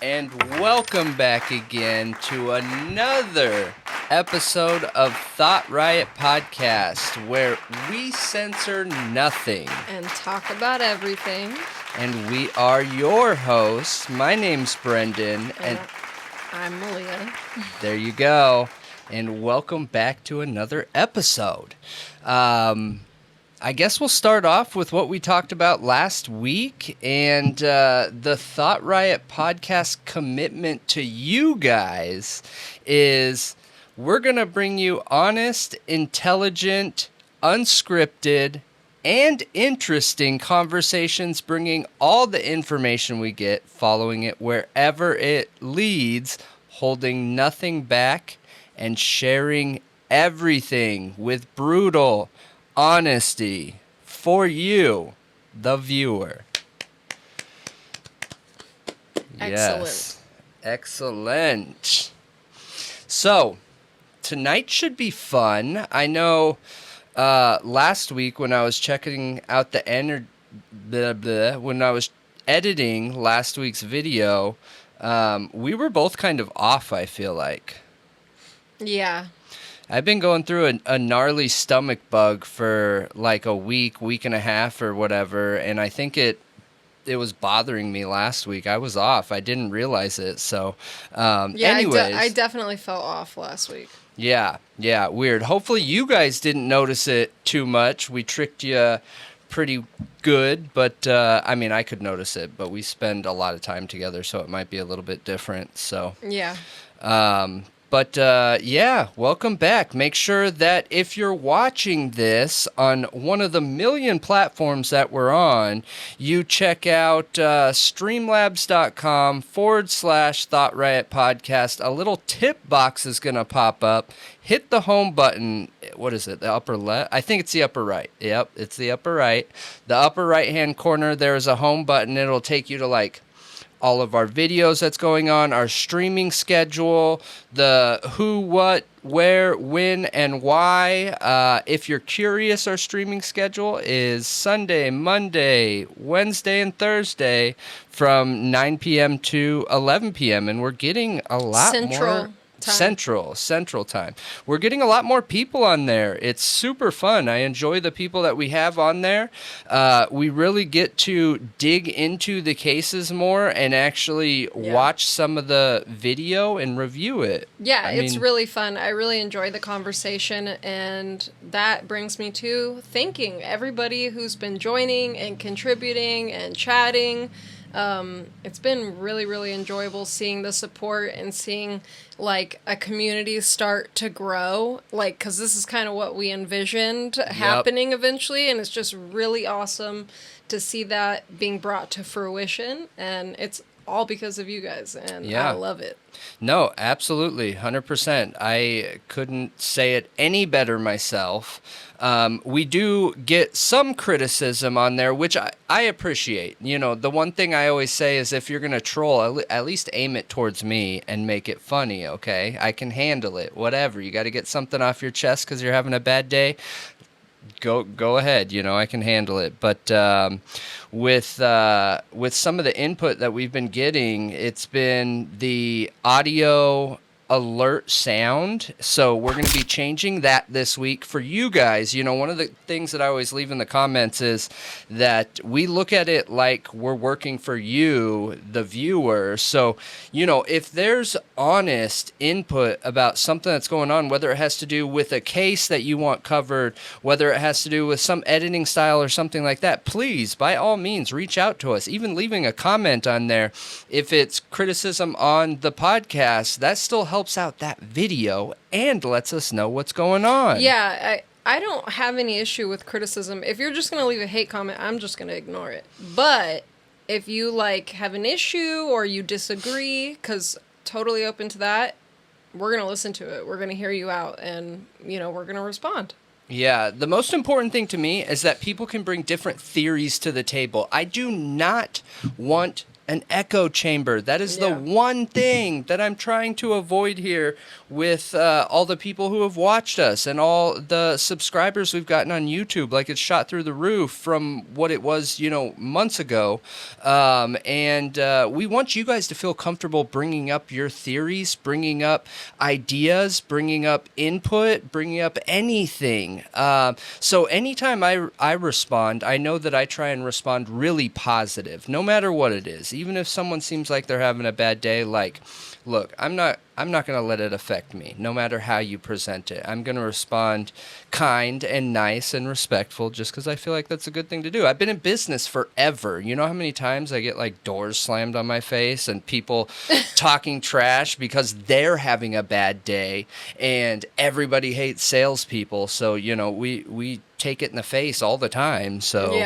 And welcome back again to another episode of ThoughtRiotPodcast, where we censor nothing and talk about everything. And we are your hosts. My name's Brendan. And I'm Malia. There you go. And welcome back to another episode. I guess we'll start off with what we talked about last week and the Thought Riot podcast commitment to you guys is we're going to bring you honest, intelligent, unscripted, and interesting conversations, bringing all the information we get, following it wherever it leads, holding nothing back, and sharing everything with brutal honesty for you, the viewer. Excellent. Yes. Excellent. So, tonight should be fun. I know last week when I was checking out when I was editing last week's video, we were both kind of off, I feel like. Yeah. I've been going through a gnarly stomach bug for like a week and a half or whatever, and I think it was bothering me last week. I was off. I didn't realize it. So, anyways. I definitely fell off last week. Yeah, weird. Hopefully you guys didn't notice it too much. We tricked you pretty good, but I mean, I could notice it, but we spend a lot of time together, so it might be a little bit different. So, yeah. But, welcome back. Make sure that if you're watching this on one of the million platforms that we're on, you check out streamlabs.com/ThoughtRiotPodcast. A little tip box is going to pop up. Hit the home button. What is it? The upper left? I think it's the upper right. Yep, it's the upper right. The upper right-hand corner, there's a home button. It'll take you to, like, all of our videos that's going on, our streaming schedule, the who, what, where, when, and why. If you're curious, our streaming schedule is Sunday, Monday, Wednesday, and Thursday from 9 p.m. to 11 p.m., and we're getting a lot more... Central time. We're getting a lot more people on there. It's super fun. I enjoy the people that we have on there. We really get to dig into the cases more and actually watch some of the video and review it. Yeah, it's really fun. I really enjoy the conversation, and that brings me to thanking everybody who's been joining and contributing and chatting. It's been really, really enjoyable seeing the support and seeing, like, a community start to grow, like, because this is kind of what we envisioned happening eventually, and it's just really awesome to see that being brought to fruition, and it's all because of you guys, and I love it. No, absolutely, 100%. I couldn't say it any better myself. We do get some criticism on there, which I appreciate. You know, the one thing I always say is if you're going to troll, at least aim it towards me and make it funny, okay? I can handle it, whatever. You got to get something off your chest because you're having a bad day. Go ahead, you know, I can handle it. But with some of the input that we've been getting, it's been the audio alert sound. So we're going to be changing that this week for you guys. You know, one of the things that I always leave in the comments is that we look at it like we're working for you, the viewer. So, you know, if there's honest input about something that's going on, whether it has to do with a case that you want covered, whether it has to do with some editing style or something like that, please, by all means, reach out to us. Even leaving a comment on there. If it's criticism on the podcast, that still helps out that video and lets us know what's going on. Yeah, I don't have any issue with criticism. If you're just going to leave a hate comment, I'm just going to ignore it. But if you, like, have an issue or you disagree, because totally open to that, we're going to listen to it. We're going to hear you out, and, you know, we're going to respond. Yeah, the most important thing to me is that people can bring different theories to the table. I do not want an echo chamber. That is the one thing that I'm trying to avoid here with all the people who have watched us and all the subscribers we've gotten on YouTube. Like, it's shot through the roof from what it was, months ago. And we want you guys to feel comfortable bringing up your theories, bringing up ideas, bringing up input, bringing up anything. So anytime I respond, I know that I try and respond really positive, no matter what it is. Even if someone seems like they're having a bad day, like, look, I'm not going to let it affect me, no matter how you present it. I'm going to respond kind and nice and respectful just because I feel like that's a good thing to do. I've been in business forever. You know how many times I get, like, doors slammed on my face and people talking trash because they're having a bad day, and everybody hates salespeople. So, we take it in the face all the time. So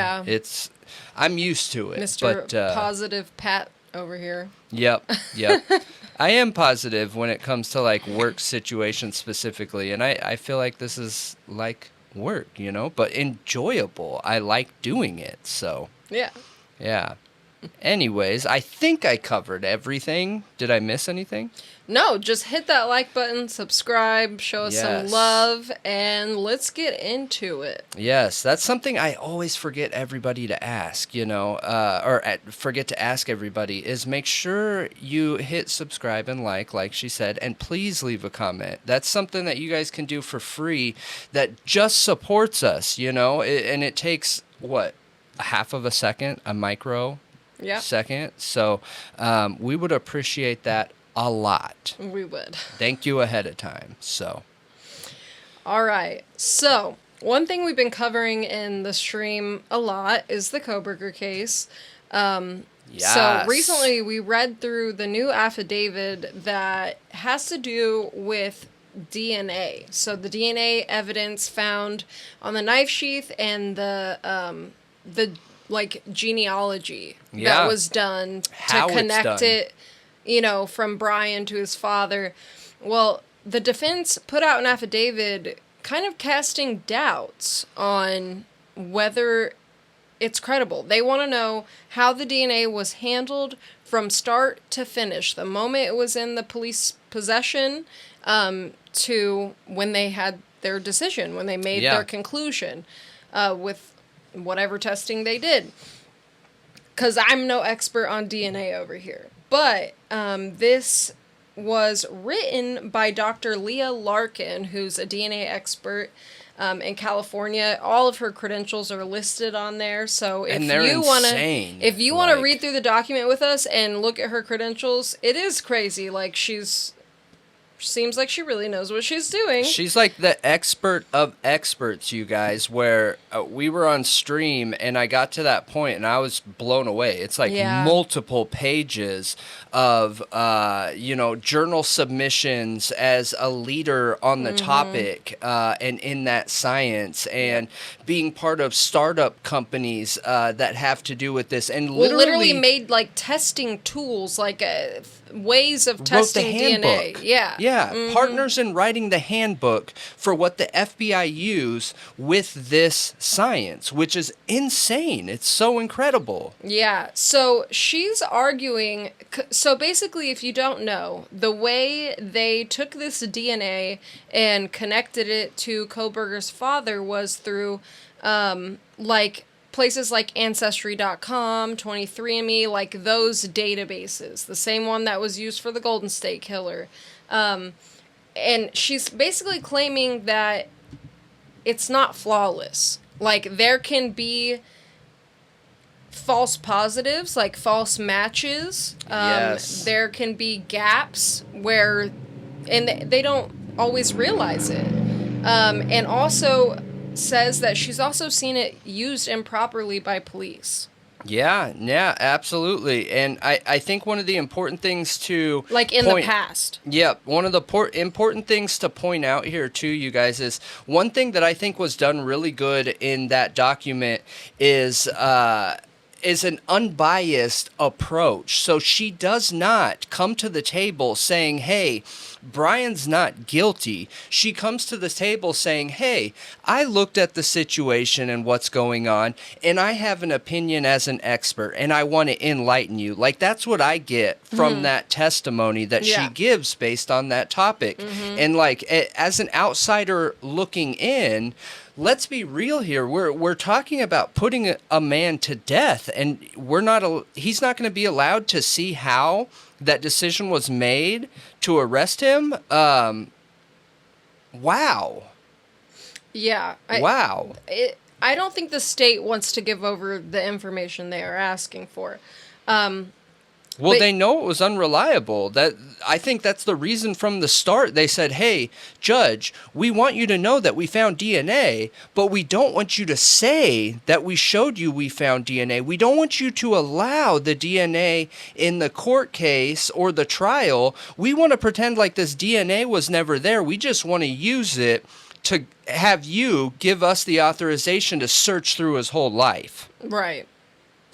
I'm used to it. Mr. Positive Pat over here. Yep. I am positive when it comes to, like, work situations specifically, and I feel like this is like work, but enjoyable. I like doing it, so. Yeah. Anyways, I think I covered everything. Did I miss anything? No, just hit that like button, subscribe, show us some love, and let's get into it. Yes, that's something I always forget everybody to ask, forget to ask everybody, is make sure you hit subscribe and like she said, and please leave a comment. That's something that you guys can do for free that just supports us, and it takes, a half of a second, a micro second. So we would appreciate that a lot. We would. Thank you ahead of time. So. All right. So one thing we've been covering in the stream a lot is the Kohberger case. So recently we read through the new affidavit that has to do with DNA. So the DNA evidence found on the knife sheath and the genealogy that was done to connect it, from Brian to his father. Well, the defense put out an affidavit kind of casting doubts on whether it's credible. They want to know how the DNA was handled from start to finish, the moment it was in the police possession to when they had their decision, when they made their conclusion with whatever testing they did. Because I'm no expert on DNA over here. But this was written by Dr. Leah Larkin, who's a DNA expert in California. All of her credentials are listed on there. So if you want to read through the document with us and look at her credentials, it is crazy. Like, seems like she really knows what she's doing. She's like the expert of experts, you guys, where we were on stream and I got to that point and I was blown away. It's like multiple pages of, journal submissions as a leader on the topic and in that science, and being part of startup companies that have to do with this. And literally made like testing tools, like ways of testing DNA. Partners in writing the handbook for what the FBI use with this science, which is insane. It's so incredible. Yeah, so she's arguing. So basically, if you don't know, the way they took this DNA and connected it to Kohberger's father was through places like Ancestry.com, 23andMe, like those databases, the same one that was used for the Golden State Killer. And she's basically claiming that it's not flawless. Like, there can be false positives, like false matches. There can be gaps and they don't always realize it. And also says that she's also seen it used improperly by police. Yeah, absolutely. And I think one of the important things to... Like in the past. Yeah, one of the important things to point out here, too, you guys, is one thing that I think was done really good in that document is is an unbiased approach. So she does not come to the table saying, hey, Brian's not guilty. She comes to the table saying, hey, I looked at the situation and what's going on, and I have an opinion as an expert, and I want to enlighten you. Like, that's what I get from that testimony that she gives based on that topic. And, like, as an outsider looking in, let's be real here. We're talking about putting a man to death, and he's not going to be allowed to see how that decision was made to arrest him. Wow. Yeah. Wow. I don't think the state wants to give over the information they are asking for. Well, they know it was unreliable. I think that's the reason from the start. They said, hey, Judge, we want you to know that we found DNA, but we don't want you to say that we showed you we found DNA. We don't want you to allow the DNA in the court case or the trial. We want to pretend like this DNA was never there. We just want to use it to have you give us the authorization to search through his whole life. Right.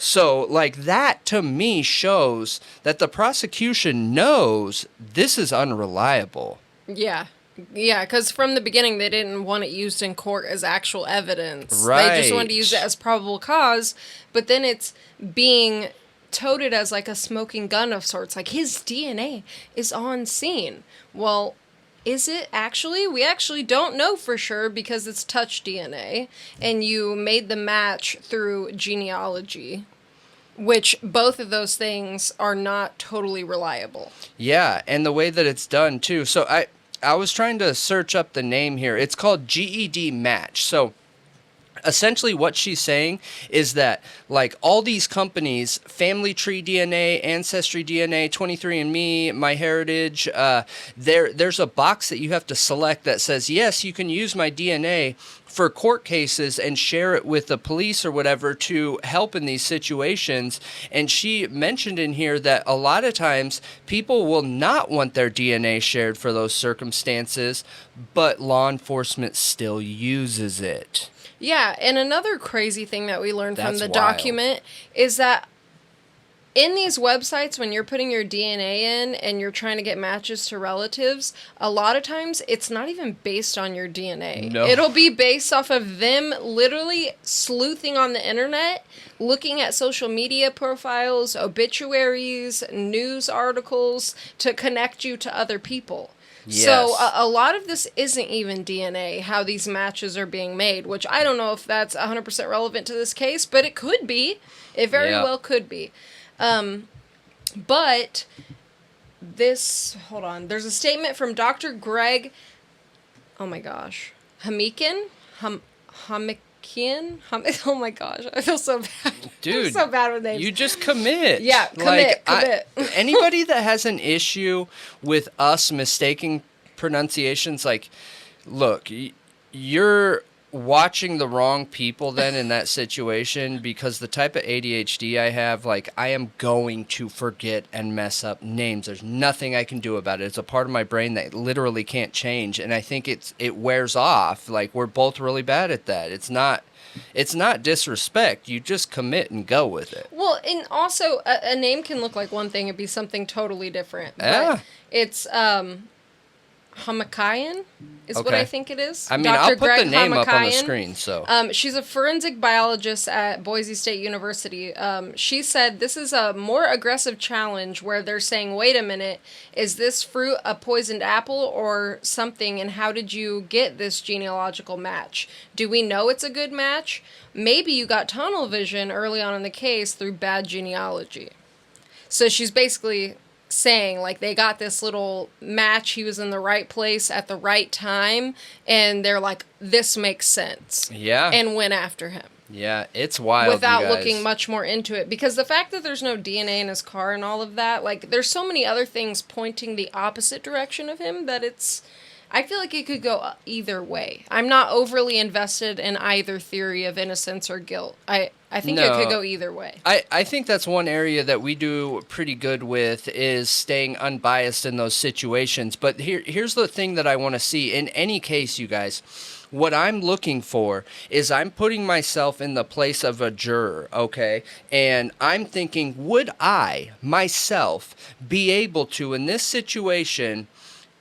So, like, that to me shows that the prosecution knows this is unreliable. Yeah. Yeah, because from the beginning, they didn't want it used in court as actual evidence. Right. They just wanted to use it as probable cause, but then it's being touted as, like, a smoking gun of sorts. Like, his DNA is on scene. Well, is it actually? We actually don't know for sure because it's touch DNA, and you made the match through genealogy, which both of those things are not totally reliable. Yeah, and the way that it's done, too. So I was trying to search up the name here. It's called GED Match. So essentially what she's saying is that, like, all these companies, Family Tree DNA, Ancestry DNA, 23andMe, MyHeritage, there's a box that you have to select that says, yes, you can use my DNA for court cases and share it with the police or whatever to help in these situations. And she mentioned in here that a lot of times people will not want their DNA shared for those circumstances, but law enforcement still uses it. Yeah, and another crazy thing that we learned from the wild. document is that in these websites, when you're putting your DNA in and you're trying to get matches to relatives, a lot of times it's not even based on your DNA. No. It'll be based off of them literally sleuthing on the internet, looking at social media profiles, obituaries, news articles to connect you to other people. Yes. So a lot of this isn't even DNA, how these matches are being made, which I don't know if that's 100% relevant to this case, but it could be. It very well could be. But this, hold on, there's a statement from Dr. Greg, oh my gosh, Hamikian? Oh my gosh, I feel so bad. Dude, I'm so bad with names. You just commit. Yeah, commit. Anybody that has an issue with us mistaking pronunciations, like, look, you're watching the wrong people then in that situation, because the type of ADHD I have, like, I am going to forget and mess up names. There's nothing I can do about it. It's a part of my brain that literally can't change, and I think it wears off. Like, we're both really bad at that. It's not disrespect. You just commit and go with it. Well, and also a name can look like one thing and be something totally different. Yeah. But it's Hamakayan is what I think it is. I mean, Dr. I'll put Greg the name up on the Hamakayan. screen. So she's a forensic biologist at Boise State University. She said this is a more aggressive challenge where they're saying, wait a minute, is this fruit a poisoned apple or something, and how did you get this genealogical match? Do we know it's a good match? Maybe you got tunnel vision early on in the case through bad genealogy. So she's basically saying, like, they got this little match, he was in the right place at the right time, and they're like, this makes sense. Yeah. And went after him. Yeah, it's wild, without you guys. looking much more into it. Because the fact that there's no DNA in his car and all of that, like, there's so many other things pointing the opposite direction of him that I feel like it could go either way. I'm not overly invested in either theory of innocence or guilt. I think it could go either way. I think that's one area that we do pretty good with, is staying unbiased in those situations. But here's the thing that I want to see. In any case, you guys, what I'm looking for is I'm putting myself in the place of a juror, okay? And I'm thinking, would I, myself, be able to, in this situation,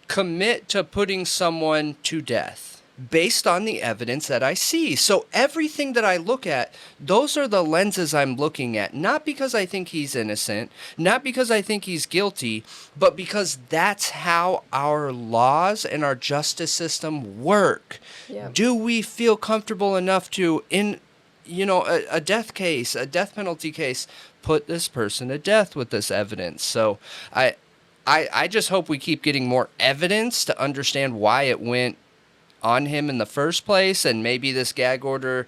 commit to putting someone to death based on the evidence that I see? So everything that I look at, those are the lenses I'm looking at, not because I think he's innocent, not because I think he's guilty, but because that's how our laws and our justice system work. Yeah. Do we feel comfortable enough to, in a death case, a death penalty case, put this person to death with this evidence? So I just hope we keep getting more evidence to understand why it went on him in the first place, and maybe this gag order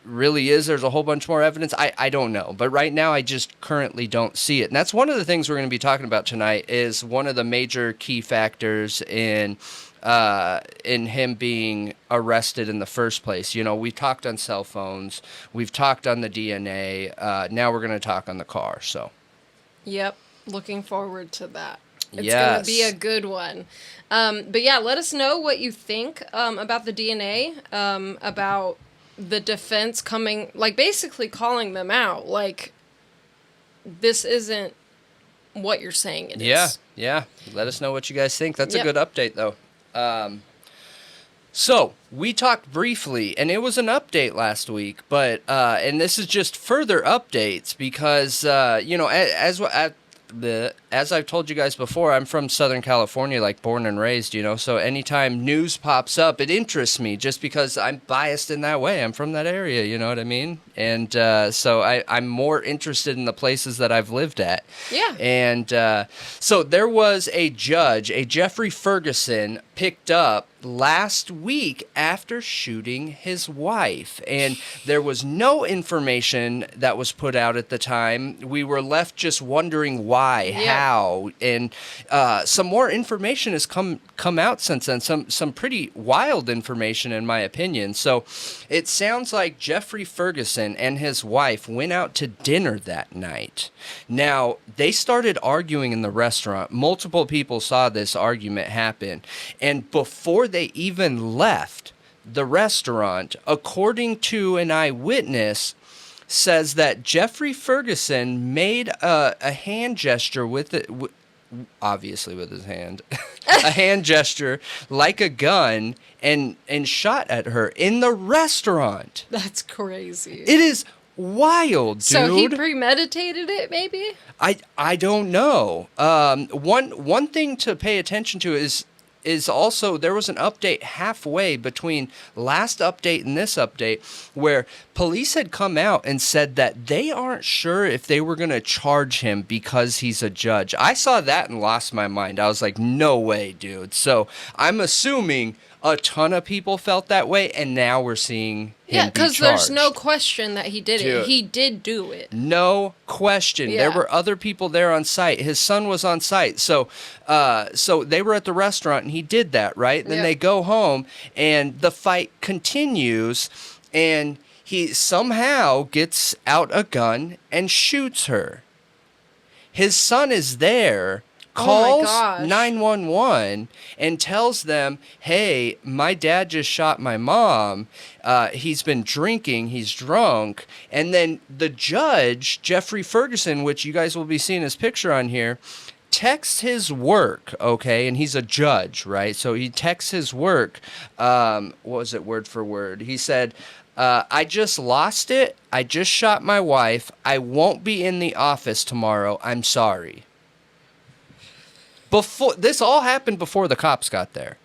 really is, there's a whole bunch more evidence. I don't know, but right now I just currently don't see it. And that's one of the things we're going to be talking about tonight, is one of the major key factors in him being arrested in the first place. We've talked on cell phones, we've talked on the DNA, now we're going to talk on the car. So Yep, looking forward to that. It's Yes. going to be a good one. But yeah, let us know what you think about the DNA, about the defense coming, like basically calling them out. Like, this isn't what you're saying it is. Yeah. Let us know what you guys think. That's Yep. a good update, though. So we talked briefly, and it was an update last week, but and this is just further updates because as I've told you guys before, I'm from Southern California, like born and raised, so anytime news pops up, it interests me just because I'm biased in that way. I'm from that area, you know what I mean? And so I'm more interested in the places that I've lived at. Yeah. And so there was a judge, a Jeffrey Ferguson, picked up last week after shooting his wife, and there was no information that was put out at the time. We were left just wondering why, how, and some more information has come out since then, some pretty wild information in my opinion. So it sounds like Jeffrey Ferguson and his wife went out to dinner that night. Now, they started arguing in the restaurant. Multiple people saw this argument happen, and before they even left the restaurant, according to an eyewitness, says that Jeffrey Ferguson made a hand gesture with it, obviously with his hand, a hand gesture like a gun, and shot at her in the restaurant. That's crazy. It is wild, dude. So he premeditated it, maybe? I don't know. One thing to pay attention to is also there was an update halfway between last update and this update where police had come out and said that they aren't sure if they were going to charge him because he's a judge. I saw that and lost my mind. I was like, no way, dude. So I'm assuming a ton of people felt that way, and now we're seeing him be charged. because there's no question that he did Dude. it. He did do it. No question. Yeah. There were other people there on site. His son was on site. So they were at the restaurant, and he did that, right? Then Yeah. they go home, and the fight continues, and he somehow gets out a gun and shoots her. His son is there, Oh my calls gosh. 911 and tells them, hey, my dad just shot my mom. He's been drinking. He's drunk. And then the judge, Jeffrey Ferguson, which you guys will be seeing his picture on here, texts his work, okay? And he's a judge, right? So he texts his work. What was it word for word? He said, I just lost it. I just shot my wife. I won't be in the office tomorrow. I'm sorry. This all happened before the cops got there.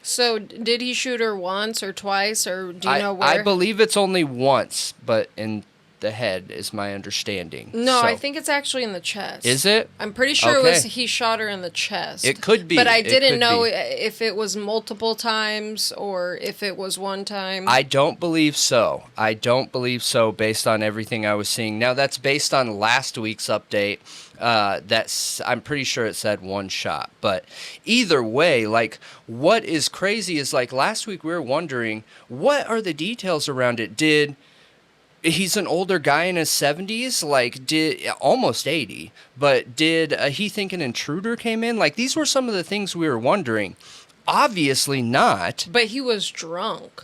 So did he shoot her once or twice, or do you know where? I believe it's only once, but in the head is my understanding. No, So- I think it's actually in the chest. Is it? I'm pretty sure Okay. he shot her in the chest. It could be. But I It didn't could know be. if it was multiple times or if it was one time. I don't believe so. Based on everything I was seeing. Now, that's based on last week's update. I'm pretty sure it said one shot. But either way, like, what is crazy is, like, last week we were wondering, what are the details around it? He's an older guy in his 70s, almost 80, but did he think an intruder came in? Like, these were some of the things we were wondering. obviously not. But he was drunk.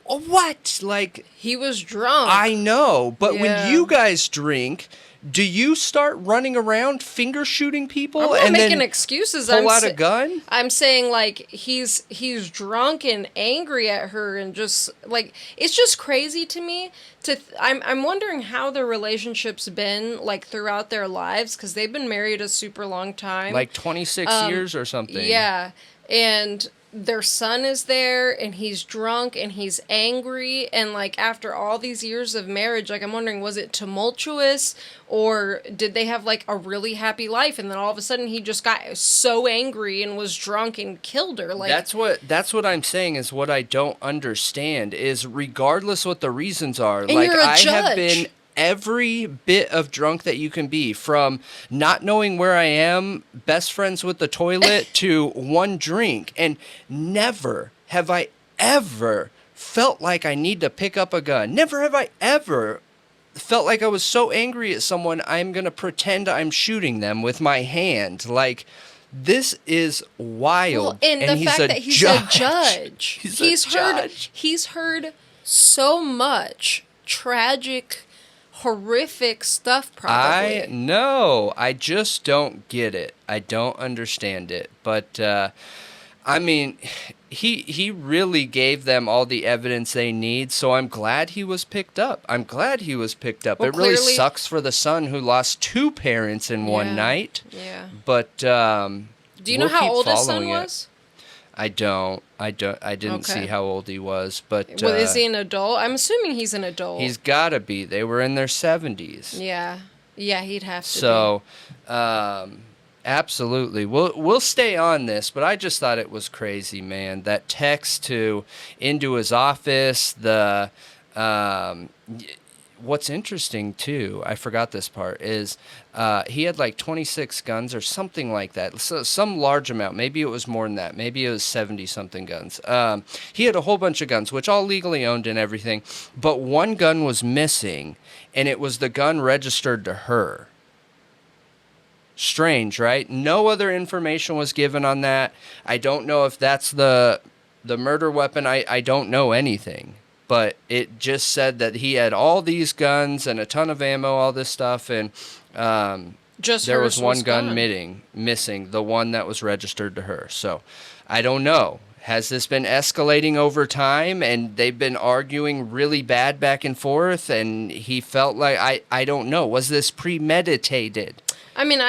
What? Like, he was drunk. I know, but Yeah. when you guys drink, do you start running around finger shooting people I'm not and making then excuses. pull out a gun? I'm saying, like, he's drunk and angry at her, and just like, it's just crazy to me. I'm wondering how their relationship's been, like, throughout their lives, because they've been married a super long time, Like 26 years or something. Yeah, and their son is there, and he's drunk, and he's angry, and, like, after all these years of marriage, like, I'm wondering, was it tumultuous, or did they have, like, a really happy life, and then all of a sudden he just got so angry and was drunk and killed her? Like, that's what I'm saying is what I don't understand is regardless what the reasons are, and like, you're a I judge. have been every bit of drunk that you can be, from not knowing where I am, best friends with the toilet, to one drink. And never have I ever felt like I need to pick up a gun. Never have I ever felt like I was so angry at someone, I'm going to pretend I'm shooting them with my hand. Like, this is wild. Well, and the he's fact that he's a judge. He's heard so much tragic, horrific stuff, probably. I know. I just don't get it. I don't understand it. But, I mean, he really gave them all the evidence they need, so I'm glad he was picked up. Well, it really sucks for the son who lost two parents in one night. Yeah. But, do you know how old his son was? I don't. I didn't see how old he was, but... Well, is he an adult? I'm assuming he's an adult. He's gotta be. They were in their 70s. Yeah. Yeah, he'd have to So, absolutely. We'll stay on this, but I just thought it was crazy, man. That text into his office, what's interesting, too, I forgot this part, is he had like 26 guns or something like that. So, some large amount. Maybe it was more than that. Maybe it was 70-something guns. He had a whole bunch of guns, which all legally owned and everything, but one gun was missing, and it was the gun registered to her. Strange, right? No other information was given on that. I don't know if that's the murder weapon. I don't know anything. But it just said that he had all these guns and a ton of ammo, all this stuff, and there was one gun missing, the one that was registered to her. So I don't know. Has this been escalating over time, and they've been arguing really bad back and forth, and he felt like, I don't know. Was this premeditated? I mean,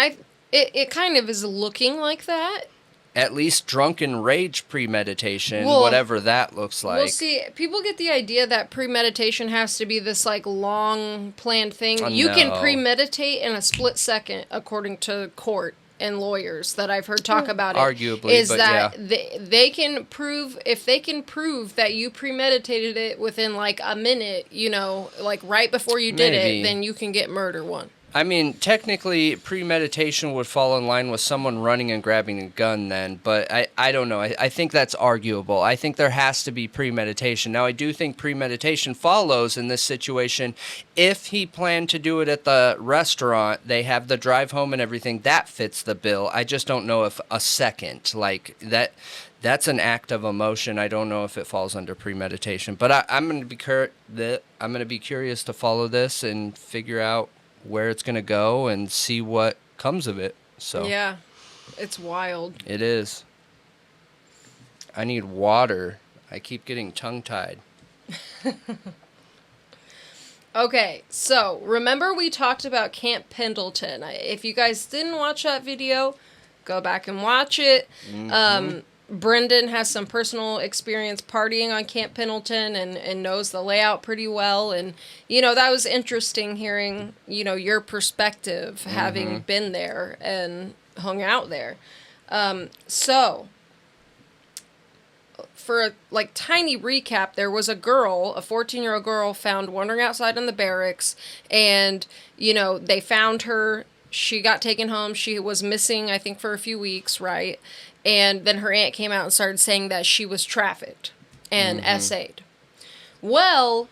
it kind of is looking like that. At least drunken rage premeditation, whatever that looks like. Well, see, people get the idea that premeditation has to be this, like, long planned thing. You can premeditate in a split second, according to court and lawyers that I've heard talk about it. Arguably, they can prove, if they can prove that you premeditated it within, like, a minute, you know, like, right before you did it, then you can get murder one. I mean, technically, premeditation would fall in line with someone running and grabbing a gun then, but I don't know. I think that's arguable. I think there has to be premeditation. Now, I do think premeditation follows in this situation. If he planned to do it at the restaurant, they have the drive home and everything, that fits the bill. I just don't know if a second, like, that's an act of emotion. I don't know if it falls under premeditation, but I'm going to be curious to follow this and figure out where it's going to go and see what comes of it. So yeah, it's wild. It is. I need water. I keep getting tongue-tied. Okay, so remember we talked about Camp Pendleton. If you guys didn't watch that video, go back and watch it. Mm-hmm. Brendan has some personal experience partying on Camp Pendleton and knows the layout pretty well. And, you know, that was interesting hearing, you know, your perspective, having been there and hung out there. So, for a, like, tiny recap, there was a girl, a 14-year-old girl, found wandering outside in the barracks. And, you know, they found her. She got taken home. She was missing, I think, for a few weeks, right? And then her aunt came out and started saying that she was trafficked and essayed. Well,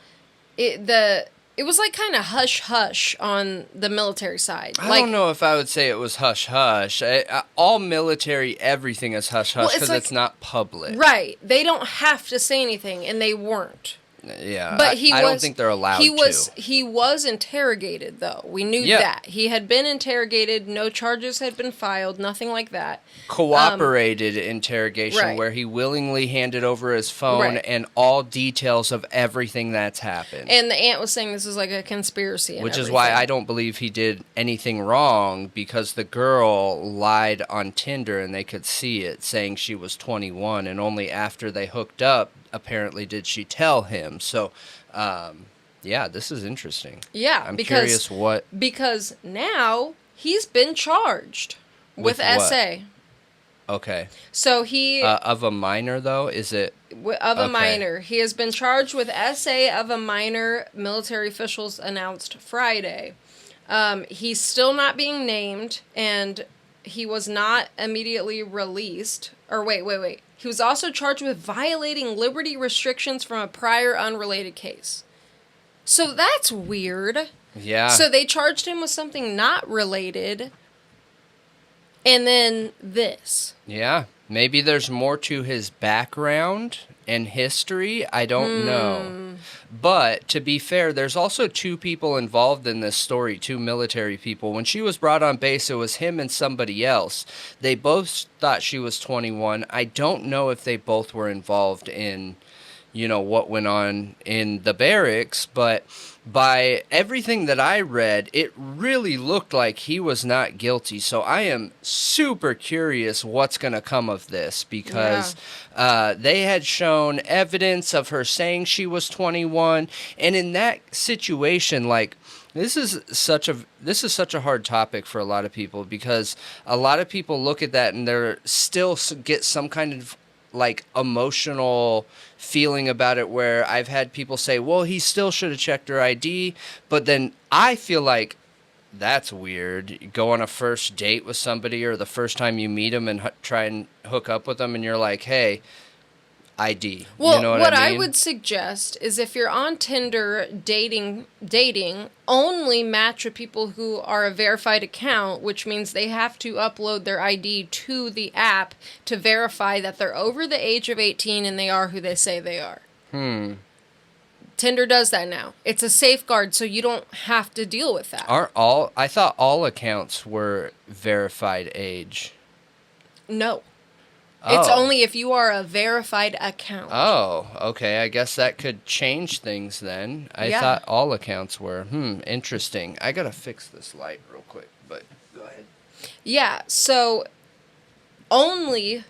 it was like kind of hush-hush on the military side. I don't know if I would say it was hush-hush. All military, everything is hush-hush because it's not public. Right. They don't have to say anything, and they weren't. Yeah, but I don't think they're allowed to. He was interrogated, though. We knew that. He had been interrogated. No charges had been filed. Nothing like that. Cooperated interrogation where he willingly handed over his phone and all details of everything that's happened. And the aunt was saying this was like a conspiracy. Which is why I don't believe he did anything wrong, because the girl lied on Tinder and they could see it, saying she was 21, and only after they hooked up apparently did she tell him. So, yeah, this is interesting. Yeah, I'm curious what... Because now he's been charged with SA. Okay. So he... of a minor, though? Is it... Of a minor. He has been charged with SA of a minor, military officials announced Friday. He's still not being named, and he was not immediately released. Or wait. He was also charged with violating liberty restrictions from a prior unrelated case. So that's weird. Yeah. So they charged him with something not related, and then this. Yeah. Maybe there's more to his background and history. I don't know. But to be fair, there's also two people involved in this story, two military people. When she was brought on base, it was him and somebody else. They both thought she was 21. I don't know if they both were involved in, what went on in the barracks, but by everything that I read, it really looked like he was not guilty. So I am super curious what's going to come of this, because they had shown evidence of her saying she was 21. And in that situation, this is such a hard topic for a lot of people, because a lot of people look at that and they're still get some kind of emotional feeling about it, where I've had people say, well, he still should have checked her ID. But then I feel like that's weird. You go on a first date with somebody, or the first time you meet them and try and hook up with them, and you're like, hey, ID. Well, you know what I mean? I would suggest is, if you're on Tinder dating, only match with people who are a verified account, which means they have to upload their ID to the app to verify that they're over the age of 18 and they are who they say they are. Tinder does that now. It's a safeguard, so you don't have to deal with that. I thought all accounts were verified age. No. It's only if you are a verified account. Oh, okay. I guess that could change things then. I thought all accounts were. Interesting. I gotta fix this light real quick, but go ahead. Yeah, so only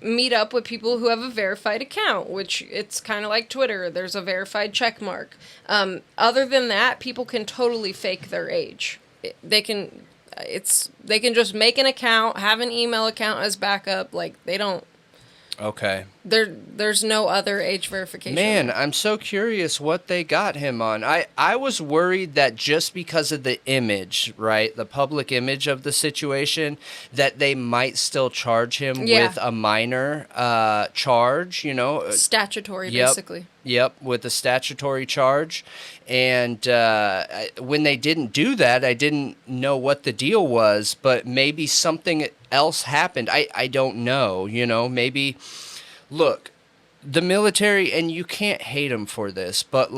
meet up with people who have a verified account, which it's kind of like Twitter. There's a verified check mark. Other than that, people can totally fake their age. They can just make an account, have an email account as backup. They don't. Okay. There's no other age verification. Man, I'm so curious what they got him on. I was worried that just because of the image, right, the public image of the situation, that they might still charge him with a minor charge, Statutory, basically. Yep, with a statutory charge. And when they didn't do that, I didn't know what the deal was, but maybe something else happened. I don't know, maybe... Look, the military, and you can't hate them for this, but,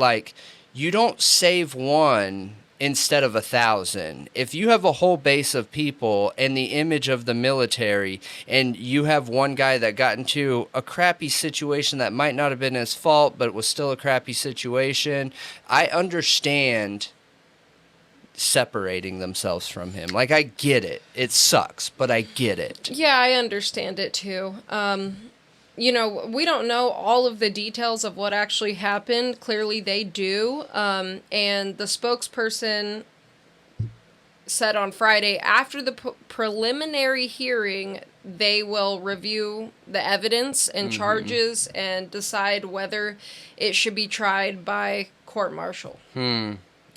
you don't save one instead of 1,000. If you have a whole base of people and the image of the military, and you have one guy that got into a crappy situation that might not have been his fault, but it was still a crappy situation, I understand separating themselves from him. I get it. It sucks, but I get it. Yeah, I understand it too. We don't know all of the details of what actually happened. Clearly they do. And the spokesperson said on Friday, after the preliminary hearing, they will review the evidence and charges and decide whether it should be tried by court-martial.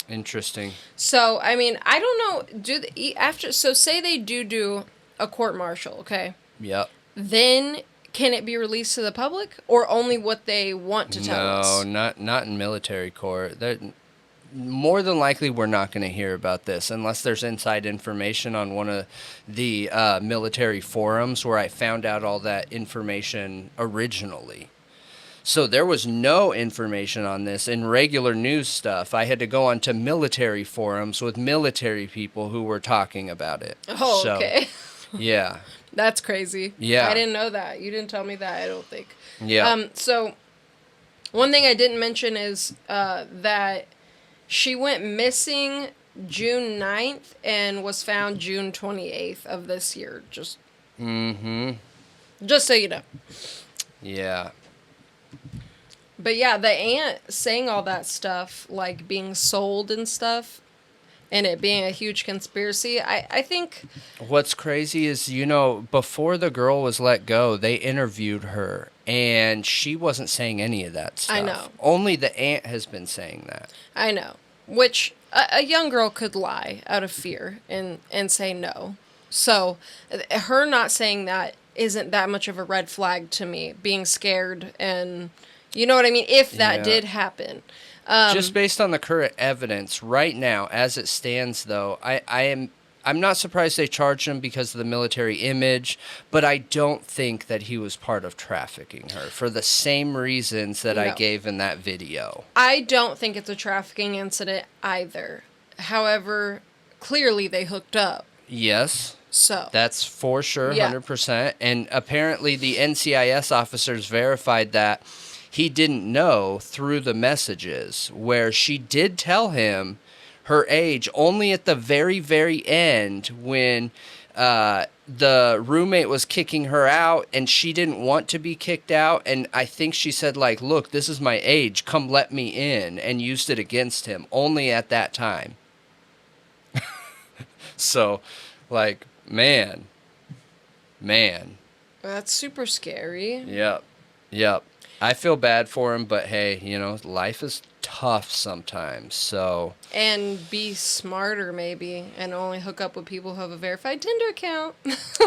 Interesting. So, I don't know. So say they do a court-martial, okay? Yep. Then... Can it be released to the public, or only what they want to tell us? No, not in military court. more than likely we're not going to hear about this unless there's inside information on one of the military forums where I found out all that information originally. So there was no information on this in regular news stuff. I had to go onto military forums with military people who were talking about it. Oh, so, okay. Yeah. That's crazy. Yeah. I didn't know that. You didn't tell me that, I don't think. Yeah. So one thing I didn't mention is that she went missing June 9th and was found June 28th of this year. Just so you know. Yeah. But yeah, the aunt saying all that stuff, like being sold and stuff, and it being a huge conspiracy, I think... What's crazy is, you know, before the girl was let go, they interviewed her, and she wasn't saying any of that stuff. I know. Only the aunt has been saying that. I know. Which a young girl could lie out of fear and say no. So her not saying that isn't that much of a red flag to me, being scared and... You know what I mean? If that did happen. Just based on the current evidence right now, as it stands, though, I'm not surprised they charged him because of the military image, but I don't think that he was part of trafficking her for the same reasons that I gave in that video. I don't think it's a trafficking incident either. However, clearly they hooked up. Yes. So that's for sure, 100%. And apparently the NCIS officers verified that he didn't know through the messages, where she did tell him her age only at the very, very end when the roommate was kicking her out and she didn't want to be kicked out. And I think she said, like, look, this is my age. Come let me in, and used it against him only at that time. So, like, man. That's super scary. Yep. I feel bad for him, but hey, you know, life is tough sometimes, so... And be smarter, maybe, and only hook up with people who have a verified Tinder account.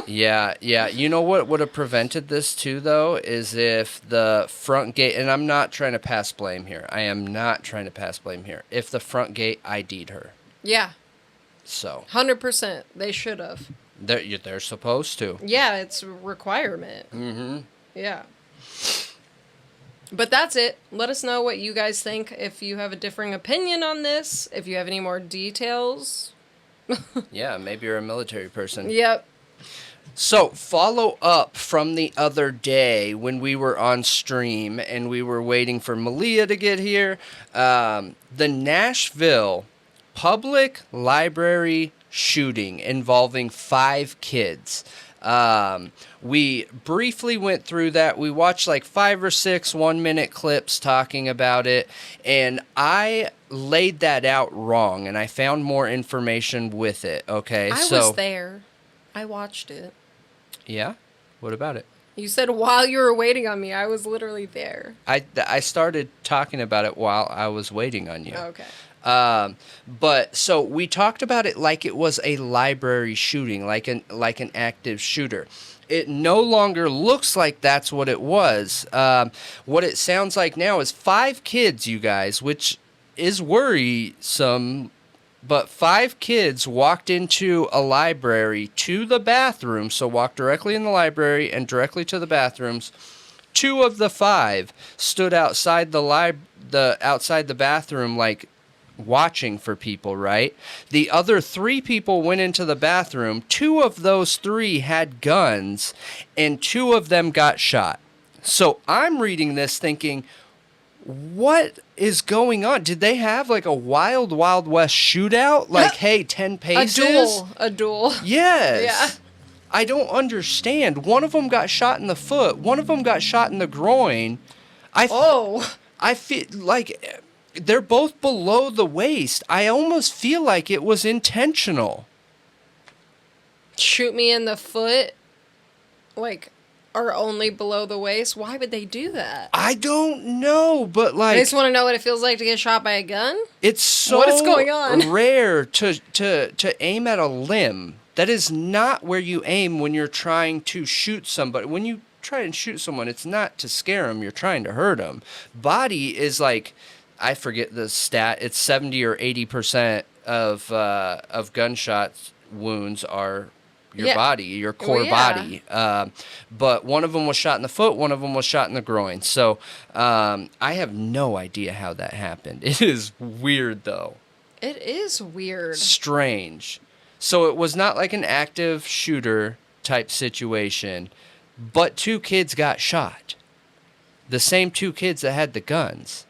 Yeah. You know what would have prevented this, too, though, is if the front gate... And I'm not trying to pass blame here. I am not trying to pass blame here. If the front gate ID'd her. Yeah. So... 100%. They should have. They're supposed to. Yeah, it's a requirement. Mm-hmm. Yeah. But that's it. Let us know what you guys think. If you have a differing opinion on this, if you have any more details. Yeah, maybe you're a military person. Yep. So, follow up from the other day when we were on stream and we were waiting for Malia to get here. The Nashville public library shooting involving 5 kids. We briefly went through that. We watched like 5 or 6 1-minute clips talking about it, and I laid that out wrong, and I found more information with it, okay? I was there. I watched it. Yeah? What about it? You said while you were waiting on me. I was literally there. I started talking about it while I was waiting on you. Okay. But so we talked about it like it was a library shooting, like an active shooter. It no longer looks like that's what it was. What it sounds like now is 5 kids, you guys, which is worrisome. But 5 kids walked into a library to the bathroom, so walked directly in the library and directly to the bathrooms. 2 of the 5 stood outside outside the bathroom, like watching for people, right? The other 3 people went into the bathroom. 2 of those 3 had guns, and 2 of them got shot. So I'm reading this thinking, what is going on? Did they have like a wild west shootout? Like, hey, 10 paces? A duel. Yes. Yeah. I don't understand. One of them got shot in the foot. One of them got shot in the groin. I feel like they're both below the waist. I almost feel like it was intentional. Shoot me in the foot? Like, are only below the waist? Why would they do that? I don't know, but like... I just want to know what it feels like to get shot by a gun? It's so what is going on? Rare to aim at a limb. That is not where you aim when you're trying to shoot somebody. When you try and shoot someone, it's not to scare them. You're trying to hurt them. Body is like... I forget the stat. It's 70 or 80% of gunshot wounds are your body, your core body. But one of them was shot in the foot, one of them was shot in the groin. So I have no idea how that happened. It is weird, though. It is weird. Strange. So it was not like an active shooter type situation, but 2 kids got shot. The same 2 kids that had the guns.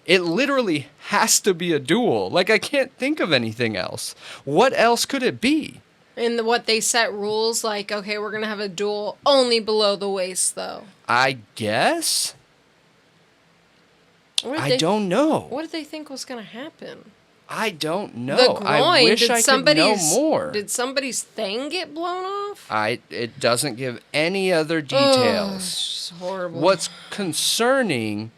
It literally has to be a duel. Like, I can't think of anything else. What else could it be? And what they set rules, like, okay, we're going to have a duel only below the waist, though. I guess? I don't know. What did they think was going to happen? I don't know. The groin, I wish I could know more. Did somebody's thing get blown off? It doesn't give any other details. It's horrible. What's concerning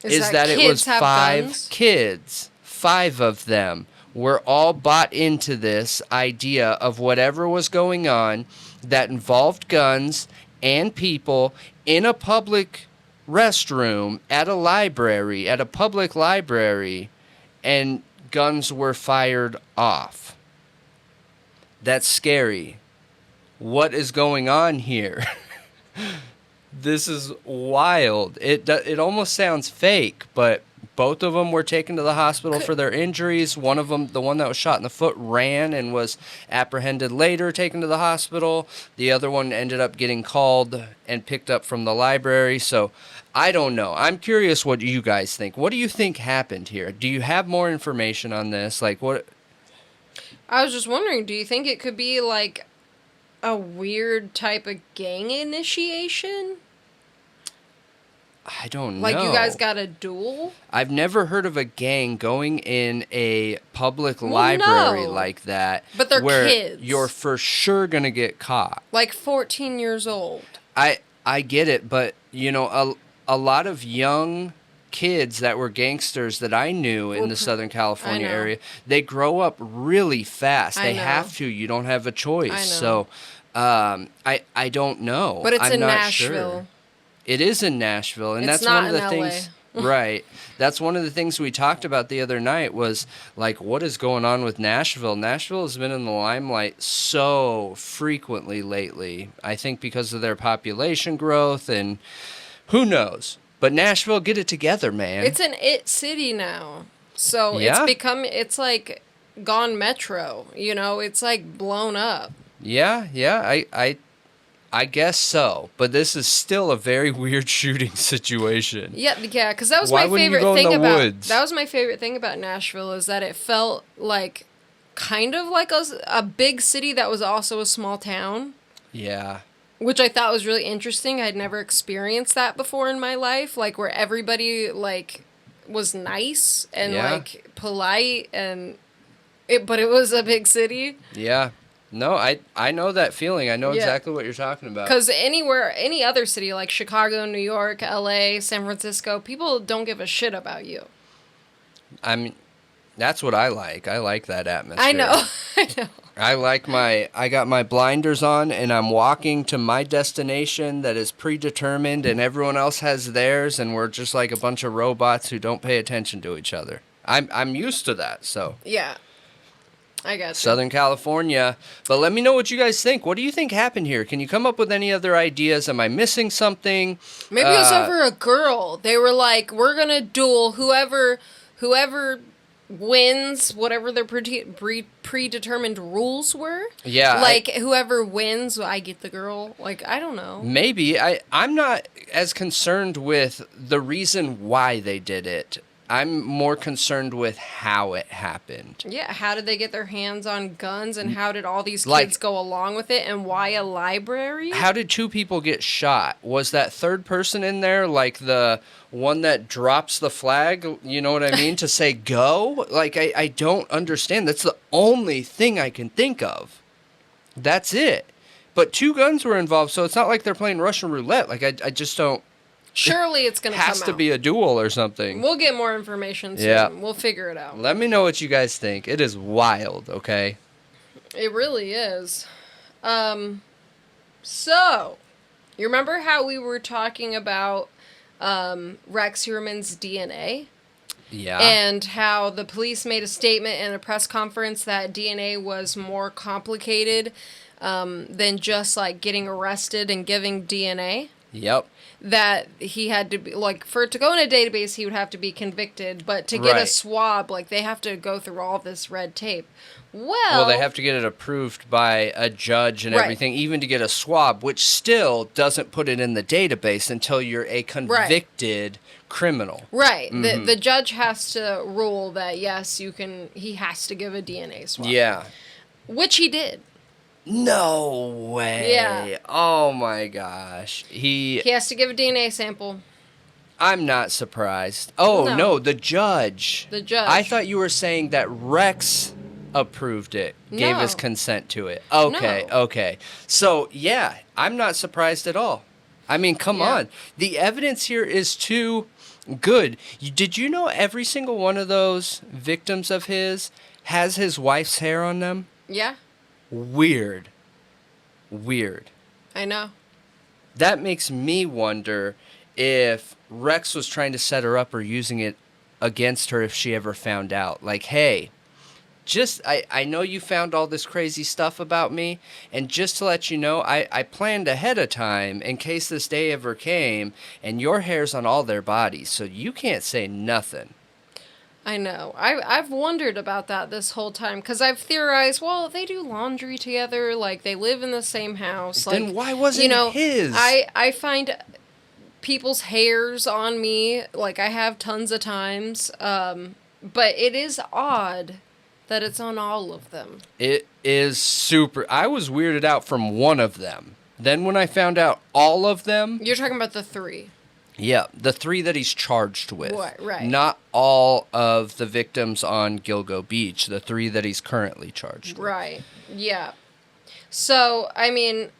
is that it was 5 guns? kids. 5 of them were all bought into this idea of whatever was going on that involved guns and people in a public restroom, at a library, at a public library, and guns were fired off. That's scary. What is going on here? This is wild. It almost sounds fake, but both of them were taken to the hospital for their injuries. One of them, the one that was shot in the foot, ran and was apprehended later, taken to the hospital. The other one ended up getting called and picked up from the library. So I don't know. I'm curious what you guys think. What do you think happened here? Do you have more information on this? Like, what? I was just wondering, do you think it could be like a weird type of gang initiation? I don't know. Like, you guys got a duel? I've never heard of a gang going in a public library like that. But they're where kids. You're for sure going to get caught. Like 14 years old. I get it, but, you know, a lot of young kids that were gangsters that I knew in the Southern California area, they grow up really fast. They have to. You don't have a choice. I know. So I don't know. But it's I'm in not Nashville. Sure. It is in Nashville, and it's that's not one of the in things. LA. Right. That's one of the things we talked about the other night was, like, what is going on with Nashville? Nashville has been in the limelight so frequently lately, I think because of their population growth, and who knows. But Nashville, get it together, man. It's an it city now. So it's like gone metro, you know? It's like blown up. Yeah, I guess so, but this is still a very weird shooting situation. Yeah, because that was Why my favorite wouldn't you go thing in the about woods? that was my favorite thing about Nashville is that it felt like kind of like a big city that was also a small town. Yeah. Which I thought was really interesting. I'd never experienced that before in my life, like where everybody like was nice and like polite but it was a big city. Yeah. No, I know that feeling. I know exactly what you're talking about. Because any other city like Chicago, New York, LA, San Francisco, people don't give a shit about you. I mean, that's what I like. I like that atmosphere. I know. I got my blinders on and I'm walking to my destination that is predetermined and everyone else has theirs and we're just like a bunch of robots who don't pay attention to each other. I'm used to that, so. Yeah. I got you. Southern California. But let me know what you guys think. What do you think happened here? Can you come up with any other ideas? Am I missing something? Maybe it was over a girl. They were like, we're going to duel whoever wins, whatever their predetermined rules were. Yeah. Like, whoever wins, I get the girl. Like, I don't know. Maybe. I'm not as concerned with the reason why they did it. I'm more concerned with how it happened. Yeah, how did they get their hands on guns, and how did all these kids go along with it, and why a library? How did 2 people get shot? Was that third person in there, like the one that drops the flag, you know what I mean, to say go? Like, I don't understand. That's the only thing I can think of. That's it. But 2 guns were involved, so it's not like they're playing Russian roulette. Like, I just don't... Surely it's going to come out. Has to be a duel or something. We'll get more information soon. Yeah. We'll figure it out. Let me know what you guys think. It is wild, okay? It really is. So, you remember how we were talking about RexHeuermann's DNA? Yeah. And how the police made a statement in a press conference that DNA was more complicated than just like getting arrested and giving DNA. Yep. That he had to be, like, for it to go in a database, he would have to be convicted, but to get a Right. swab, like, they have to go through all this red tape. Well, they have to get it approved by a judge and Right. everything, even to get a swab, which still doesn't put it in the database until you're a convicted criminal. Right. The judge has to rule that, yes, he has to give a DNA swab. Yeah. Which he did. No way. Yeah. Oh my gosh. He has to give a DNA sample. I'm not surprised. Oh, no, the judge. The judge. I thought you were saying that Rex approved it, gave his No. consent to it. Okay, No. okay. So, yeah, I'm not surprised at all. I mean, come Yeah. on. The evidence here is too good. Did you know every single one of those victims of his has his wife's hair on them? Yeah, Weird. I know. That makes me wonder if Rex was trying to set her up or using it against her if she ever found out. Like, hey, I know you found all this crazy stuff about me, and just to let you know, I planned ahead of time in case this day ever came, and your hair's on all their bodies, so you can't say nothing. I know. I've wondered about that this whole time because I've theorized, well, they do laundry together, like they live in the same house. Like, Then why wasn't his? I find people's hairs on me, like I have tons of times, but it is odd that it's on all of them. It is super. I was weirded out from one of them. Then when I found out all of them... You're talking about the 3. Yeah, the 3 that he's charged with. Right. Not all of the victims on Gilgo Beach, the 3 that he's currently charged with. Right, yeah. So, I mean,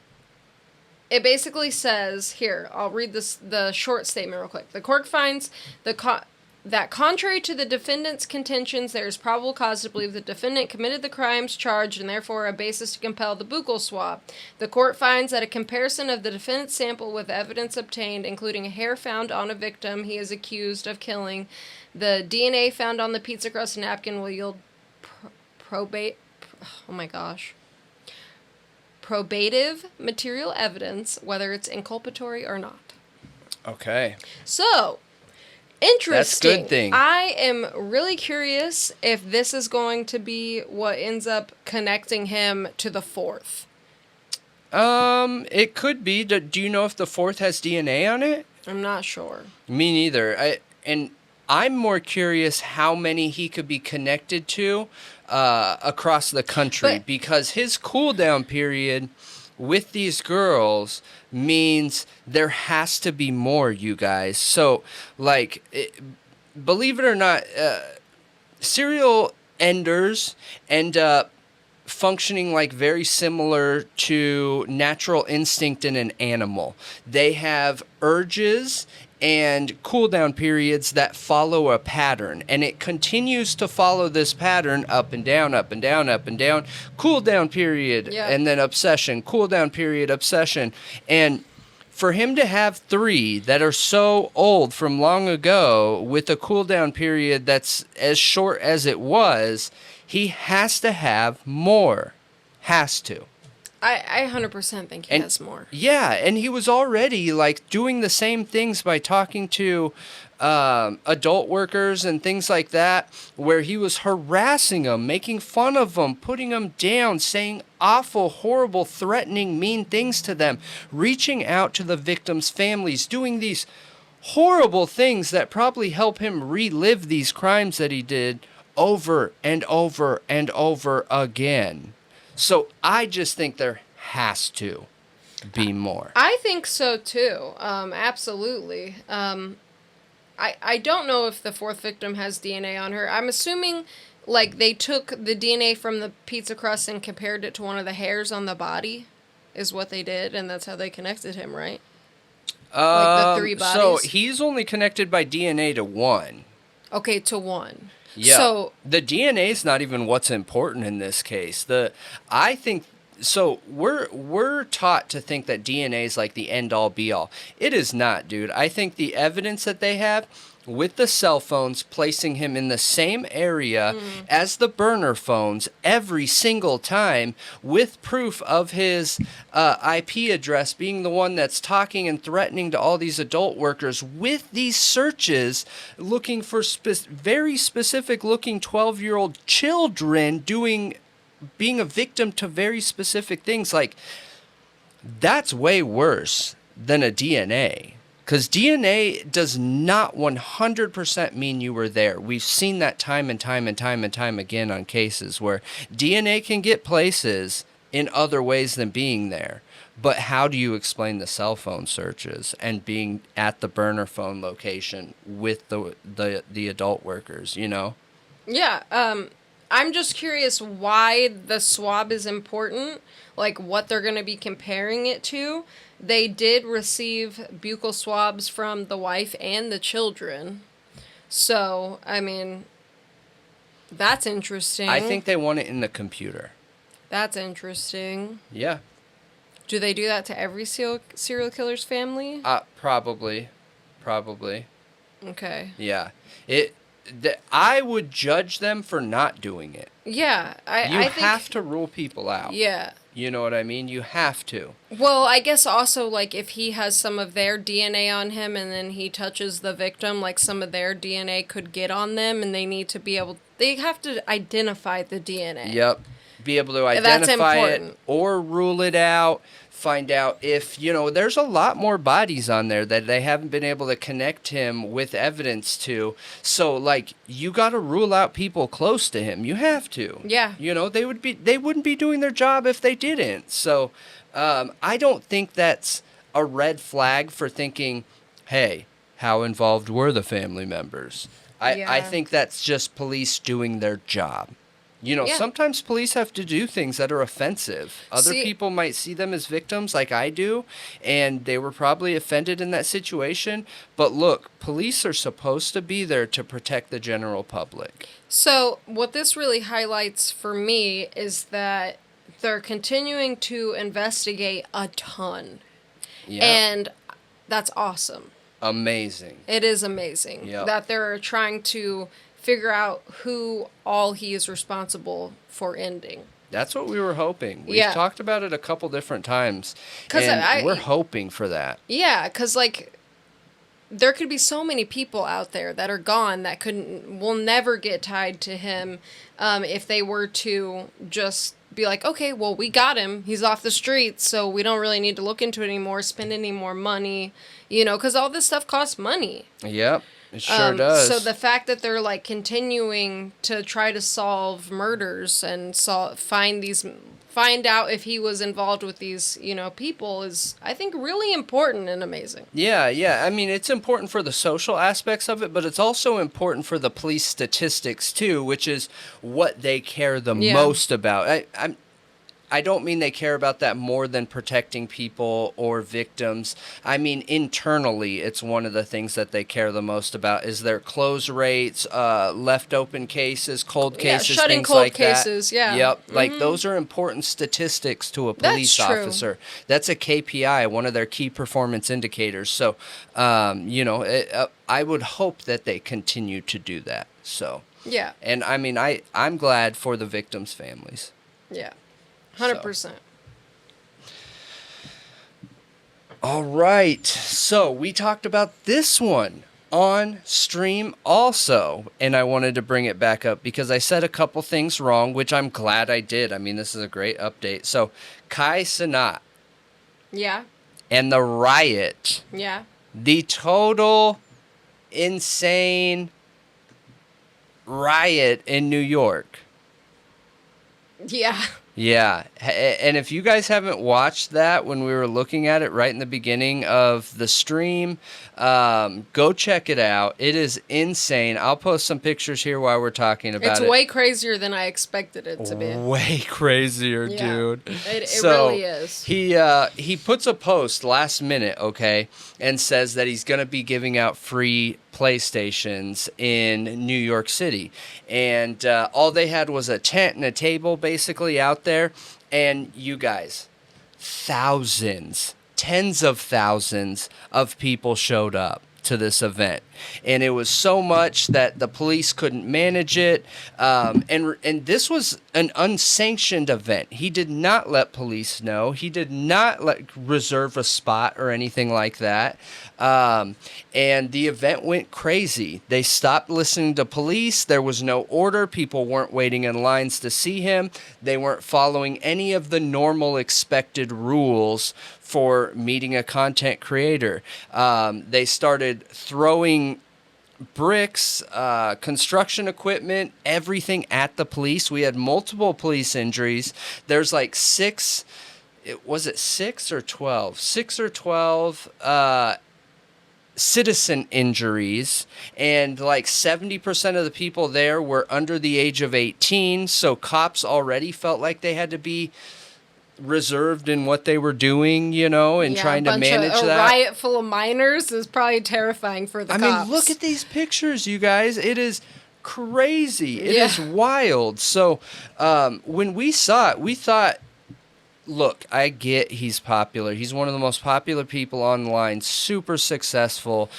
it basically says, here, I'll read the short statement real quick. The court finds that contrary to the defendant's contentions, there is probable cause to believe the defendant committed the crimes charged and therefore a basis to compel the buccal swab. The court finds that a comparison of the defendant's sample with evidence obtained, including a hair found on a victim he is accused of killing, the DNA found on the pizza crust napkin will yield probative material evidence, whether it's inculpatory or not. Okay. So, interesting. That's a good thing. I am really curious if this is going to be what ends up connecting him to the 4th. It could be. Do you know if the 4th has DNA on it? I'm not sure. Me neither. I'm more curious how many he could be connected to across the country, because his cooldown period with these girls means there has to be more, you guys. So, like, believe it or not, serial enders end up functioning like very similar to natural instinct in an animal. They have urges and cooldown periods that follow a pattern, and it continues to follow this pattern up and down, up and down, up and down, cooldown period, and then obsession, cooldown period, obsession. And for him to have 3 that are so old from long ago with a cooldown period that's as short as it was, he has to have more. Has to. I 100% think he has more. Yeah, and he was already like doing the same things by talking to adult workers and things like that, where he was harassing them, making fun of them, putting them down, saying awful, horrible, threatening, mean things to them, reaching out to the victims' families, doing these horrible things that probably help him relive these crimes that he did over and over and over again. So I just think there has to be more. I think so too. Absolutely. I don't know if the 4th victim has DNA on her. I'm assuming like they took the DNA from the pizza crust and compared it to one of the hairs on the body is what they did, and that's how they connected him, right? Like the 3 bodies. So he's only connected by DNA to 1. Okay, to 1. Yeah. So the DNA is not even what's important in this case. I think so. We're taught to think that DNA is like the end all be all. It is not, dude. I think the evidence that they have with the cell phones, placing him in the same area as the burner phones every single time, with proof of his IP address being the one that's talking and threatening to all these adult workers, with these searches looking for very specific looking 12-year-old children being a victim to very specific things. Like, that's way worse than a DNA. Because DNA does not 100% mean you were there. We've seen that time and time and time and time again on cases where DNA can get places in other ways than being there. But how do you explain the cell phone searches and being at the burner phone location with the adult workers, you know? Yeah, I'm just curious why the swab is important, like what they're going to be comparing it to. They did receive buccal swabs from the wife and the children. So, I mean, that's interesting. I think they want it in the computer. That's interesting. Yeah. Do they do that to every serial killer's family? Probably. Okay. Yeah. I would judge them for not doing it. Yeah, I think... have to rule people out. Yeah. You know what I mean? You have to. Well, I guess also, like, if he has some of their DNA on him and then he touches the victim, like, some of their DNA could get on them, and they need to be able... They have to identify the DNA. Yep. Be able to identify it or rule it out. Find out if, there's a lot more bodies on there that they haven't been able to connect him with evidence to. So, like, you got to rule out people close to him. You have to. Yeah. They wouldn't be doing their job if they didn't. So, I don't think that's a red flag for thinking, hey, how involved were the family members? I think that's just police doing their job. Sometimes police have to do things that are offensive. Other people might see them as victims like I do, and they were probably offended in that situation. But look, police are supposed to be there to protect the general public. So what this really highlights for me is that they're continuing to investigate a ton. Yeah. And that's awesome. Amazing. It is amazing that they're trying to figure out who all he is responsible for ending. That's what we were hoping. We've talked about it a couple different times, and we're hoping for that. Yeah, because, like, there could be so many people out there that are gone that will never get tied to him if they were to just be like, okay, well, we got him. He's off the streets, so we don't really need to look into it anymore, spend any more money, because all this stuff costs money. Yep. It sure does. So the fact that they're, like, continuing to try to solve murders and find out if he was involved with these, people is, I think, really important and amazing. Yeah. I mean, it's important for the social aspects of it, but it's also important for the police statistics, too, which is what they care the most about. I don't mean they care about that more than protecting people or victims. I mean, internally, it's one of the things that they care the most about is their close rates, left open cases, cold cases, shutting things cold like cases, that. Yep, like those are important statistics to a police officer. That's a KPI, one of their key performance indicators. So, I would hope that they continue to do that. So, yeah. And I mean, I'm glad for the victims' families. Yeah. 100%. So. All right. So we talked about this one on stream also, and I wanted to bring it back up because I said a couple things wrong, which I'm glad I did. I mean, this is a great update. So KaiCenat. Yeah. And the Riot. Yeah. The total insane riot in New York. Yeah. Yeah, and if you guys haven't watched that when we were looking at it right in the beginning of the stream, go check it out. It is insane. I'll post some pictures here while we're talking about it. It's way crazier than I expected it to be. Way crazier, dude. It really is. He puts a post last minute, okay, and says that he's going to be giving out free PlayStations in New York City. And all they had was a tent and a table basically out there. And you guys, thousands, tens of thousands of people showed up to this event. And it was so much that the police couldn't manage it. And this was an unsanctioned event. He did not let police know. He did not reserve a spot or anything like that. And the event went crazy. They stopped listening to police. There was no order. People weren't waiting in lines to see him. They weren't following any of the normal expected rules for meeting a content creator. They started throwing bricks, construction equipment, everything at the police. We had multiple police injuries. There's like 6 or 12 citizen injuries, and like 70% of the people there were under the age of 18, so cops already felt like they had to be reserved in what they were doing, and trying to manage a that. Riot full of minors is probably terrifying for the cops. I mean, look at these pictures, you guys. It is crazy. It is wild. So when we saw it, we thought, look, I get he's popular. He's one of the most popular people online, super successful,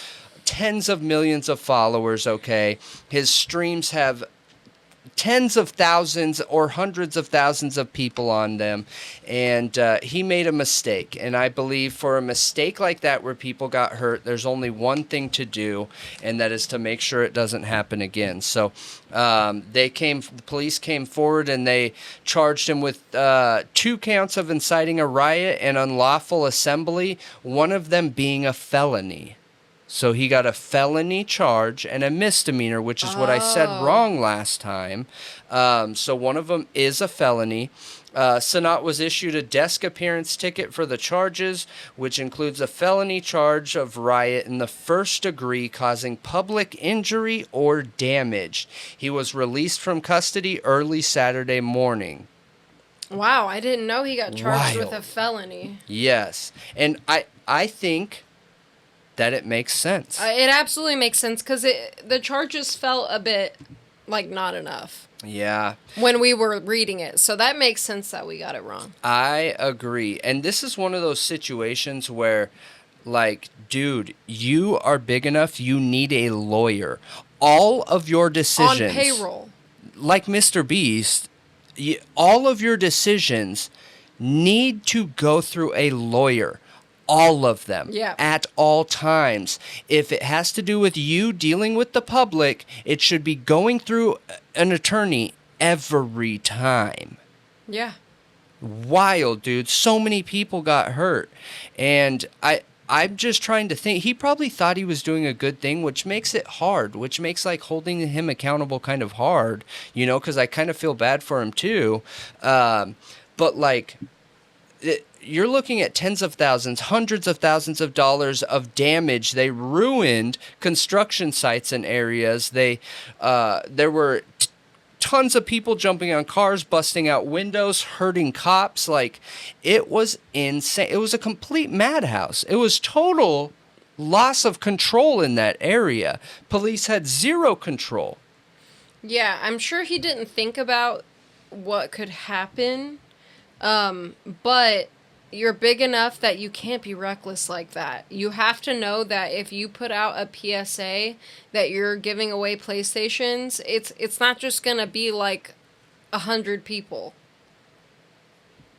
tens of millions of followers, okay? His streams have tens of thousands or hundreds of thousands of people on them, and he made a mistake. And I believe for a mistake like that where people got hurt, there's only one thing to do, and that is to make sure it doesn't happen again. So the police came forward and they charged him with 2 counts of inciting a riot and unlawful assembly, one of them being a felony. So he got a felony charge and a misdemeanor, which is what I said wrong last time. So one of them is a felony. CaiCenat was issued a desk appearance ticket for the charges, which includes a felony charge of riot in the first degree causing public injury or damage. He was released from custody early Saturday morning. Wow, I didn't know he got charged with Wild. a felony. Yes. And I think that it makes sense. It absolutely makes sense because the charges felt a bit like not enough. Yeah. When we were reading it. So that makes sense that we got it wrong. I agree. And this is one of those situations where, like, dude, you are big enough, you need a lawyer. All of your decisions. On payroll. Like Mr. Beast, all of your decisions need to go through a lawyer. All of them. Yeah. At all times. If it has to do with you dealing with the public, it should be going through an attorney every time. Yeah. Wild, dude. So many people got hurt. And I'm just trying to think. He probably thought he was doing a good thing, which makes it hard, which makes like holding him accountable kind of hard, because I kind of feel bad for him too. But like, you're looking at tens of thousands, hundreds of thousands of dollars of damage. They ruined construction sites and areas. There were tons of people jumping on cars, busting out windows, hurting cops. Like, it was insane. It was a complete madhouse. It was total loss of control in that area. Police had zero control. Yeah, I'm sure he didn't think about what could happen, but you're big enough that you can't be reckless like that. You have to know that if you put out a PSA that you're giving away PlayStations, it's not just going to be like 100 people.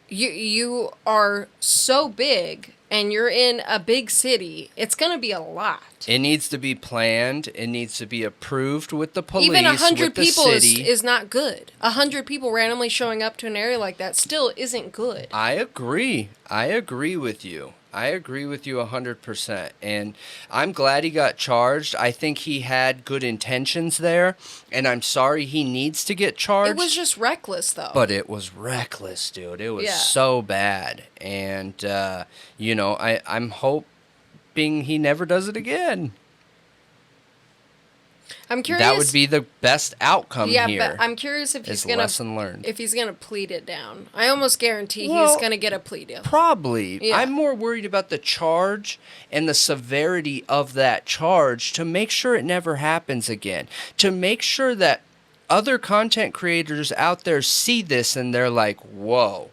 You are so big and you're in a big city, it's going to be a lot. It needs to be planned. It needs to be approved with the police, even 100 with the people city. is not good. 100 people randomly showing up to an area like that still isn't good. I agree. I agree with you. I agree with you 100%. And I'm glad he got charged. I think he had good intentions there. And I'm sorry he needs to get charged. It was just reckless, though. But it was reckless, dude. It was Yeah. so bad. And, I'm hoping he never does it again. I'm curious. That would be the best outcome here. Yeah, but I'm curious if he's gonna lesson learned. If he's gonna plead it down. I almost guarantee Well, he's gonna get a plea deal. Probably. Yeah. I'm more worried about the charge and the severity of that charge to make sure it never happens again. To make sure that other content creators out there see this and they're like, whoa,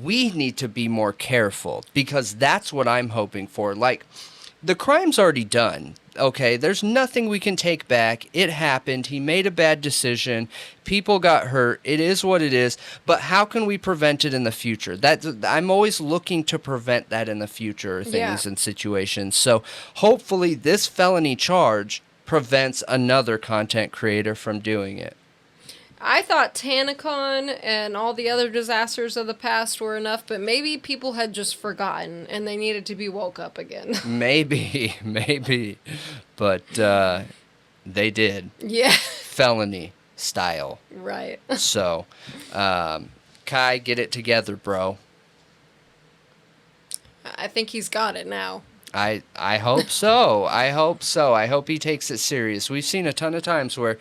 we need to be more careful, because that's what I'm hoping for. Like, the crime's already done. Okay, there's nothing we can take back. It happened. He made a bad decision. People got hurt. It is what it is. But how can we prevent it in the future? I'm always looking to prevent that in the future, things and situations. So hopefully this felony charge prevents another content creator from doing it. I thought Tanacon and all the other disasters of the past were enough, but maybe people had just forgotten and they needed to be woke up again. Maybe. But they did. Yeah. Felony style. Right. So, Kai, get it together, bro. I think he's got it now. I hope so. I hope he takes it serious. We've seen a ton of times where,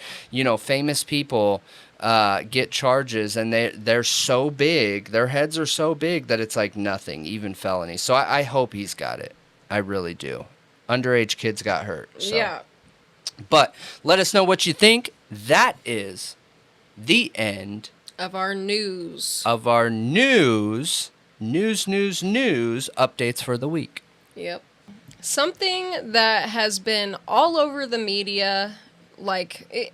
famous people get charges and they're so big, their heads are so big that it's like nothing, even felony. So I hope he's got it. I really do. Underage kids got hurt. So. Yeah. But let us know what you think. That is the end of our news. News updates for the week. Yep. Something that has been all over the media, it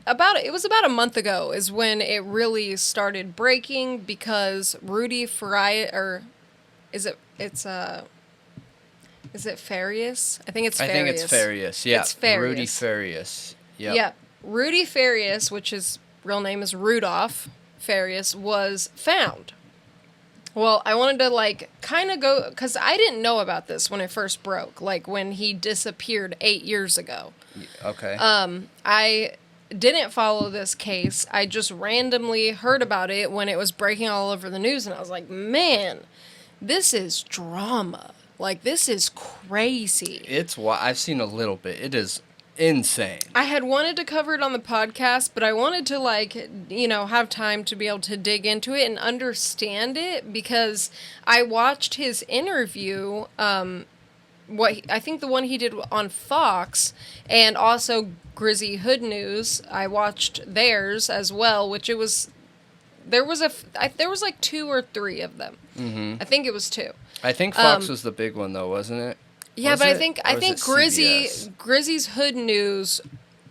was about a month ago is when it really started breaking, because Rudy Farias, or is it Farias? I think it's Farias. I think it's Farias. Yeah. It's Farias. Rudy Farias. Yep. Yeah. Rudy Farias, which his real name is Rudolph Farias, was found. Well, I wanted to, kind of go, because I didn't know about this when it first broke, when he disappeared 8 years ago. Okay. I didn't follow this case. I just randomly heard about it when it was breaking all over the news, and I was like, man, this is drama. This is crazy. I've seen a little bit. It is insane. I had wanted to cover it on the podcast, but I wanted to have time to be able to dig into it and understand it, because I watched his interview, I think the one he did on Fox, and also Grizzy Hood News. I watched theirs as well, which there was 2 or 3 of them. Mm-hmm. I think it was 2. I think Fox was the big one though, wasn't it? Yeah, but I think Grizzy's Hood News,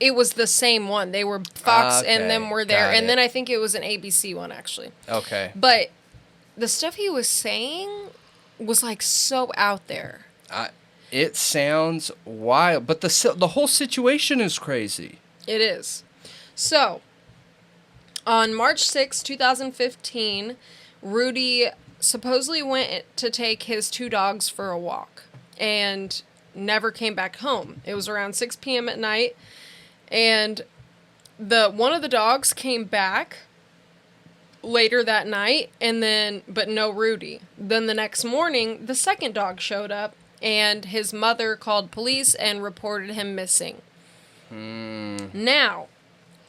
it was the same one. They were Fox and them were there. And then I think it was an ABC one, actually. Okay. But the stuff he was saying was so out there. It sounds wild, but the whole situation is crazy. It is. So, on March 6, 2015, Rudy supposedly went to take his 2 dogs for a walk and never came back home. It was around 6 p.m. at night, and one of the dogs came back later that night, but no Rudy. Then the next morning, the second dog showed up, and his mother called police and reported him missing. Now,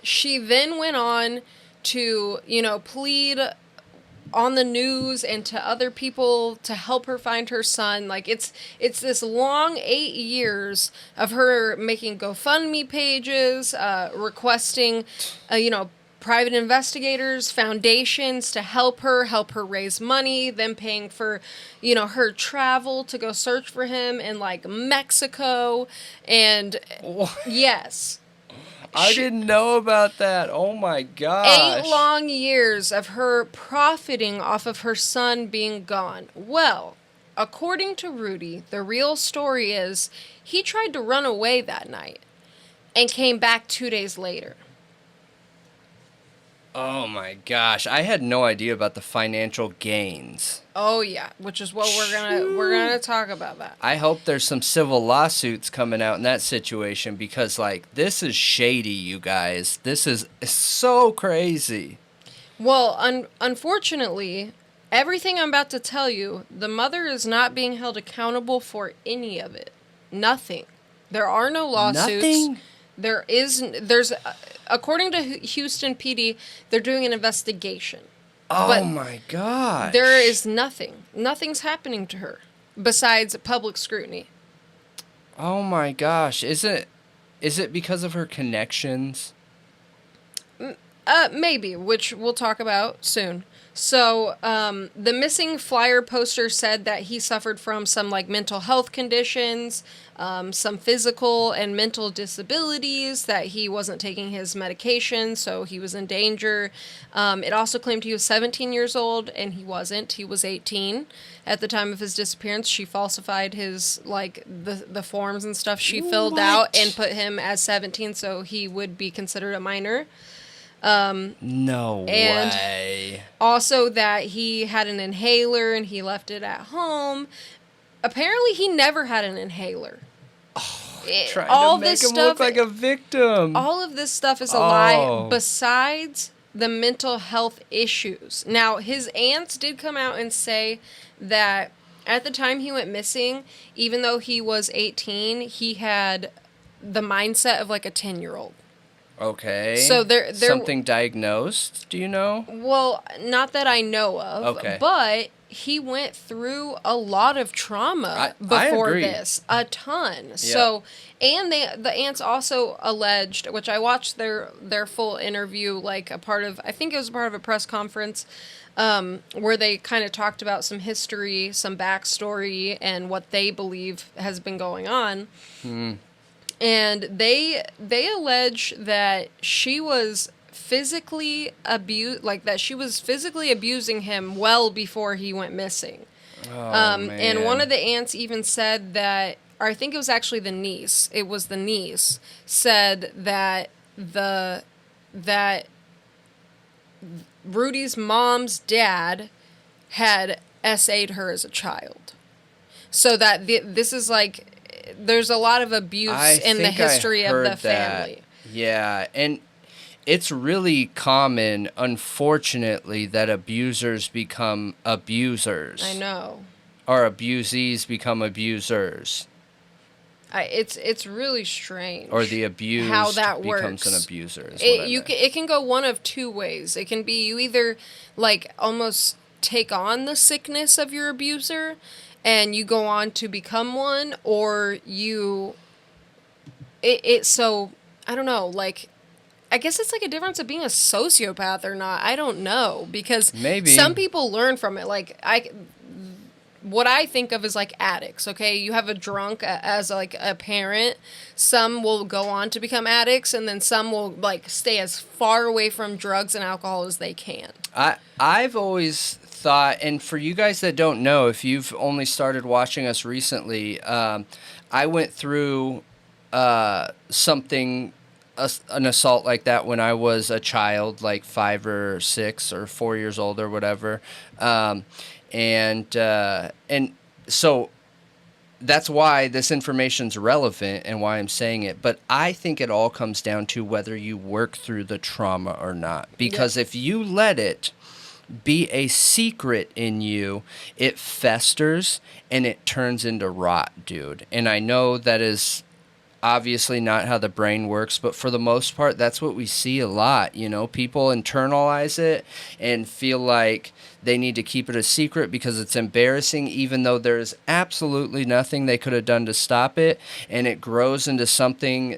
she then went on to, plead on the news and to other people to help her find her son. It's this long 8 years of her making GoFundMe pages, requesting, private investigators, foundations to help her raise money, them paying for, her travel to go search for him in Mexico. And yes. I didn't know about that. Oh my gosh. 8 long years of her profiting off of her son being gone. Well, according to Rudy, the real story is he tried to run away that night and came back 2 days later. Oh my gosh. I had no idea about the financial gains. Oh yeah, which is what we're gonna talk about that. I hope there's some civil lawsuits coming out in that situation, because this is shady, you guys. This is so crazy. Well, unfortunately, everything I'm about to tell you, the mother is not being held accountable for any of it. Nothing. There are no lawsuits. Nothing? There's according to Houston PD, they're doing an investigation. Oh my gosh. There is nothing. Nothing's happening to her besides public scrutiny. Oh my gosh. Is it because of her connections? Maybe, which we'll talk about soon. So, the missing flyer poster said that he suffered from some like mental health conditions, some physical and mental disabilities, that he wasn't taking his medication, so he was in danger. It also claimed he was 17 years old, and he wasn't. He was 18 at the time of his disappearance. She falsified his, like, the forms and stuff she filled out and put him as 17, so he would be considered a minor. No and way. Also that he had an inhaler and he left it at home. Apparently he never had an inhaler. Trying all to make this him stuff, look like a victim. all of this stuff is a lie, besides the mental health issues. Now, his aunts did come out and say that at the time he went missing, even though he was 18, he had the mindset of like a 10-year-old. Okay. So there something diagnosed, do you know? Well, not that I know of. Okay. But he went through a lot of trauma before agree. this. A ton. Yeah. So, and the aunts also alleged, which I watched their full interview, like a part of, I think it was a part of a press conference, where they kind of talked about some history, some backstory, and what they believe has been going on. And they allege that she was physically abusing him well before he went missing. Man. And one of the aunts even said that, or I think it was actually the niece. It was the niece said that that Rudy's mom's dad had SA'd her as a child. So that this is like, there's a lot of abuse in the history of the family. Yeah, and it's really common, unfortunately, that abusers become abusers. I know. Or abusees become abusers. It's really strange. Or the abused how that becomes works. an abuser. It can go one of two ways. It can be you either like almost take on the sickness of your abuser and you go on to become one, or so I don't know, like I guess it's like a difference of being a sociopath or not. I don't know, because maybe some people learn from it. Like what I think of is like addicts, okay? You have a drunk as like a parent. Some will go on to become addicts, and then some will like stay as far away from drugs and alcohol as they can. I've always thought, and for you guys that don't know, if you've only started watching us recently, I went through an assault like that when I was a child, like 5 or 6 or 4 years old or whatever. And so that's why this information's relevant and why I'm saying it. But I think it all comes down to whether you work through the trauma or not. Because if you let it be a secret in you, it festers and it turns into rot, dude. And I know that is obviously not how the brain works, but for the most part, that's what we see a lot. You know, people internalize it and feel like they need to keep it a secret because it's embarrassing, even though there's absolutely nothing they could have done to stop it. And it grows into something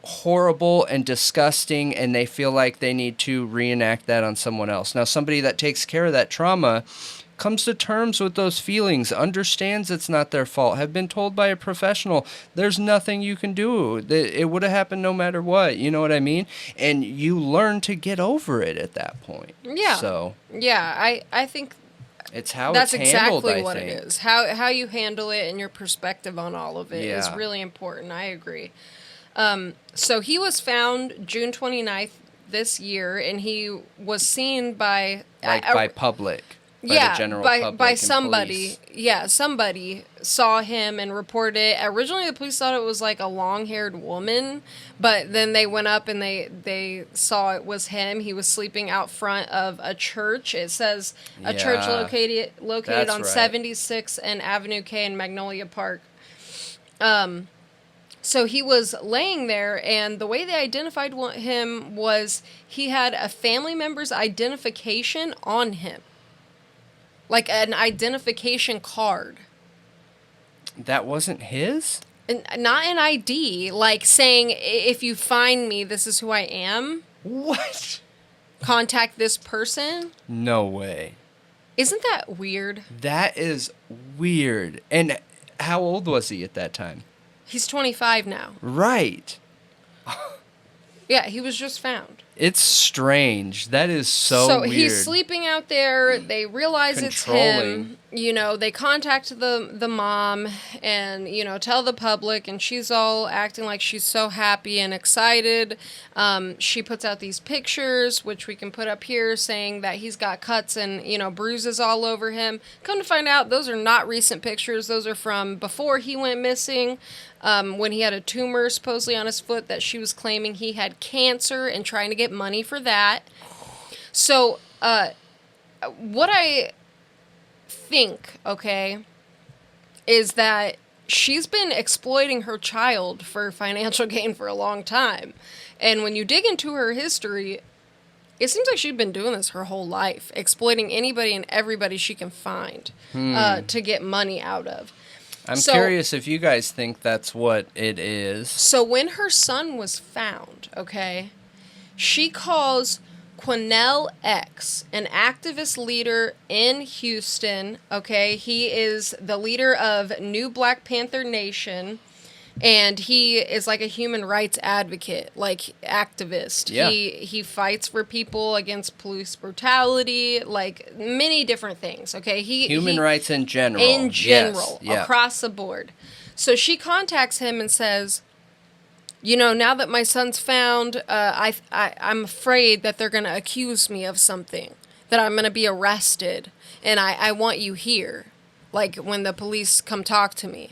horrible and disgusting, and they feel like they need to reenact that on someone else. Now, somebody that takes care of that trauma comes to terms with those feelings, understands it's not their fault, have been told by a professional there's nothing you can do, it would have happened no matter what, you know what I mean? And you learn to get over it at that point. Yeah. So yeah, I think it's how that's it's handled, exactly I what think. it is. How you handle it and your perspective on all of it is Yeah. really important. I agree. So he was found June 29th this year, and he was seen by by public. By the general public by and somebody. police. Yeah, somebody saw him and reported it. Originally, the police thought it was like a long-haired woman, but then they went up and they saw it was him. He was sleeping out front of a church. It says a church located That's on right. 76 and Avenue K in Magnolia Park. So he was laying there, and the way they identified him was he had a family member's identification on him. Like an identification card. That wasn't his? Not an ID, like saying, if you find me, this is who I am. What? contact this person. No way. Isn't that weird? That is weird. And how old was he at that time? He's 25 now. Right. Yeah, he was just found. It's strange. That is so weird. So he's sleeping out there. They realize it's him. You know, they contact the mom and, you know, tell the public. And she's all acting like she's so happy and excited. She puts out these pictures, which we can put up here, saying that he's got cuts and, you know, bruises all over him. Come to find out, those are not recent pictures. Those are from before he went missing. When he had a tumor supposedly on his foot that she was claiming he had cancer and trying to get money for that. So, what I think, okay, is that she's been exploiting her child for financial gain for a long time. And when you dig into her history, it seems like she'd been doing this her whole life, exploiting anybody and everybody she can find to get money out of. I'm curious if you guys think that's what it is. So when her son was found, okay, she calls Quennell X, an activist leader in Houston, okay? He is the leader of New Black Panther Nation, and he is like a human rights advocate, like activist. Yeah. He fights for people against police brutality, like many different things, okay? Human rights in general. In general, yes. across the board. So she contacts him and says, you know, now that my son's found, I'm afraid that they're going to accuse me of something, that I'm going to be arrested, and I want you here, like when the police come talk to me.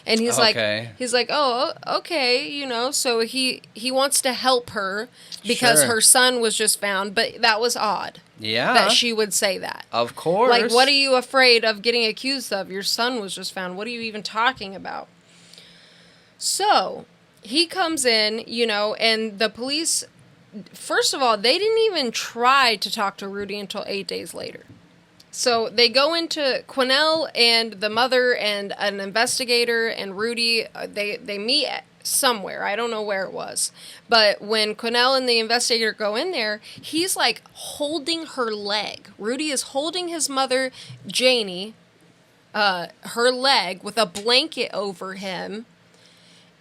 And he's like, oh, okay, you know, so he wants to help her because her son was just found, but that was odd. Yeah. That she would say that. Of course. Like, what are you afraid of getting accused of? Your son was just found. What are you even talking about? So he comes in, you know, and the police, first of all, they didn't even try to talk to Rudy until 8 days later. So they go into Quennell and the mother and an investigator and Rudy. They meet somewhere. I don't know where it was. But when Quennell and the investigator go in there, he's like holding her leg. Rudy is holding his mother, Janie, her leg with a blanket over him.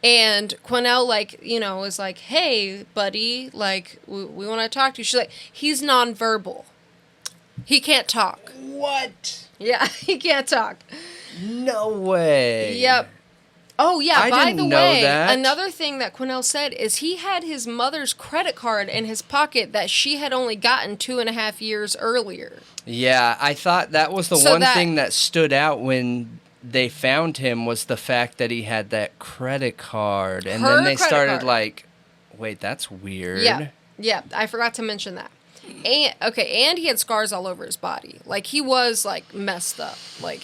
And Quennell, like, you know, is like, hey, buddy, like, we want to talk to you. She's like, he's nonverbal. He can't talk. What? Yeah, he can't talk. No way. Yep. Oh, yeah, by the way, that. Another thing that Quennell said is he had his mother's credit card in his pocket that she had only gotten 2.5 years earlier. Yeah, I thought that was the one thing that stood out when they found him was the fact that he had that credit card. And then they started like, wait, that's weird. Yeah, I forgot to mention that. And he had scars all over his body. Like, he was, like, messed up. Like,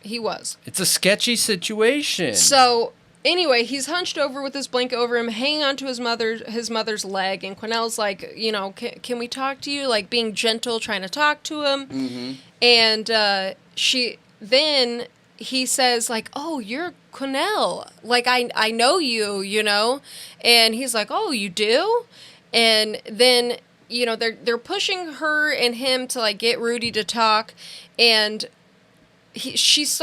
he was. It's a sketchy situation. So, anyway, he's hunched over with his blanket over him, hanging onto his mother's leg, and Quennell's like, you know, can we talk to you? Like, being gentle, trying to talk to him. Mm-hmm. And he says, like, oh, you're Quennell. Like, I know you, you know? And he's like, oh, you do? And then, you know, they're pushing her and him to, like, get Rudy to talk. And he's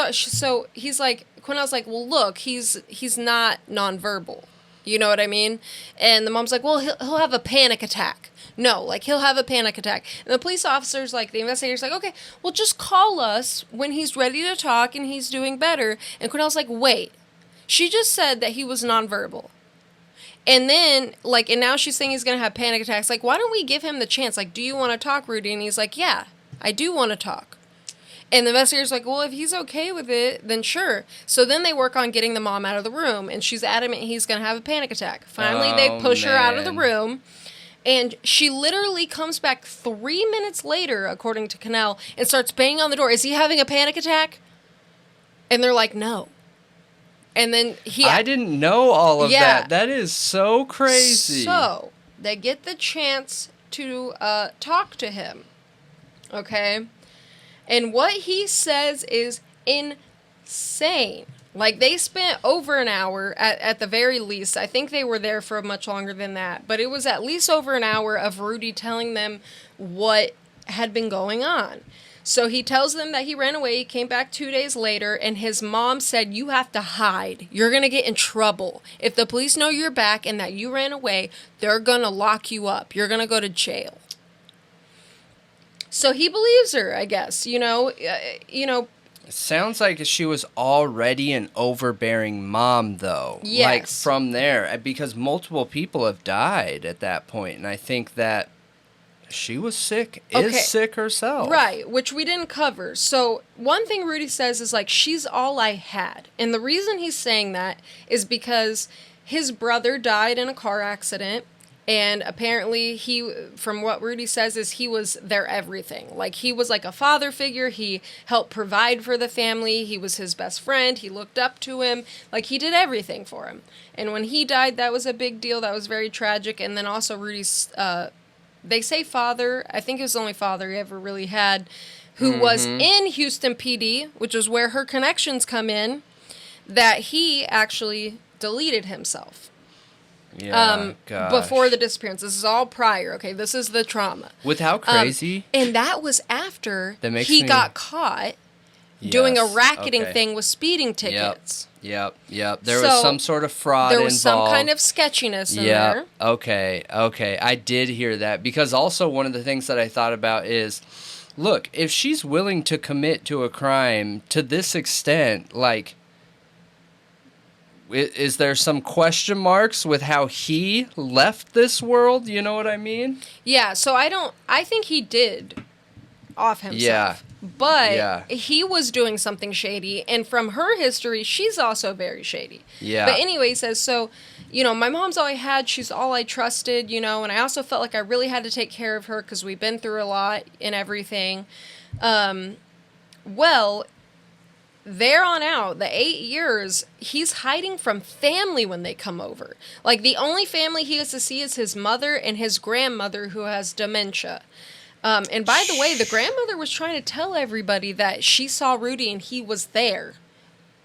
like, Quennell's like, well, look, he's not nonverbal. You know what I mean? And the mom's like, well, he'll have a panic attack. No, like, he'll have a panic attack. And the police officer's like, the investigator's like, okay, well, just call us when he's ready to talk and he's doing better. And Quennell's like, wait, she just said that he was nonverbal. And then, like, and now she's saying he's going to have panic attacks. Like, why don't we give him the chance? Like, do you want to talk, Rudy? And he's like, yeah, I do want to talk. And the investigator's like, well, if he's okay with it, then sure. So then they work on getting the mom out of the room, and she's adamant he's going to have a panic attack. Finally, they push her out of the room, and she literally comes back 3 minutes later, according to Quennell, and starts banging on the door. Is he having a panic attack? And they're like, no. And then I didn't know all of that. That is so crazy. So they get the chance to talk to him. Okay? And what he says is insane. Like, they spent over an hour, at the very least. I think they were there for much longer than that. But it was at least over an hour of Rudy telling them what had been going on. So he tells them that he ran away, he came back 2 days later, and his mom said, you have to hide. You're going to get in trouble. If the police know you're back and that you ran away, they're going to lock you up. You're going to go to jail. So he believes her, I guess, you know. It sounds like she was already an overbearing mom, though. Yes. Like, from there, because multiple people have died at that point, and I think that she was sick, is sick herself. Right, which we didn't cover. So one thing Rudy says is, like, she's all I had. And the reason he's saying that is because his brother died in a car accident. And apparently from what Rudy says, is he was their everything. Like, he was like a father figure. He helped provide for the family. He was his best friend. He looked up to him. Like, he did everything for him. And when he died, that was a big deal. That was very tragic. And then also Rudy's, they say father, I think it was the only father he ever really had, who was in Houston PD, which is where her connections come in, that he actually deleted himself. Yeah, before the disappearance. This is all prior, okay? This is the trauma. With how crazy? And that was after he got caught doing a racketing thing with speeding tickets. Yep. There was some sort of fraud involved. There was some kind of sketchiness in there. Okay. I did hear that. Because also one of the things that I thought about is, look, if she's willing to commit to a crime to this extent, like, is there some question marks with how he left this world? You know what I mean? Yeah, so I think he did off himself. Yeah. But he was doing something shady, and from her history, she's also very shady. Yeah. But anyway, he says, so, you know, my mom's all I had, she's all I trusted, you know, and I also felt like I really had to take care of her because we've been through a lot and everything. Well, there on out, the 8 years, he's hiding from family when they come over. Like, the only family he gets to see is his mother and his grandmother, who has dementia. And by the way, the grandmother was trying to tell everybody that she saw Rudy and he was there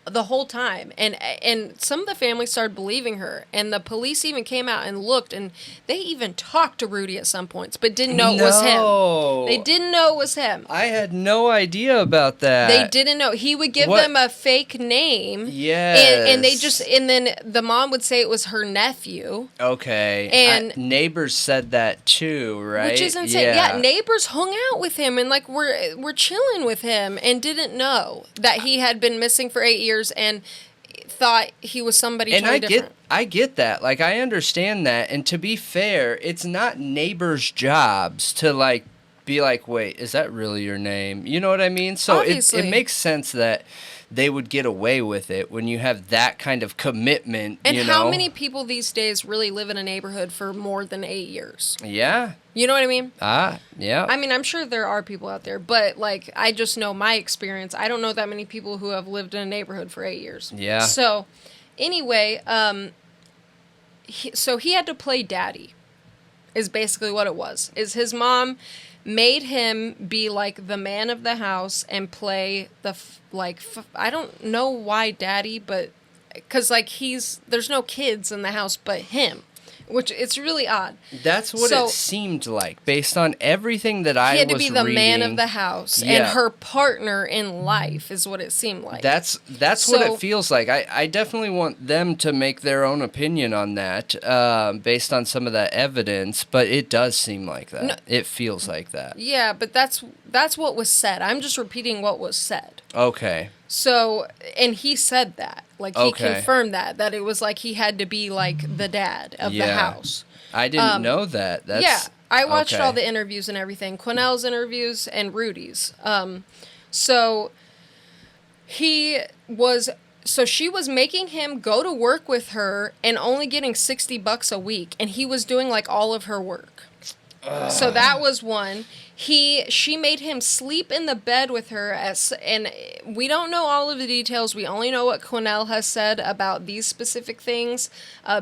the whole time. And some of the family started believing her. And the police even came out and looked, and they even talked to Rudy at some points, but didn't know it was him. They didn't know it was him. I had no idea about that. They didn't know. He would give them a fake name. Yes. And then the mom would say it was her nephew. Okay. And neighbors said that too, right? Which is insane. Yeah, neighbors hung out with him and like were chilling with him and didn't know that he had been missing for 8 years and thought he was somebody totally different. I get that. Like, I understand that. And to be fair, it's not neighbors' jobs to like be like, wait, is that really your name? You know what I mean? So it makes sense that they would get away with it when you have that kind of commitment. And how many people these days really live in a neighborhood for more than 8 years? Yeah. You know what I mean? Yeah. I mean, I'm sure there are people out there, but like, I just know my experience. I don't know that many people who have lived in a neighborhood for 8 years. Yeah. So, anyway, so he had to play daddy, is basically what it was. Is his mom made him be like the man of the house and play the I don't know why daddy, but because like there's no kids in the house but him, which it's really odd. That's what it seemed like based on everything that I was reading. He had to be the man of the house and her partner in life is what it seemed like. That's what it feels like. I definitely want them to make their own opinion on that based on some of that evidence, but it does seem like that. No, it feels like that. Yeah, but that's what was said. I'm just repeating what was said. Okay. So, and he said that. Like, he confirmed that it was like he had to be like the dad of the house. I didn't know that. I watched all the interviews and everything. Quinnell's interviews and Rudy's. So she was making him go to work with her and only getting $60 a week, and he was doing like all of her work. So that was one. She made him sleep in the bed with her, and we don't know all of the details. We only know what Quinnell has said about these specific things,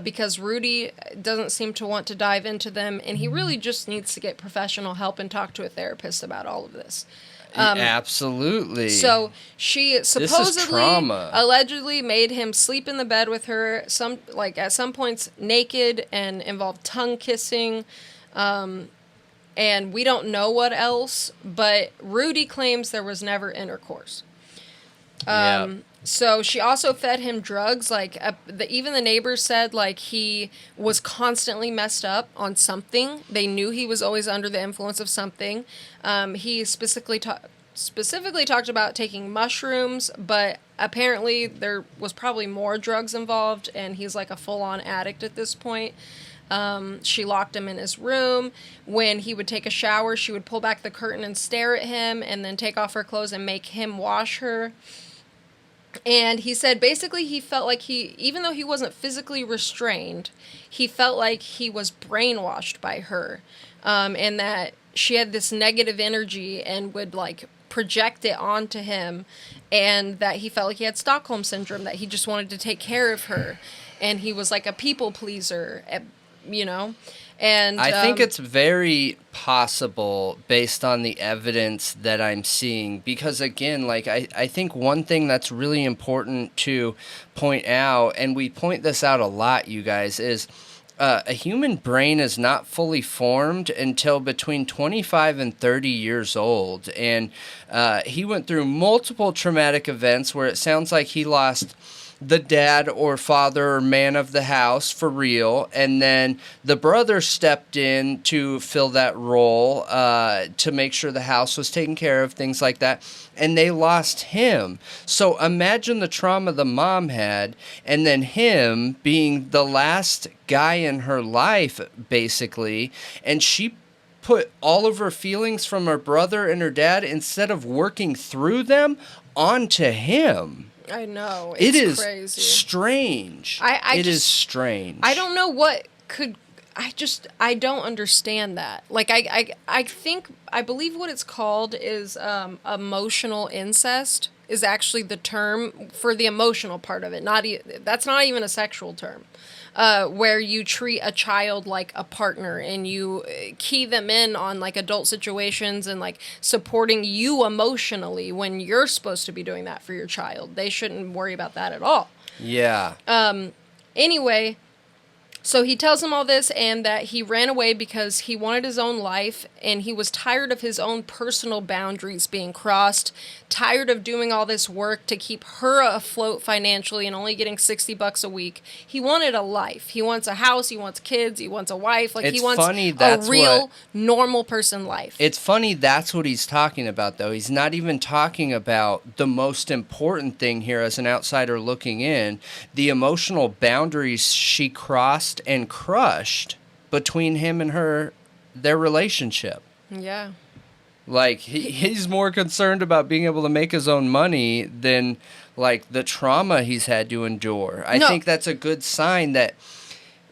because Rudy doesn't seem to want to dive into them, and he really just needs to get professional help and talk to a therapist about all of this. Absolutely. So she supposedly, trauma. allegedly made him sleep in the bed with her, at some points naked, and involved tongue kissing. And we don't know what else, but Rudy claims there was never intercourse. So she also fed him drugs. Even the neighbors said he was constantly messed up on something. They knew he was always under the influence of something. He specifically talked about taking mushrooms, but apparently there was probably more drugs involved, and he's a full-on addict at this point. She locked him in his room. When he would take a shower, she would pull back the curtain and stare at him, and then take off her clothes and make him wash her. And he said basically he felt like even though he wasn't physically restrained, he felt like he was brainwashed by her, and that she had this negative energy and would project it onto him, and that he felt like he had Stockholm syndrome, that he just wanted to take care of her, and he was a people pleaser, And I think it's very possible based on the evidence that I'm seeing, because again, I think one thing that's really important to point out, and we point this out a lot, you guys, is a human brain is not fully formed until between 25 and 30 years old. And he went through multiple traumatic events where it sounds like he lost the dad or father or man of the house for real, and then the brother stepped in to fill that role to make sure the house was taken care of, things like that, and they lost him. So imagine the trauma the mom had, and then him being the last guy in her life, basically, and she put all of her feelings from her brother and her dad, instead of working through them, onto him. I know. It is crazy. Strange. It is strange. I don't know what could... I don't understand that. I believe what it's called is emotional incest is actually the term for the emotional part of it. That's not even a sexual term. Where you treat a child like a partner and you key them in on adult situations and supporting you emotionally when you're supposed to be doing that for your child. They shouldn't worry about that at all. Yeah. Anyway, so he tells him all this, and that he ran away because he wanted his own life, and he was tired of his own personal boundaries being crossed, tired of doing all this work to keep her afloat financially and only getting $60 a week. He wanted a life. He wants a house, he wants kids, he wants a wife. He wants a real, normal person life. It's funny that's what he's talking about, though. He's not even talking about the most important thing here as an outsider looking in, the emotional boundaries she crossed and crushed between him and their relationship. Yeah. He's more concerned about being able to make his own money than the trauma he's had to endure. I think that's a good sign, that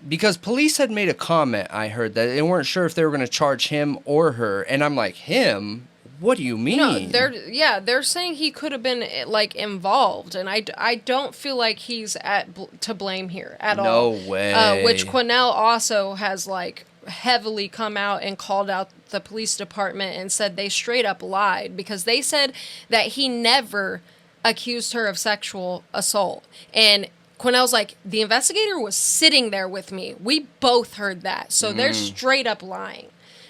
because police had made a comment, I heard, that they weren't sure if they were going to charge him or her, and I'm like, him? What do you mean? No, they're saying he could have been involved, and I don't feel like he's to blame here at all. No way. Which Quinnell also has heavily come out and called out the police department and said they straight up lied, because they said that he never accused her of sexual assault. And Quinnell's the investigator was sitting there with me. We both heard that. So they're straight up lying.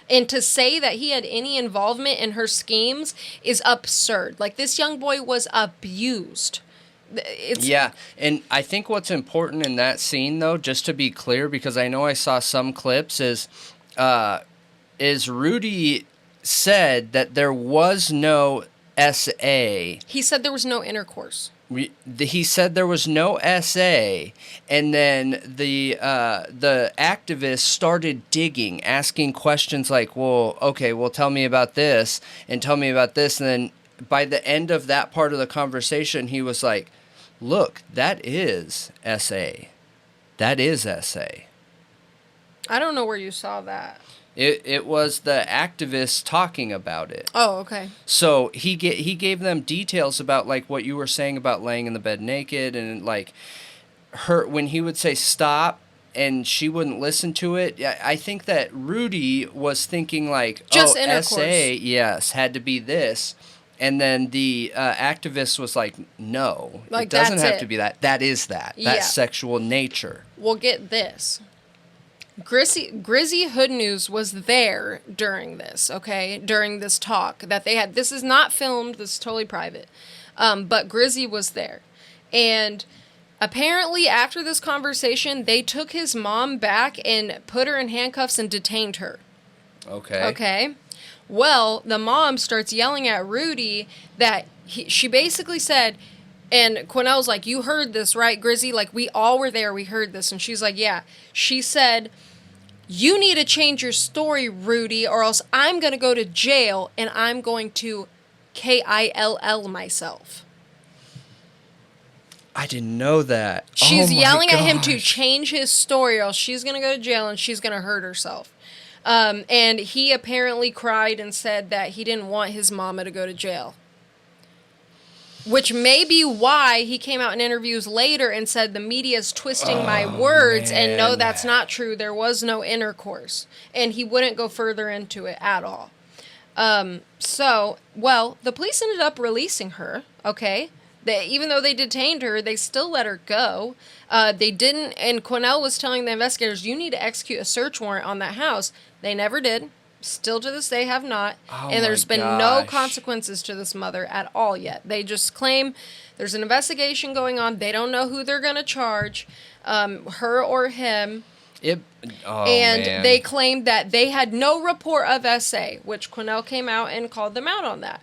And to say that he had any involvement in her schemes is absurd. This young boy was abused. Yeah, and I think what's important in that scene, though, just to be clear, because I know I saw some clips, is Rudy said that there was no SA. He said there was no intercourse. He said there was no SA, and then the activist started digging, asking questions like, well, okay, well, tell me about this, and tell me about this, and then by the end of that part of the conversation, he was like, look, that is SA. That is SA. I don't know where you saw that. It was the activists talking about it. Oh, okay. So he gave them details about what you were saying about laying in the bed naked, and her when he would say stop and she wouldn't listen to it. I think that Rudy was thinking just intercourse. SA, yes, had to be this. And then the activist was like, no, Like, it doesn't that's have it. to be that. That is that. Yeah. That's sexual nature. Well, get this. Grizzy Hood News was there during this, okay? During this talk that they had. This is not filmed. This is totally private. But Grizzy was there. And apparently after this conversation, they took his mom back and put her in handcuffs and detained her. Okay. Okay? Well, the mom starts yelling at Rudy that she basically said, and Quinnell's like, you heard this, right, Grizzy? Like, we all were there. We heard this. And she's like, yeah. She said, you need to change your story, Rudy, or else I'm going to go to jail and I'm going to KILL myself. I didn't know that. She's Oh my yelling at him to gosh. change his story or else she's going to go to jail and she's going to hurt herself. And he apparently cried and said that he didn't want his mama to go to jail. Which may be why he came out in interviews later and said the media's twisting my words, and no, man. that's not true. There was no intercourse. And he wouldn't go further into it at all. The police ended up releasing her, okay? Even though they detained her, they still let her go. They didn't, and Quinnell was telling the investigators, you need to execute a search warrant on that house. They never did. Still to this day have not. And there's been no consequences to this mother at all yet. They just claim there's an investigation going on. They don't know who they're going to charge, her or him. Man. They claimed that they had no report of SA, which Quinnell came out and called them out on that.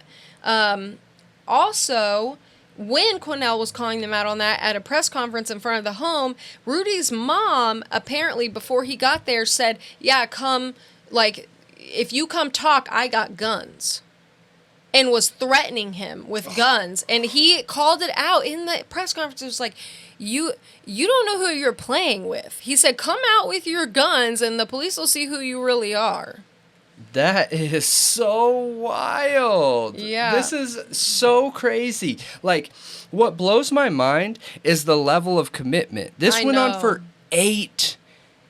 Also, when Quinnell was calling them out on that at a press conference in front of the home, Rudy's mom, apparently before he got there, said, yeah, come, like, if you come talk, I got guns. And was threatening him with guns. And he called it out in the press conference. It was like, you don't know who you're playing with. He said, come out with your guns and the police will see who you really are. That is so wild. Yeah. This is so crazy. Like, what blows my mind is the level of commitment. This went on for 8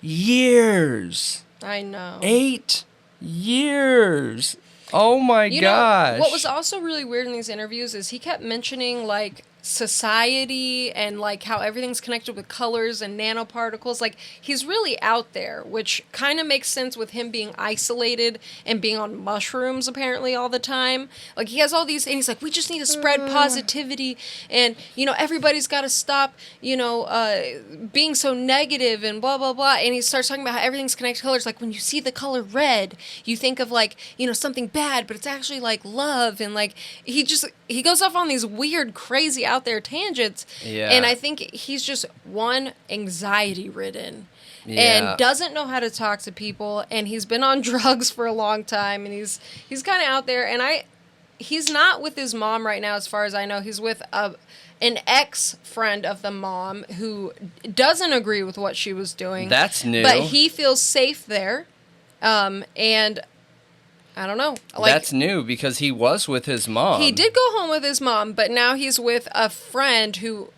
years. I know. 8 years. Oh my gosh. What was also really weird in these interviews is he kept mentioning, like, society and, like, how everything's connected with colors and nanoparticles. Like, he's really out there, which kind of makes sense with him being isolated and being on mushrooms apparently all the time. Like, he has all these, and he's like, we just need to spread positivity and, everybody's got to stop, being so negative and blah, blah, blah. And he starts talking about how everything's connected to colors. Like, when you see the color red, you think of, like, something bad, but it's actually, like, love. And, like, he goes off on these weird, crazy out there tangents. Yeah. And I think he's just anxiety ridden. Yeah. And doesn't know how to talk to people, and he's been on drugs for a long time, and he's kind of out there. And he's not with his mom right now, as far as I know. He's with an ex-friend of the mom who doesn't agree with what she was doing. That's new. But he feels safe there, and I don't know. Like, that's new because he was with his mom. he did go home with his mom, but now he's with a friend who,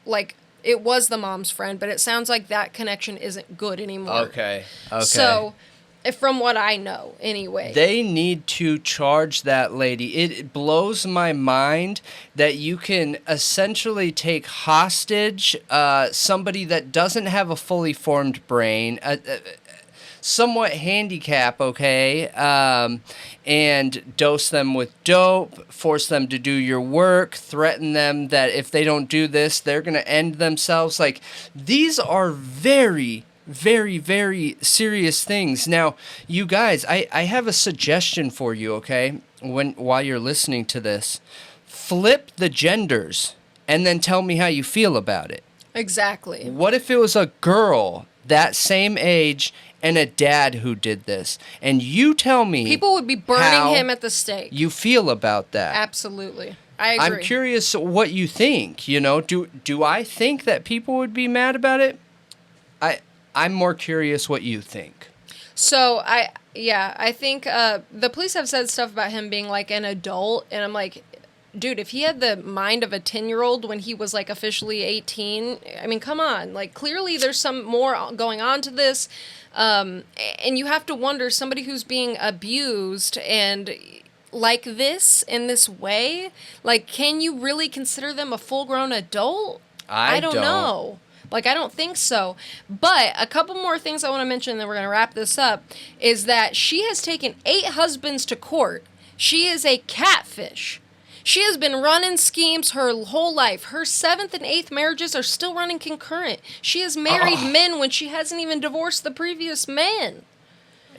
like, it was the mom's friend, but it sounds like that connection isn't good anymore. Okay. So, from what I know, anyway. They need to charge that lady. It blows my mind that you can essentially take hostage somebody that doesn't have a fully formed brain, somewhat handicap, okay, and dose them with dope, force them to do your work, threaten them that if they don't do this, they're going to end themselves. Like, these are very, very, very serious things. Now, you guys, I have a suggestion for you, okay, while you're listening to this. Flip the genders and then tell me how you feel about it. Exactly. What if it was a girl that same age and a dad who did this? And you tell me People would be burning him at the stake. you feel about that. Absolutely. I agree. I'm curious what you think. Do I think that people would be mad about it? I'm more curious what you think. So, I think the police have said stuff about him being, like, an adult, and I'm like, dude, if he had the mind of a 10-year-old when he was, like, officially 18, I mean, come on. Like, clearly there's some more going on to this. And you have to wonder, somebody who's being abused and like this in this way? Like, can you really consider them a full-grown adult? I don't know. Like, I don't think so. But a couple more things I want to mention, and then we're going to wrap this up, is that she has taken 8 husbands to court. She is a catfish. She has been running schemes her whole life. Her 7th and 8th marriages are still running concurrent. She has married men when she hasn't even divorced the previous man.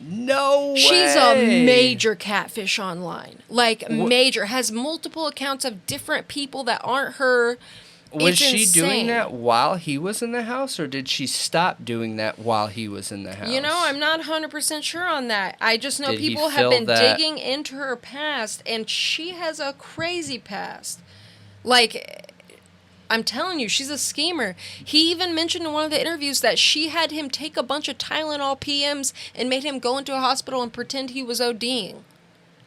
No way. She's a major catfish online. Like, major. Has multiple accounts of different people that aren't her. Was she doing that while he was in the house, or did she stop doing that while he was in the house? You know, I'm not 100% sure on that. I just know people have been digging into her past, and she has a crazy past. Like, I'm telling you, she's a schemer. He even mentioned in one of the interviews that she had him take a bunch of Tylenol PMs and made him go into a hospital and pretend he was ODing.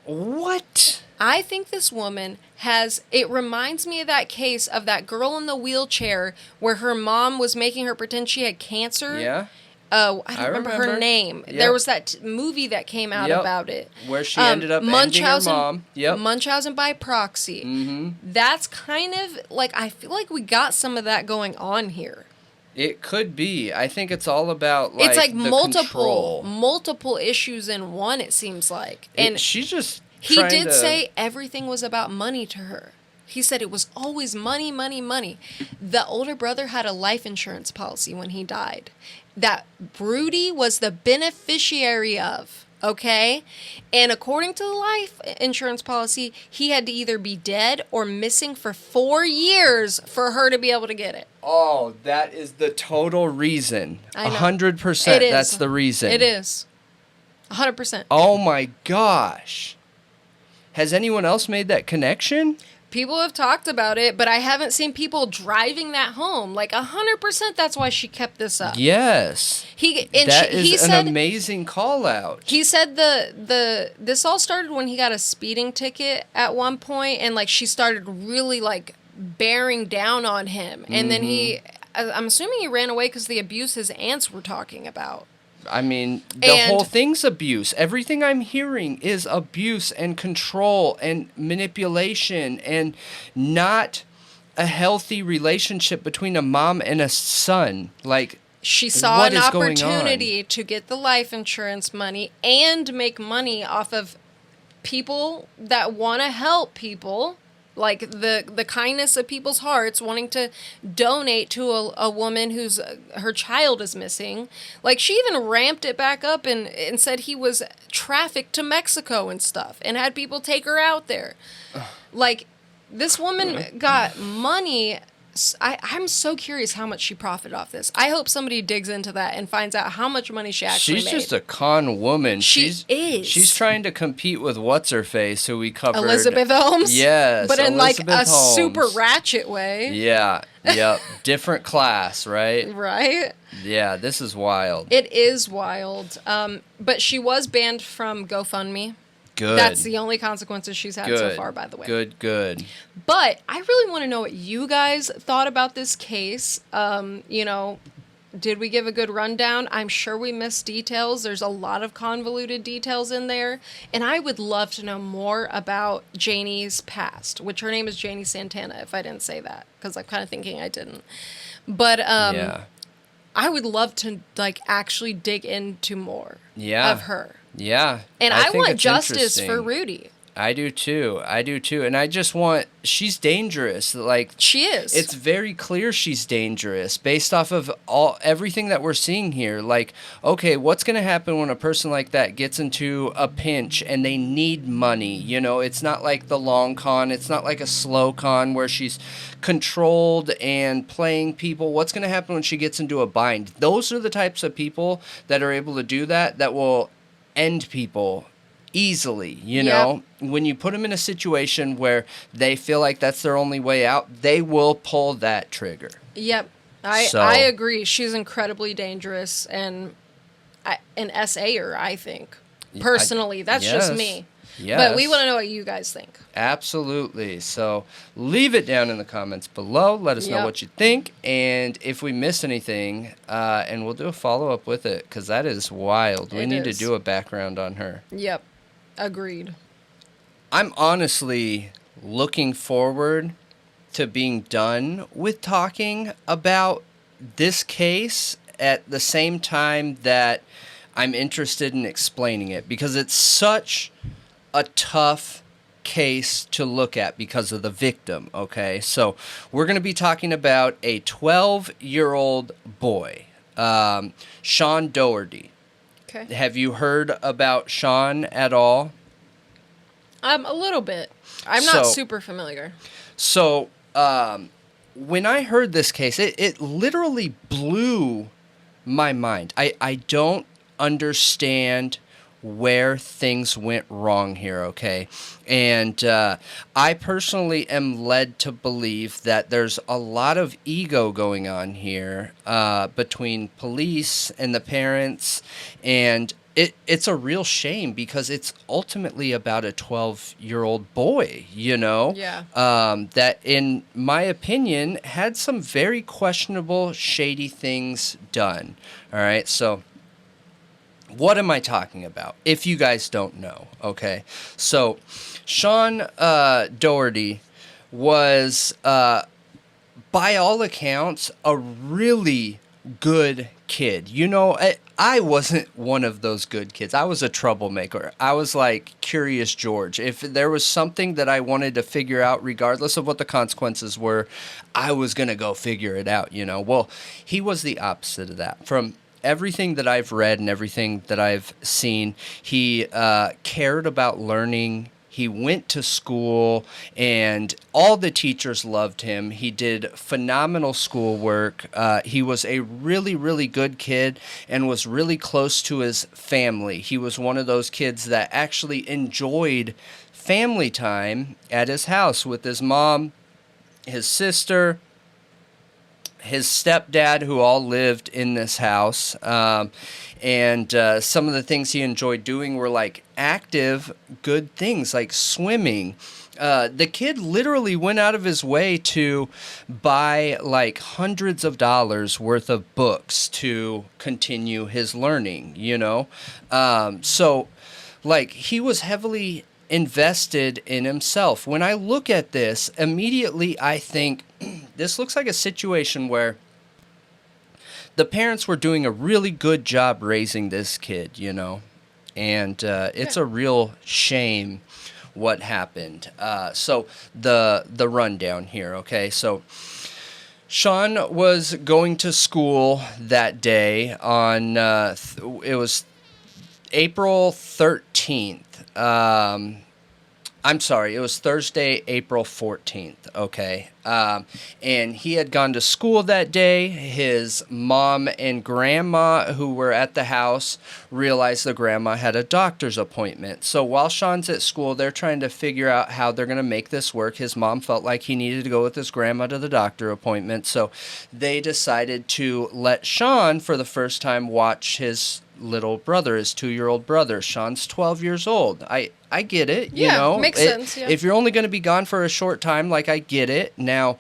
What? I think this woman has, it reminds me of that case of that girl in the wheelchair where her mom was making her pretend she had cancer. Yeah. I don't remember her name. Yep. There was that movie that came out about it. Where she ended up ending her mom. Yep. Munchausen by proxy. Mm-hmm. That's kind of, like, I feel like we got some of that going on here. It could be. I think it's all about, like, it's like multiple issues in one, it seems like. And she's just he did say everything was about money to her. He said it was always money, money, money. The older brother had a life insurance policy when he died that Rudy was the beneficiary of, okay? And according to the life insurance policy, he had to either be dead or missing for 4 years for her to be able to get it. Oh, that is the total reason. I know. 100%. That's the reason. It is. 100%. Oh my gosh. Has anyone else made that connection? People have talked about it, but I haven't seen people driving that home. Like, 100% that's why she kept this up. Yes. He said an amazing call out. He said this all started when he got a speeding ticket at one point, and, like, she started really, like, bearing down on him. And then I'm assuming he ran away because the abuse his aunts were talking about. I mean, the whole thing's abuse. Everything I'm hearing is abuse and control and manipulation and not a healthy relationship between a mom and a son. Like, she saw an opportunity to get the life insurance money and make money off of people that want to help people. Like, the kindness of people's hearts, wanting to donate to a woman whose her child is missing. Like, she even ramped it back up and said he was trafficked to Mexico and stuff and had people take her out there. Like, this woman got money. I'm so curious how much she profited off this. I hope somebody digs into that and finds out how much money she actually made. She's just a con woman. She is. She's trying to compete with what's-her-face, who we covered. Elizabeth Holmes? Yes, but in, Elizabeth like, a Holmes. super ratchet way. Yeah, yep. Different class, right? Right? Yeah, this is wild. It is wild. But she was banned from GoFundMe. Good. That's the only consequences she's had so far, by the way. Good. But I really want to know what you guys thought about this case. You know, did we give a good rundown? I'm sure we missed details. There's a lot of convoluted details in there. And I would love to know more about Janie's past, which her name is Janie Santana, if I didn't say that, because I'm kind of thinking I didn't. But yeah. I would love to, like, actually dig into more of her. Yeah. And I want justice for Rudy. I do too. And I just want, she's dangerous. Like, she is. It's very clear she's dangerous based off of everything that we're seeing here. Like, okay, what's going to happen when a person like that gets into a pinch and they need money? You know, it's not like the long con. It's not like a slow con where she's controlled and playing people. What's going to happen when she gets into a bind? Those are the types of people that are able to do that will end people easily, you know? When you put them in a situation where they feel like that's their only way out, they will pull that trigger. Yep. I agree. She's incredibly dangerous and an SA'er, I think. Personally, that's just me. Yes. But we want to know what you guys think. Absolutely. So leave it down in the comments below. Let us know what you think. And if we missed anything, and we'll do a follow-up with it, because that is wild. We need to do a background on her. Yep. Agreed. I'm honestly looking forward to being done with talking about this case at the same time that I'm interested in explaining it, because it's such a tough case to look at because of the victim, okay? So we're going to be talking about a 12-year-old boy, Sean Dougherty. Okay. Have you heard about Sean at all? A little bit. I'm So- not super familiar. So, when I heard this case, it literally blew my mind. I don't understand where things went wrong here, okay? And I personally am led to believe that there's a lot of ego going on here between police and the parents, and it's a real shame because it's ultimately about a 12-year-old boy, you know? Yeah. That, in my opinion, had some very questionable, shady things done. All right, so what am I talking about? If you guys don't know, okay? So Sean Dougherty was, by all accounts, a really good kid. You know, I wasn't one of those good kids. I was a troublemaker. I was like Curious George. If there was something that I wanted to figure out, regardless of what the consequences were, I was going to go figure it out, you know? Well, he was the opposite of that. From everything that I've read and everything that I've seen, he cared about learning. He went to school, and all the teachers loved him. He did phenomenal schoolwork. He was a really, really good kid and was really close to his family. He was one of those kids that actually enjoyed family time at his house with his mom, his sister, his stepdad, who all lived in this house. And some of the things he enjoyed doing were like active, good things like swimming. The kid literally went out of his way to buy like hundreds of dollars worth of books to continue his learning, you know? So, like, he was heavily invested in himself. When I look at this, immediately I think this looks like a situation where the parents were doing a really good job raising this kid, you know? And it's a real shame what happened. So the rundown here, okay? So Sean was going to school that day on, it was April 13th. I'm sorry, it was Thursday, April 14th, okay? And he had gone to school that day. His mom and grandma, who were at the house, realized the grandma had a doctor's appointment. So while Sean's at school, they're trying to figure out how they're going to make this work. His mom felt like he needed to go with his grandma to the doctor appointment, so they decided to let Sean, for the first time, watch his little brother, his 2-year-old brother. Sean's 12 years old. I get it, you know. Makes sense, yeah. If you're only going to be gone for a short time, like, I get it. Now,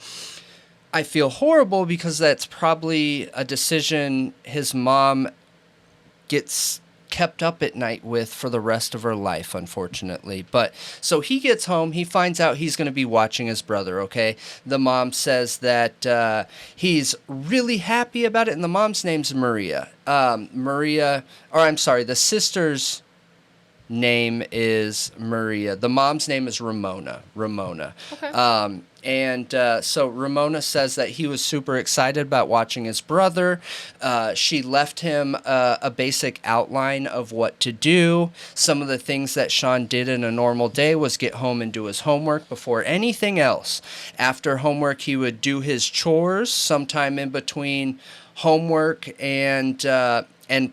I feel horrible because that's probably a decision his mom gets kept up at night with for the rest of her life, unfortunately. But so he gets home, he finds out he's going to be watching his brother, okay? The mom says that he's really happy about it, and the mom's name's Maria. The sister's name is Maria. The mom's name is Ramona. Okay. So Ramona says that he was super excited about watching his brother. She left him a basic outline of what to do. Some of the things that Sean did in a normal day was get home and do his homework before anything else. After homework, he would do his chores sometime in between homework and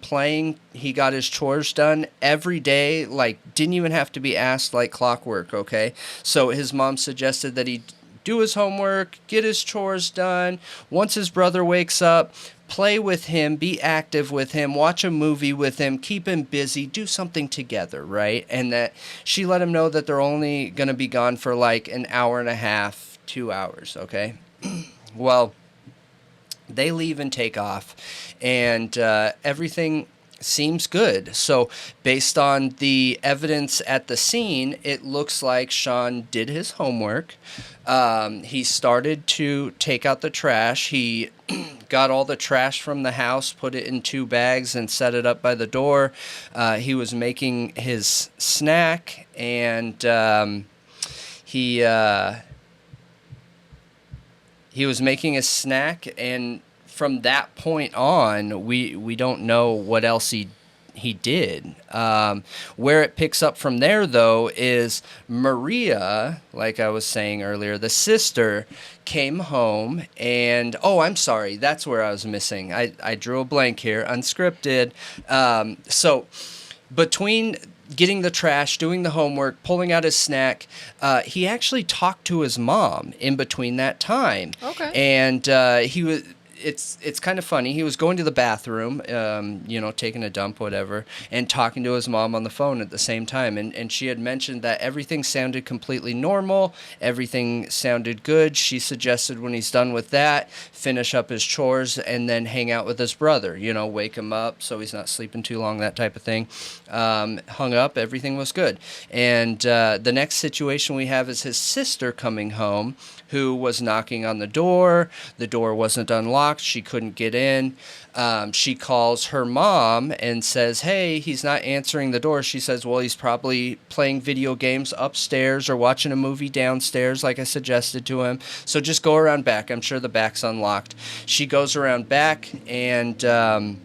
playing. He got his chores done every day, like, didn't even have to be asked, like clockwork, okay? So his mom suggested that he do his homework, get his chores done. Once his brother wakes up, play with him, be active with him, watch a movie with him, keep him busy, do something together, right? And that she let him know that they're only going to be gone for like an hour and a half, 2 hours, okay? Well, they leave and take off, and everything Seems good. So based on the evidence at the scene, it looks like Sean did his homework. He started to take out the trash. He got all the trash from the house, put it in 2 bags, and set it up by the door. He was making his snack, and he was making his snack, and from that point on, we don't know what else he did. Where it picks up from there, though, is Maria, like I was saying earlier, the sister, came home and... Oh, I'm sorry. That's where I was missing. I drew a blank here. Unscripted. So between getting the trash, doing the homework, pulling out his snack, he actually talked to his mom in between that time. Okay. And he was... It's kind of funny. He was going to the bathroom, taking a dump, whatever, and talking to his mom on the phone at the same time. And she had mentioned that everything sounded completely normal. Everything sounded good. She suggested when he's done with that, finish up his chores and then hang out with his brother, wake him up so he's not sleeping too long, that type of thing. Hung up. Everything was good. And the next situation we have is his sister coming home, who was knocking on the door. The door wasn't unlocked. She couldn't get in. She calls her mom and says, hey, he's not answering the door. She says, well, he's probably playing video games upstairs or watching a movie downstairs, like I suggested to him. So just go around back. I'm sure the back's unlocked. She goes around back and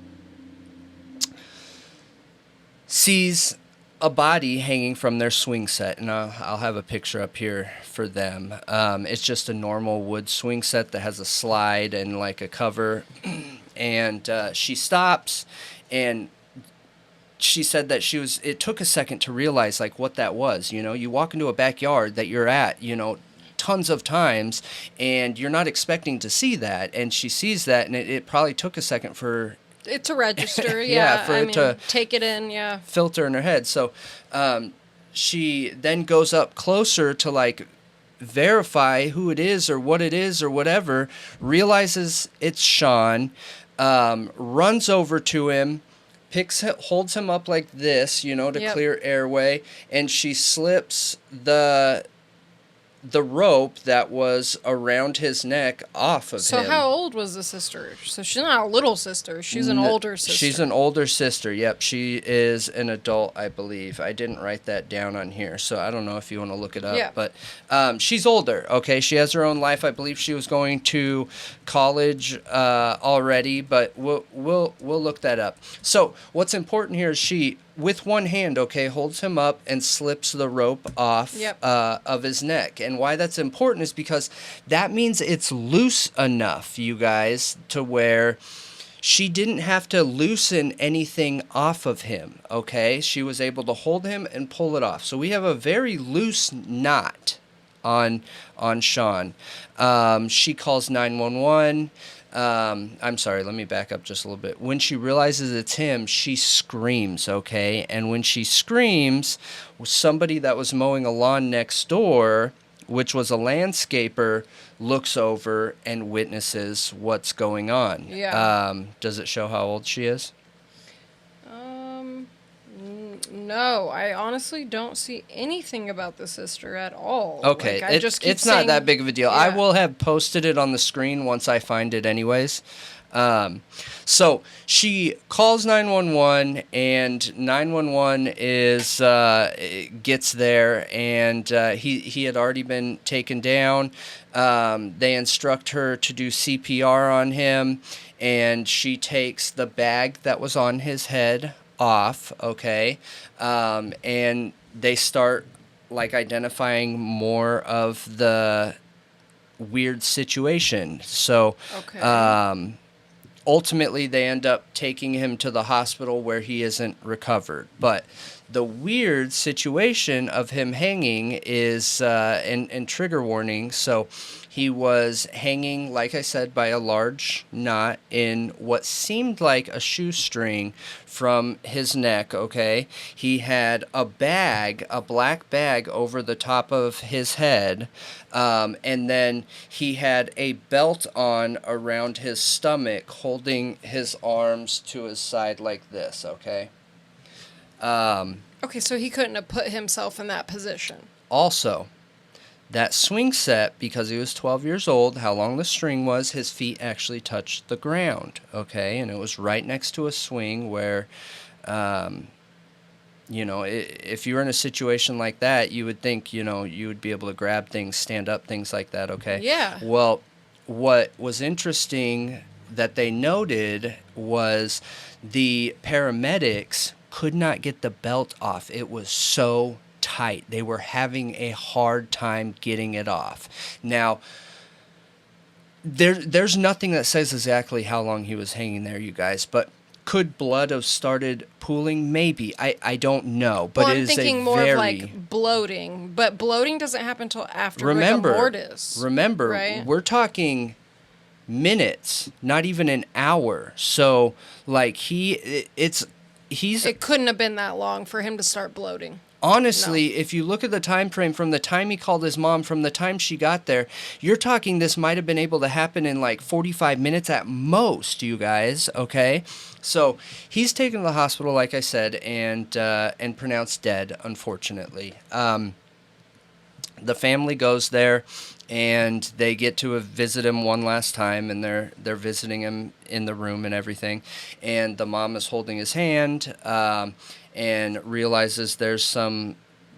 sees a body hanging from their swing set, and I'll have a picture up here for them. It's just a normal wood swing set that has a slide and like a cover, and she stops, and she said that it took a second to realize like what that was. You walk into a backyard that you're at, tons of times, and you're not expecting to see that, and she sees that, and it probably took a second for it to register, to take it in, filter in her head. So she then goes up closer to like verify who it is or what it is or whatever, realizes it's Sean, runs over to him, holds him up like this, to clear airway, and she slips the rope that was around his neck off of him. So how old was the sister? So she's not a little sister. She's an older sister. She's an older sister. Yep, she is an adult, I believe. I didn't write that down on here, so I don't know if you want to look it up. Yeah. But she's older, okay? She has her own life. I believe she was going to college already, but we'll look that up. So what's important here is she, with one hand, holds him up and slips the rope off of his neck. And why that's important is because that means it's loose enough, you guys, to where she didn't have to loosen anything off of him, okay? She was able to hold him and pull it off. So we have a very loose knot on Sean. She calls 911. I'm sorry, let me back up just a little bit. When she realizes it's him, she screams, okay? And when she screams, somebody that was mowing a lawn next door, which was a landscaper, looks over and witnesses what's going on. Yeah. Does it show how old she is? No, I honestly don't see anything about the sister at all. Okay, Like, it's not that big of a deal. Yeah. I will have posted it on the screen once I find it anyways. So she calls 911, and 911 gets there, and he had already been taken down. They instruct her to do CPR on him, and she takes the bag that was on his head off, okay, and they start like identifying more of the weird situation. So ultimately they end up taking him to the hospital where he isn't recovered. But the weird situation of him hanging is, and trigger warning, so He was hanging, like I said, by a large knot in what seemed like a shoestring from his neck, okay? He had a bag, a black bag over the top of his head, and then he had a belt on around his stomach, holding his arms to his side like this, okay? Okay, so he couldn't have put himself in that position. Also, that swing set, because he was 12 years old, how long the string was, his feet actually touched the ground, okay? And it was right next to a swing where, if you were in a situation like that, you would think, you would be able to grab things, stand up, things like that, okay? Yeah. Well, what was interesting that they noted was the paramedics could not get the belt off. It was so tight. They were having a hard time getting it off. Now, there's nothing that says exactly how long he was hanging there, you guys, but could blood have started pooling? Maybe. I don't know. But well, it I'm is thinking a more very... of like bloating, but bloating doesn't happen until after remember, rigor mortis. Remember, right? We're talking minutes, not even an hour. So, like, it couldn't have been that long for him to start bloating. Honestly, No. If you look at the time frame from the time he called his mom, from the time she got there, you're talking this might have been able to happen in like 45 minutes at most, you guys, okay? So he's taken to the hospital, like I said, and pronounced dead, unfortunately. The family goes there, and they get to visit him one last time, and they're visiting him in the room and everything. And the mom is holding his hand, and realizes there's some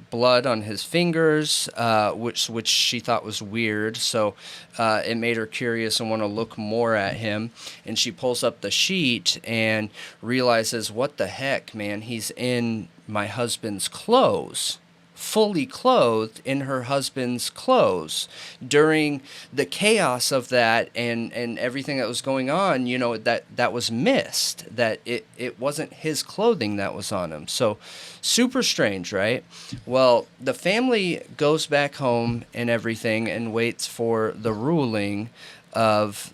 blood on his fingers, which she thought was weird. So it made her curious and want to look more at him. And she pulls up the sheet and realizes, what the heck, man? He's in my husband's clothes. Fully clothed in her husband's clothes. During the chaos of that and everything that was going on, that was missed, that it wasn't his clothing that was on him. So super strange, right? Well, the family goes back home and everything and waits for the ruling of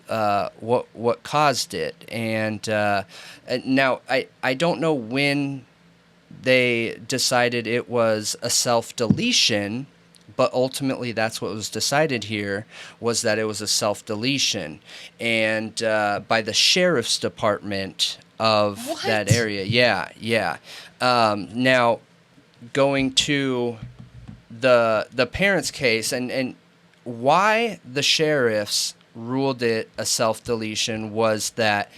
what caused it. And now I don't know when they decided it was a self-deletion, but ultimately that's what was decided here, was that it was a self-deletion, and by the sheriff's department of that area. Yeah. Now, going to the parents' case, and why the sheriffs ruled it a self-deletion was that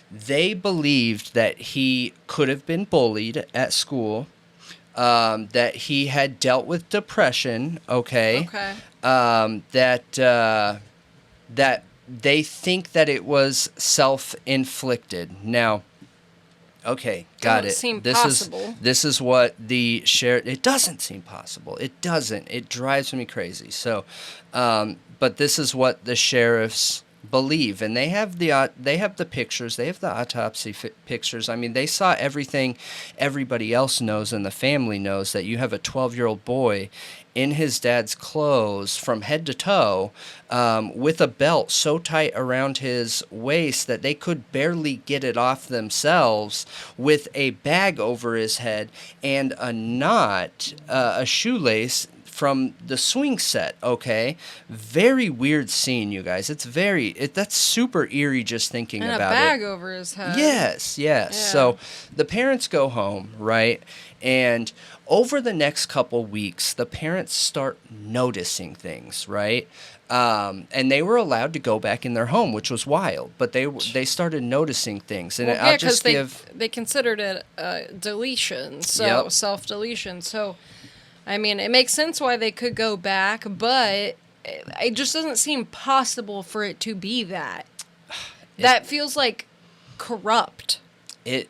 they believed that he could have been bullied at school, that he had dealt with depression, okay. That they think that it was self-inflicted. Now, okay, got it. Seem possible. This is what the sheriff... It doesn't seem possible. It doesn't. It drives me crazy. So, but this is what the sheriffs believe, and they have the pictures, they have the autopsy pictures. I mean, they saw everything everybody else knows and the family knows, that you have a 12-year-old boy in his dad's clothes from head to toe, with a belt so tight around his waist that they could barely get it off themselves, with a bag over his head and a knot, a shoelace from the swing set, okay? Very weird scene, you guys. That's super eerie just thinking about it. And a bag over his head. Yes. Yeah. So the parents go home, right? And over the next couple weeks, the parents start noticing things, right? And they were allowed to go back in their home, which was wild. But they started noticing things. And I'll just give... they considered it deletion, so self-deletion. So... I mean, it makes sense why they could go back, but it just doesn't seem possible for it to be that. That feels like corrupt. It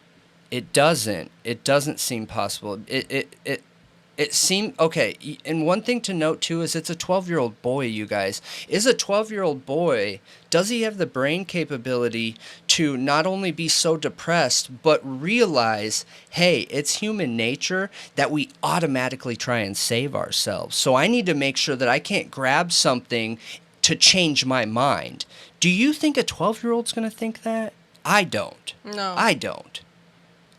doesn't. It doesn't seem possible. It seemed... Okay, and one thing to note, too, is it's a 12-year-old boy, you guys. Is a 12-year-old boy... Does he have the brain capability to not only be so depressed, but realize, hey, it's human nature that we automatically try and save ourselves. So I need to make sure that I can't grab something to change my mind. Do you think a 12-year-old's going to think that? I don't. No. I don't.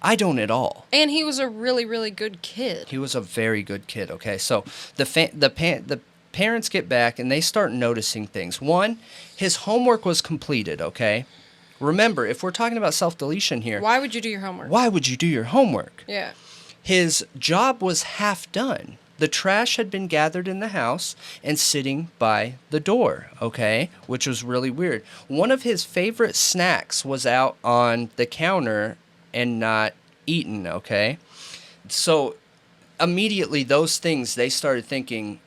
I don't at all. And he was a really, really good kid. He was a very good kid, okay? So the parents get back and they start noticing things. One, his homework was completed, okay? Remember, if we're talking about self-deletion here... Why would you do your homework? Why would you do your homework? Yeah. His job was half done. The trash had been gathered in the house and sitting by the door, okay? Which was really weird. One of his favorite snacks was out on the counter and not eaten, okay? So immediately those things, they started thinking,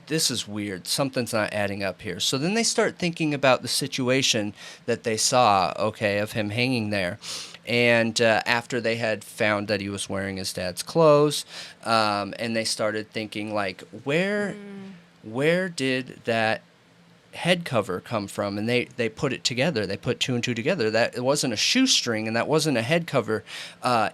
this is weird. Something's not adding up here. So then they start thinking about the situation that they saw, okay, of him hanging there. And after they had found that he was wearing his dad's clothes, and they started thinking, like, where did that head cover come from? And they put it together. They put two and two together. That it wasn't a shoestring, and that wasn't a head cover.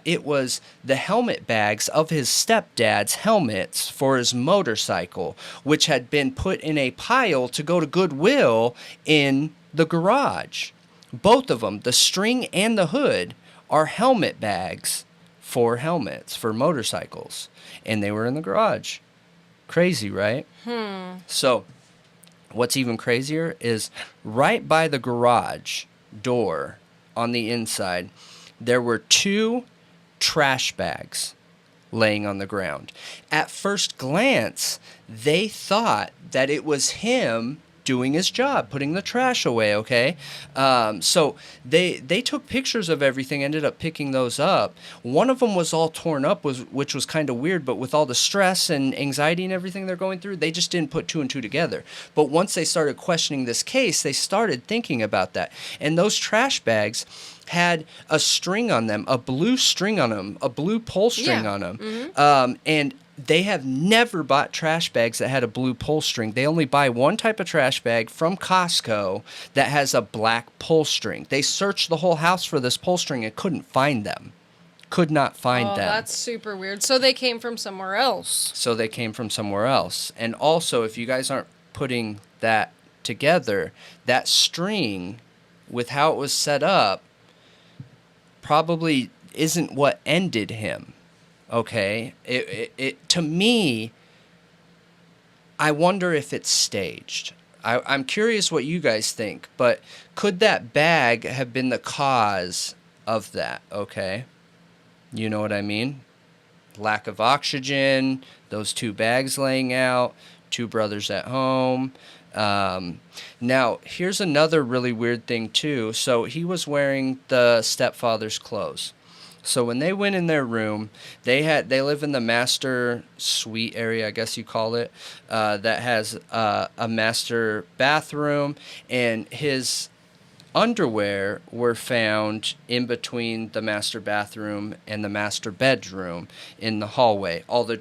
It was the helmet bags of his stepdad's helmets for his motorcycle, which had been put in a pile to go to Goodwill in the garage. Both of them, the string and the hood, are helmet bags for helmets, for motorcycles. And they were in the garage. Crazy, right? So, what's even crazier is right by the garage door on the inside, there were 2 trash bags laying on the ground. At first glance, they thought that it was him doing his job, putting the trash away, okay? So they took pictures of everything, ended up picking those up. One of them was all torn up, which was kind of weird, but with all the stress and anxiety and everything they're going through, they just didn't put 2 and 2 together. But once they started questioning this case, they started thinking about that. And those trash bags had a string on them, a blue string on them, a blue pull string on them. And they have never bought trash bags that had a blue pull string. They only buy one type of trash bag from Costco that has a black pull string. They searched the whole house for this pull string and couldn't find them. Could not find them. That's super weird. So they came from somewhere else. And also, if you guys aren't putting that together, that string, with how it was set up, probably isn't what ended him. Okay, it to me, I wonder if it's staged. I'm curious what you guys think, but could that bag have been the cause of that? Okay, you know what I mean? Lack of oxygen, those 2 bags laying out, 2 brothers at home. Now, here's another really weird thing too. So he was wearing the stepfather's clothes. So when they went in their room, they live in the master suite area, I guess you call it, that has a master bathroom, and his underwear were found in between the master bathroom and the master bedroom in the hallway. All the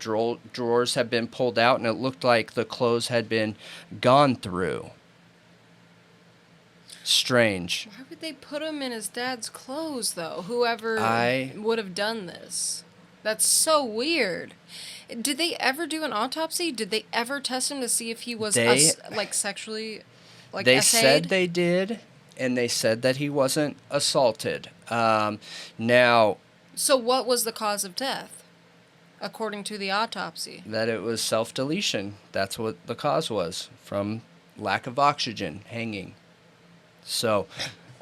drawers had been pulled out, and it looked like the clothes had been gone through. Strange. Why would they put him in his dad's clothes, though? Whoever would have done this. That's so weird. Did they ever do an autopsy? Did they ever test him to see if he was sexually They essayed? said they did, and they said that he wasn't assaulted. Now... So what was the cause of death, according to the autopsy? That it was self-deletion. That's what the cause was, from lack of oxygen, hanging. So,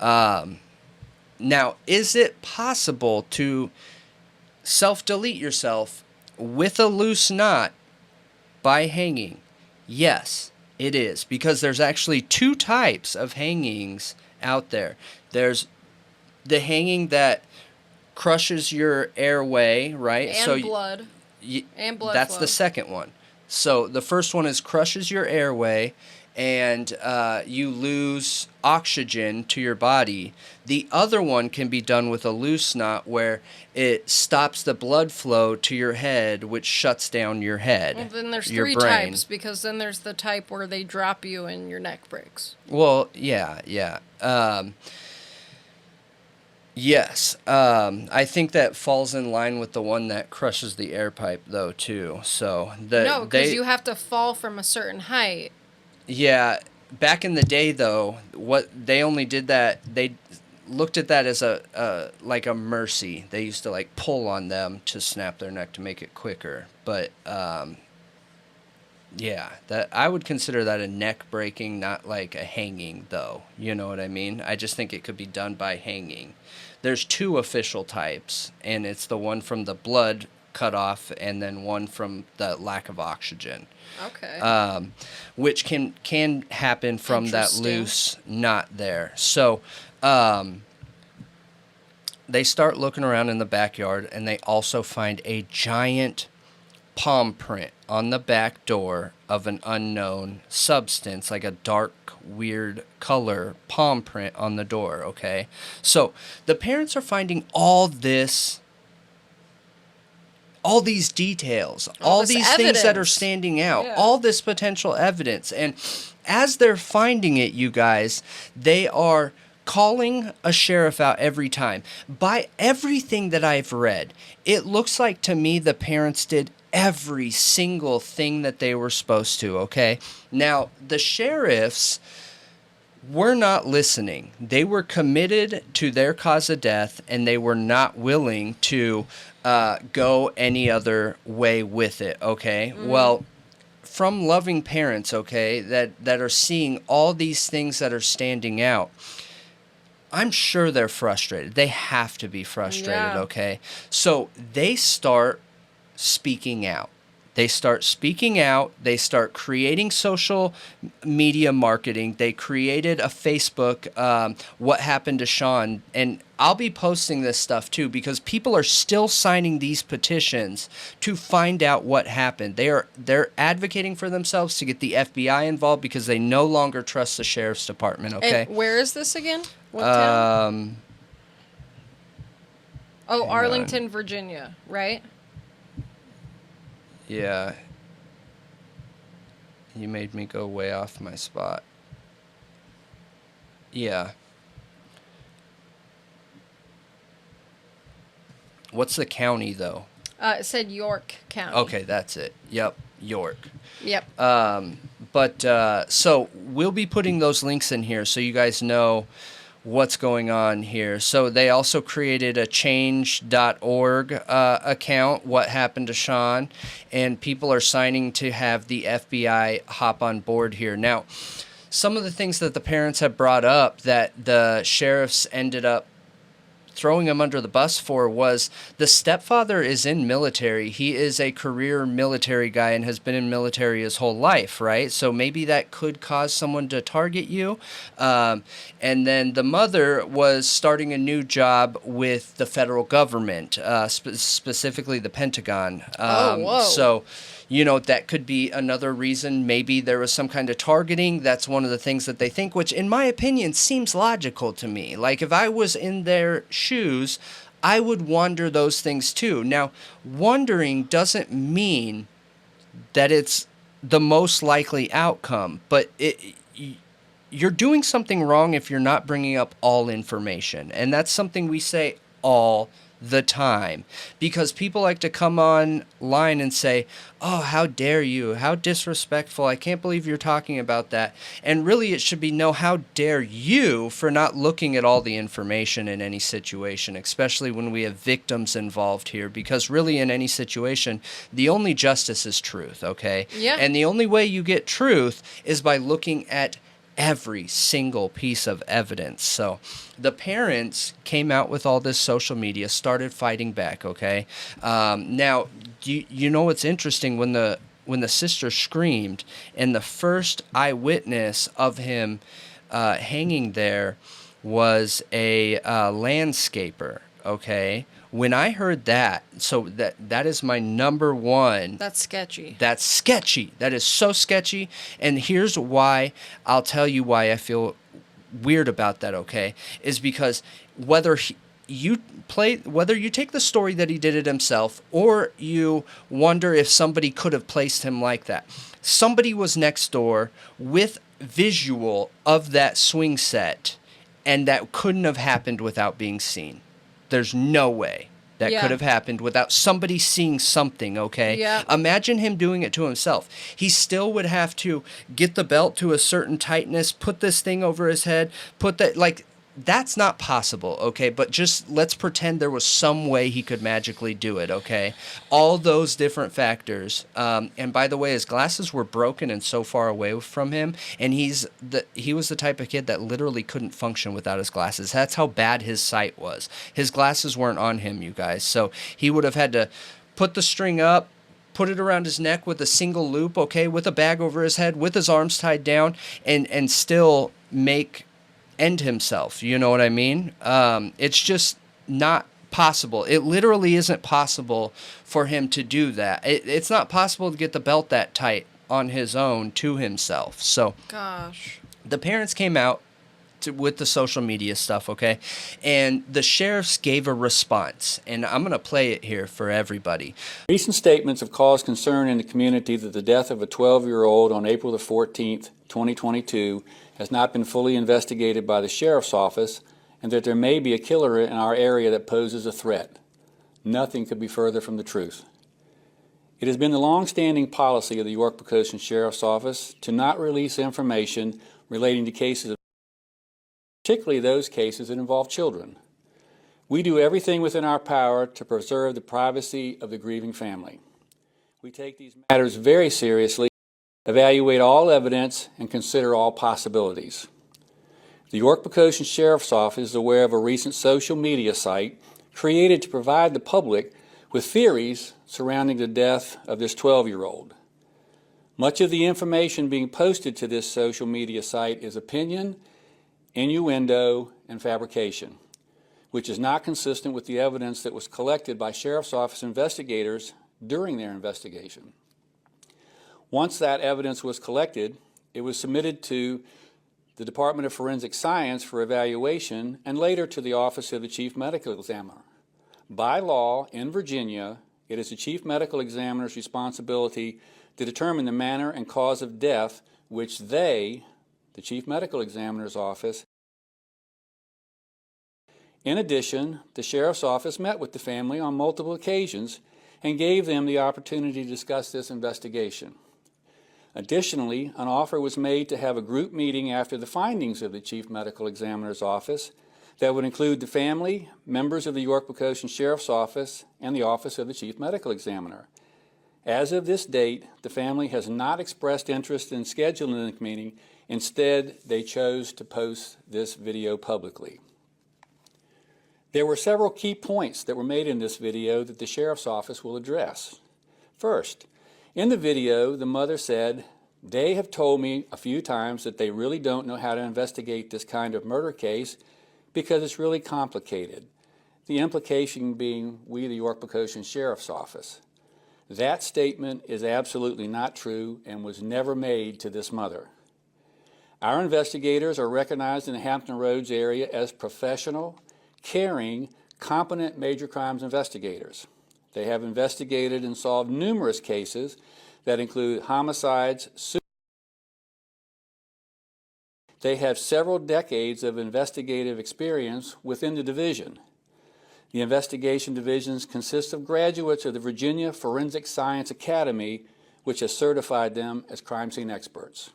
now, is it possible to self-delete yourself with a loose knot by hanging? Yes, it is, because there's actually 2 types of hangings out there. There's the hanging that crushes your airway, right? And blood. And blood That's flow. the second one. So the first one is crushes your airway, and you lose oxygen to your body. The other one can be done with a loose knot, where it stops the blood flow to your head, which shuts down your head. Well, then there's your 3 brain. types, because then there's the type where they drop you and your neck breaks. Well, yeah. Yes. I think that falls in line with the one that crushes the air pipe, though, too. So No, because you have to fall from a certain height. Yeah, back in the day, though, what they only did that, they looked at that as a like a mercy. They used to like pull on them to snap their neck to make it quicker. But yeah, that I would consider that a neck breaking, not like a hanging, though. You know what I mean? I just think it could be done by hanging. There's two official types, and it's the one from the blood cut off and then one from the lack of oxygen. Okay. Which can happen from that Interesting. loose knot there. So they start looking around in the backyard, and they also find a giant palm print on the back door of an unknown substance, like a dark, weird color palm print on the door, okay? So the parents are finding all these details, all this these things that are evidence. standing out, Yeah. all this potential evidence. And as they're finding it, you guys, they are calling a sheriff out every time. By everything that I've read, it looks like to me the parents did every single thing that they were supposed to, okay? Now, the sheriffs were not listening. They were committed to their cause of death, and they were not willing to go any other way with it, okay? Well, from loving parents, okay, that are seeing all these things that are standing out, I'm sure they're frustrated. They have to be frustrated, Yeah. okay? So they start speaking out. They start speaking out. They start creating social media marketing. They created a Facebook, What Happened to Sean. And I'll be posting this stuff too, because people are still signing these petitions to find out what happened. They're advocating for themselves to get the FBI involved because they no longer trust the sheriff's department, okay? And where is this again? What town? Hang on. Arlington, Virginia, right? Yeah. You made me go way off my spot. Yeah. What's the county, though? It said York County. Okay, that's it. Yep, York. Yep. So we'll be putting those links in here so you guys know what's going on here. So they also created a change.org account, What Happened to Sean, and people are signing to have the FBI hop on board here. Now, some of the things that the parents have brought up that the sheriffs ended up throwing him under the bus for was the stepfather is in military. He is a career military guy and has been in military his whole life, right? So maybe that could cause someone to target you. And then the mother was starting a new job with the federal government, specifically the Pentagon. Whoa. So, you know, that could be another reason. Maybe there was some kind of targeting. That's one of the things that they think, which in my opinion seems logical to me. Like if I was in their shoes, I would wonder those things too. Now, wondering doesn't mean that it's the most likely outcome, but you're doing something wrong if you're not bringing up all information. And that's something we say all the time, because people like to come online and say, oh, how dare you, how disrespectful, I can't believe you're talking about that. And really it should be, no, how dare you for not looking at all the information in any situation, especially when we have victims involved here, because really in any situation the only justice is truth, okay? Yeah. And the only way you get truth is by looking at every single piece of evidence. So the parents came out with all this social media, started fighting back, okay? Now, you know what's interesting? When the sister screamed, and the first eyewitness of him hanging there was a landscaper, okay? When I heard that, so that is my number one. That's sketchy. That's sketchy. That is so sketchy. And here's why. I'll tell you why I feel weird about that, okay? Is because whether you take the story that he did it himself, or you wonder if somebody could have placed him like that. Somebody was next door with visual of that swing set, and that couldn't have happened without being seen. There's no way. that Yeah. could have happened without somebody seeing something, okay? Yeah. Imagine him doing it to himself. He still would have to get the belt to a certain tightness, put this thing over his head, put that, like, that's not possible, okay? But just let's pretend there was some way he could magically do it, okay? All those different factors. And by the way, his glasses were broken and so far away from him, and he was the type of kid that literally couldn't function without his glasses. That's how bad his sight was. His glasses weren't on him, you guys. So he would have had to put the string up, put it around his neck with a single loop, okay, with a bag over his head, with his arms tied down, and still end himself. You know what I mean? It's just not possible. It literally isn't possible for him to do that. It's not possible to get the belt that tight on his own to himself. So, Gosh. the parents came out with the social media stuff, okay? And the sheriffs gave a response, and I'm going to play it here for everybody. Recent statements have caused concern in the community that the death of a 12-year-old on April the 14th, 2022 has not been fully investigated by the sheriff's office, and that there may be a killer in our area that poses a threat. Nothing could be further from the truth. It has been the long-standing policy of the York-Poquoson Sheriff's Office to not release information relating to cases, particularly those cases that involve children. We do everything within our power to preserve the privacy of the grieving family. We take these matters very seriously, evaluate all evidence, and consider all possibilities. The York-Poquoson Sheriff's Office is aware of a recent social media site created to provide the public with theories surrounding the death of this 12-year-old. Much of the information being posted to this social media site is opinion, innuendo, and fabrication, which is not consistent with the evidence that was collected by Sheriff's Office investigators during their investigation. Once that evidence was collected, it was submitted to the Department of Forensic Science for evaluation and later to the Office of the Chief Medical Examiner. By law, in Virginia, it is the Chief Medical Examiner's responsibility to determine the manner and cause of death which they, the Chief Medical Examiner's Office. In addition, the Sheriff's Office met with the family on multiple occasions and gave them the opportunity to discuss this investigation. Additionally, an offer was made to have a group meeting after the findings of the Chief Medical Examiner's Office that would include the family, members of the York-Poquoson Sheriff's Office, and the Office of the Chief Medical Examiner. As of this date, the family has not expressed interest in scheduling the meeting. Instead, they chose to post this video publicly. There were several key points that were made in this video that the Sheriff's Office will address. First, in the video, the mother said, "They have told me a few times that they really don't know how to investigate this kind of murder case because it's really complicated." The implication being we, the York-Poquoson Sheriff's Office. That statement is absolutely not true and was never made to this mother. Our investigators are recognized in the Hampton Roads area as professional, caring, competent major crimes investigators. They have investigated and solved numerous cases that include homicides, suicides. They have several decades of investigative experience within the division. The investigation divisions consist of graduates of the Virginia Forensic Science Academy, which has certified them as crime scene experts.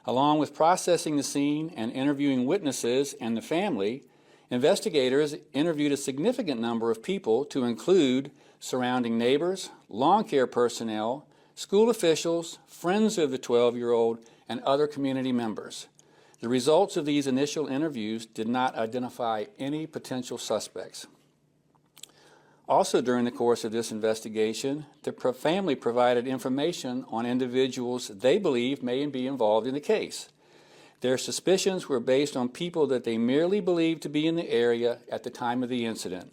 Along with processing the scene and interviewing witnesses and the family, investigators interviewed a significant number of people to include surrounding neighbors, lawn care personnel, school officials, friends of the 12-year-old, and other community members. The results of these initial interviews did not identify any potential suspects. Also during the course of this investigation, the family provided information on individuals they believe may be involved in the case. Their suspicions were based on people that they merely believed to be in the area at the time of the incident.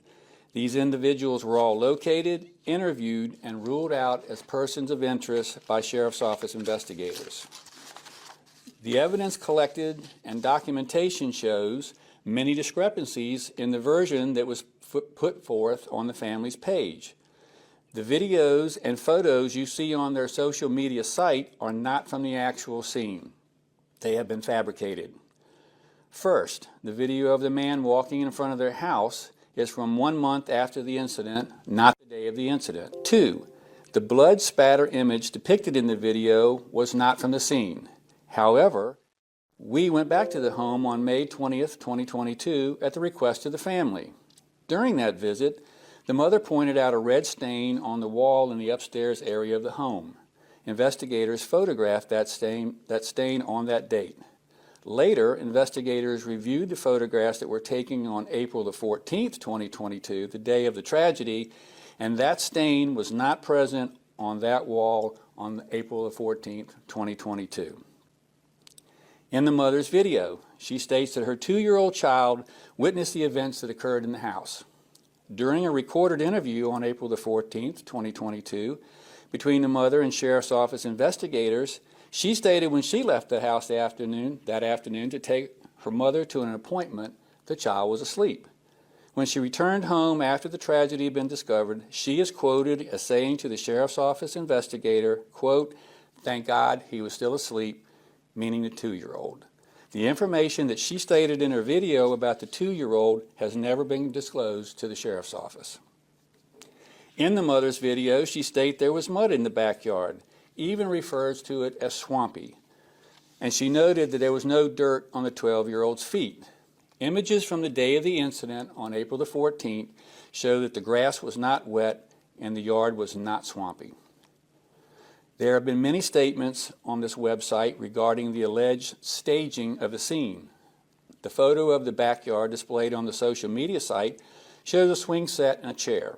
These individuals were all located, interviewed, and ruled out as persons of interest by Sheriff's Office investigators. The evidence collected and documentation shows many discrepancies in the version that was put forth on the family's page. The videos and photos you see on their social media site are not from the actual scene. They have been fabricated. First, the video of the man walking in front of their house is from 1 month after the incident, not the day of the incident. 2, the blood spatter image depicted in the video was not from the scene. However, we went back to the home on May 20th, 2022 at the request of the family. During that visit, the mother pointed out a red stain on the wall in the upstairs area of the home. Investigators photographed that stain on that date. Later, investigators reviewed the photographs that were taken on April the 14th, 2022, the day of the tragedy, and that stain was not present on that wall on April the 14th, 2022. In the mother's video, she states that her 2-year-old child witnessed the events that occurred in the house. During a recorded interview on April the 14th, 2022, between the mother and Sheriff's Office investigators, she stated when she left the house that afternoon to take her mother to an appointment, the child was asleep. When she returned home after the tragedy had been discovered, she is quoted as saying to the Sheriff's Office investigator, quote, "Thank God he was still asleep," meaning the 2-year-old. The information that she stated in her video about the 2-year-old has never been disclosed to the Sheriff's Office. In the mother's video, she states there was mud in the backyard, even refers to it as swampy. And she noted that there was no dirt on the 12-year-old's feet. Images from the day of the incident on April the 14th show that the grass was not wet and the yard was not swampy. There have been many statements on this website regarding the alleged staging of the scene. The photo of the backyard displayed on the social media site shows a swing set and a chair.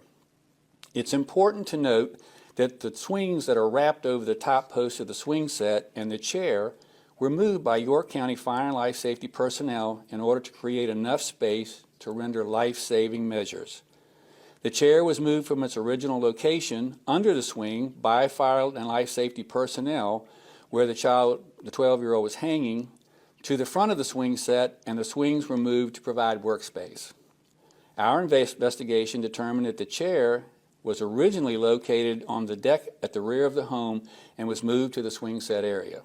It's important to note that the swings that are wrapped over the top post of the swing set and the chair were moved by York County Fire and Life Safety personnel in order to create enough space to render life-saving measures. The chair was moved from its original location under the swing by Fire and Life Safety personnel where the 12-year-old was hanging, to the front of the swing set, and the swings were moved to provide workspace. Our investigation determined that the chair was originally located on the deck at the rear of the home and was moved to the swing set area.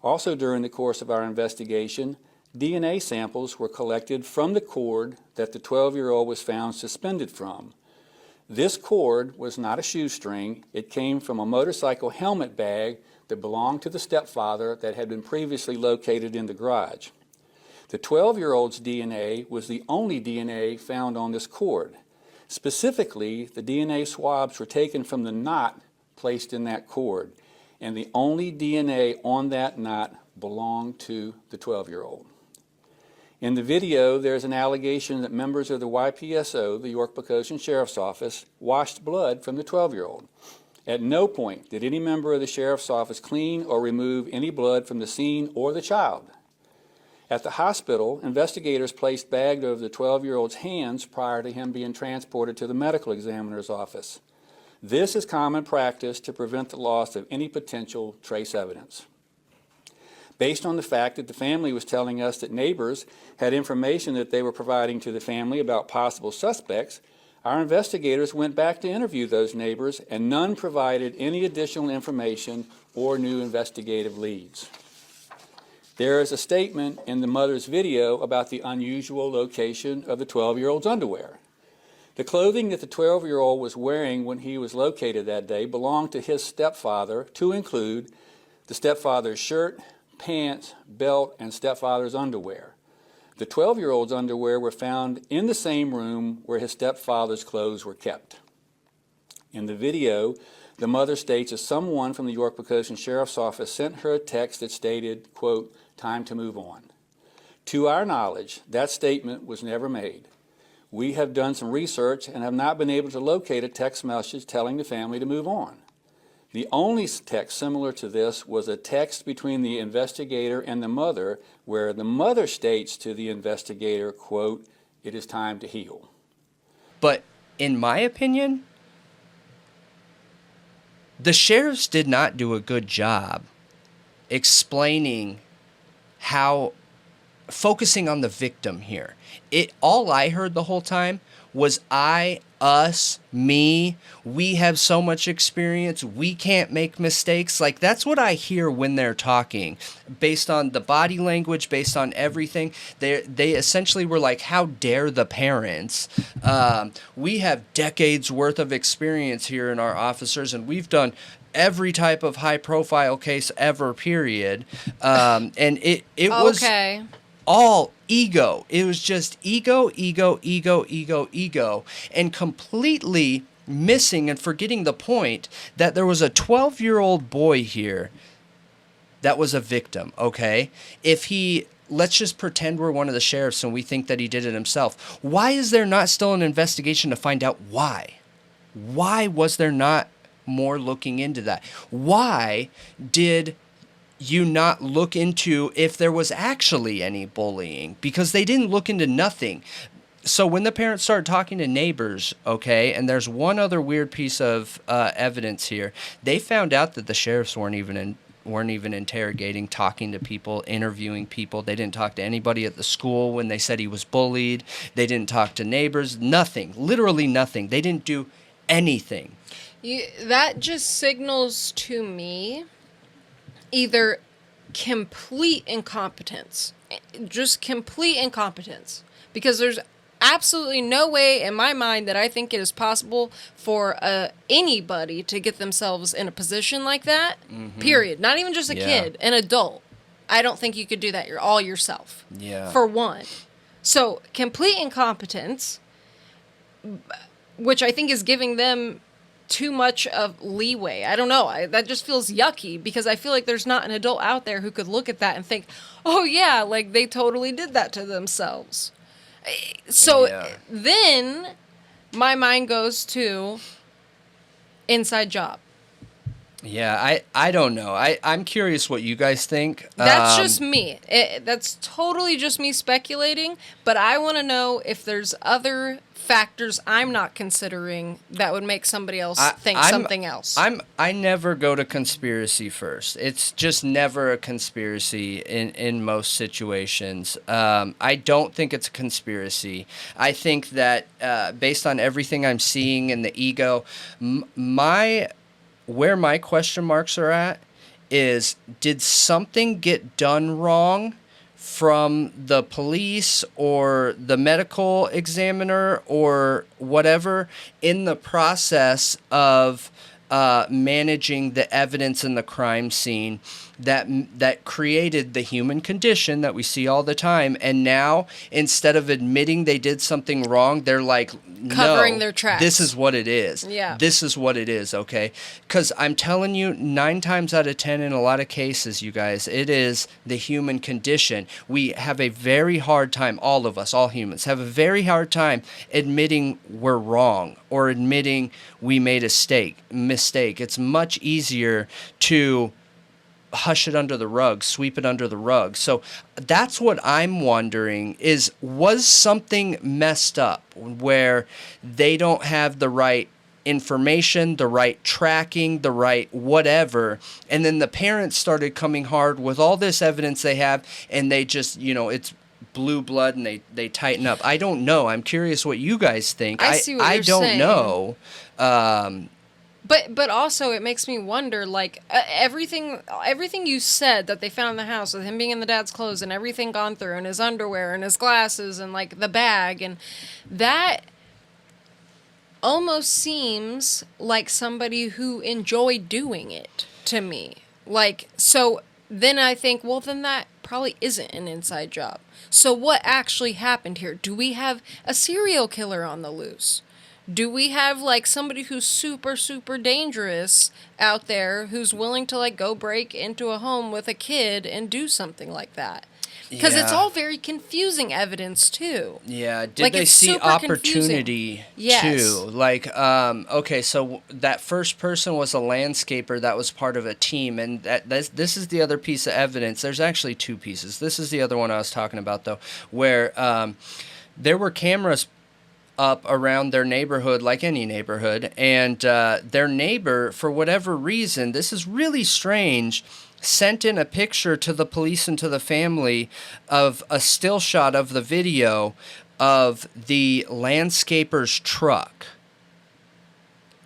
Also during the course of our investigation, DNA samples were collected from the cord that the 12-year-old was found suspended from. This cord was not a shoestring. It came from a motorcycle helmet bag that belonged to the stepfather that had been previously located in the garage. The 12-year-old's DNA was the only DNA found on this cord. Specifically, the DNA swabs were taken from the knot placed in that cord, and the only DNA on that knot belonged to the 12-year-old. In the video, there's an allegation that members of the YPSO, the York Poquoson Sheriff's Office, washed blood from the 12-year-old. At no point did any member of the Sheriff's Office clean or remove any blood from the scene or the child. At the hospital, investigators placed bags over the 12-year-old's hands prior to him being transported to the medical examiner's office. This is common practice to prevent the loss of any potential trace evidence. Based on the fact that the family was telling us that neighbors had information that they were providing to the family about possible suspects, our investigators went back to interview those neighbors, and none provided any additional information or new investigative leads. There is a statement in the mother's video about the unusual location of the 12-year-old's underwear. The clothing that the 12-year-old was wearing when he was located that day belonged to his stepfather, to include the stepfather's shirt, pants, belt, and stepfather's underwear. The 12-year-old's underwear were found in the same room where his stepfather's clothes were kept. In the video, the mother states that someone from the York Poquoson Sheriff's Office sent her a text that stated, quote, "Time to move on." To our knowledge, that statement was never made. We have done some research and have not been able to locate a text message telling the family to move on. The only text similar to this was a text between the investigator and the mother, where the mother states to the investigator, quote, "It is time to heal." But in my opinion, the sheriffs did not do a good job explaining how, focusing on the victim here. All I heard the whole time was us, me. We have so much experience. We can't make mistakes. Like, that's what I hear when they're talking, based on the body language, based on everything. They essentially were like, how dare the parents? We have decades worth of experience here in our officers, and we've done every type of high profile case ever, period. And it was all ego. It was just ego, and completely missing and forgetting the point that there was a 12-year-old boy here that was a victim, okay? Let's just pretend we're one of the sheriffs and we think that he did it himself. Why is there not still an investigation to find out why? Why was there not more looking into that? Why did you not look into if there was actually any bullying? Because they didn't look into nothing. So when the parents started talking to neighbors, okay, and there's one other weird piece of evidence here, they found out that the sheriffs weren't even interrogating, talking to people, interviewing people. They didn't talk to anybody at the school when they said he was bullied. They didn't talk to neighbors. Nothing. Literally nothing. They didn't do anything. That just signals to me either complete incompetence. Just complete incompetence. Because there's absolutely no way in my mind that I think it is possible for anybody to get themselves in a position like that. Mm-hmm. Period. Not even just a kid, an adult. I don't think you could do that all yourself. Yeah. For one. So, complete incompetence, which I think is giving them too much of leeway. I don't know. That just feels yucky, because I feel like there's not an adult out there who could look at that and think, oh yeah, like they totally did that to themselves. So then my mind goes to inside job. Yeah, I don't know. I'm curious what you guys think. That's just me. That's totally just me speculating, but I want to know if there's other factors I'm not considering that would make somebody else think something else. I never go to conspiracy first. It's just never a conspiracy in most situations. I don't think it's a conspiracy. I think that based on everything I'm seeing in the ego, where my question marks are at is, did something get done wrong from the police or the medical examiner or whatever in the process of managing the evidence in the crime scene that created the human condition that we see all the time? And now, instead of admitting they did something wrong, they're like, covering their tracks. This is what it is. Yeah. This is what it is, okay? Because I'm telling you, 9 times out of 10 in a lot of cases, you guys, it is the human condition. We have a very hard time, all of us, all humans, have a very hard time admitting we're wrong or admitting we made a mistake. It's much easier to hush it under the rug, sweep it under the rug. So that's what I'm wondering is, was something messed up where they don't have the right information, the right tracking, the right whatever, and then the parents started coming hard with all this evidence they have, and they just, it's blue blood, and they tighten up. I don't know. I'm curious what you guys think. I see what you're saying. know. But also it makes me wonder, like, everything you said that they found in the house, with him being in the dad's clothes and everything gone through, and his underwear and his glasses and like the bag, and that almost seems like somebody who enjoyed doing it to me. Like, so then I think, well, then that probably isn't an inside job. So what actually happened here? Do we have a serial killer on the loose? Do we have, like, somebody who's super, super dangerous out there who's willing to, like, go break into a home with a kid and do something like that? Because it's all very confusing evidence, too. Yeah. Did they see opportunity, too? Like, okay, so that first person was a landscaper that was part of a team, and this is the other piece of evidence. There's actually 2 pieces. This is the other one I was talking about, though, where there were cameras up around their neighborhood, like any neighborhood, and their neighbor, for whatever reason, this is really strange, sent in a picture to the police and to the family of a still shot of the video of the landscaper's truck.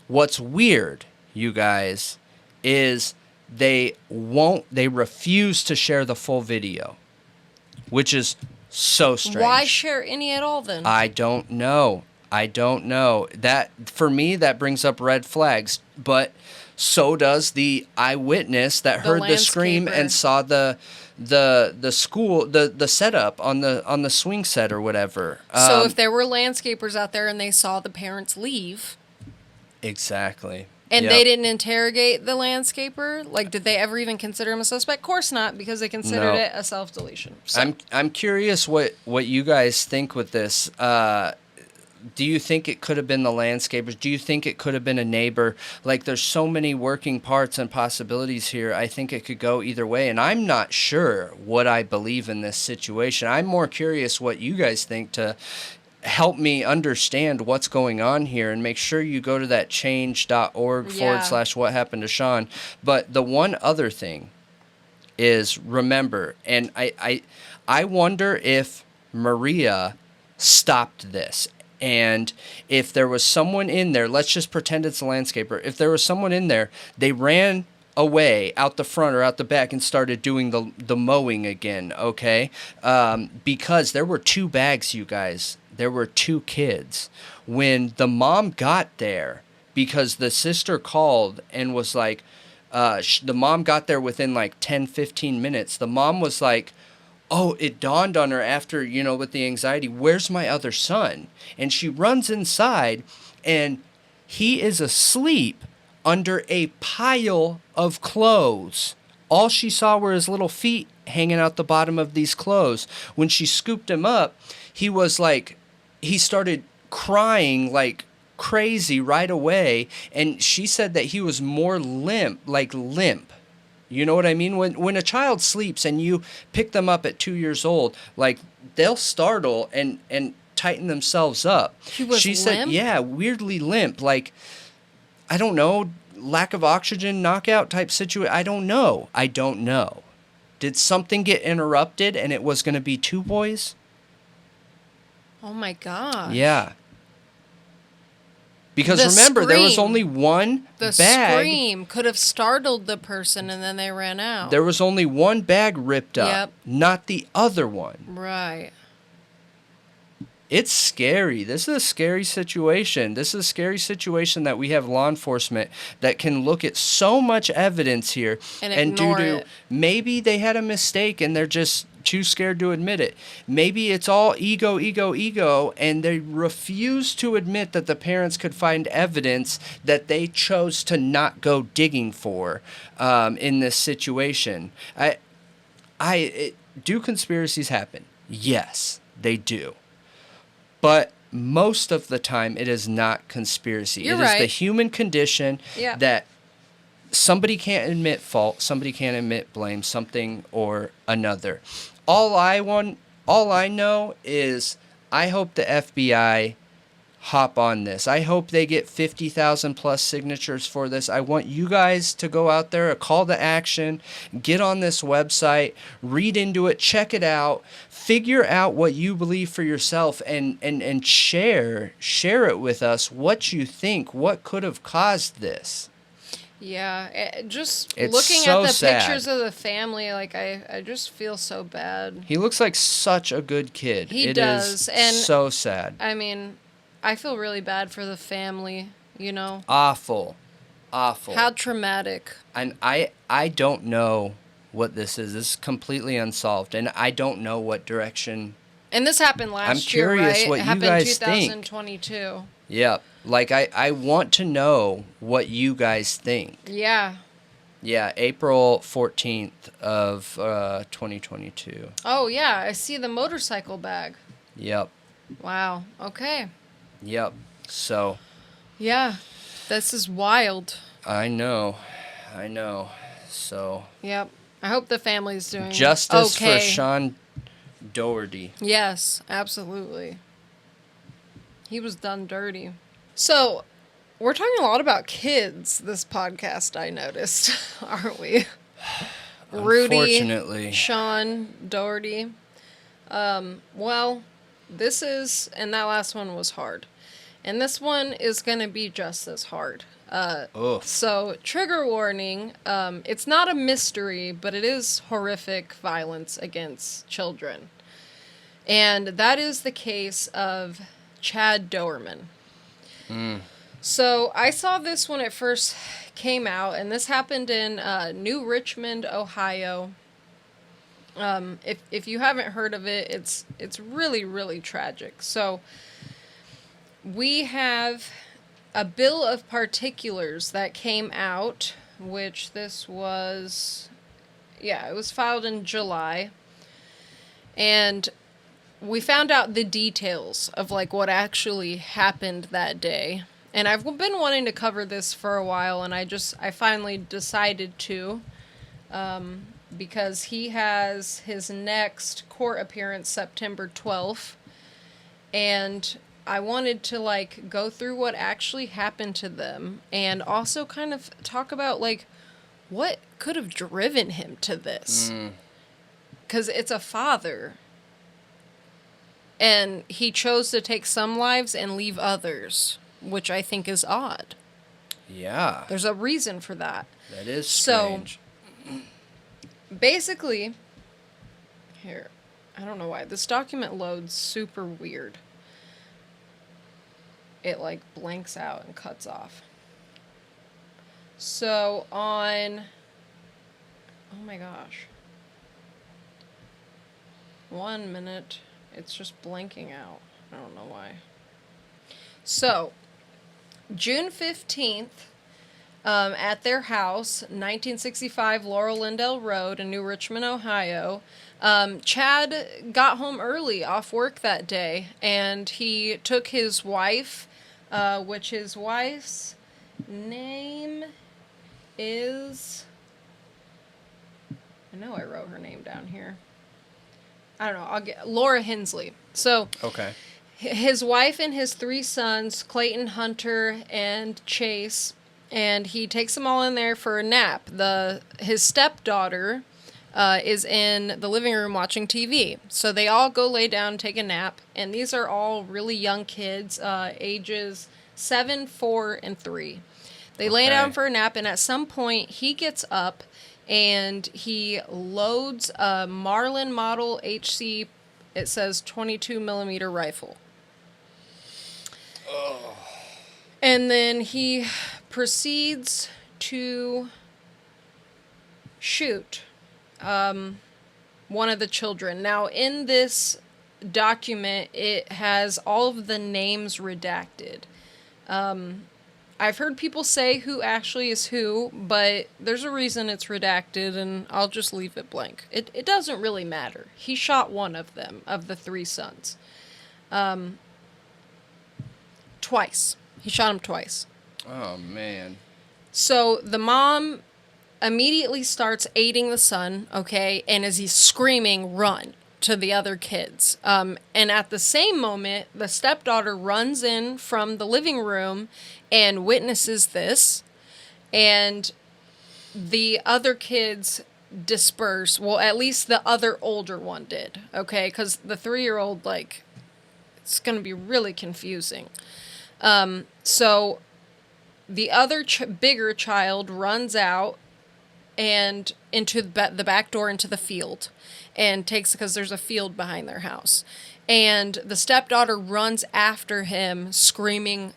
What's weird, you guys, is they refuse to share the full video, which is so strange. Why share any at all then? I don't know. That, for me, that brings up red flags, but so does the eyewitness that heard the scream and saw the school, the setup on the swing set or whatever. So if there were landscapers out there and they saw the parents leave. Exactly. And they didn't interrogate the landscaper? Like, did they ever even consider him a suspect? Of course not, because they considered it a self-deletion. So. I'm curious what you guys think with this. Do you think it could have been the landscapers? Do you think it could have been a neighbor? Like, there's so many working parts and possibilities here. I think it could go either way, and I'm not sure what I believe in this situation. I'm more curious what you guys think to help me understand what's going on here, and make sure you go to that change.org /what happened to Sean. But the one other thing is, remember, and I wonder if Maria stopped this. And if there was someone in there, let's just pretend it's a landscaper. If there was someone in there, they ran away out the front or out the back and started doing the mowing again, okay? Because there were 2 bags, you guys. There were 2 kids. When the mom got there, because the sister called and was like, the mom got there within like 10, 15 minutes. The mom was like, oh, it dawned on her after, with the anxiety, where's my other son? And she runs inside, and he is asleep under a pile of clothes. All she saw were his little feet hanging out the bottom of these clothes. When she scooped him up, he was like, he started crying like crazy right away. And she said that he was more limp. You know what I mean? When a child sleeps and you pick them up at 2 years old, like, they'll startle and tighten themselves up. She was limp? Said, yeah, weirdly limp. Like, I don't know, lack of oxygen, knockout type situation. I don't know. Did something get interrupted and it was going to be 2 boys? Oh, my God. Yeah. Because remember, there was only one bag. The scream could have startled the person, and then they ran out. There was only one bag ripped up, not the other one. Right. It's scary. This is a scary situation. This is a scary situation that we have law enforcement that can look at so much evidence here and ignore it. Maybe they had a mistake and they're just too scared to admit it. Maybe it's all ego, and they refuse to admit that the parents could find evidence that they chose to not go digging for in this situation. Do conspiracies happen? Yes, they do. But most of the time, it is not conspiracy. You're It is right. the human condition that somebody can't admit fault, somebody can't admit blame, something or another. All I know is I hope the FBI hop on this. I hope they get 50,000 plus signatures for this. I want you guys to go out there, a call to action, get on this website, read into it, check it out, figure out what you believe for yourself, and share it with us, what you think, what could have caused this. Yeah, It's looking so at the sad. pictures of the family, like, I just feel so bad. He looks like such a good kid. He It does, is and so sad. I mean, I feel really bad for the family, Awful. How traumatic. And I don't know what this is. This is completely unsolved, and I don't know what direction. And this happened last year, curious right? what It you happened guys think. 2022. Yeah, like I want to know what you guys think. Yeah. Yeah, April 14th of 2022. Oh, yeah, I see the motorcycle bag. Yep. Wow. Okay. Yep. So. Yeah, this is wild. I know. So. Yep. I hope the family's doing Justice okay. for Sean Dougherty. Yes, absolutely. He was done dirty. So, we're talking a lot about kids this podcast, I noticed, aren't we? Rudy, Unfortunately. Sean Dougherty. Well, and that last one was hard. And this one is going to be just as hard. So, trigger warning, it's not a mystery, but it is horrific violence against children. And that is the case of Chad Doerman. So, I saw this when it first came out, and this happened in New Richmond, Ohio. If you haven't heard of it, it's really, really tragic. So, we have a bill of particulars that came out, which this was, it was filed in July. And we found out the details of, like, what actually happened that day. And I've been wanting to cover this for a while, and I finally decided to, because he has his next court appearance September 12th, and I wanted to, like, go through what actually happened to them and also kind of talk about, like, what could have driven him to this. Because it's a father. And he chose to take some lives and leave others, which I think is odd. Yeah. There's a reason for that. That is strange. So, basically, here, I don't know why. This document loads super weird. It, like, blanks out and cuts off. So, oh my gosh. 1 minute. It's just blanking out. I don't know why. So, June 15th, at their house, 1965 Laurel Lindell Road in New Richmond, Ohio, Chad got home early off work that day, and he took his wife, which his wife's name is, I know I wrote her name down here. I don't know, Laura Hensley. So, Okay. His wife and his 3 sons, Clayton, Hunter, and Chase, and he takes them all in there for a nap. His stepdaughter is in the living room watching TV. So they all go lay down and take a nap, and these are all really young kids, ages 7, 4, and 3. They lay down for a nap, and at some point he gets up and he loads a Marlin Model HC, it says 22 millimeter rifle. Oh. And then he proceeds to shoot one of the children. Now, in this document, it has all of the names redacted. I've heard people say who actually is who, but there's a reason it's redacted, and I'll just leave it blank. It doesn't really matter. He shot one of them, of the 3 sons. Twice. He shot him twice. Oh, man. So the mom immediately starts aiding the son, okay, and as he's screaming, run to the other kids. And at the same moment, the stepdaughter runs in from the living room and witnesses this, and the other kids disperse. Well, at least the other older one did, okay, because the 3-year-old, like, it's going to be really confusing. So the other bigger child runs out and into the back door into the field, and takes, because there's a field behind their house. And the stepdaughter runs after him, screaming,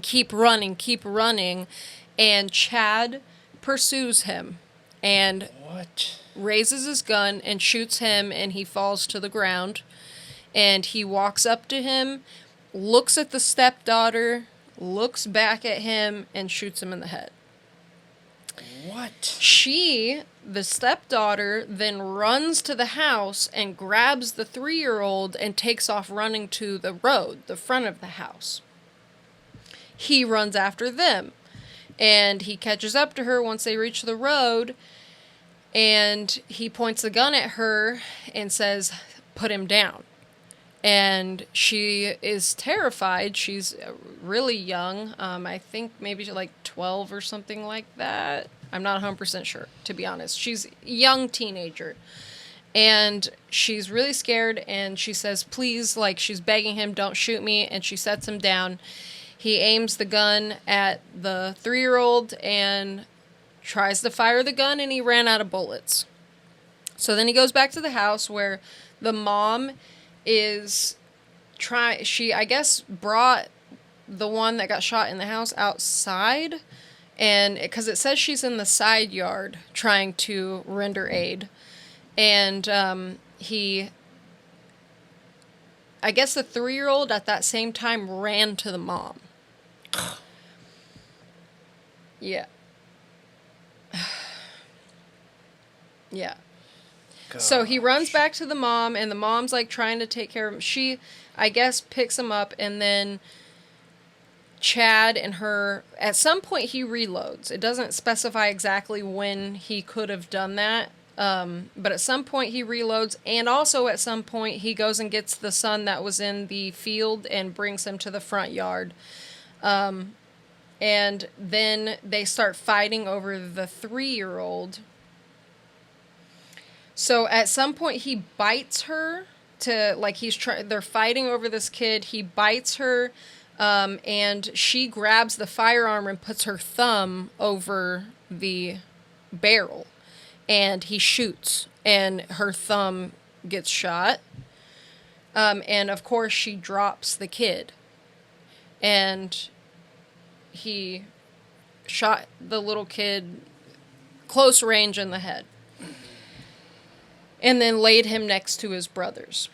keep running. And Chad pursues him and raises his gun and shoots him, and he falls to the ground. And he walks up to him, looks at the stepdaughter, looks back at him, and shoots him in the head. What? The stepdaughter, then runs to the house and grabs the 3-year-old and takes off running to the road, the front of the house. He runs after them, and he catches up to her once they reach the road, and he points the gun at her and says, "Put him down." And she is terrified. She's really young. I think maybe like 12 or something like that. I'm not 100% sure, to be honest. She's a young teenager. And she's really scared, and she says, please, like, she's begging him, don't shoot me, and she sets him down. He aims the gun at the 3-year-old and tries to fire the gun, and he ran out of bullets. So then he goes back to the house where the mom is she, I guess, brought the one that got shot in the house outside, and because it says she's in the side yard trying to render aid. And I guess the 3-year-old at that same time ran to the mom. Yeah. Yeah. Gosh. So he runs back to the mom, and the mom's like trying to take care of him. She, I guess, picks him up, and then Chad and her, at some point he reloads. It doesn't specify exactly when he could have done that. But at some point he reloads, and also at some point he goes and gets the son that was in the field and brings him to the front yard. And then they start fighting over the 3-year-old. So at some point he bites her they're fighting over this kid. He bites her, and she grabs the firearm and puts her thumb over the barrel. And he shoots, and her thumb gets shot. And of course, she drops the kid. And he shot the little kid close range in the head. And then laid him next to his brothers.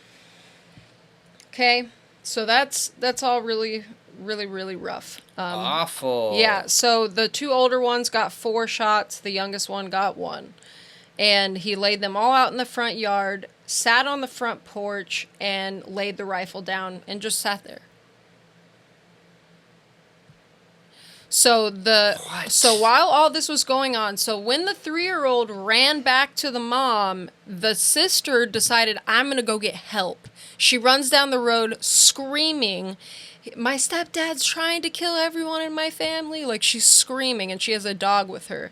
Okay, so that's all really, really, really rough. Awful. Yeah, so the 2 older ones got 4 shots. The youngest one got 1. And he laid them all out in the front yard, sat on the front porch, and laid the rifle down and just sat there. So while all this was going on, so when the 3-year-old ran back to the mom, the sister decided, I'm going to go get help. She runs down the road screaming, my stepdad's trying to kill everyone in my family. Like, she's screaming, and she has a dog with her.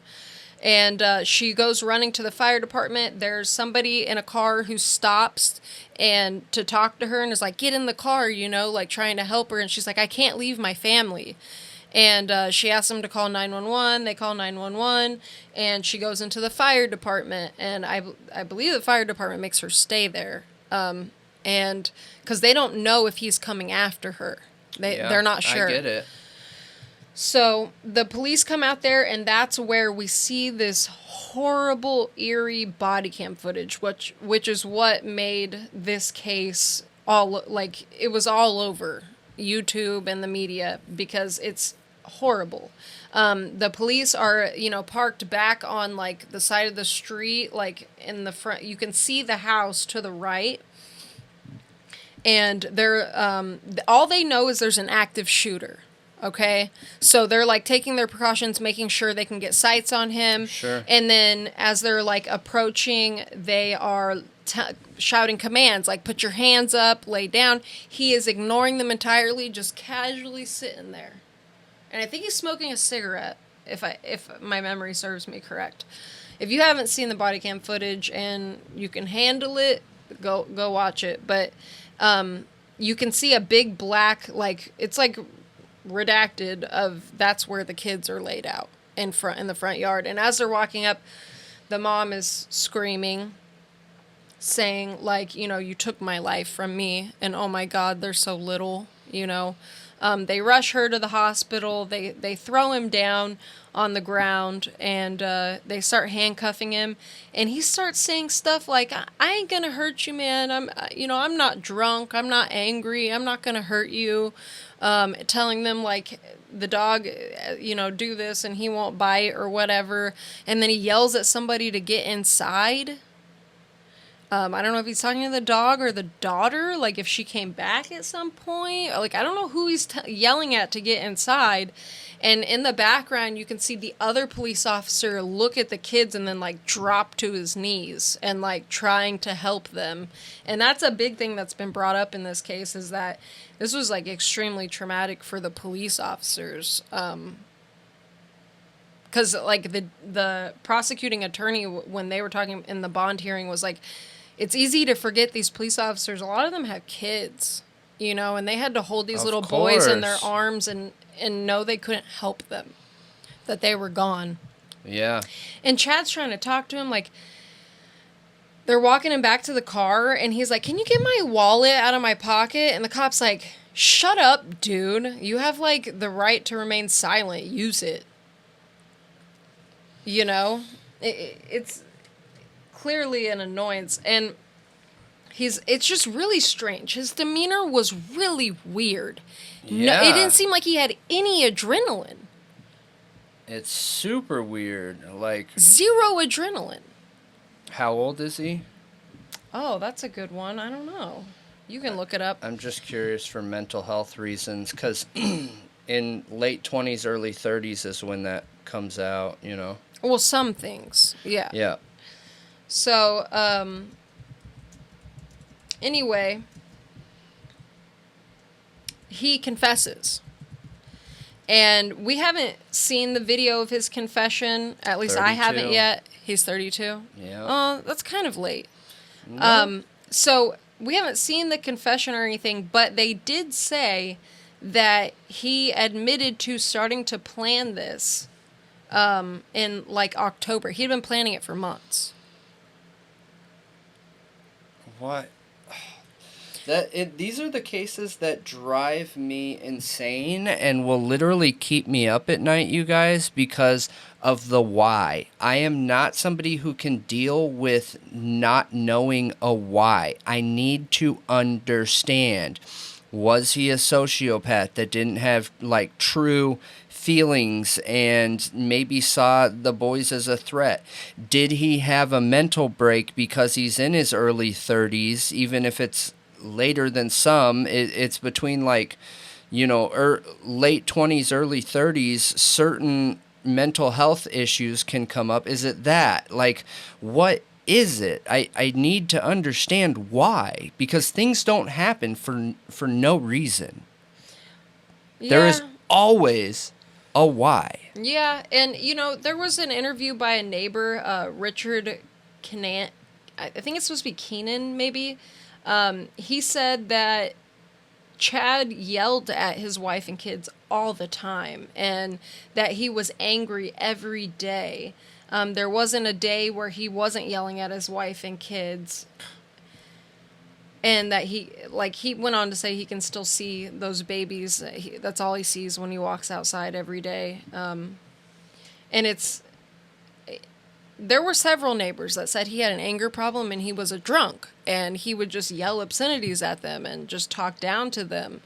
And she goes running to the fire department. There's somebody in a car who stops and to talk to her and is like, get in the car, like trying to help her. And she's like, I can't leave my family. And she asks them to call 911. They call 911, and she goes into the fire department. And I believe the fire department makes her stay there. And because they don't know if he's coming after her. They're not sure. I get it. So the police come out there, and that's where we see this horrible, eerie body cam footage, which is what made this case it was all over YouTube and the media because it's horrible. The police are, parked back on like the side of the street, like in the front. You can see the house to the right. And they're all they know is there's an active shooter. Okay, so they're like taking their precautions, making sure they can get sights on him. Sure. And then as they're like approaching, they are shouting commands like "Put your hands up, lay down." He is ignoring them entirely, just casually sitting there. And I think he's smoking a cigarette, if my memory serves me correct. If you haven't seen the body cam footage and you can handle it, go watch it. But you can see a big black, like it's like redacted of that's where the kids are laid out in the front yard. And as they're walking up, the mom is screaming, saying like, you took my life from me, and oh my God, they're so little. They rush her to the hospital. They throw him down on the ground, and they start handcuffing him, and he starts saying stuff like, I ain't gonna hurt you, man. I'm not drunk. I'm not angry. I'm not gonna hurt you. Telling them like the dog, do this and he won't bite or whatever. And then he yells at somebody to get inside. I don't know if he's talking to the dog or the daughter, like if she came back at some point. Like, I don't know who he's yelling at to get inside. And in the background, you can see the other police officer look at the kids and then, like, drop to his knees and, like, trying to help them. And that's a big thing that's been brought up in this case, is that this was, like, extremely traumatic for the police officers. Because, like, the prosecuting attorney, when they were talking in the bond hearing, was like, it's easy to forget these police officers. A lot of them have kids, you know, and they had to hold these Of little boys in their course. arms and know they couldn't help them, that they were gone. Yeah. And Chad's trying to talk to him, like, they're walking him back to the car, and he's like, can you get my wallet out of my pocket? And the cop's like, shut up, dude. You have, like, the right to remain silent. Use it. You know? It's clearly an annoyance. And it's just really strange. His demeanor was really weird. Yeah. No, it didn't seem like he had any adrenaline. It's super weird. Like, Zero adrenaline. how old is he? Oh, that's a good one. I don't know. You can look it up. I'm just curious for mental health reasons, because in late 20s, early 30s is when that comes out, you know? Well, some things. Yeah. Yeah. So, anyway, he confesses. And we haven't seen the video of his confession. At least I haven't 32. yet. He's 32? Yeah. Oh, that's kind of late. No. So we haven't seen the confession or anything, but they did say that he admitted to starting to plan this in, like, October. He'd been planning it for months. What? These are the cases that drive me insane and will literally keep me up at night, you guys, because of the why. I am not somebody who can deal with not knowing a why. I need to understand. Was he a sociopath that didn't have, like, true feelings and maybe saw the boys as a threat? Did he have a mental break because he's in his early 30s, even if it's later than some? It's between, like, you know, late 20s, early 30s, certain mental health issues can come up. Is it that? Like, what is it? I need to understand why, because things don't happen for no reason. Yeah. There is always a why. Yeah, and, you know, there was an interview by a neighbor, Richard Canant. I think it's supposed to be Keenan, maybe. He said that Chad yelled at his wife and kids all the time, and that he was angry every day. There wasn't a day where he wasn't yelling at his wife and kids. And that he went on to say he can still see those babies. That's all he sees when he walks outside every day. And there were several neighbors that said he had an anger problem and he was a drunk. And he would just yell obscenities at them and just talk down to them.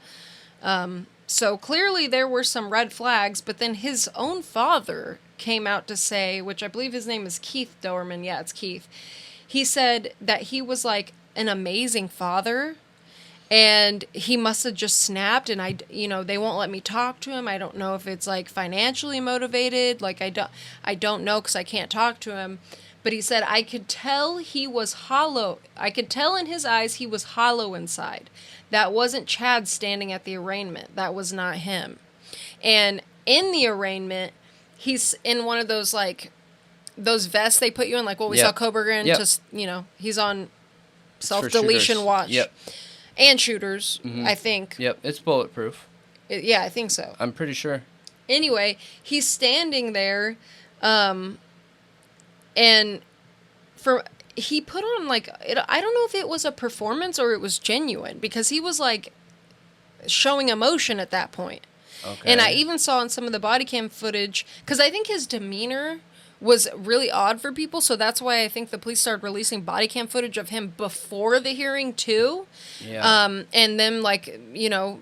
So clearly there were some red flags, but then his own father came out to say, which I believe his name is Keith Doerman. Yeah, it's Keith. He said that he was, like, an amazing father, and he must have just snapped, and they won't let me talk to him. I don't know if it's, like, financially motivated. Like, I don't know, because I can't talk to him. But he said, I could tell he was hollow. I could tell in his eyes he was hollow inside. That wasn't Chad standing at the arraignment. That was not him. And in the arraignment, he's in one of those, like, those vests they put you in, like what we saw Kohberger in. Just, he's on self-deletion watch. Yep. And shooters, I think. Yep, it's bulletproof. Yeah, I think so. I'm pretty sure. Anyway, he's standing there, and he put on, like, I don't know if it was a performance or it was genuine, because he was, like, showing emotion at that point. Okay. And I even saw in some of the body cam footage, because I think his demeanor was really odd for people, so that's why I think the police started releasing body cam footage of him before the hearing too. Yeah. And then, like,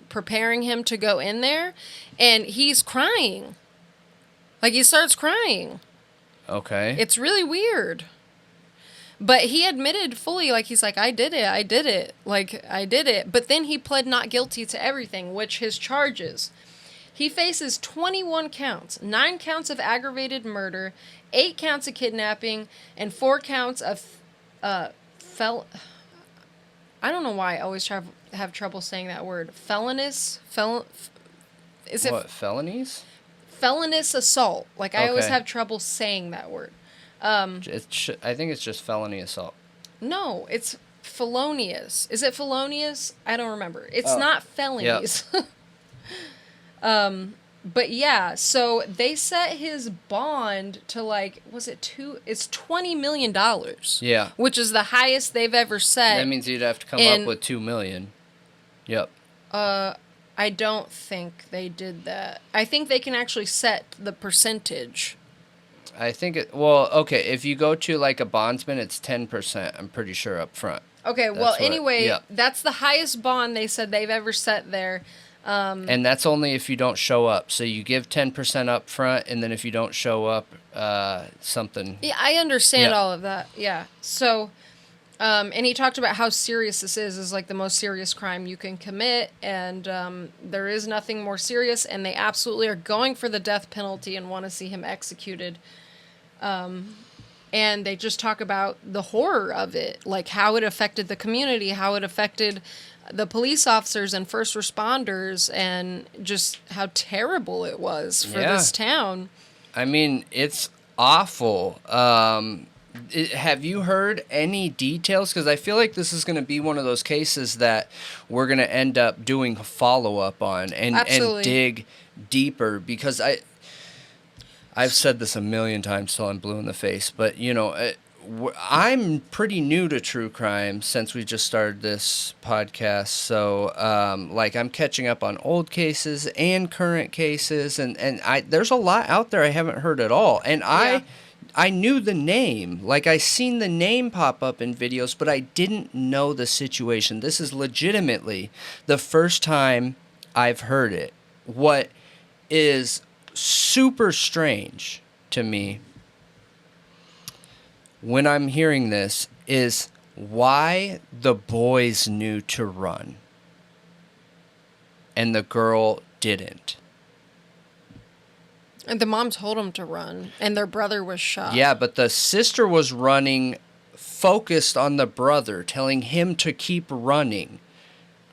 preparing him to go in there, and he's crying. Like, he starts crying. Okay. It's really weird. But he admitted fully, like, he's like, I did it. Like, I did it. But then he pled not guilty to everything, which his charges. He faces 21 counts, 9 counts of aggravated murder, 8 counts of kidnapping, and 4 counts of I don't know why I always have trouble saying that word. Felonies? Is it what, felonies? Felonious assault. Like, I always have trouble saying that word. I think it's just felony assault. No, it's felonious. Is it felonious? I don't remember. It's Oh. not felonies. But yeah, so they set his bond to like, was it it's $20 million. Yeah. Which is the highest they've ever set. That means you'd have to come And- up with $2 million. Yep. I don't think they did that. I think they can actually set the percentage. I think okay, if you go to like a bondsman, it's 10%, I'm pretty sure, up front. Okay, well, anyway, yeah. that's the highest bond they said they've ever set there. And that's only if you don't show up. So you give 10% up front, and then if you don't show up, something. Yeah, I understand Yeah. all of that. Yeah. So, and he talked about how serious this is like the most serious crime you can commit, and there is nothing more serious, and they absolutely are going for the death penalty and want to see him executed. And they just talk about the horror of it, like how it affected the community, how it affected the police officers and first responders, and just how terrible it was for Yeah. this town. I mean, it's awful. Have you heard any details? Because I feel like this is going to be one of those cases that we're going to end up doing a follow-up on and Absolutely. dig deeper, because I've said this a million times till I'm blue in the face, but, you know, I'm pretty new to true crime since we just started this podcast. So, like, I'm catching up on old cases and current cases, and there's a lot out there I haven't heard at all. And I knew the name. Like, I seen the name pop up in videos, but I didn't know the situation. This is legitimately the first time I've heard it. What is super strange to me when I'm hearing this is why the boys knew to run and the girl didn't. And the mom told him to run, and their brother was shot. Yeah, but the sister was running, focused on the brother, telling him to keep running.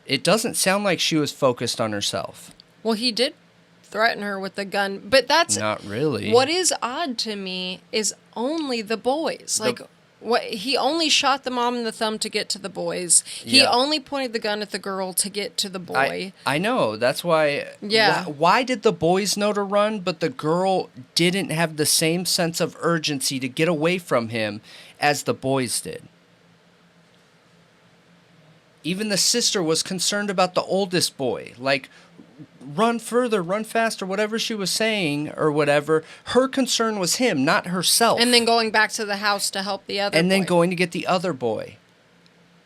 It doesn't sound like she was focused on herself. Well, he did threaten her with the gun, but that's Not really. what is odd to me is only the boys. Like, what he only shot the mom in the thumb to get to the boys. He Yeah. only pointed the gun at the girl to get to the boy. I know. That's why. Yeah. Why did the boys know to run, but the girl didn't have the same sense of urgency to get away from him as the boys did? Even the sister was concerned about the oldest boy. Like, run further, run faster, whatever she was saying or whatever. Her concern was him, not herself. And then going back to the house to help the other and then boy. going to get the other boy.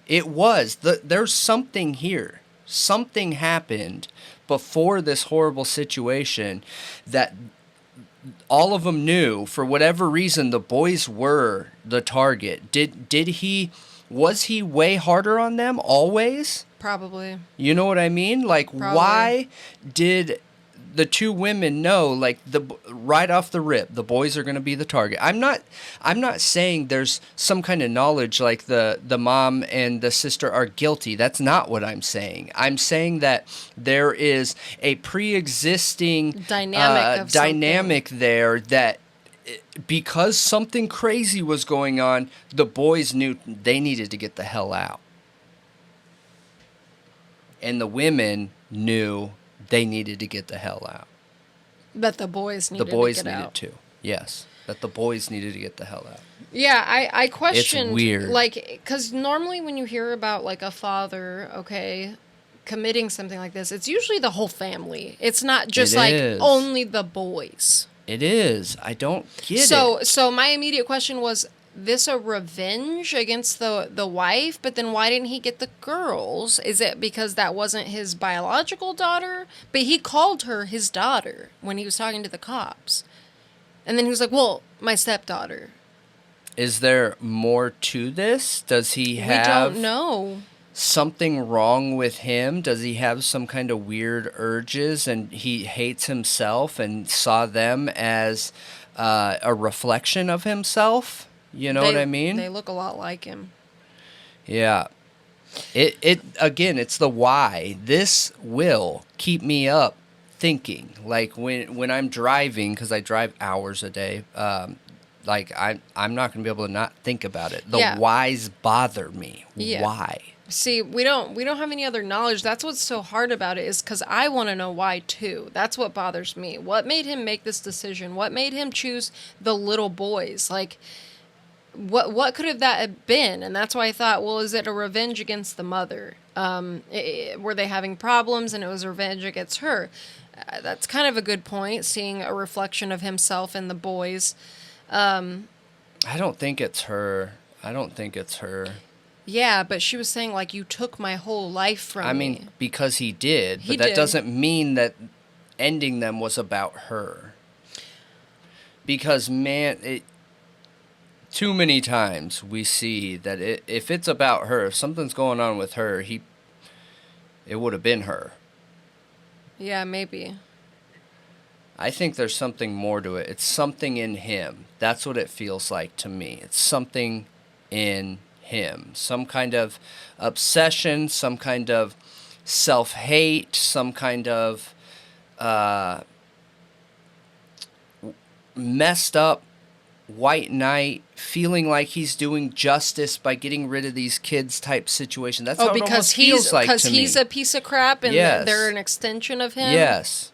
It was there's something here. Something happened before this horrible situation that all of them knew. For whatever reason, the boys were the target. Was he way harder on them always? Probably. You know what I mean? Like, Probably. why did the two women know, like, right off the rip, the boys are going to be the target? I'm not saying there's some kind of knowledge like the mom and the sister are guilty. That's not what I'm saying. I'm saying that there is a pre-existing dynamic there that because something crazy was going on, the boys knew they needed to get the hell out. And the women knew they needed to get the hell out. That the boys needed The boys to get needed out. to. Yes. That the boys needed to get the hell out. Yeah, I questioned. It's weird. Like, because normally when you hear about, like, a father, okay, committing something like this, it's usually the whole family. It's not just, It like, is. only the boys. It is. I don't get it. So my immediate question was, this a revenge against the wife? But then why didn't he get the girls? Is it because that wasn't his biological daughter? But he called her his daughter when he was talking to the cops. And then he was like, well, my stepdaughter. Is there more to this? Does he have We don't know. something wrong with him? Does he have some kind of weird urges and he hates himself and saw them as a reflection of himself? You know what I mean? They look a lot like him. Yeah. It again, it's the why. This will keep me up thinking. Like when I'm driving, because I drive hours a day, Like, I'm not going to be able to not think about it. The Yeah. whys bother me. Yeah. Why? See, we don't have any other knowledge. That's what's so hard about it, is because I want to know why too. That's what bothers me. What made him make this decision? What made him choose the little boys? Like, what could have that have been? And that's why I thought, well, is it a revenge against the mother? Were they having problems and it was revenge against her? That's kind of a good point, seeing a reflection of himself in the boys. I don't think it's her. Yeah, but she was saying, like, you took my whole life from me. I mean, because he did, He but that did. doesn't mean that ending them was about her. Because, man, too many times we see that if it's about her, if something's going on with her, it would have been her. Yeah, maybe. I think there's something more to it. It's something in him. That's what it feels like to me. It's something in him. Some kind of obsession, some kind of self-hate, some kind of messed up white knight, feeling like he's doing justice by getting rid of these kids type situation. That's how it almost feels like to me. Because he's a piece of crap and Yes. they're an extension of him? Yes.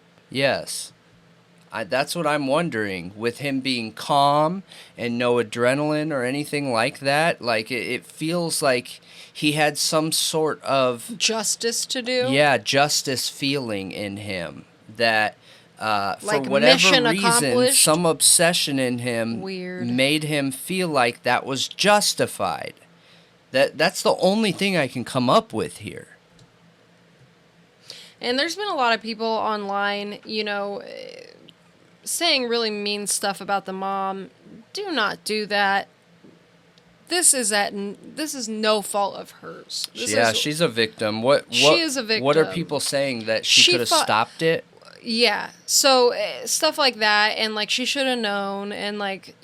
That's what I'm wondering. With him being calm and no adrenaline or anything like that, like it feels like he had some sort of Justice to do? Yeah, justice feeling in him that for Like whatever mission reason, accomplished? some obsession in him Weird. made him feel like that was justified. That's the only thing I can come up with here. And there's been a lot of people online, saying really mean stuff about the mom. Do not do that. This is no fault of hers. She's a victim. She is a victim. What are people saying, that she could have fought- stopped it? Yeah. So stuff like that, and like she should have known, and like,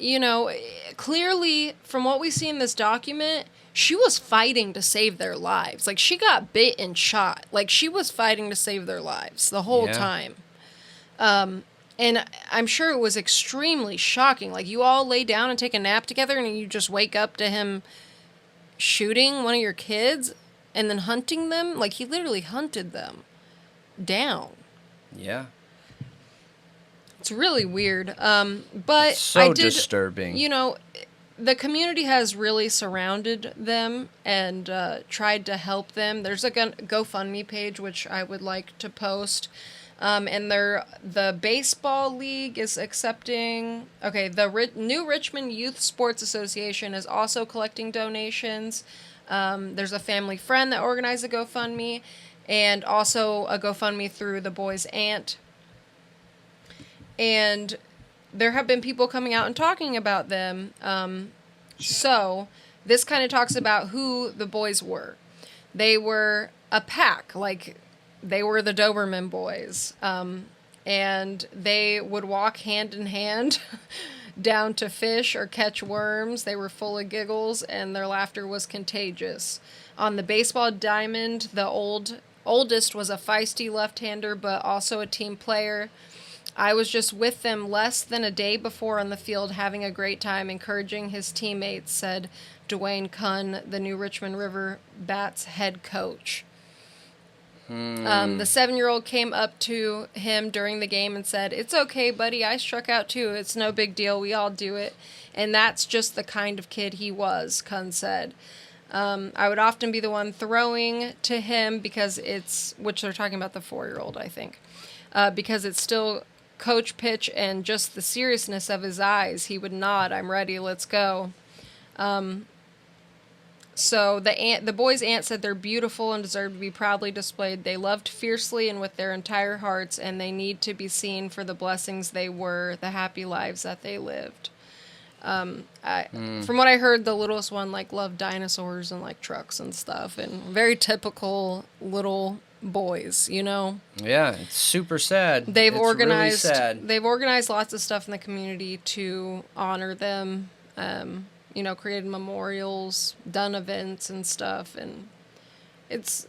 clearly from what we see in this document, she was fighting to save their lives. Like, she got bit and shot. Like, she was fighting to save their lives the whole time. And I'm sure it was extremely shocking. Like, you all lay down and take a nap together, and you just wake up to him shooting one of your kids and then hunting them. Like, he literally hunted them down. Yeah. It's really weird. But It's so I did, disturbing. The community has really surrounded them and tried to help them. There's a GoFundMe page, which I would like to post. And the baseball league is accepting. Okay, the New Richmond Youth Sports Association is also collecting donations. There's a family friend that organized a GoFundMe, and also a GoFundMe through the boy's aunt. And there have been people coming out and talking about them. So this kind of talks about who the boys were. They were a pack, like they were the Doberman boys. And they would walk hand in hand down to fish or catch worms. They were full of giggles, and their laughter was contagious. On the baseball diamond, the oldest was a feisty left-hander, but also a team player. I was just with them less than a day before on the field, having a great time, encouraging his teammates, said Dwayne Kunn, the New Richmond River Bats head coach. The 7-year-old came up to him during the game and said, "It's okay, buddy. I struck out too. It's no big deal. We all do it." And that's just the kind of kid he was, Kunn said. I would often be the one throwing to him which they're talking about the 4-year-old, I think, because it's still coach pitch, and just the seriousness of his eyes. He would nod, "I'm ready, let's go." So the boy's aunt said they're beautiful and deserve to be proudly displayed. They loved fiercely and with their entire hearts, and they need to be seen for the blessings they were, the happy lives that they lived. From what I heard, the littlest one loved dinosaurs and trucks and stuff, and very typical little boys, Yeah, it's super sad. They've organized really sad. They've organized lots of stuff in the community to honor them. Created memorials, done events and stuff, and it's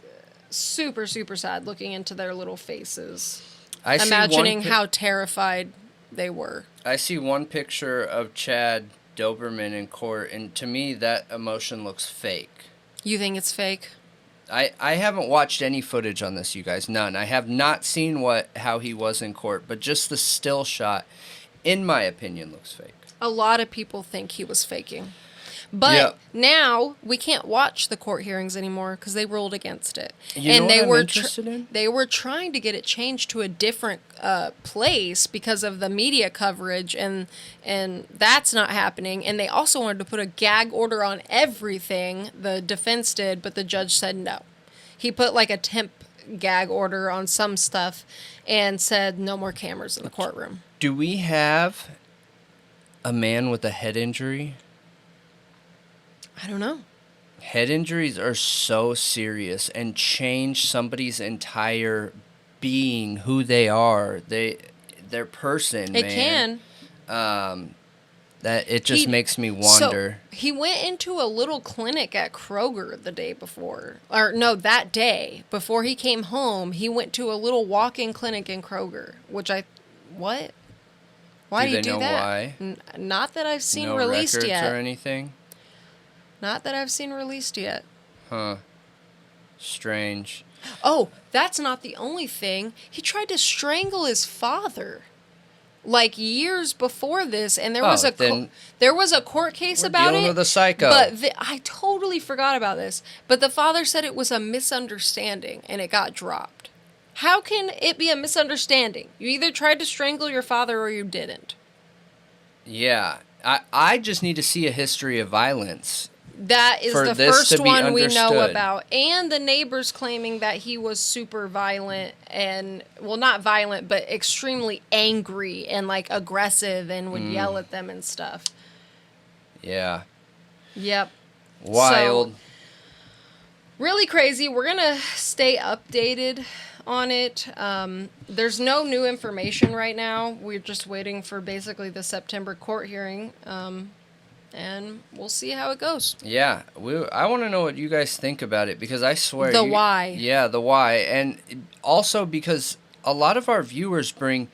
super, super sad looking into their little faces. Imagining how terrified they were. I see one picture of Chad Doberman in court, and to me, that emotion looks fake. You think it's fake? I haven't watched any footage on this, you guys. None. I have not seen how he was in court, but just the still shot, in my opinion, looks fake. A lot of people think he was faking. But now we can't watch the court hearings anymore because they ruled against it. They were trying to get it changed to a different place because of the media coverage, and that's not happening. And they also wanted to put a gag order on everything, the defense did, but the judge said no. He put like a temp gag order on some stuff and said no more cameras in the courtroom. Do we have a man with a head injury? I don't know. Head injuries are so serious and change somebody's entire being, who they are, their person. It can. That it just makes me wonder. So he went into a little clinic at Kroger the day before, or no, that day before he came home. He went to a little walk-in clinic in Kroger, which what? Why do you do that? Why? Not that I've seen no released records yet. Or anything. Not that I've seen released yet. Huh. Strange. Oh, that's not the only thing. He tried to strangle his father, like years before this, and there was a court case about it. Dealing with a psycho. But I totally forgot about this. But the father said it was a misunderstanding, and it got dropped. How can it be a misunderstanding? You either tried to strangle your father or you didn't. Yeah. I just need to see a history of violence. That is the first one we know understood. about. And the neighbors claiming that he was super violent and, well, not violent, but extremely angry and, like, aggressive and would yell at them and stuff. Yeah. Yep. Wild. So, really crazy. We're going to stay updated on it. There's no new information right now. We're just waiting for basically the September court hearing. And we'll see how it goes. Yeah, I want to know what you guys think about it, because I swear... The why. Yeah, the why. And also because a lot of our viewers bring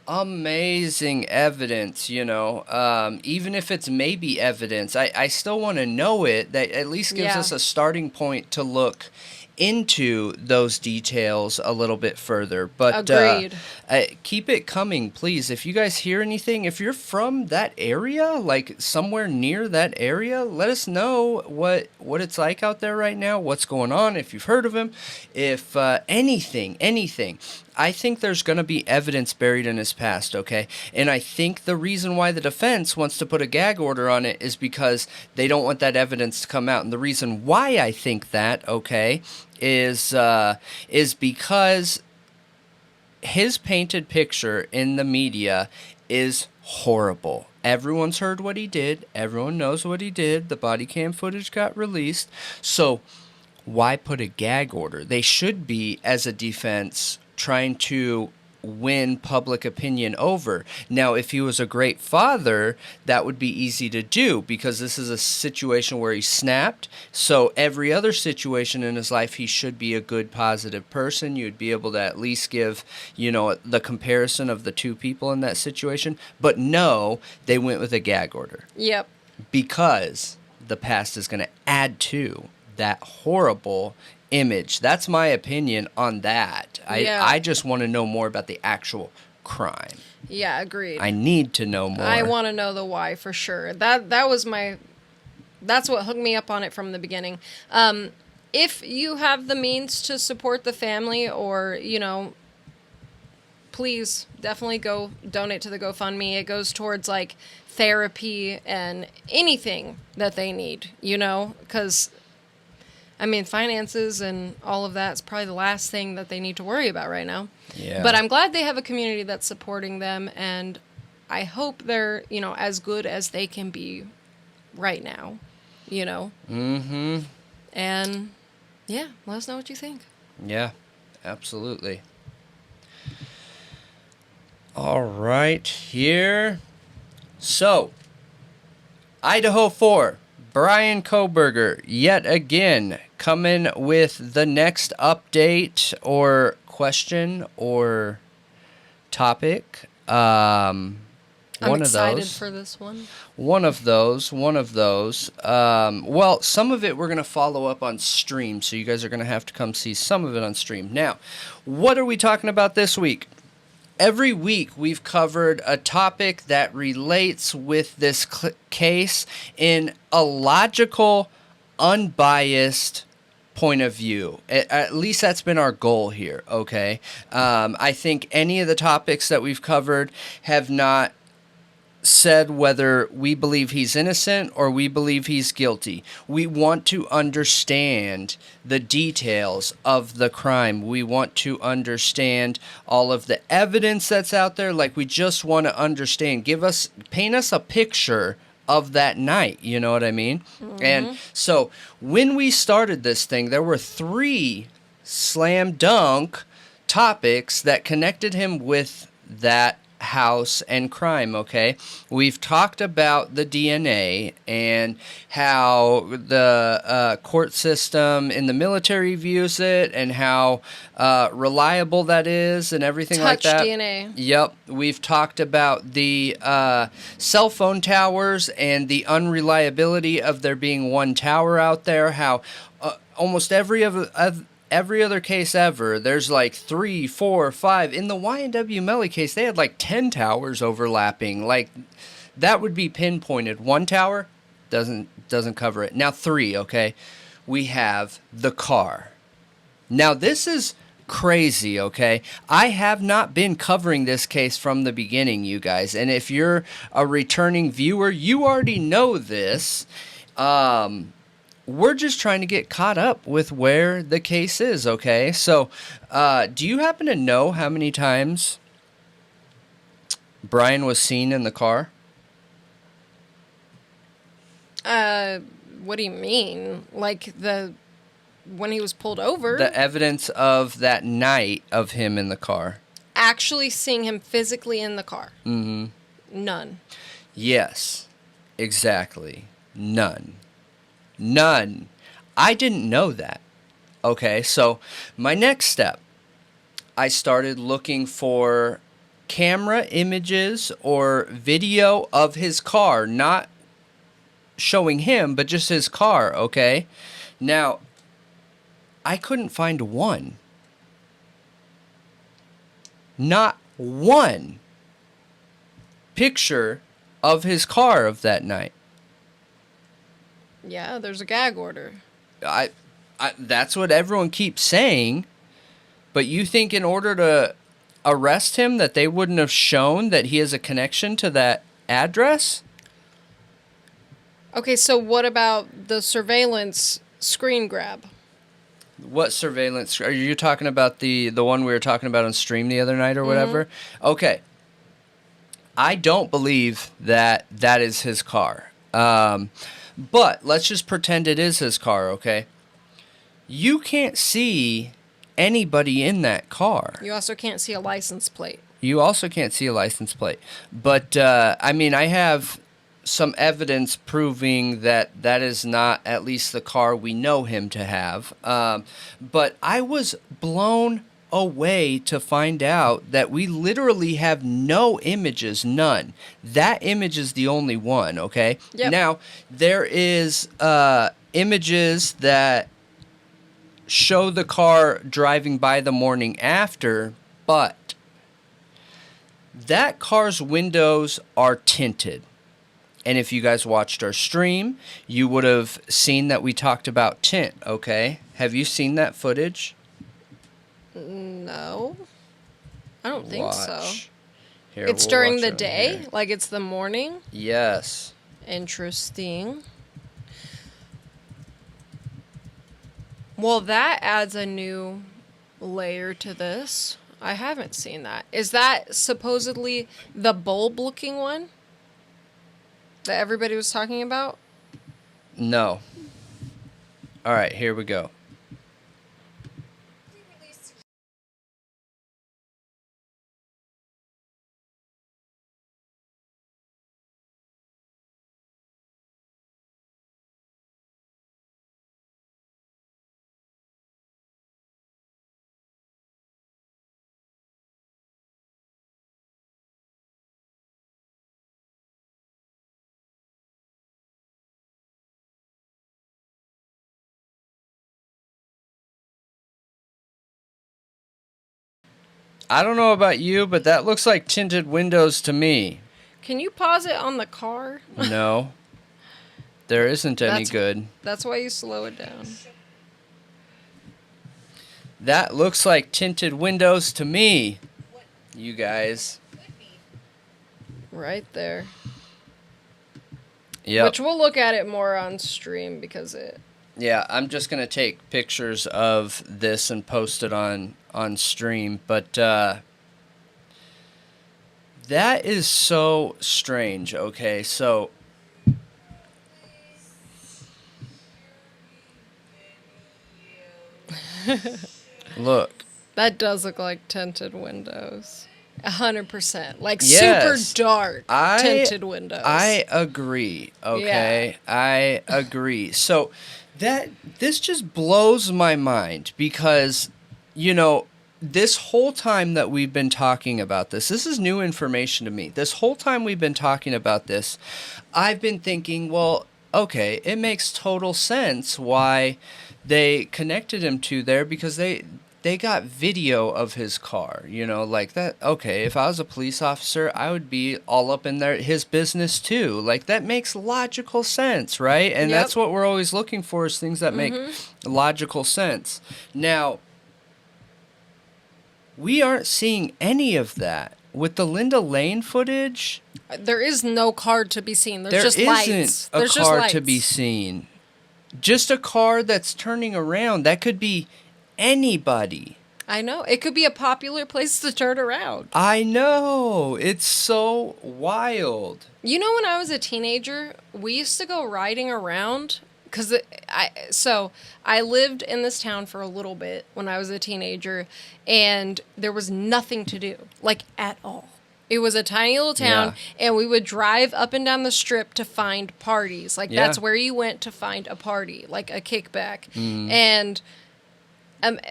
amazing evidence, even if it's maybe evidence. I still want to know it. That at least gives us a starting point to look into those details a little bit further. But agreed. Keep it coming, please. If you guys hear anything, if you're from that area, like somewhere near that area, let us know what it's like out there right now, what's going on, if you've heard of him, if anything. I think there's going to be evidence buried in his past, okay? And I think the reason why the defense wants to put a gag order on it is because they don't want that evidence to come out. And the reason why I think that, okay, is because his painted picture in the media is horrible. Everyone's heard what he did. Everyone knows what he did. The body cam footage got released. So why put a gag order? They should be, as a defense, trying to win public opinion over. Now, if he was a great father, that would be easy to do, because this is a situation where he snapped. So every other situation in his life, he should be a good, positive person. You'd be able to at least give, the comparison of the two people in that situation. But no, they went with a gag order. Yep. Because the past is going to add to that horrible image. That's my opinion on that. I just want to know more about the actual crime. Yeah, agreed. I need to know more. I want to know the why for sure. That's what hooked me up on it from the beginning. If you have the means to support the family, or, please definitely go donate to the GoFundMe. It goes towards like therapy and anything that they need, because finances and all of that is probably the last thing that they need to worry about right now. Yeah. But I'm glad they have a community that's supporting them, and I hope they're, as good as they can be right now, Mm-hmm. And, yeah, let us know what you think. Yeah, absolutely. All right, here. So, Idaho 4. Brian Kohberger, yet again, coming with the next update or question or topic. I'm One of excited those. for this one. One of those. Well, some of it we're going to follow up on stream, so you guys are going to have to come see some of it on stream. Now, what are we talking about this week? Every week we've covered a topic that relates with this case in a logical, unbiased point of view. At least that's been our goal here, okay? I think any of the topics that we've covered have not said whether we believe he's innocent or we believe he's guilty. We want to understand the details of the crime. We want to understand all of the evidence that's out there. Like, we just want to understand, paint us a picture of that night, you know what I mean? Mm-hmm. And so when we started this thing, there were 3 slam dunk topics that connected him with that house and crime, okay? We've talked about the DNA and how the court system in the military views it and how reliable that is and everything like that. Touch DNA. Yep. We've talked about the cell phone towers and the unreliability of there being one tower out there, how almost every other case ever, there's like 3, 4, 5. In the Y&W Melly case, they had like 10 towers overlapping. Like, that would be pinpointed. One tower doesn't cover it. Now 3, okay? We have the car. Now this is crazy, okay? I have not been covering this case from the beginning, you guys. And if you're a returning viewer, you already know this. We're just trying to get caught up with where the case is, okay? So, do you happen to know how many times Brian was seen in the car? What do you mean? Like, when he was pulled over? The evidence of that night of him in the car. Actually seeing him physically in the car? Mm-hmm. None. Yes, exactly. None. I didn't know that. Okay, so my next step, I started looking for camera images or video of his car, not showing him, but just his car, okay? Now, I couldn't find one. Not one picture of his car of that night. Yeah, there's a gag order. That's what everyone keeps saying, but you think in order to arrest him that they wouldn't have shown that he has a connection to that address? Okay, so what about the surveillance screen grab? What surveillance? Are you talking about the one we were talking about on stream the other night or whatever? Mm-hmm. Okay. I don't believe that is his car. But let's just pretend it is his car, okay? You can't see anybody in that car. You also can't see a license plate. But, I mean, I have some evidence proving that is not at least the car we know him to have. But I was blown away to find out that we literally have no images, none. That image is the only one, okay? Yep. Now, there is images that show the car driving by the morning after, but that car's windows are tinted. And if you guys watched our stream, you would have seen that we talked about tint, okay? Have you seen that footage? No. I don't think so. Here, it's during the day? Like it's the morning? Yes. Interesting. Well, that adds a new layer to this. I haven't seen that. Is that supposedly the bulb-looking one that everybody was talking about? No. All right, here we go. I don't know about you, but that looks like tinted windows to me. Can you pause it on the car? No. There isn't any good. That's why you slow it down. That looks like tinted windows to me, you guys. Right there. Yep. Which we'll look at it more on stream because it... Yeah, I'm just going to take pictures of this and post it on stream. But that is so strange. Okay, so... Look. That does look like tinted windows. 100%. Like Yes. super dark tinted windows. I agree. Okay, Yeah. I agree. So this just blows my mind because, you know, this whole time that we've been talking about this is new information to me. This whole time we've been talking about this, I've been thinking, well, okay, it makes total sense why they connected him to there because they got video of his car, you know, like that. Okay, if I was a police officer, I would be all up in his business too. Like that makes logical sense, right? And Yep. that's what we're always looking for is things that make logical sense. Now, we aren't seeing any of that. With the Linda Lane footage, There is no car to be seen. There's there just lights. isn't a There's just car lights. to be seen. Just a car that's turning around. That could be anybody. I know. It could be a popular place to turn around. I know. It's so wild. You know, when I was a teenager, we used to go riding around because I lived in this town for a little bit when I was a teenager, and there was nothing to do, like at all. It was a tiny little town, and we would drive up and down the strip to find parties. Like that's where you went to find a party, like a kickback, and.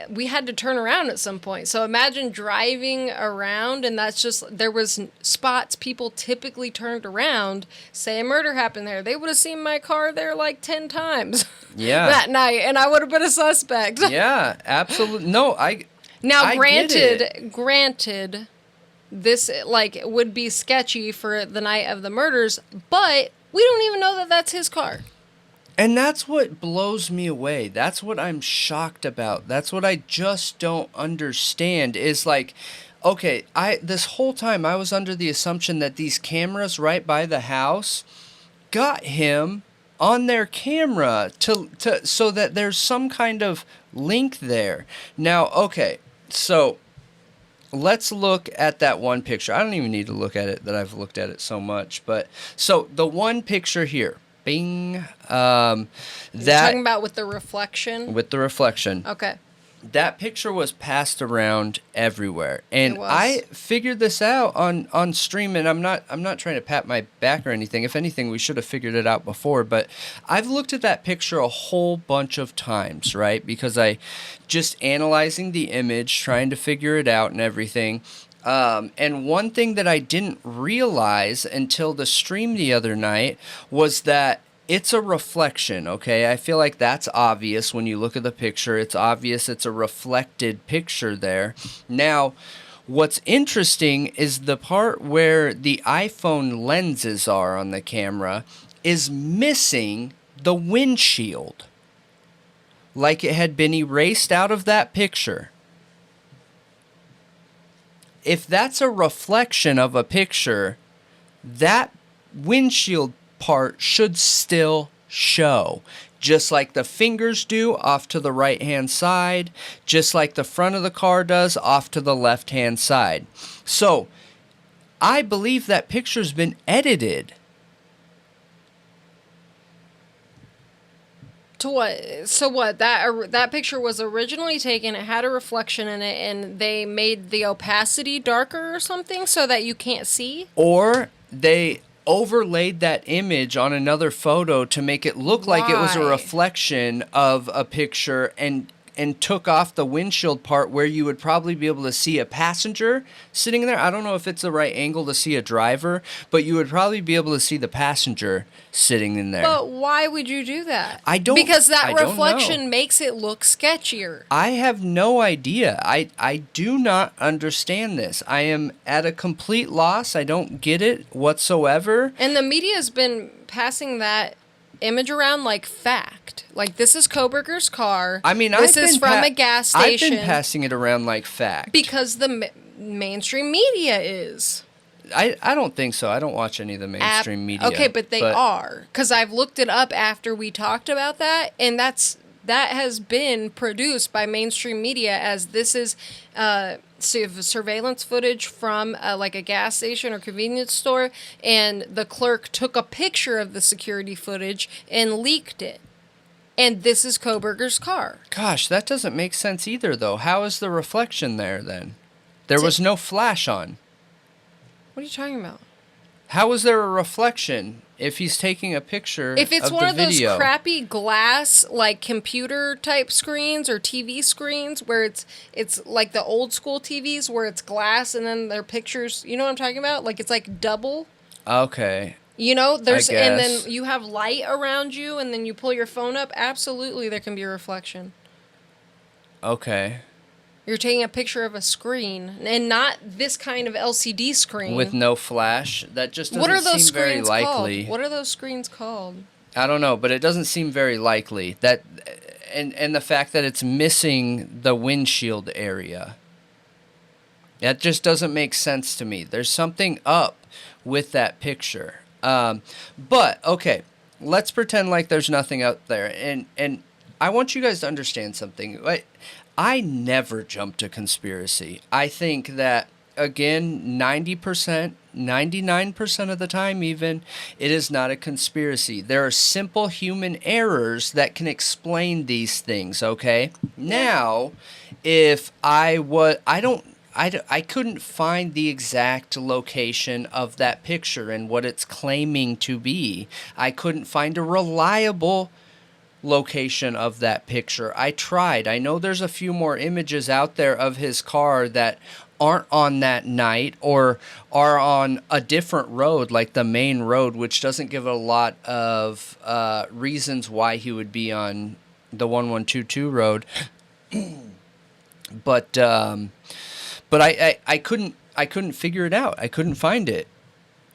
We had to turn around at some point. So imagine driving around, and that's just, there was spots people typically turned around. Say a murder happened there. They would have seen my car there like 10 times that night, and I would have been a suspect. Yeah, absolutely. No, Now, I granted, this like would be sketchy for the night of the murders, but we don't even know that that's his car. And that's what blows me away. That's what I'm shocked about. That's what I just don't understand is like, okay, this whole time I was under the assumption that these cameras right by the house got him on their camera so that there's some kind of link there. Now, okay, so let's look at that one picture. I don't even need to look at it that I've looked at it so much. But so the one picture here. Bing. You're talking about with the reflection? With the reflection. Okay. That picture was passed around everywhere. And It was. I figured this out on stream, and I'm not trying to pat my back or anything. If anything, we should have figured it out before. But I've looked at that picture a whole bunch of times, right? Because I just analyzing the image, trying to figure it out and everything. And one thing that I didn't realize until the stream the other night was that it's a reflection, okay? I feel like that's obvious when you look at the picture. It's obvious it's a reflected picture there. Now, what's interesting is the part where the iPhone lenses are on the camera is missing the windshield. Like it had been erased out of that picture. If that's a reflection of a picture, that windshield part should still show. Just like the fingers do off to the right-hand side, just like the front of the car does off to the left-hand side. So, I believe that picture's been edited. To what? So what? That picture was originally taken. It had a reflection in it, and they made the opacity darker or something so that you can't see. Or they overlaid that image on another photo to make it look like it was a Why? reflection of a picture and and took off the windshield part where you would probably be able to see a passenger sitting there. I don't know if it's the right angle to see a driver, but you would probably be able to see the passenger sitting in there. But why would you do that? I don't Because that I don't reflection know. makes it look sketchier. I have no idea. I do not understand this. I am at a complete loss. I don't get it whatsoever. And the media has been passing that image around like fact. Like, this is Kohberger's car. I mean, this is from a gas station. I've been passing it around like fact. Because the mainstream media is. I don't think so. I don't watch any of the mainstream media. Okay, but they are. Because I've looked it up after we talked about that, and that has been produced by mainstream media as this is surveillance footage from like a gas station or convenience store, and the clerk took a picture of the security footage and leaked it. And this is Kohberger's car. Gosh, that doesn't make sense either, though. How is the reflection there, then? There was no flash on. What are you talking about? How is there a reflection if he's taking a picture If it's of one the of those video? crappy glass, like, computer type screens or TV screens where it's like the old school TVs where it's glass and then their pictures, you know what I'm talking about? Like, it's like double. Okay. You know, there's, I and guess. then you have light around you and then you pull your phone up. Absolutely, there can be a reflection. Okay. You're taking a picture of a screen and not this kind of LCD screen. With no flash? That just What are doesn't those seem very screens likely. called? What are those screens called? I don't know, but it doesn't seem very likely. That, and the fact that it's missing the windshield area. That just doesn't make sense to me. There's something up with that picture. But, okay, let's pretend like there's nothing out there. And I want you guys to understand something. I never jump to conspiracy. I think that, again, 90%, 99% of the time even, it is not a conspiracy. There are simple human errors that can explain these things, okay? Now, if I couldn't find the exact location of that picture and what it's claiming to be. I couldn't find a reliable location of that picture. I tried. I know there's a few more images out there of his car that aren't on that night or are on a different road, like the main road, which doesn't give a lot of reasons why he would be on the 1122 road. But I couldn't figure it out. I couldn't find it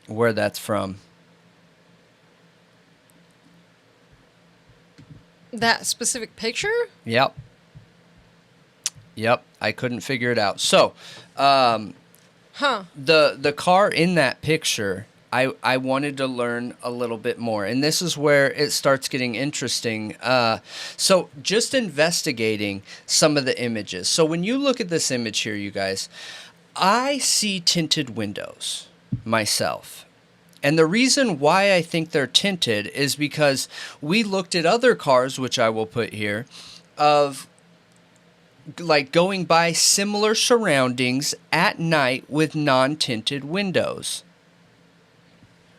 where that's from. That specific picture? Yep. I couldn't figure it out. So, the car in that picture, I wanted to learn a little bit more, and this is where it starts getting interesting. So just investigating some of the images. So when you look at this image here, you guys, I see tinted windows myself. And the reason why I think they're tinted is because we looked at other cars, which I will put here, of like going by similar surroundings at night with non-tinted windows.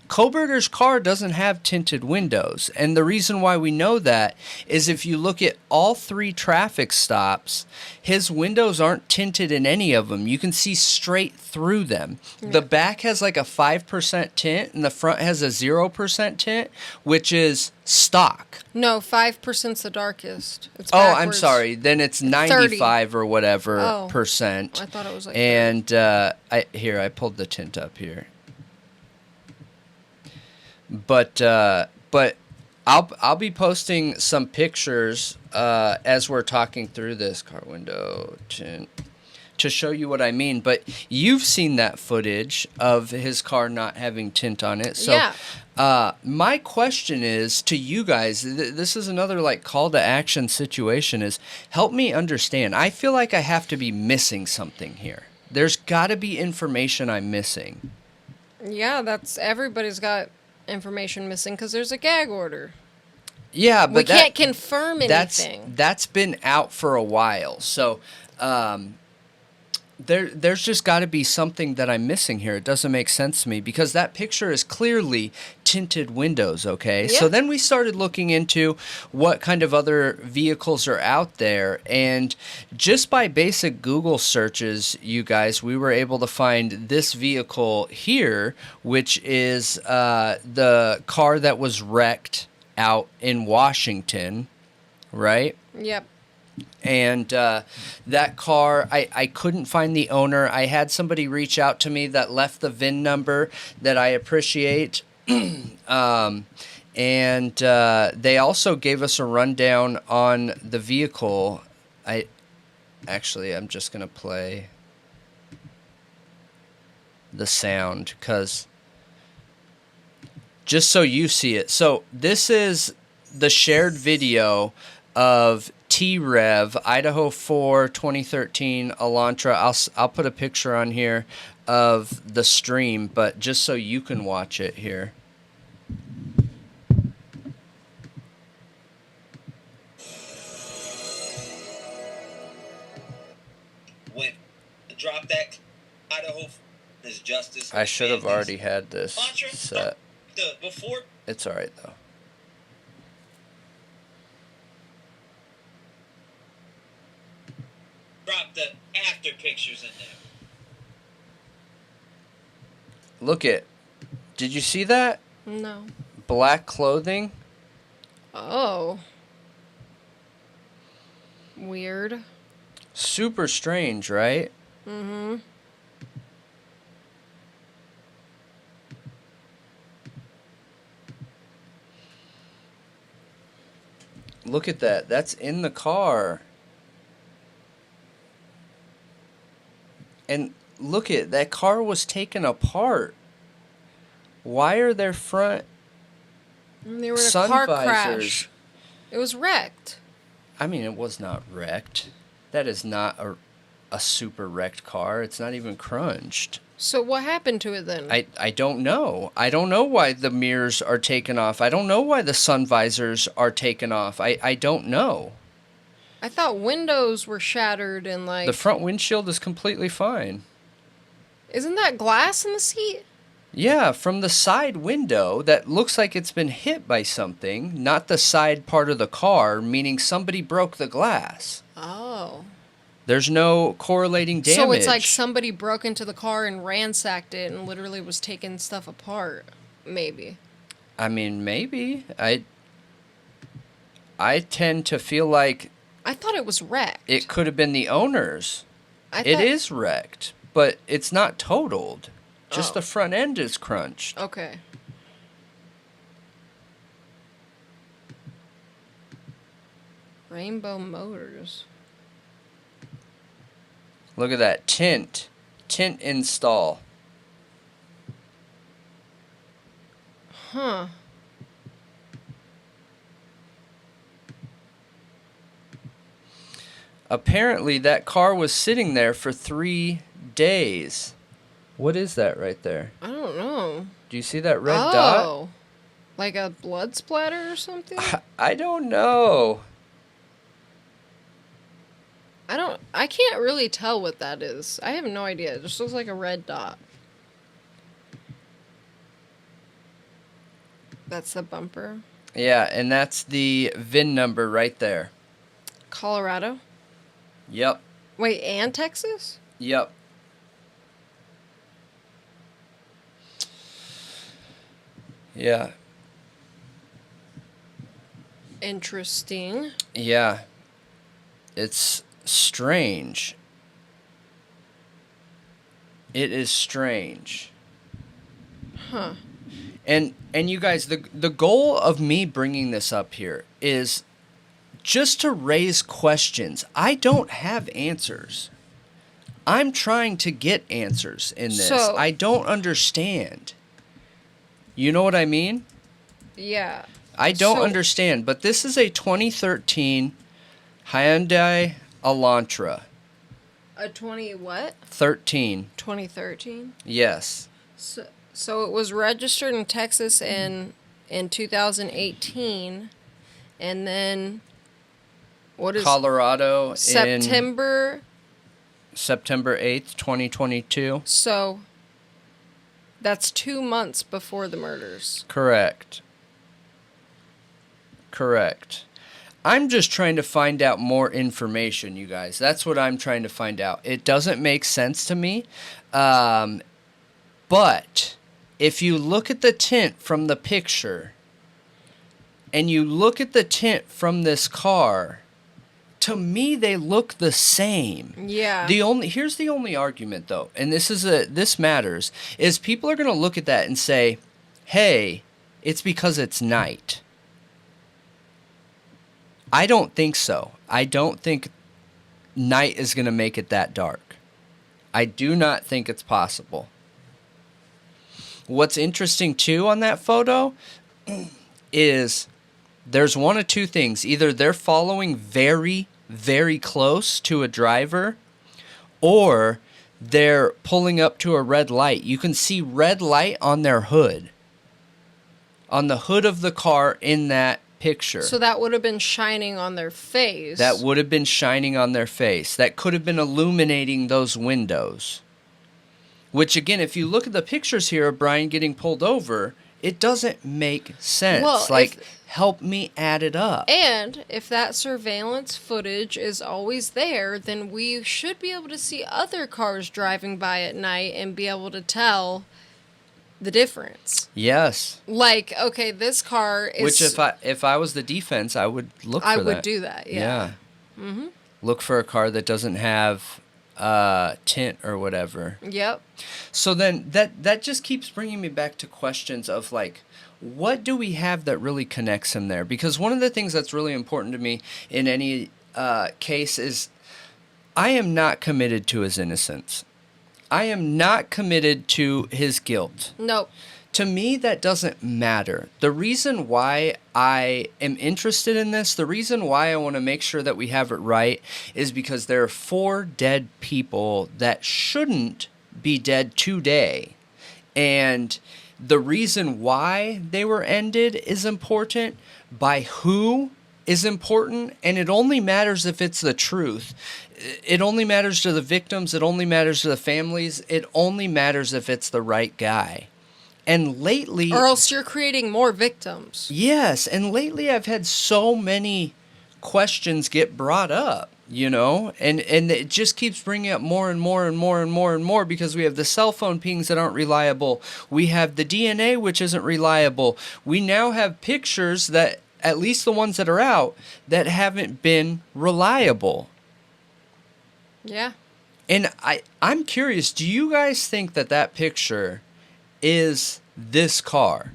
Kohberger's car doesn't have tinted windows, and the reason why we know that is if you look at all 3 traffic stops, his windows aren't tinted in any of them. You can see straight through them. Yeah. The back has like a 5% tint, and the front has a 0% tint, which is stock. No, 5%'s the darkest. It's backwards. I'm sorry. Then it's 95 30. Or whatever percent. I thought it was like and I pulled the tint up here. But I'll be posting some pictures as we're talking through this car window tint to show you what I mean. But you've seen that footage of his car not having tint on it. So yeah. My question is to you guys, this is another like call to action situation, is help me understand. I feel like I have to be missing something here. There's got to be information I'm missing. Yeah, everybody's got information missing because there's a gag order. Yeah, but we can't confirm anything. That's been out for a while. So There's just got to be something that I'm missing here. It doesn't make sense to me because that picture is clearly tinted windows, okay? Yeah. So then we started looking into what kind of other vehicles are out there, and just by basic Google searches, you guys, we were able to find this vehicle here, which is the car that was wrecked out in Washington, right? Yep. And that car, I couldn't find the owner. I had somebody reach out to me that left the VIN number that I appreciate. And they also gave us a rundown on the vehicle. I'm just going to play the sound because just so you see it. So this is the shared video of T-Rev, Idaho4, 2013 Elantra. I'll put a picture on here of the stream, but just so you can watch it here. When drop that Idaho is justice. I should have already had this set. Before It's all right though. drop the after pictures in there. Look it. Did you see that? No. Black clothing. Oh. Weird. Super strange, right? Mm-hmm. Look at that. That's in the car. And look at that car was taken apart. Why are there front They were in a sun car visors? crash. It was wrecked. I mean, it was not wrecked. That is not a super wrecked car. It's not even crunched. So what happened to it then? I don't know. I don't know why the mirrors are taken off. I don't know why the sun visors are taken off. I don't know. I thought windows were shattered and like... The front windshield is completely fine. Isn't that glass in the seat? Yeah, from the side window that looks like it's been hit by something, not the side part of the car, meaning somebody broke the glass. Oh. There's no correlating damage. So it's like somebody broke into the car and ransacked it and literally was taking stuff apart. Maybe. I mean, maybe. I tend to feel like I thought it was wrecked. it could have been the owner's. It is wrecked, but it's not totaled. Just Oh. the front end is crunched. Okay. Rainbow Motors. Look at that. Tint install. Huh. Apparently, that car was sitting there for 3 days. What is that right there? I don't know. Do you see that red dot? Oh. Like a blood splatter or something? I don't know. I can't really tell what that is. I have no idea. It just looks like a red dot. That's the bumper. Yeah, and that's the VIN number right there. Colorado? Yep. Wait, and Texas? Yep. Yeah. Interesting. Yeah. It's strange. It is strange. Huh. And you guys, the goal of me bringing this up here is just to raise questions. I don't have answers. I'm trying to get answers in this. So- I don't understand. You know what I mean? Yeah. I don't So- understand, but this is a 2013 Hyundai Elantra. A 20 what? 13. 2013? Yes. So it was registered in Texas in 2018, and then what is Colorado in September September 8th, 2022. So that's 2 months before the murders. Correct. I'm just trying to find out more information, you guys. That's what I'm trying to find out. It doesn't make sense to me. But if you look at the tint from the picture and you look at the tint from this car, to me they look the same. Yeah. Here's the only argument though, and this matters, is people are going to look at that and say, "Hey, it's because it's night." I don't think so. I don't think night is going to make it that dark. I do not think it's possible. What's interesting too on that photo is there's one of two things. Either they're following very, very close to a driver, or they're pulling up to a red light. You can see red light on their hood. On the hood of the car in that picture. So that would have been shining on their face. That would have been shining on their face. That could have been illuminating those windows. Which, again, if you look at the pictures here of Brian getting pulled over, it doesn't make sense. Well, help me add it up. And if that surveillance footage is always there, then we should be able to see other cars driving by at night and be able to tell the difference. Yes. Like, okay, this car is... Which, if I was the defense, I would look for that. I would do that, yeah. Mm-hmm. Look for a car that doesn't have tint or whatever. Yep. So then that just keeps bringing me back to questions of, like, what do we have that really connects him there? Because one of the things that's really important to me in any case is I am not committed to his innocence. I am not committed to his guilt. Nope. To me, that doesn't matter. The reason why I am interested in this, the reason why I want to make sure that we have it right, is because there are 4 dead people that shouldn't be dead today. And the reason why they were ended is important. By who is important. And it only matters if it's the truth. It only matters to the victims. It only matters to the families. It only matters if it's the right guy. And lately... Or else you're creating more victims. Yes, and lately I've had so many questions get brought up, you know? And it just keeps bringing up more and more and more and more and more because we have the cell phone pings that aren't reliable. We have the DNA, which isn't reliable. We now have pictures that, at least the ones that are out, that haven't been reliable. Yeah. And I'm curious, do you guys think that picture is this car?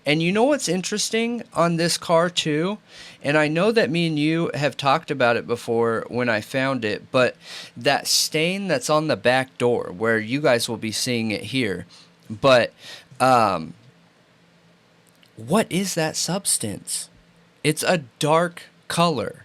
And you know what's interesting on this car too? And I know that me and you have talked about it before when I found it, but that stain that's on the back door, where you guys will be seeing it here. But what is that substance? It's a dark color.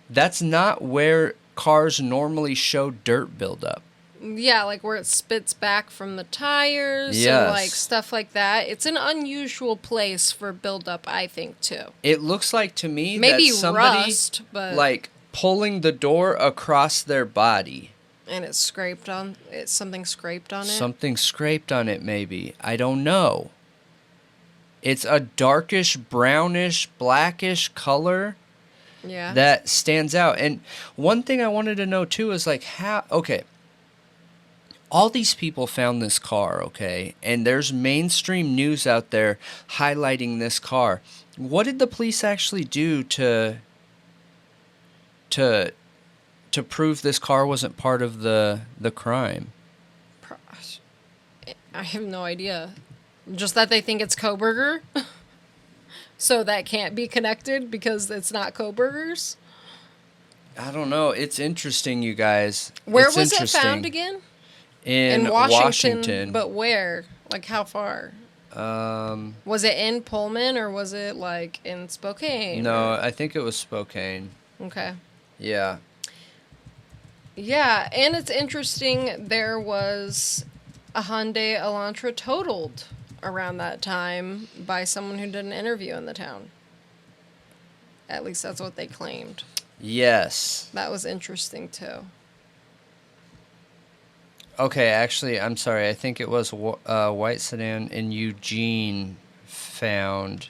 That's not where cars normally show dirt buildup. Yeah, like where it spits back from the tires Yes. and like stuff like that. It's an unusual place for buildup, I think, too. It looks like to me Maybe that somebody rust, but like pulling the door across their body. And it's scraped on. It's something scraped on it. Something scraped on it, maybe. I don't know. It's a darkish, brownish, blackish color. Yeah. That stands out. And one thing I wanted to know too is like how, okay, all these people found this car, okay, and there's mainstream news out there highlighting this car. What did the police actually do to prove this car wasn't part of the crime? I have no idea. Just that they think it's Kohberger. So that can't be connected because it's not Kohberger's? I don't know. It's interesting, you guys. Where it's was it found again? In Washington. But where? Like how far? Was it in Pullman or was it like in Spokane? No, I think it was Spokane. Okay. Yeah. Yeah, and it's interesting, there was a Hyundai Elantra totaled around that time by someone who did an interview in the town. At least that's what they claimed. Yes. That was interesting too. Okay, actually, I'm sorry. I think it was white sedan in Eugene found.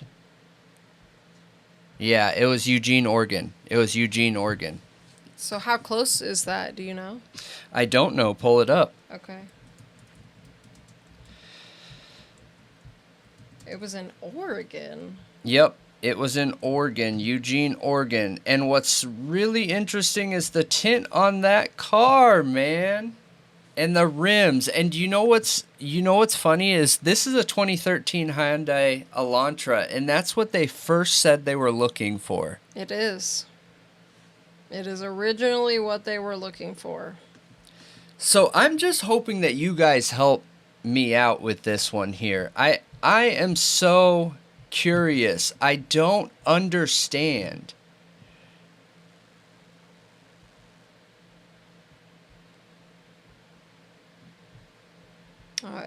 Yeah, it was Eugene, Oregon. So how close is that? Do you know? I don't know. Pull it up. Okay. It was in Oregon. Yep, it was in Oregon, Eugene, Oregon. And what's really interesting is the tint on that car, man. And the rims. And you know what's funny is this is a 2013 Hyundai Elantra, and that's what they first said they were looking for. It is. It is originally what they were looking for. So I'm just hoping that you guys help me out with this one here. I am so curious. I don't understand.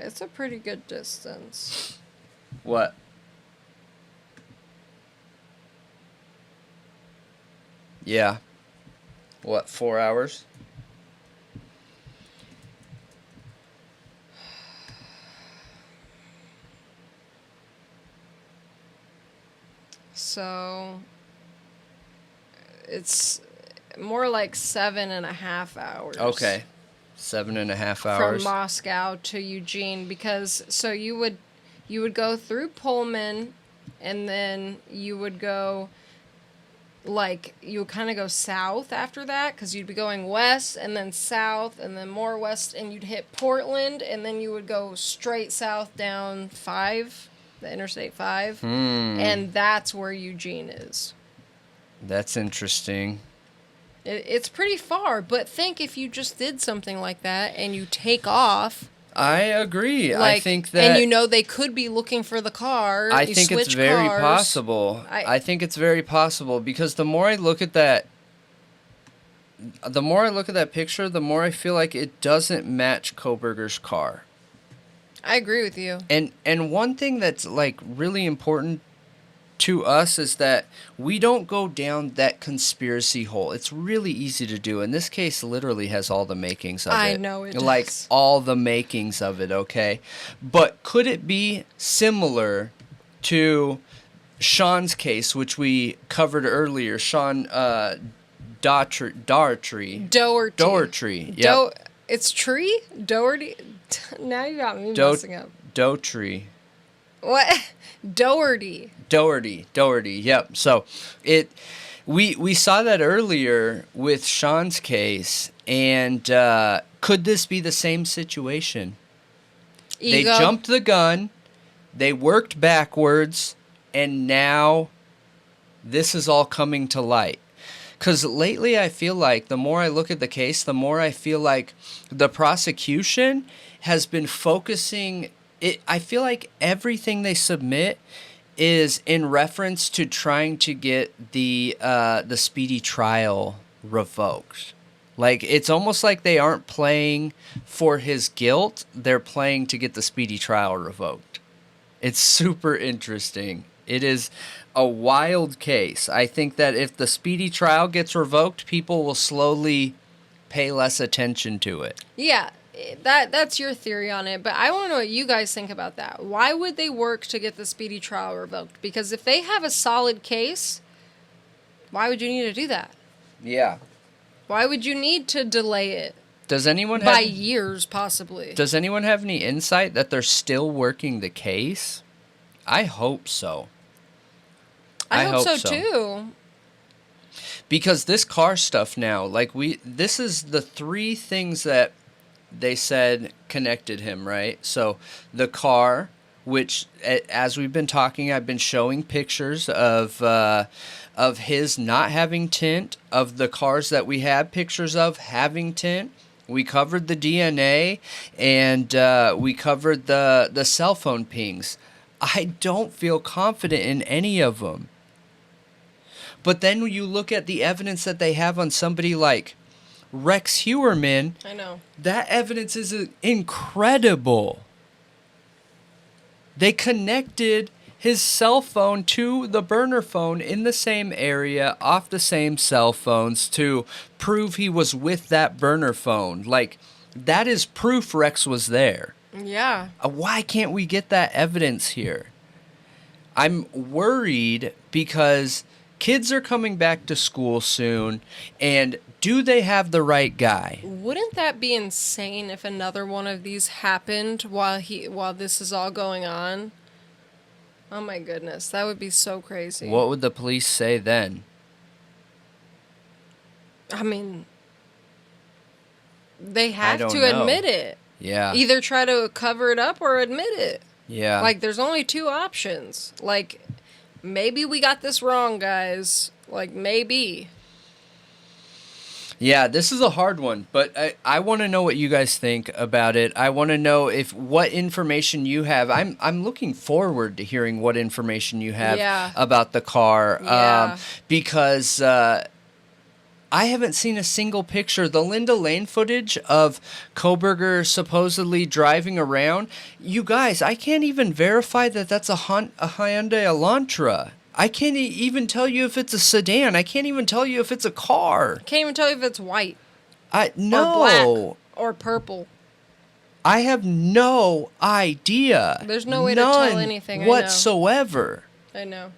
It's a pretty good distance. What? Yeah. What, 4 hours? So it's more like 7.5 hours. Okay. 7.5 hours. From Moscow to Eugene, because so you would go through Pullman, and then you would go, like, you would kind of go south after that, because you'd be going west and then south and then more west, and you'd hit Portland, and then you would go straight south down 5, the Interstate 5, and that's where Eugene is. That's interesting. It's pretty far, but think if you just did something like that and you take off. I agree. Like, I think that... And they could be looking for the car. I think it's very possible. I think it's very possible, because the more I look at that... The more I look at that picture, the more I feel like it doesn't match Kohberger's car. I agree with you. And one thing that's, like, really important to us is that we don't go down that conspiracy hole. It's really easy to do. And this case literally has all the makings of it. I know it does. Like, all the makings of it, okay? But could it be similar to Sean's case, which we covered earlier? Sean Daugherty. Yep. It's Tree? Dougherty? Now you got me messing up. Daugherty. What? Dougherty, yep. So we saw that earlier with Sean's case, and could this be the same situation? They jumped the gun, they worked backwards, and now this is all coming to light. Because lately I feel like the more I look at the case, the more I feel like the prosecution has been focusing... I feel like everything they submit is in reference to trying to get the speedy trial revoked. Like, it's almost like they aren't playing for his guilt. They're playing to get the speedy trial revoked. It's super interesting. It is a wild case. I think that if the speedy trial gets revoked, people will slowly pay less attention to it. Yeah. That's your theory on it, but I want to know what you guys think about that. Why would they work to get the speedy trial revoked? Because if they have a solid case, why would you need to do that? Yeah. Why would you need to delay it? Does anyone by years, possibly? Does anyone have any insight that they're still working the case? I hope so. I hope so too. Because this car stuff now, like this is the 3 things that they said connected him, right? So the car, which, as we've been talking, I've been showing pictures of his not having tint, of the cars that we had pictures of having tint. We covered the DNA, and we covered the cell phone pings. I don't feel confident in any of them. But then when you look at the evidence that they have on somebody like RexHeuermann, I know. That evidence is incredible. They connected his cell phone to the burner phone in the same area, off the same cell phones, to prove he was with that burner phone. Like, that is proof Rex was there. Yeah. Why can't we get that evidence here? I'm worried because kids are coming back to school soon, and do they have the right guy? Wouldn't that be insane if another one of these happened while this is all going on? Oh my goodness, that would be so crazy. What would the police say then? I mean, they have don't to know. admit it. Yeah. Either try to cover it up or admit it. Yeah. Like, there's only two options. Like, maybe we got this wrong, guys. Like, maybe. Yeah, this is a hard one, but I want to know what you guys think about it. I want to know what information you have. I'm looking forward to hearing what information you have about the car, because I haven't seen a single picture. The Linda Lane footage of Kohberger supposedly driving around. You guys, I can't even verify that that's a Hyundai Elantra. I can't even tell you if it's a sedan. I can't even tell you if it's a car. Can't even tell you if it's white. No. Or black. Or purple. I have no idea. There's no way to tell anything. Whatsoever. I know.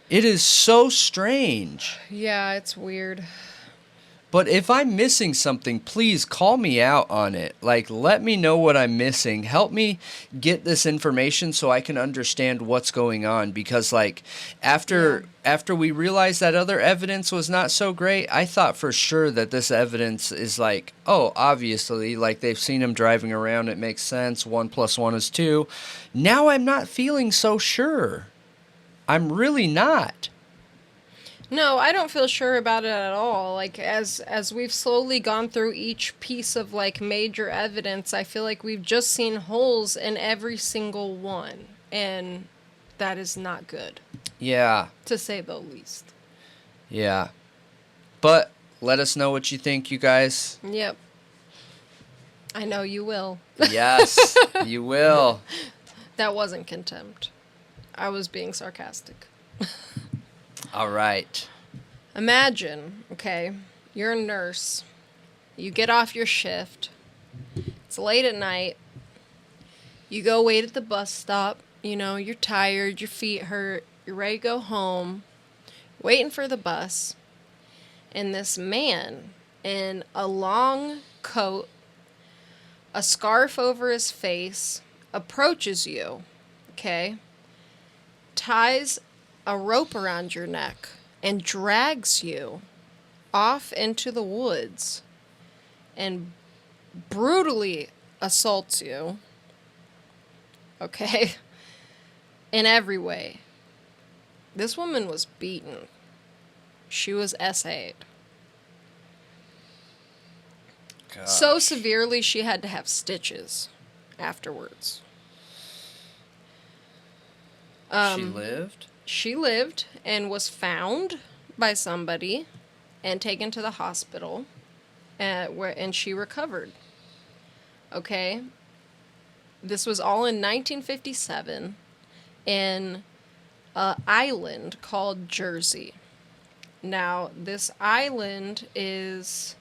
It is so strange. Yeah, it's weird. But if I'm missing something, please call me out on it. Like, let me know what I'm missing. Help me get this information so I can understand what's going on. Because, like, after we realized that other evidence was not so great, I thought for sure that this evidence is like, oh, obviously, like, they've seen him driving around. It makes sense. 1 + 1 is 2. Now I'm not feeling so sure. I'm really not. No, I don't feel sure about it at all. Like, as we've slowly gone through each piece of, like, major evidence, I feel like we've just seen holes in every single one. And that is not good. Yeah. To say the least. Yeah. But let us know what you think, you guys. Yep. I know you will. Yes, you will. That wasn't contempt. I was being sarcastic. All right. Imagine, okay, you're a nurse. You get off your shift. It's late at night. You go wait at the bus stop. You know, you're tired, your feet hurt, you're ready to go home. Waiting for the bus. And this man in a long coat, a scarf over his face, approaches you, okay? Ties a rope around your neck and drags you off into the woods and brutally assaults you, okay, in every way. This woman was beaten. She was SA'd. Gosh. So severely she had to have stitches afterwards. She lived? She lived and was found by somebody and taken to the hospital, and she recovered. Okay? This was all in 1957 in an island called Jersey. Now, this island is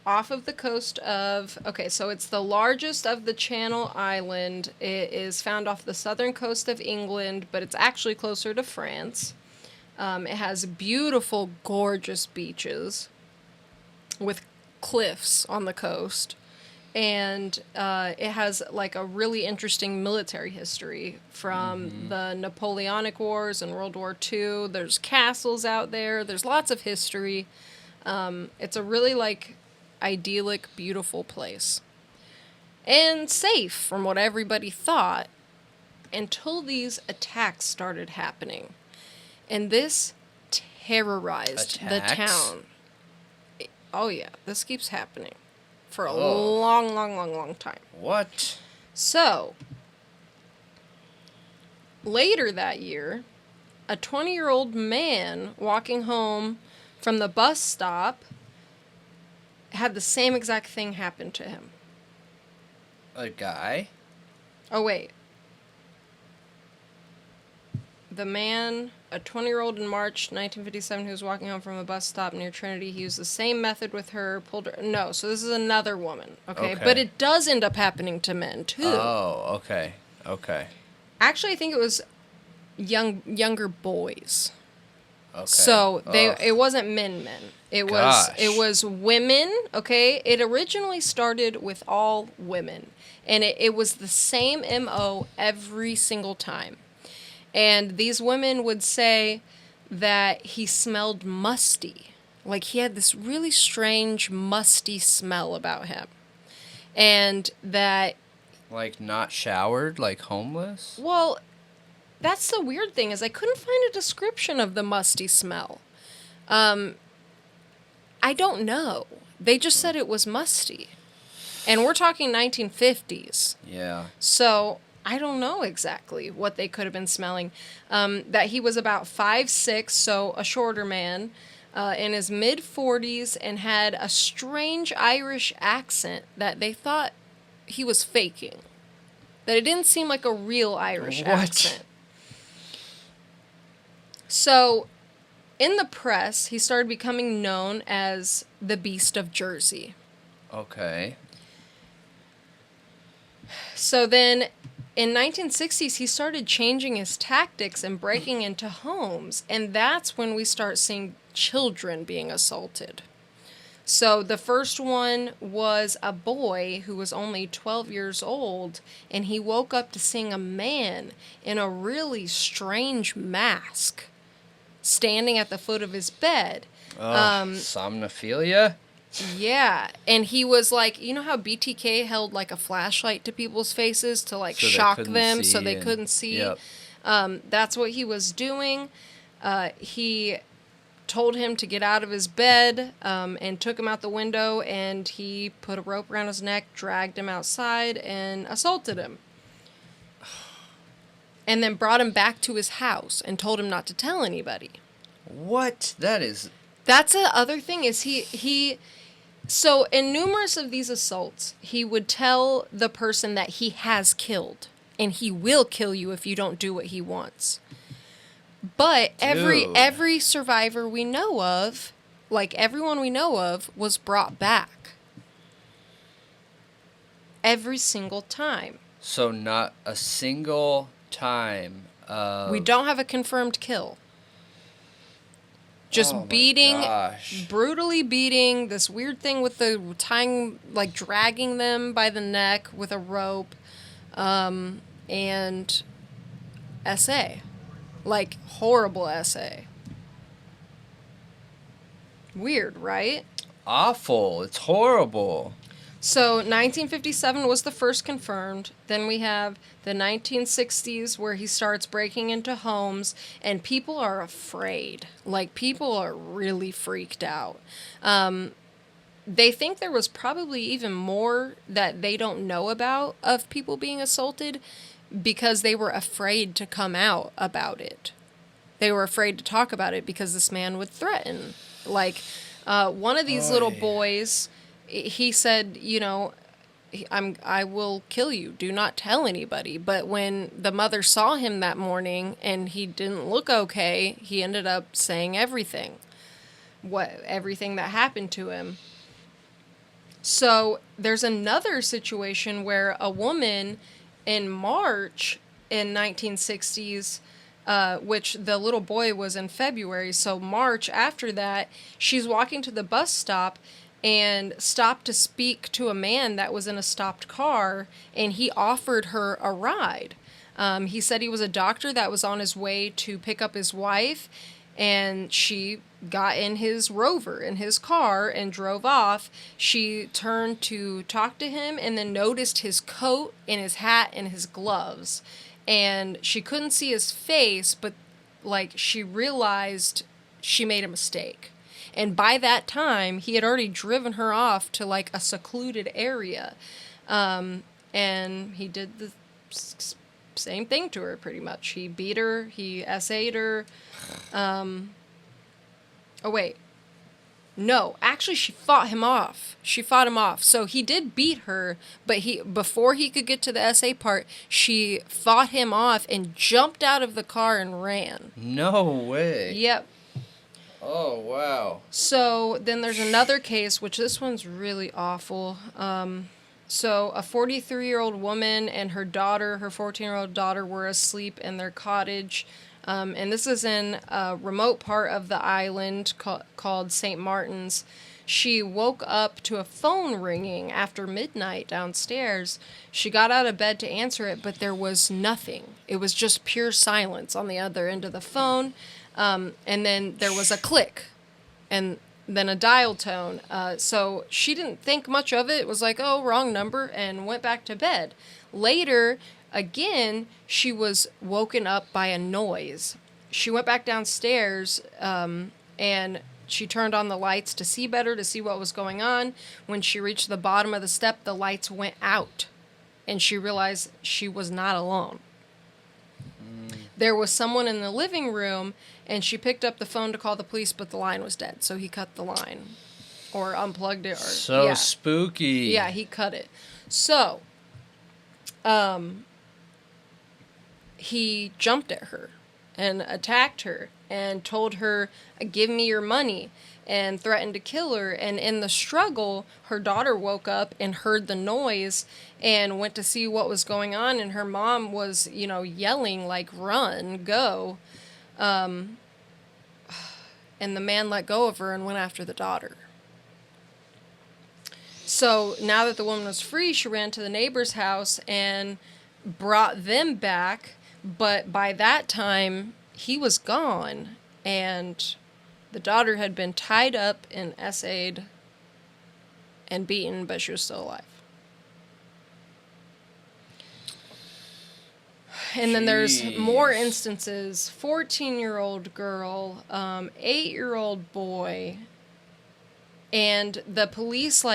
off of the coast of... Okay, so it's the largest of the Channel Island. It is found off the southern coast of England, but it's actually closer to France. It has beautiful, gorgeous beaches with cliffs on the coast. And it has, like, a really interesting military history from the Napoleonic Wars and World War II. There's castles out there. There's lots of history. It's a really, like... idyllic, beautiful place. And safe, from what everybody thought, until these attacks started happening. And this terrorized the town. Oh yeah, this keeps happening. For a long time. What? So, later that year, a 20-year-old man walking home from the bus stop had the same exact thing happen to him. A guy? Oh, wait. the man, a 20-year-old in March 1957 who was walking home from a bus stop near Trinity. He used the same method with her, pulled her... No, so this is another woman, okay? But it does end up happening to men, too. Oh, okay. Actually, I think it was younger boys. Okay. So it wasn't men. It was women, okay? It originally started with all women. And it was the same MO every single time. And these women would say that he smelled musty. Like he had this really strange, musty smell about him. And that... Like not showered, like homeless? Well, that's the weird thing, is I couldn't find a description of the musty smell. I don't know. They just said it was musty. And we're talking 1950s. Yeah. So I don't know exactly what they could have been smelling. That he was about 5'6", so a shorter man, in his mid-40s, and had a strange Irish accent that they thought he was faking. That it didn't seem like a real Irish accent. So, in the press, he started becoming known as the Beast of Jersey. Okay. So then, in 1960s, he started changing his tactics and breaking into homes, and that's when we start seeing children being assaulted. So the first one was a boy who was only 12 years old, and he woke up to seeing a man in a really strange mask standing at the foot of his bed. Somnophilia? Yeah, and he was like, you know how BTK held like a flashlight to people's faces to like So they shock couldn't them see so they and- couldn't see? Yep. That's what he was doing. He told him to get out of his bed, and took him out the window, and he put a rope around his neck, dragged him outside, and assaulted him. And then brought him back to his house and told him not to tell anybody. What? That's the other thing, is so in numerous of these assaults, he would tell the person that he has killed, and he will kill you if you don't do what he wants. But Dude. every survivor we know of, like everyone we know of, was brought back. Every single time. So not a single time of... We don't have a confirmed kill. Just Oh my beating, gosh. brutally beating, this weird thing with the tying, like dragging them by the neck with a rope, and SA. Like, horrible SA. Weird, right? Awful. It's horrible. So 1957 was the first confirmed. Then we have the 1960s where he starts breaking into homes, and people are afraid. Like, people are really freaked out. They think there was probably even more that they don't know about of people being assaulted because they were afraid to come out about it. They were afraid to talk about it because this man would threaten. Like, one of these little boys, he said, you know, I will kill you. Do not tell anybody. But when the mother saw him that morning and he didn't look okay, he ended up saying everything that happened to him. So there's another situation where a woman in March in 1960s, which the little boy was in February, so March after that, she's walking to the bus stop and stopped to speak to a man that was in a stopped car, and he offered her a ride. He said he was a doctor that was on his way to pick up his wife, and she got in his Rover, in his car, and drove off. She turned to talk to him and then noticed his coat and his hat and his gloves. And she couldn't see his face, but, like, she realized she made a mistake. And by that time, he had already driven her off to, like, a secluded area. And he did the same thing to her, pretty much. He beat her. He SA'd her. Oh, wait. No, actually, she fought him off. So he did beat her, but before he could get to the SA part, she fought him off and jumped out of the car and ran. No way. Yep. Oh, wow. So then there's another case, which this one's really awful. So a 43-year-old woman and her daughter, her 14-year-old daughter, were asleep in their cottage. And this is in a remote part of the island called St. Martin's. She woke up to a phone ringing after midnight downstairs. She got out of bed to answer it, but there was nothing. It was just pure silence on the other end of the phone. And then there was a click and then a dial tone. So she didn't think much of it. It was like, oh, wrong number, and went back to bed. Later, again, she was woken up by a noise. She went back downstairs, and she turned on the lights to see better, to see what was going on. When she reached the bottom of the step, the lights went out, and she realized she was not alone. There was someone in the living room, and she picked up the phone to call the police, but the line was dead, so he cut the line, or unplugged it. So spooky. Yeah, he cut it. So, he jumped at her and attacked her and told her, give me your money, and threatened to kill her. And in the struggle, her daughter woke up and heard the noise and went to see what was going on. And her mom was, yelling like, run, go. And the man let go of her and went after the daughter. So now that the woman was free, she ran to the neighbor's house and brought them back. But by that time, he was gone, and the daughter had been tied up and essayed and beaten, but she was still alive. And then there's more instances. 14-year-old girl, 8-year-old boy, and the police,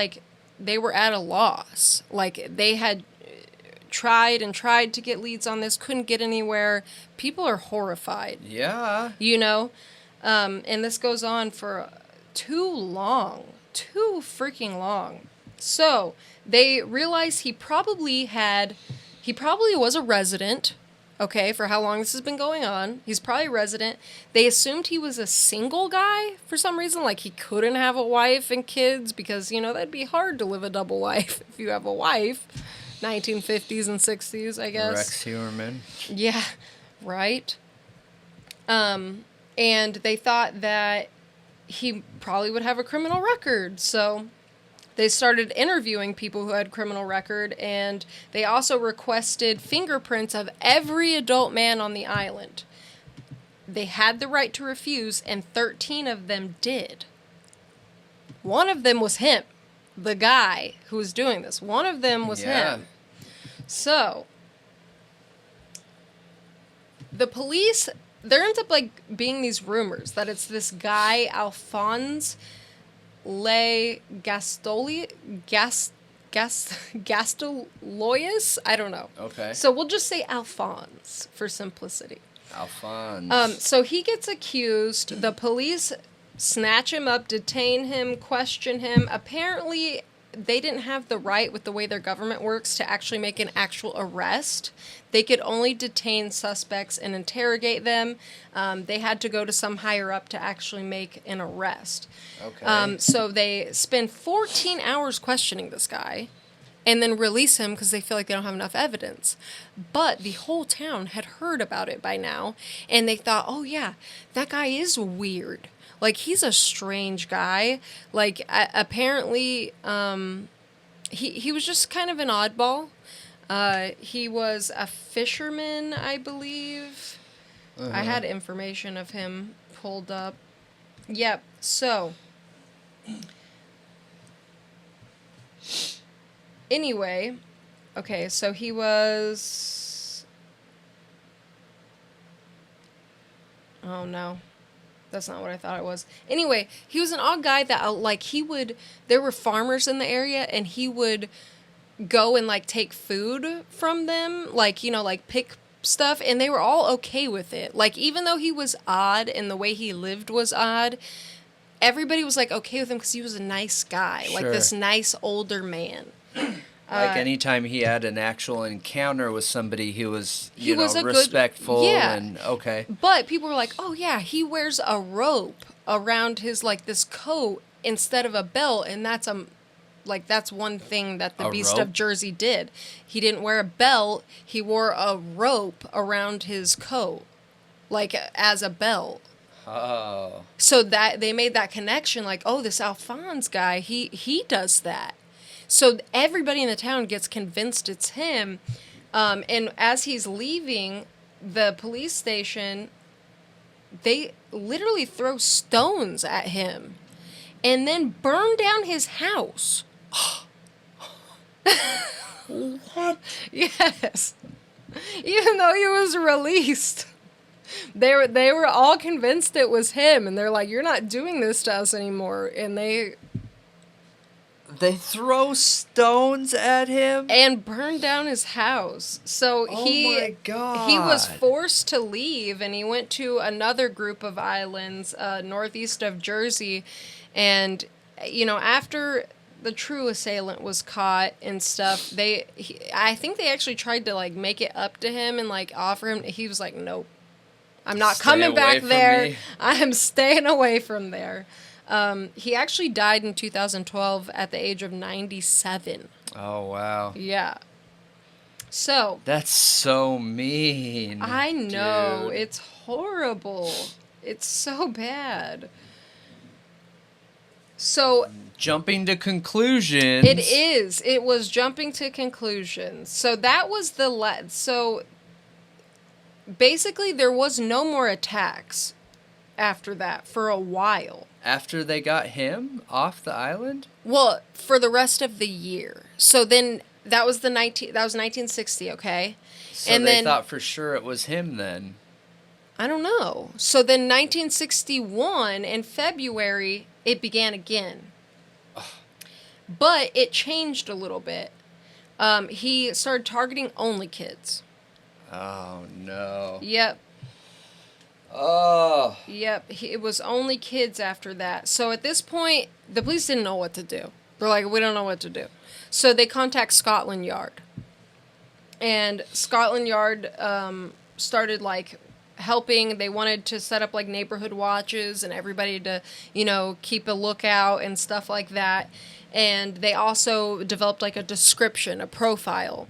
they were at a loss. They had tried to get leads on this, couldn't get anywhere. People are horrified. Yeah. And this goes on for too freaking long. So they realized he probably was a resident, okay, for how long this has been going on. He's probably a resident. They assumed he was a single guy for some reason, he couldn't have a wife and kids because, that'd be hard to live a double life if you have a wife. 1950s and 60s, I guess. RexHeuermann. Yeah, right. And they thought that he probably would have a criminal record, so they started interviewing people who had criminal record, and they also requested fingerprints of every adult man on the island. They had the right to refuse, and 13 of them did. One of them was him. The guy who was doing this. One of them was him. So, the police, there ends up being these rumors that it's this guy, Alphonse Le Gastolois? I don't know. Okay. So we'll just say Alphonse for simplicity. Alphonse. So he gets accused. The police snatch him up, detain him, question him. Apparently, they didn't have the right, with the way their government works, to actually make an actual arrest. They could only detain suspects and interrogate them. They had to go to some higher up to actually make an arrest. Okay. So they spend 14 hours questioning this guy and then release him because they feel like they don't have enough evidence. But the whole town had heard about it by now, and they thought, oh yeah, that guy is weird. He's a strange guy. Apparently, he was just kind of an oddball. He was a fisherman, I believe. Uh-huh. I had information of him pulled up. Yep, so. Anyway, okay, so he was. Oh no. That's not what I thought it was. Anyway, he was an odd guy that, there were farmers in the area, and he would go and, take food from them, pick stuff, and they were all okay with it. Even though he was odd and the way he lived was odd, everybody was like okay with him because he was a nice guy, like Sure. this nice older man. Like anytime he had an actual encounter with somebody, he was, you was know, a good- respectful yeah. and okay. But people were like, oh yeah, he wears a rope around his like this coat instead of a belt, and that's that's one thing that the A Beast rope? of Jersey did. He didn't wear a belt, he wore a rope around his coat, like as a belt. Oh. So that they made that connection, like, oh, this Alphonse guy, he does that. So everybody in the town gets convinced it's him. And as he's leaving the police station, they literally throw stones at him and then burn down his house. What? Yes. Even though he was released. They were all convinced it was him, and they're like, you're not doing this to us anymore. And they throw stones at him? and burned down his house. So Oh he my God. he was forced to leave, and he went to another group of islands northeast of Jersey. And after the true assailant was caught and stuff, I think they actually tried to like make it up to him and like offer him. He was like, nope, I'm not Stay coming away back from there. me. I am staying away from there. He actually died in 2012 at the age of 97. Oh, wow. Yeah. So, That's so mean. I know. dude. It's horrible. It's so bad. So, Jumping to conclusions. it is. It was jumping to conclusions. So, that was so, basically, there was no more attacks after that for a while. After they got him off the island? Well, for the rest of the year. So then that was 1960, okay? So And they then thought for sure it was him then. I don't know. So then 1961 in February it began again. But it changed a little bit. He started targeting only kids. Oh, no. Yep. Oh. Yep, it was only kids after that. So at this point, the police didn't know what to do. They're like, we don't know what to do. So they contact Scotland Yard. And Scotland Yard started like helping. They wanted to set up like neighborhood watches and everybody to, keep a lookout and stuff like that. And they also developed like a description, a profile.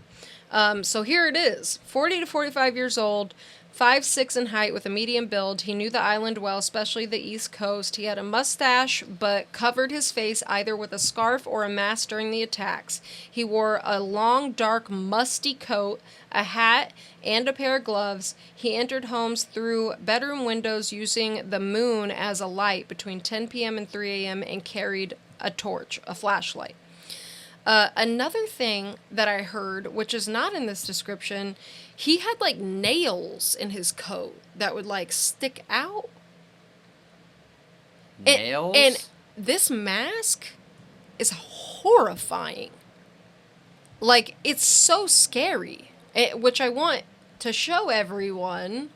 So here it is, 40 to 45 years old, 5'6" in height with a medium build. He knew the island well, especially the East Coast. He had a mustache, but covered his face either with a scarf or a mask during the attacks. He wore a long, dark, musty coat, a hat, and a pair of gloves. He entered homes through bedroom windows using the moon as a light between 10 p.m. and 3 a.m. and carried a torch, a flashlight. Another thing that I heard, which is not in this description, he had like nails in his coat that would like stick out. Nails? And this mask is horrifying. Like, it's so scary, which I want to show everyone.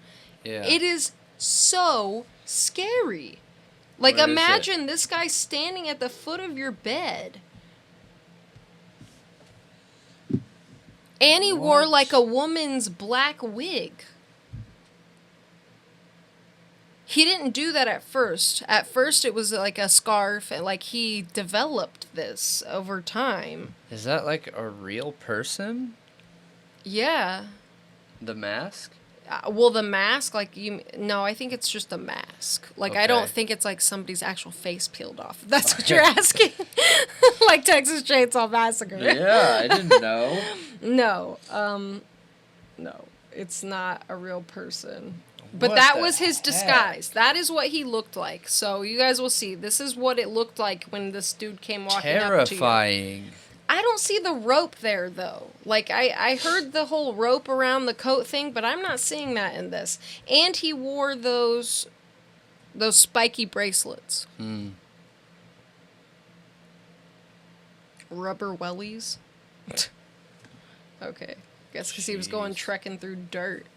Yeah. It is so scary. Like, Where is it? imagine this guy standing at the foot of your bed. And he wore What? like a woman's black wig. He didn't do that at first. At first it was like a scarf, and like he developed this over time. Is that like a real person? Yeah. The mask? Well, the mask, no, I think it's just a mask. Like, I don't Okay. think it's like somebody's actual face peeled off. If that's what you're asking. Like Texas Chainsaw Massacre. Yeah, I didn't know. No, it's not a real person. But What that the was his heck? disguise. That is what he looked like. So you guys will see. This is what it looked like when this dude came walking up to you. Terrifying. I don't see the rope there, though. Like, I heard the whole rope around the coat thing, but I'm not seeing that in this. And he wore those spiky bracelets. Rubber wellies? Okay. Guess because he was going Jeez. trekking through dirt.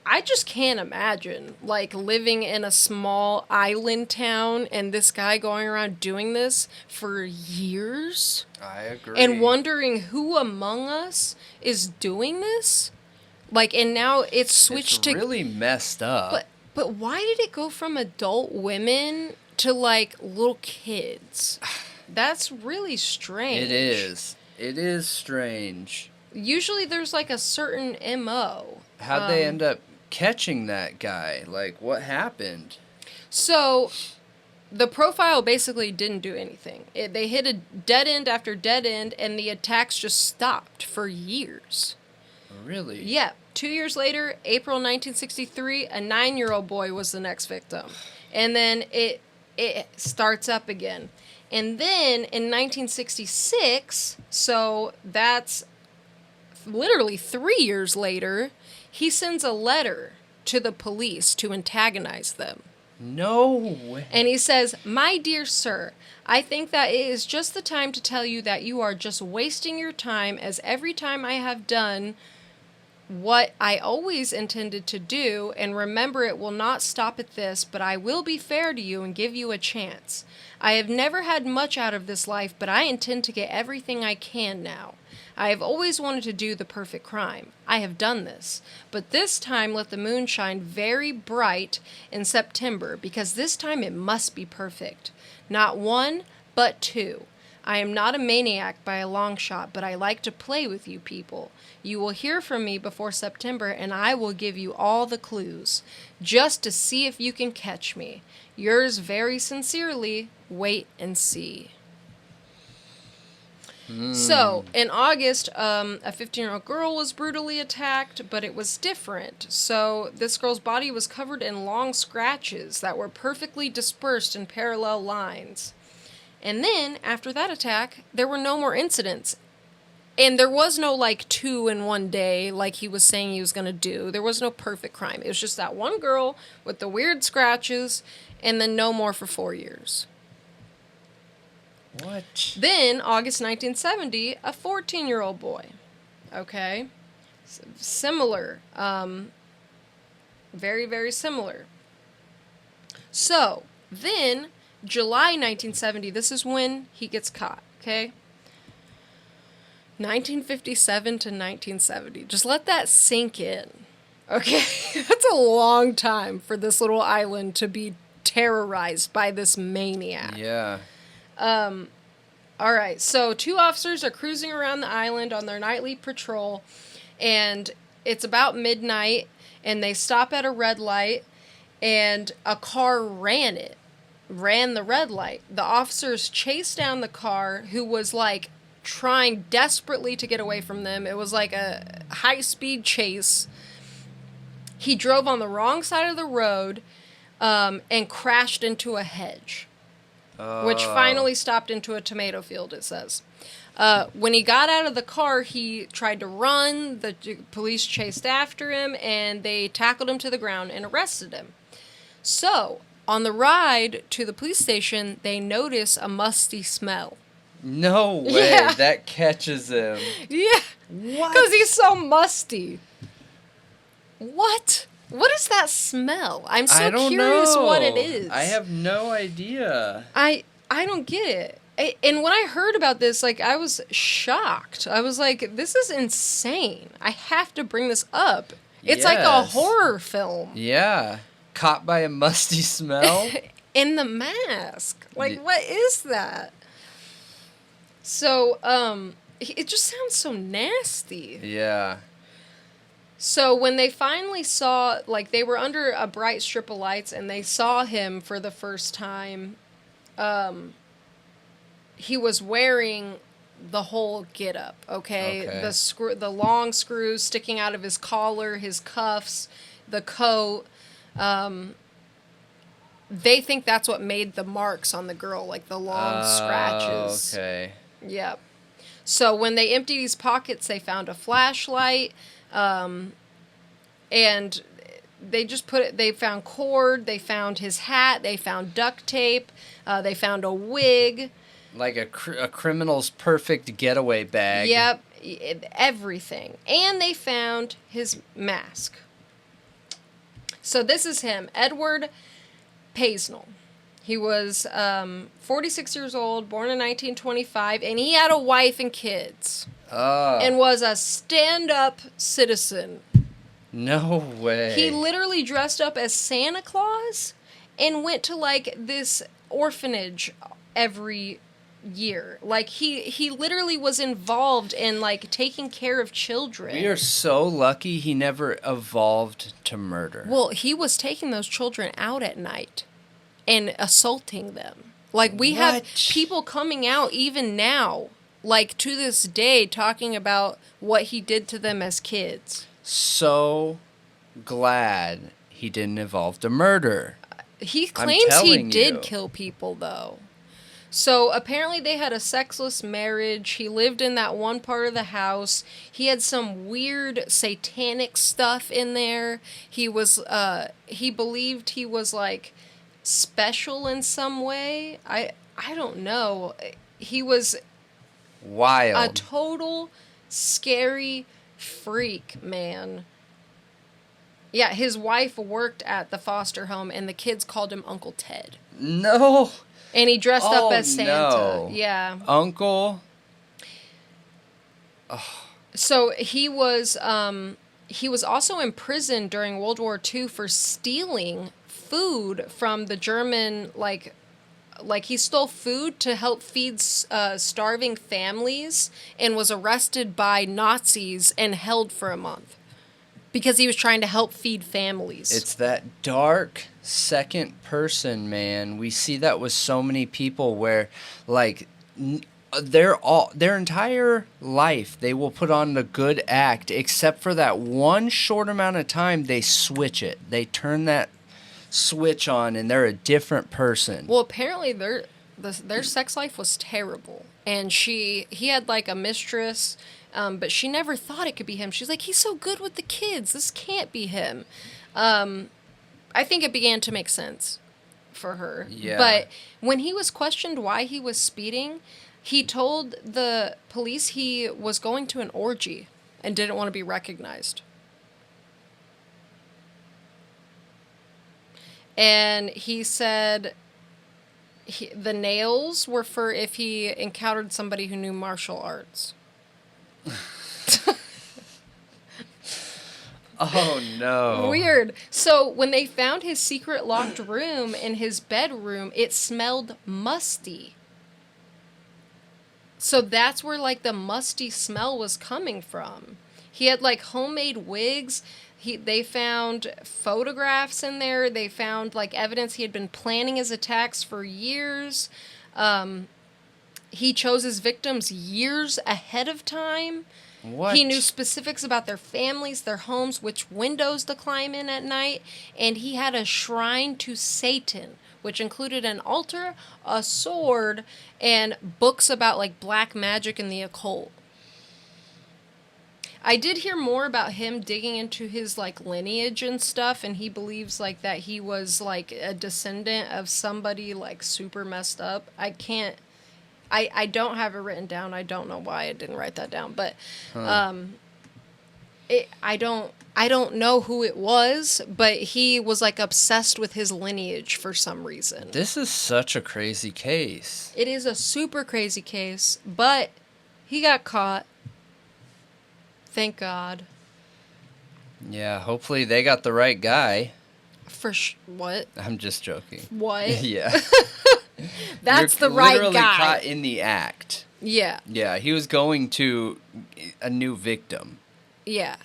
I just can't imagine, like, living in a small island town and this guy going around doing this for years. I agree. And wondering who among us is doing this. Like, and now it's switched It's really messed up. But why did it go from adult women to, like, little kids? That's really strange. It is. It is strange. Usually there's, like, a certain MO. How'd they end up catching that guy? Like, what happened? So, the profile basically didn't do anything. They hit a dead end after dead end, and the attacks just stopped for years. Really? Yeah. 2 years later, April 1963, a 9-year-old boy was the next victim. And then it starts up again. And then in 1966, so that's literally 3 years later, he sends a letter to the police to antagonize them. No way. And he says, "My dear sir, I think that it is just the time to tell you that you are just wasting your time, as every time I have done what I always intended to do, and remember it will not stop at this, but I will be fair to you and give you a chance. I have never had much out of this life, but I intend to get everything I can now. I have always wanted to do the perfect crime. I have done this. But this time let the moon shine very bright in September, because this time it must be perfect. Not one, but two. I am not a maniac by a long shot, but I like to play with you people. You will hear from me before September, and I will give you all the clues, just to see if you can catch me. Yours very sincerely, wait and see." So, in August, a 15-year-old girl was brutally attacked, but it was different. So, this girl's body was covered in long scratches that were perfectly dispersed in parallel lines. And then, after that attack, there were no more incidents. And there was no, like, 2 in one day, like he was saying he was going to do. There was no perfect crime. It was just that one girl with the weird scratches, and then no more for 4 years. What? Then, August 1970, a 14-year-old boy. Okay? Similar. Very, very similar. So, then, July 1970, this is when he gets caught, okay? 1957 to 1970. Just let that sink in, okay? That's a long time for this little island to be terrorized by this maniac. Yeah. All right, so 2 officers are cruising around the island on their nightly patrol, and it's about midnight, and they stop at a red light, and a car ran the red light. The officers chased down the car, who was, like, trying desperately to get away from them. It was like a high-speed chase. He drove on the wrong side of the road, and crashed into a hedge. Which finally stopped into a tomato field, it says. When he got out of the car, he tried to run. The police chased after him, and they tackled him to the ground and arrested him. So, on the ride to the police station, they notice a musty smell. No way. Yeah. That catches him. Yeah. What? Because he's so musty. What? What is that smell? I'm so curious what it is. I have no idea. I don't get it. And when I heard about this, like, I was shocked. I was like, this is insane. I have to bring this up. It's like a Yes. horror film. Yeah. Caught by a musty smell? In the mask. Like, Y- what is that? So, it just sounds so nasty. Yeah. So when they finally saw, like, they were under a bright strip of lights and they saw him for the first time, he was wearing the whole getup, okay? Okay. The long screws sticking out of his collar, his cuffs, the coat. They think that's what made the marks on the girl, like the long scratches. Okay. Yep. So when they emptied his pockets, they found a flashlight, and they just they found cord, they found his hat, they found duct tape, they found a wig. Like a criminal's perfect getaway bag. Yep, everything. And they found his mask. So this is him, Edward Paisnell. He was 46 years old, born in 1925, and he had a wife and kids. And was a stand-up citizen. No way. He literally dressed up as Santa Claus and went to, like, this orphanage every year. Like, he literally was involved in, like, taking care of children. We are so lucky he never evolved to murder. Well, he was taking those children out at night and assaulting them. Like, we have people coming out even now, like, to this day, talking about what he did to them as kids. So glad he didn't evolve to murder. He claims he you. did kill people, though. So apparently they had a sexless marriage. He lived in that one part of the house. He had some weird satanic stuff in there. He was, he believed he was, like, special in some way. I don't know. He was wild. a total scary freak, man. Yeah, his wife worked at the foster home, and the kids called him Uncle Ted. No. And he dressed up as Santa. No. Yeah. Uncle. So he was also imprisoned during World War II for stealing food from the German, like he stole food to help feed starving families, and was arrested by Nazis and held for a month because he was trying to help feed families. It's that dark second person, man. We see that with so many people where, like, their entire life they will put on the good act, except for that one short amount of time they switch it. They turn that switch on and they're a different person. Well, apparently their sex life was terrible, and he had, like, a mistress, but she never thought it could be him. She's like, he's so good with the kids, this can't be him. I think it began to make sense for her. Yeah. But when he was questioned why he was speeding, he told the police he was going to an orgy and didn't want to be recognized. And he said the nails were for if he encountered somebody who knew martial arts. Oh, no. Weird. So when they found his secret locked room in his bedroom, it smelled musty. So that's where, like, the musty smell was coming from. He had, like, homemade wigs. They found photographs in there. They found, like, evidence he had been planning his attacks for years. He chose his victims years ahead of time. What? He knew specifics about their families, their homes, which windows to climb in at night, and he had a shrine to Satan, which included an altar, a sword, and books about, like, black magic and the occult. I did hear more about him digging into his, like, lineage and stuff, and he believes, like, that he was, like, a descendant of somebody, like, super messed up. I don't have it written down. I don't know why I didn't write that down, but I don't know who it was, but he was, like, obsessed with his lineage for some reason. This is such a crazy case. It is a super crazy case, but he got caught. Thank God. Yeah, hopefully they got the right guy. What? I'm just joking. What? Yeah. That's You're the right literally guy. caught in the act. Yeah. Yeah, he was going to a new victim. Yeah.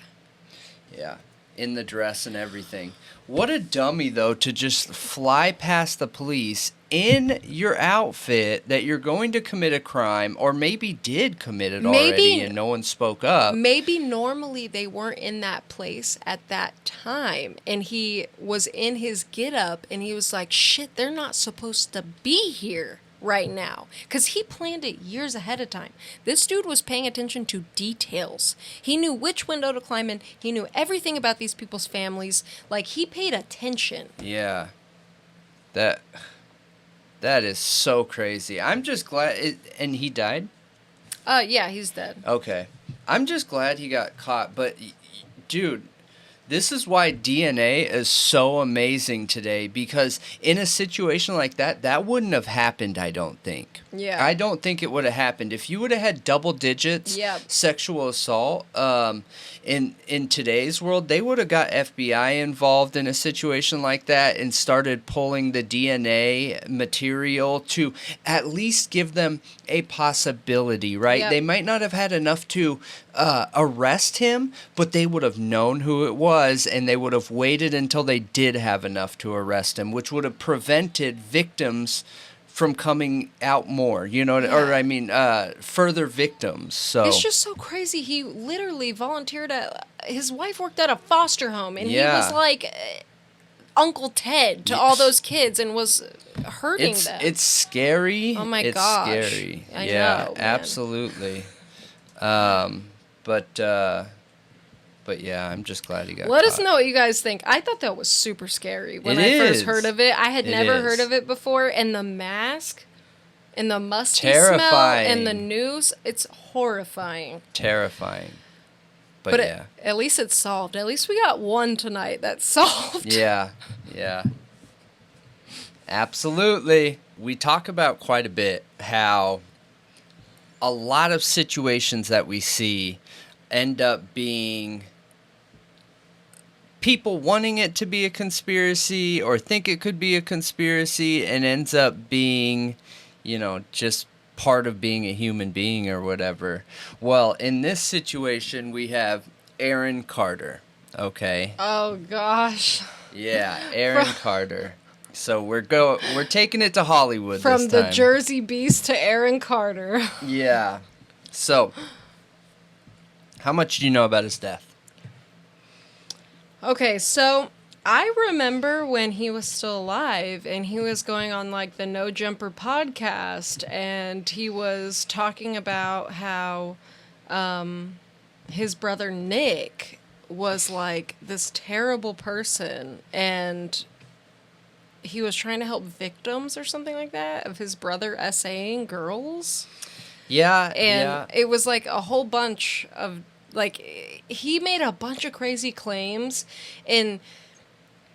Yeah, in the dress and everything. What a dummy, though, to just fly past the police in your outfit that you're going to commit a crime, or maybe did commit it already and no one spoke up. Maybe normally they weren't in that place at that time, and he was in his get-up, and he was like, shit, they're not supposed to be here right now, because he planned it years ahead of time. This dude was paying attention to details. He knew which window to climb in. He knew everything about these people's families. Like, he paid attention. Yeah. That is so crazy. I'm just glad and he died? Yeah, he's dead. Okay. I'm just glad he got caught, but dude, This is why DNA is so amazing today, because in a situation like that, that wouldn't have happened, I don't think. Yeah. I don't think it would have happened. If you would have had double digits sexual assault in today's world, they would have got FBI involved in a situation like that and started pulling the DNA material to at least give them a possibility, right? Yep. They might not have had enough to arrest him, but they would have known who it was, and they would have waited until they did have enough to arrest him, which would have prevented victims from coming out more, you know, or I mean, further victims. So it's just so crazy. He literally volunteered at, his wife worked at a foster home, and he was like Uncle Ted to all those kids and was hurting them. It's scary. Oh my gosh. gosh. It's scary. I know, man. Absolutely. But yeah, I'm just glad he got Let us caught. know what you guys think. I thought that was super scary when It I first is. heard of it. I had It never is. heard of it before. And the mask and the musty Terrifying. smell and the news, it's horrifying. Terrifying. But yeah. at least it's solved. At least we got one tonight that's solved. Yeah. Absolutely. We talk about quite a bit how a lot of situations that we see end up being people wanting it to be a conspiracy or think it could be a conspiracy, and ends up being, you know, just part of being a human being or whatever. Well, in this situation, we have Aaron Carter, okay? Oh, gosh. Yeah, Aaron Carter. So we're taking it to Hollywood From this the time. Jersey Beast to Aaron Carter. Yeah. So, how much do you know about his death? Okay, so I remember when he was still alive and he was going on like the No Jumper podcast, and he was talking about how his brother Nick was like this terrible person, and he was trying to help victims or something like that of his brother SAing girls. Yeah, And it was like a whole bunch of, like, he made a bunch of crazy claims, and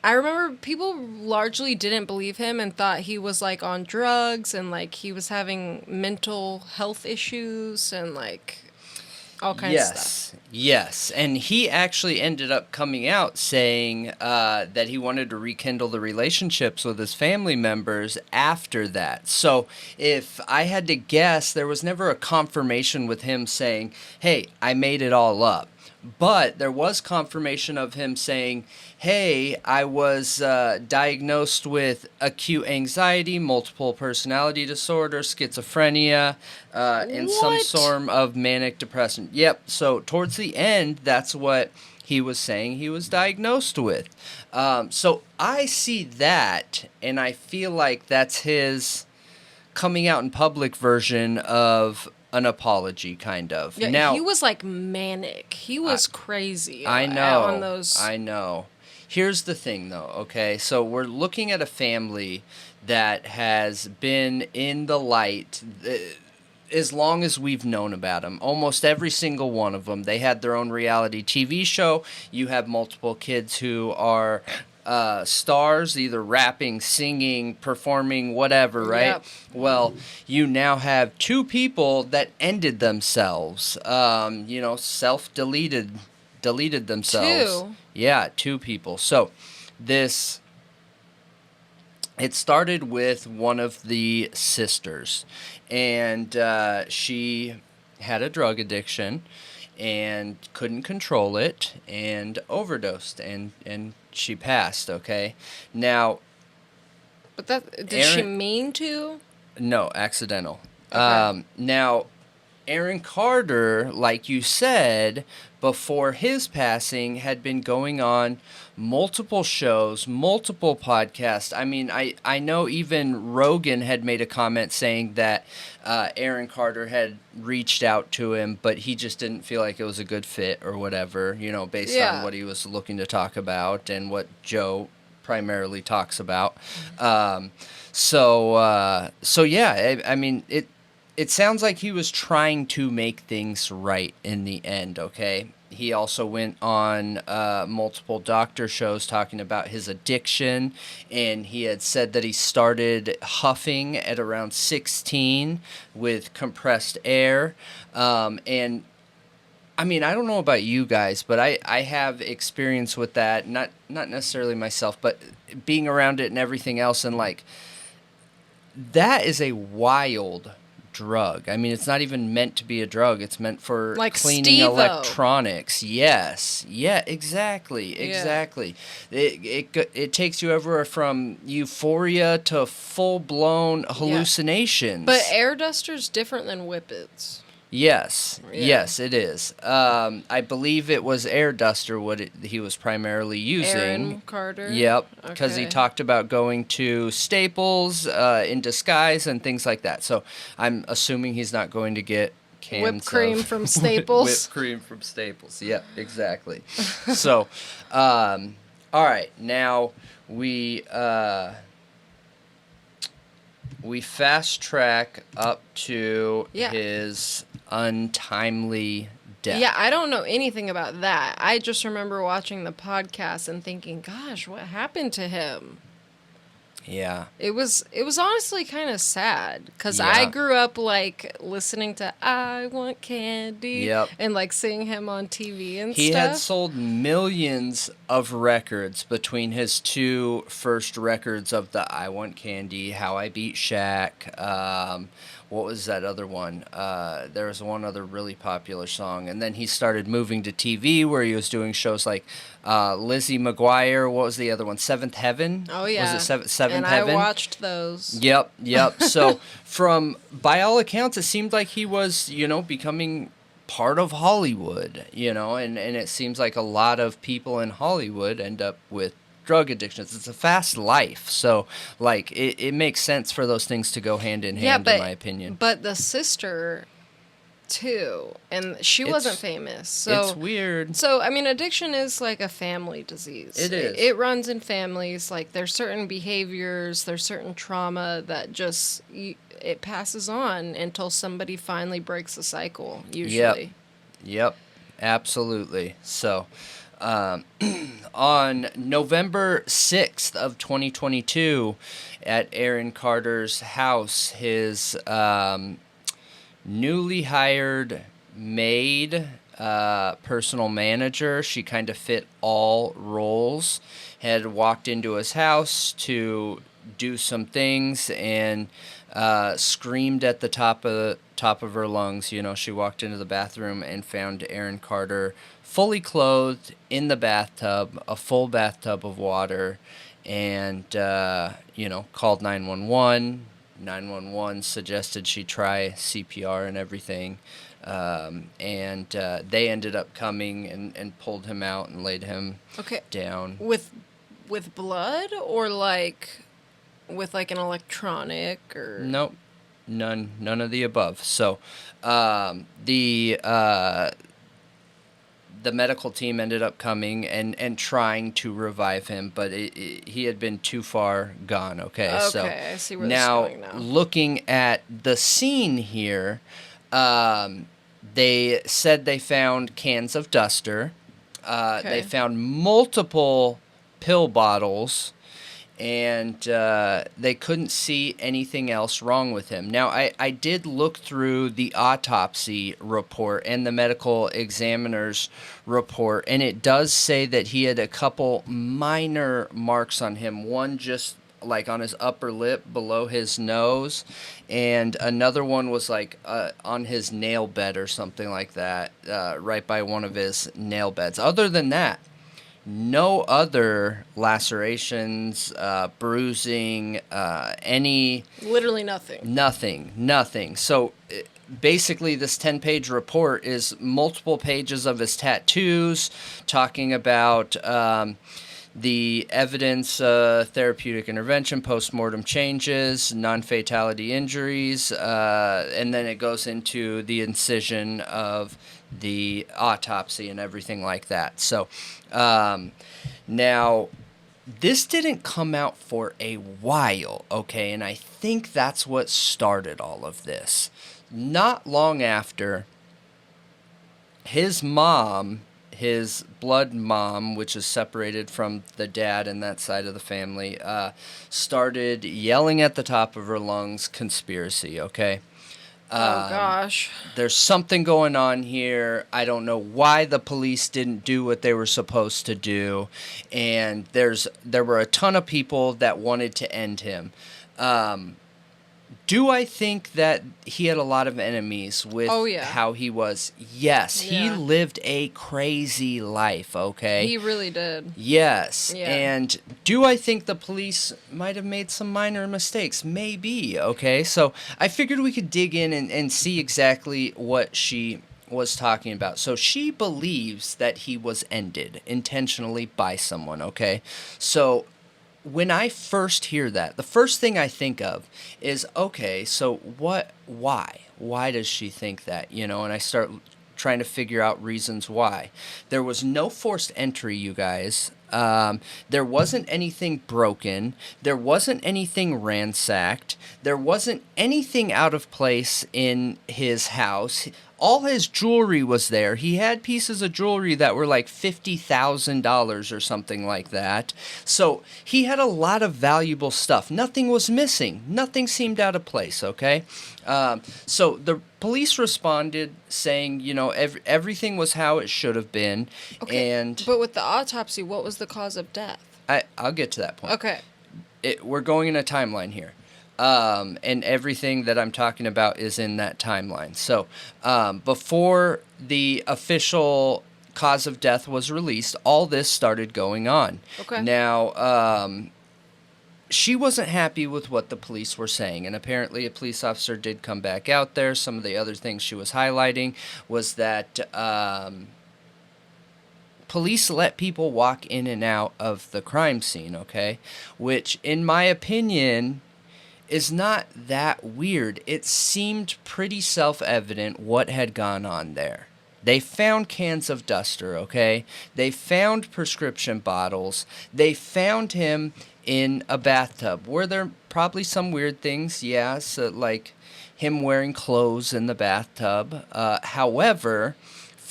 I remember people largely didn't believe him and thought he was, like, on drugs and, like, he was having mental health issues and, like, all kinds of stuff. Yes, and he actually ended up coming out saying that he wanted to rekindle the relationships with his family members after that. So if I had to guess, there was never a confirmation with him saying, hey, I made it all up. But there was confirmation of him saying, hey, I was diagnosed with acute anxiety, multiple personality disorder, schizophrenia, and some sort of manic depression. Yep, so towards the end, that's what he was saying he was diagnosed with. So I see that, and I feel like that's his coming out in public version of an apology, kind of. Yeah, now, he was like manic. He was crazy. I know. On those. I know. Here's the thing, though, okay? So we're looking at a family that has been in the light as long as we've known about them. Almost every single one of them. They had their own reality TV show. You have multiple kids who are stars, either rapping, singing, performing, whatever, right? Yep. Well, you now have two people that ended themselves, self-deleted themselves. Two? Yeah, two people. So it started with one of the sisters, and she had a drug addiction and couldn't control it and overdosed, and she passed, okay? Now... But did she mean to? No, accidental. Okay. Now, Aaron Carter, like you said, before his passing, had been going on multiple shows, multiple podcasts. I mean, I know even Rogan had made a comment saying that Aaron Carter had reached out to him, but he just didn't feel like it was a good fit or whatever, based on what he was looking to talk about and what Joe primarily talks about. So yeah, I mean, it sounds like he was trying to make things right in the end, okay? He also went on multiple doctor shows talking about his addiction, and he had said that he started huffing at around 16 with compressed air. And I mean, I don't know about you guys, but I have experience with that, not necessarily myself, but being around it and everything else, and like, that is a wild drug. I mean, it's not even meant to be a drug. It's meant for like cleaning Steve-O. electronics. Yes. Yeah, exactly. Exactly. It takes you everywhere from euphoria to full-blown hallucinations. But air duster's different than whippets. Yes. Yeah. Yes, it is. I believe it was air duster he was primarily using. Aaron Carter? Yep, because he Okay. talked about going to Staples in disguise and things like that. So I'm assuming he's not going to get cans Whipped cream of from Staples. Whipped cream from Staples. Yep, exactly. So, all right, now we fast track up to his untimely death. Yeah, I don't know anything about that. I just remember watching the podcast and thinking, gosh, what happened to him? Yeah. It was honestly kind of sad because Yeah. I grew up like listening to "I Want Candy" Yep. and like seeing him on TV and He stuff. had sold millions of records between his two first records of the I Want Candy, How I Beat Shaq. What was that other one? There was one other really popular song. And then he started moving to TV where he was doing shows like Lizzie McGuire. What was the other one? Seventh Heaven? Oh yeah, Was it Seventh and Heaven? I watched those. Yep. So by all accounts, it seemed like he was, becoming part of Hollywood, and it seems like a lot of people in Hollywood end up with drug addictions. It's a fast life. So, like, it makes sense for those things to go hand in hand, in my opinion. But the sister, too, and she wasn't famous. So it's weird. So, I mean, addiction is like a family disease. It is. It runs in families. Like, there's certain behaviors, there's certain trauma that just, it passes on until somebody finally breaks the cycle, usually. Yep. Absolutely. So, on November 6th of 2022, at Aaron Carter's house, his newly hired maid, personal manager, she kind of fit all roles, had walked into his house to do some things and screamed at the top of her lungs. She walked into the bathroom and found Aaron Carter fully clothed in the bathtub, a full bathtub of water, and called 911. 911 suggested she try CPR and everything, and they ended up coming and pulled him out and laid him down. With blood or like with like an electronic or Nope, none of the above. So the medical team ended up coming and trying to revive him, but he had been too far gone. Okay, so I see where this is going now. Looking at the scene here, they said they found cans of duster. They found multiple pill bottles, and they couldn't see anything else wrong with him. Now, I did look through the autopsy report and the medical examiner's report, and it does say that he had a couple minor marks on him. One just like on his upper lip below his nose, and another one was like on his nail bed or something like that, right by one of his nail beds. Other than that, no other lacerations, bruising, any... Literally nothing. Nothing. So basically this 10-page report is multiple pages of his tattoos, talking about the evidence, therapeutic intervention, postmortem changes, non-fatality injuries, and then it goes into the incision of the autopsy and everything like that. So now this didn't come out for a while, okay, and I think that's what started all of this. not long after, his mom, his blood mom, which is separated from the dad and that side of the family, started yelling at the top of her lungs, conspiracy, okay? Oh gosh. There's something going on here. I don't know why the police didn't do what they were supposed to do. And there were a ton of people that wanted to end him. Do I think that he had a lot of enemies with how he was? Yes, he lived a crazy life, okay? He really did. Yes, Yeah. and do I think the police might have made some minor mistakes? Maybe, okay? So I figured we could dig in and see exactly what she was talking about. So she believes that he was ended intentionally by someone, okay? So when I first hear that, the first thing I think of is, okay, so why? Why does she think that, you know? And I start trying to figure out reasons why. There was no forced entry, you guys. There wasn't anything broken. There wasn't anything ransacked. There wasn't anything out of place in his house. All his jewelry was there. He had pieces of jewelry that were like $50,000 or something like that. So he had a lot of valuable stuff. Nothing was missing. Nothing seemed out of place, okay? So the police responded saying, you know, everything was how it should have been. Okay, but with the autopsy, what was the cause of death? I'll get to that point. Okay. We're going in a timeline here. And everything that I'm talking about is in that timeline. So before the official cause of death was released, all this started going on. Okay. Now, she wasn't happy with what the police were saying, and apparently a police officer did come back out there. Some of the other things she was highlighting was that police let people walk in and out of the crime scene, okay? Which, in my opinion, is not that weird. It seemed pretty self-evident what had gone on there. They found cans of duster, okay? They found prescription bottles. They found him in a bathtub. Were there probably some weird things? Yes, like him wearing clothes in the bathtub. However,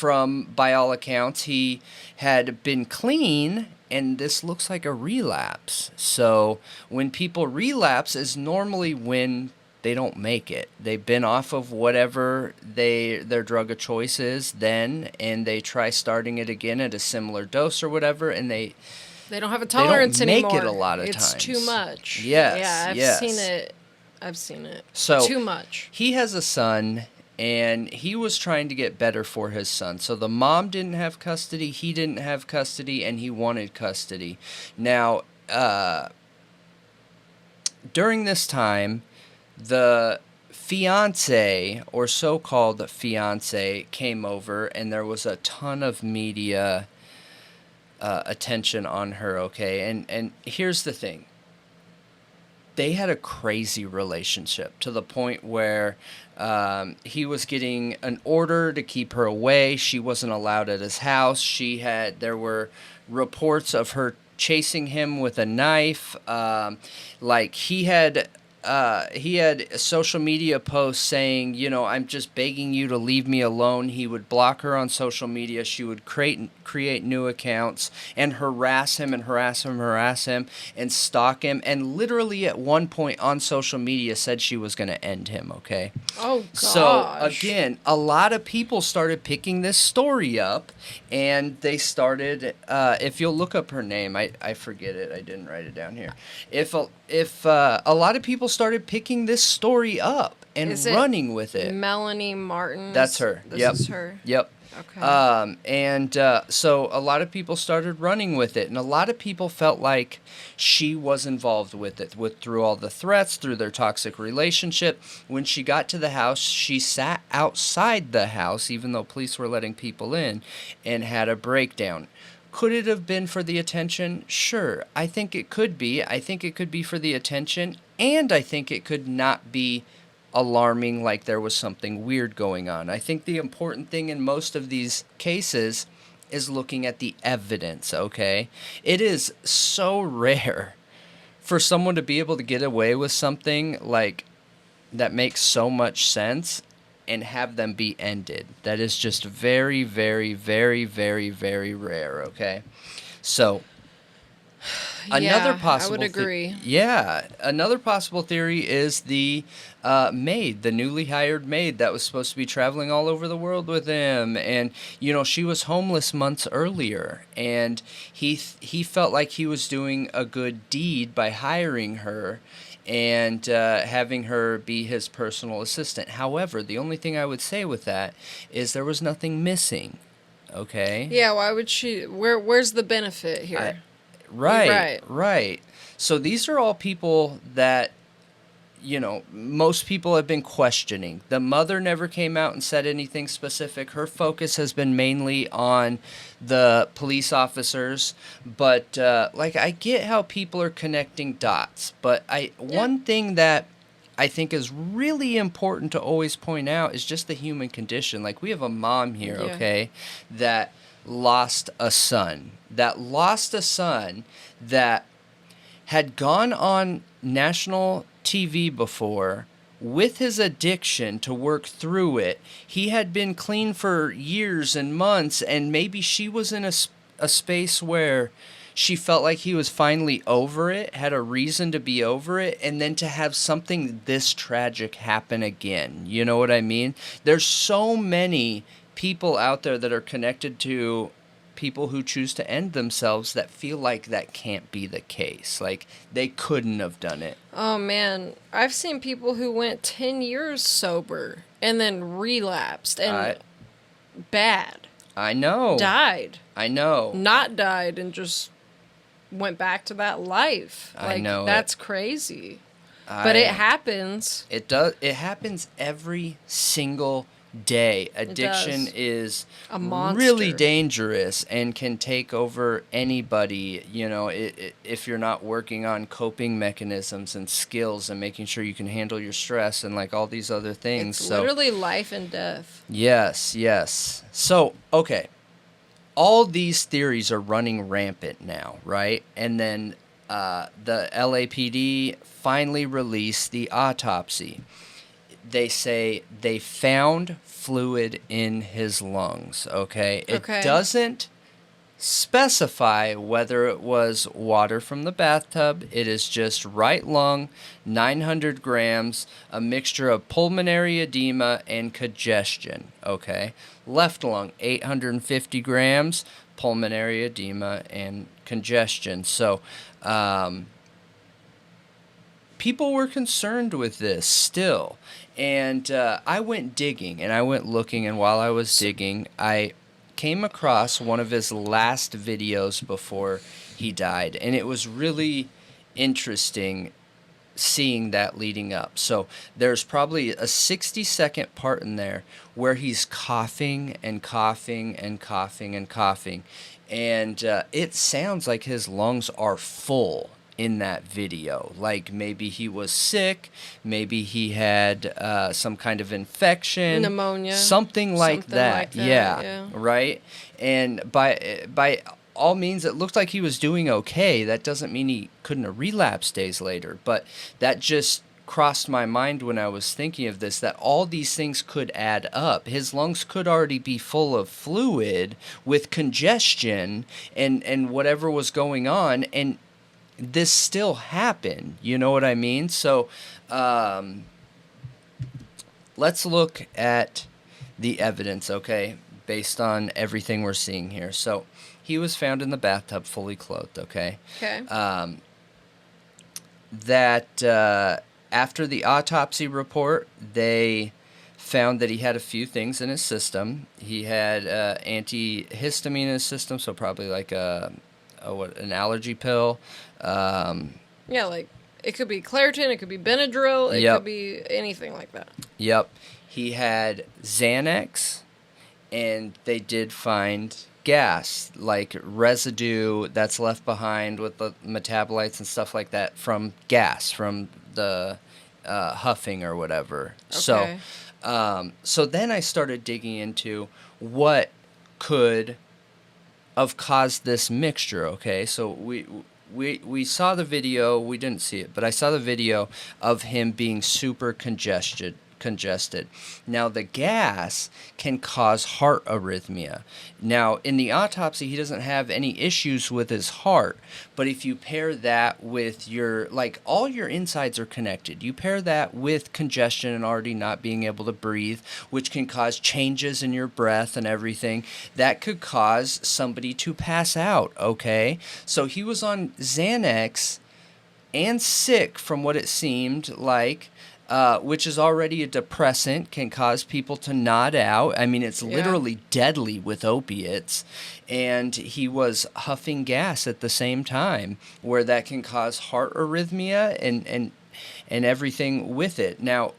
by all accounts, he had been clean, and this looks like a relapse. So when people relapse is normally when they don't make it. They've been off of whatever their drug of choice is then, and they try starting it again at a similar dose or whatever, and they don't have a tolerance anymore. They don't make it a lot of times. It's too much. Yes. Yeah, I've seen it. So too much. He has a son, and he was trying to get better for his son. So the mom didn't have custody, he didn't have custody, and he wanted custody. Now, during this time, the fiance, or so-called fiance, came over, and there was a ton of media attention on her, okay? And here's the thing. They had a crazy relationship to the point where he was getting an order to keep her away. She wasn't allowed at his house. There were reports of her chasing him with a knife. Like he had social media posts saying, you know, I'm just begging you to leave me alone. He would block her on social media. She would create new accounts and harass him and stalk him. And literally at one point on social media said she was going to end him, okay? Oh, gosh. So, again, a lot of people started picking this story up, and they started, if you'll look up her name, I forget it. I didn't write it down here. If a lot of people started picking this story up and running with it. Melanie Martin. That's her. This is her. Yep. Okay. So a lot of people started running with it, and a lot of people felt like she was involved with it, through all the threats, through their toxic relationship. When she got to the house, she sat outside the house, even though police were letting people in, and had a breakdown. Could it have been for the attention? Sure. I think it could be. I think it could be for the attention, and I think it could not be alarming, like there was something weird going on. I think the important thing in most of these cases is looking at the evidence, okay? It is so rare for someone to be able to get away with something like that makes so much sense and have them be ended. That is just very, very, very, very, very rare, okay? So another possible I would agree. another possible theory is the maid, the newly hired maid that was supposed to be traveling all over the world with him, and she was homeless months earlier, and he felt like he was doing a good deed by hiring her and having her be his personal assistant. However, the only thing I would say with that is there was nothing missing. Okay. Yeah, why would she? Where's the benefit here? Right. So these are all people that, most people have been questioning. The mother never came out and said anything specific. Her focus has been mainly on the police officers. But, I get how people are connecting dots. But one thing that I think is really important to always point out is just the human condition. Like, we have a mom here, okay, that lost a son. That had gone on national TV before with his addiction to work through it. He had been clean for years and months, and maybe she was in a space where she felt like he was finally over it, had a reason to be over it, and then to have something this tragic happen again. You know what I mean? There's so many people out there that are connected to people who choose to end themselves that feel like that can't be the case. Like, they couldn't have done it. Oh, man. I've seen people who went 10 years sober and then relapsed and bad. I know. Died. I know. Not died and just went back to that life. I know. That's crazy. But it happens. It does. It happens every single day. Addiction is a monster. Really dangerous and can take over anybody, if you're not working on coping mechanisms and skills and making sure you can handle your stress and all these other things. It's literally life and death. Yes. So, okay. All these theories are running rampant now, right? And then the LAPD finally released the autopsy. They say they found fluid in his lungs, okay? It doesn't specify whether it was water from the bathtub. It is just right lung, 900 grams, a mixture of pulmonary edema and congestion, okay? Left lung, 850 grams, pulmonary edema and congestion. So, people were concerned with this still. And I went digging, and I went looking, and while I was digging, I came across one of his last videos before he died, and it was really interesting seeing that leading up. So there's probably a 60-second part in there where he's coughing and coughing and coughing and coughing, and it sounds like his lungs are full in that video. Like, maybe he was sick, maybe he had some kind of infection, pneumonia, something like that. Yeah, right. And by all means, it looked like he was doing okay. That doesn't mean he couldn't have relapsed days later, but that just crossed my mind when I was thinking of this, that all these things could add up. His lungs could already be full of fluid with congestion and whatever was going on, and this still happened. You know what I mean? So let's look at the evidence, okay, based on everything we're seeing here. So he was found in the bathtub fully clothed, okay? Okay. After the autopsy report, they found that he had a few things in his system. He had antihistamine in his system, so probably like an allergy pill. Yeah, like it could be Claritin, it could be Benadryl, it could be anything like that. Yep. He had Xanax, and they did find gas, like residue that's left behind with the metabolites and stuff like that from gas, from the huffing or whatever. Okay. So then I started digging into what could have caused this mixture, okay? So we saw the video, we didn't see it, but I saw the video of him being super congested congested. Now, the gas can cause heart arrhythmia. Now, in the autopsy, he doesn't have any issues with his heart, but if you pair that with all your insides are connected. You pair that with congestion and already not being able to breathe, which can cause changes in your breath and everything. That could cause somebody to pass out, okay? So he was on Xanax and sick from what it seemed like, which is already a depressant, can cause people to nod out. I mean, it's literally deadly with opiates. And he was huffing gas at the same time, where that can cause heart arrhythmia and everything with it. Now,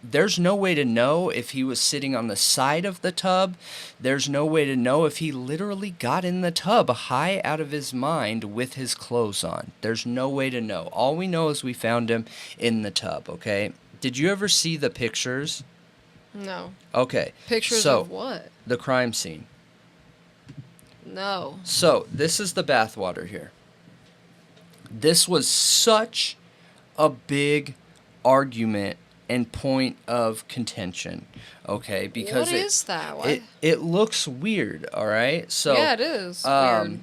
there's no way to know if he was sitting on the side of the tub. There's no way to know if he literally got in the tub high out of his mind with his clothes on. There's no way to know. All we know is we found him in the tub, okay? Did you ever see the pictures? No. Okay. Pictures of what? The crime scene. No. So, this is the bathwater here. This was such a big argument and point of contention, okay? Because what is that? It looks weird, all right? So yeah, it is weird.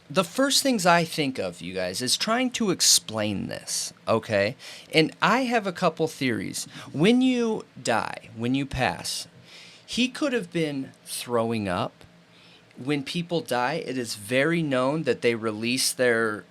The first things I think of, you guys, is trying to explain this, okay? And I have a couple theories. When you die, when you pass, he could have been throwing up. When people die, it is very known that they release their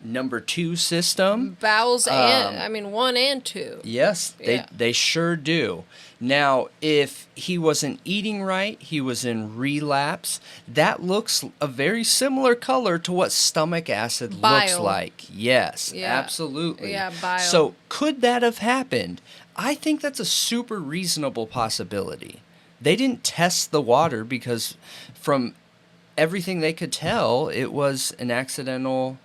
number 2 system. Bowels and, 1 and 2. Yes, they sure do. Now, if he wasn't eating right, he was in relapse, that looks a very similar color to what stomach acid looks like. Yes, absolutely. Yeah, bile. So, could that have happened? I think that's a super reasonable possibility. They didn't test the water because from everything they could tell, it was an accidental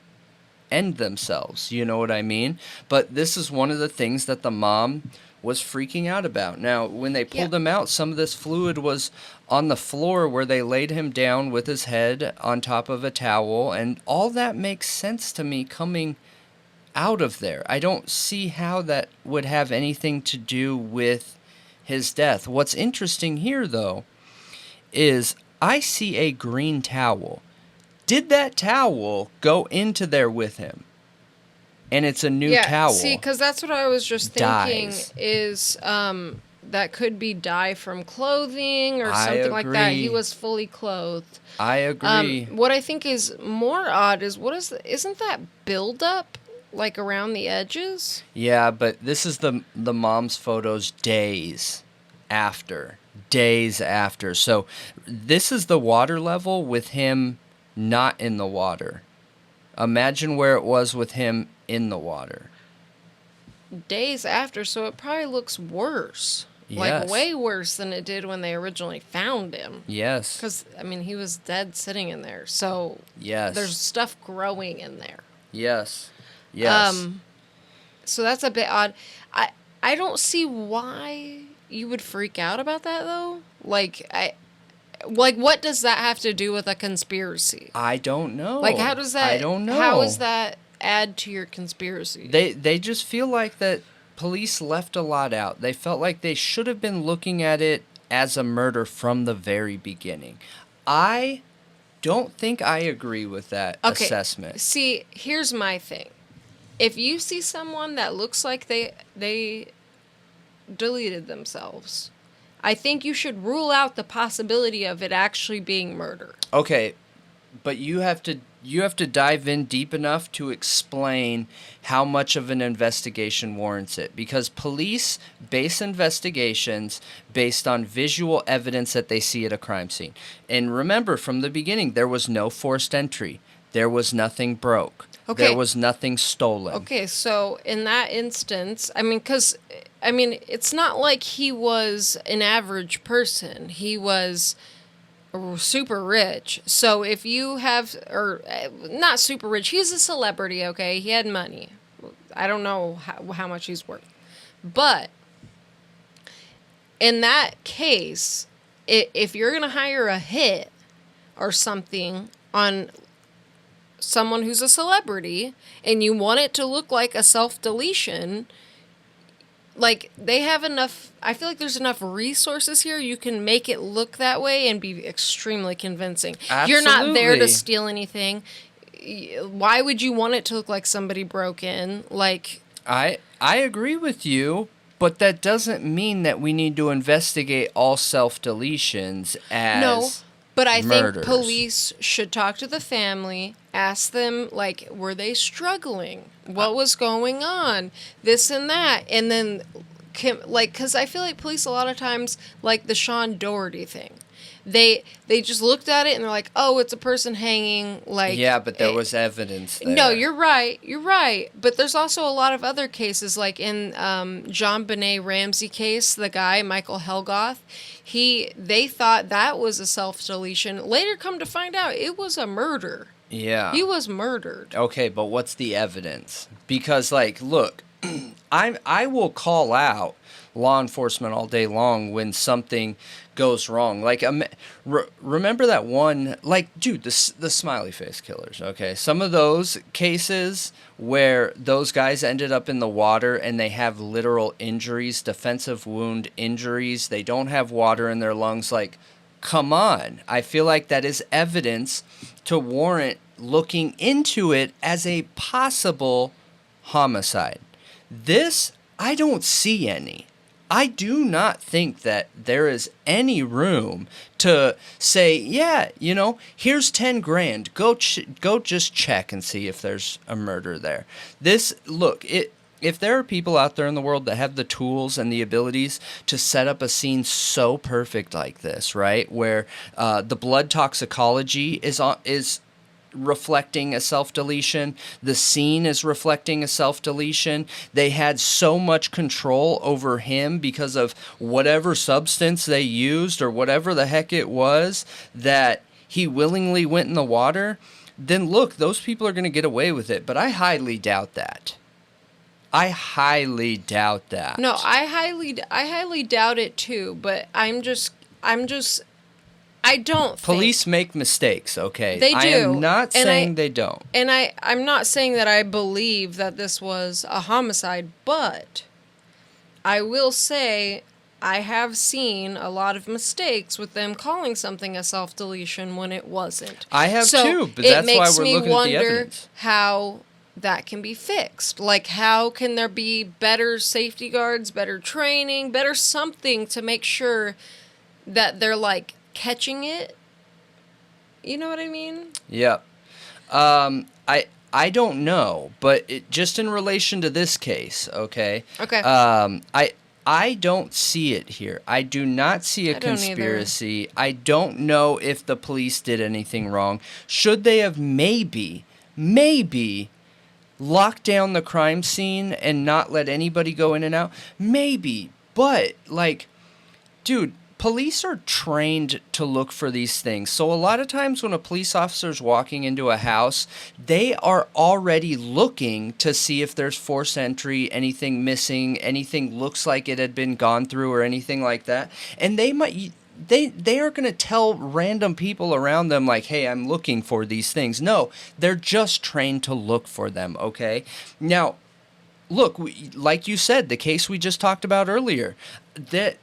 end themselves, you know what I mean? But this is one of the things that the mom was freaking out about. Now, when they pulled him out, some of this fluid was on the floor where they laid him down with his head on top of a towel, and all that makes sense to me coming out of there. I don't see how that would have anything to do with his death. What's interesting here, though, is I see a green towel. Did that towel go into there with him? And it's a new towel. See, because that's what I was just thinking is that could be dye from clothing or something like that. He was fully clothed. I agree. What I think is more odd is isn't that buildup like around the edges? Yeah, but this is the mom's photos days after. So this is the water level with him not in the water. Imagine where it was with him in the water. Days after, so it probably looks worse. Like way worse than it did when they originally found him. Yes. Because, he was dead sitting in there. So there's stuff growing in there. Yes. So that's a bit odd. I don't see why you would freak out about that, though. What does that have to do with a conspiracy? I don't know. How does that... I don't know. How does that add to your conspiracy? They just feel like that police left a lot out. They felt like they should have been looking at it as a murder from the very beginning. I don't think I agree with that assessment. See, here's my thing. If you see someone that looks like they deleted themselves, I think you should rule out the possibility of it actually being murder. Okay, but you have to dive in deep enough to explain how much of an investigation warrants it, because police base investigations based on visual evidence that they see at a crime scene. And remember, from the beginning, there was no forced entry. There was nothing broke. Okay. There was nothing stolen. Okay, so in that instance, it's not like he was an average person. He was super rich. So if you have, or not super rich, he's a celebrity, okay? He had money. I don't know how much he's worth. But in that case, if you're going to hire a hit or something on someone who's a celebrity and you want it to look like a self-deletion, like, they have enough, I feel like there's enough resources here. You can make it look that way and be extremely convincing. You're not there to Absolutely. steal anything. Why would you want it to look like somebody broke in? Like, I agree with you, but that doesn't mean that we need to investigate all self-deletions as no, but I murders. think police should talk to the family, ask them, like, were they struggling? What was going on? This and that. And then, because I feel like police a lot of times, like the Sean Doherty thing, they just looked at it and they're like, oh, it's a person hanging, like... Yeah, but there was evidence there. No, you're right. But there's also a lot of other cases, like in John Benet Ramsey case, the guy, Michael Helgoth, they thought that was a self-deletion. Later come to find out, it was a murder. Yeah. He was murdered. Okay, but what's the evidence? Because, like, look, I will call out law enforcement all day long when something goes wrong. Like, remember that one, like, dude, the smiley face killers, okay? Some of those cases where those guys ended up in the water and they have literal injuries, defensive wound injuries, they don't have water in their lungs, like, come on. I feel like that is evidence to warrant looking into it as a possible homicide. This, I don't see any. I do not think that there is any room to say, yeah, here's 10 grand. Go just check and see if there's a murder there. If there are people out there in the world that have the tools and the abilities to set up a scene so perfect like this, right, where the blood toxicology is reflecting a self-deletion, the scene is reflecting a self-deletion, they had so much control over him because of whatever substance they used or whatever the heck it was that he willingly went in the water, then look, those people are going to get away with it. But I highly doubt that. I highly doubt that. No, I highly doubt it too, but I don't think... Police make mistakes, okay? They do. I am not saying they don't. And I'm not saying that I believe that this was a homicide, but I will say I have seen a lot of mistakes with them calling something a self-deletion when it wasn't. I have so too, but that's why we're looking at the evidence. It makes me wonder how that can be fixed. Like, how can there be better safety guards, better training, better something to make sure that they're, like, catching it? You know what I mean? Yep. I don't know, but just in relation to this case, okay? Okay. I don't see it here. I do not see a conspiracy. I don't know if the police did anything wrong. Should they have maybe locked down the crime scene and not let anybody go in and out? Maybe. But, like, dude, police are trained to look for these things. So a lot of times when a police officer is walking into a house, they are already looking to see if there's forced entry, anything missing, anything looks like it had been gone through or anything like that. And they aren't going to tell random people around them like, hey, I'm looking for these things. No, they're just trained to look for them, okay? Now, look, like you said, the case we just talked about earlier, that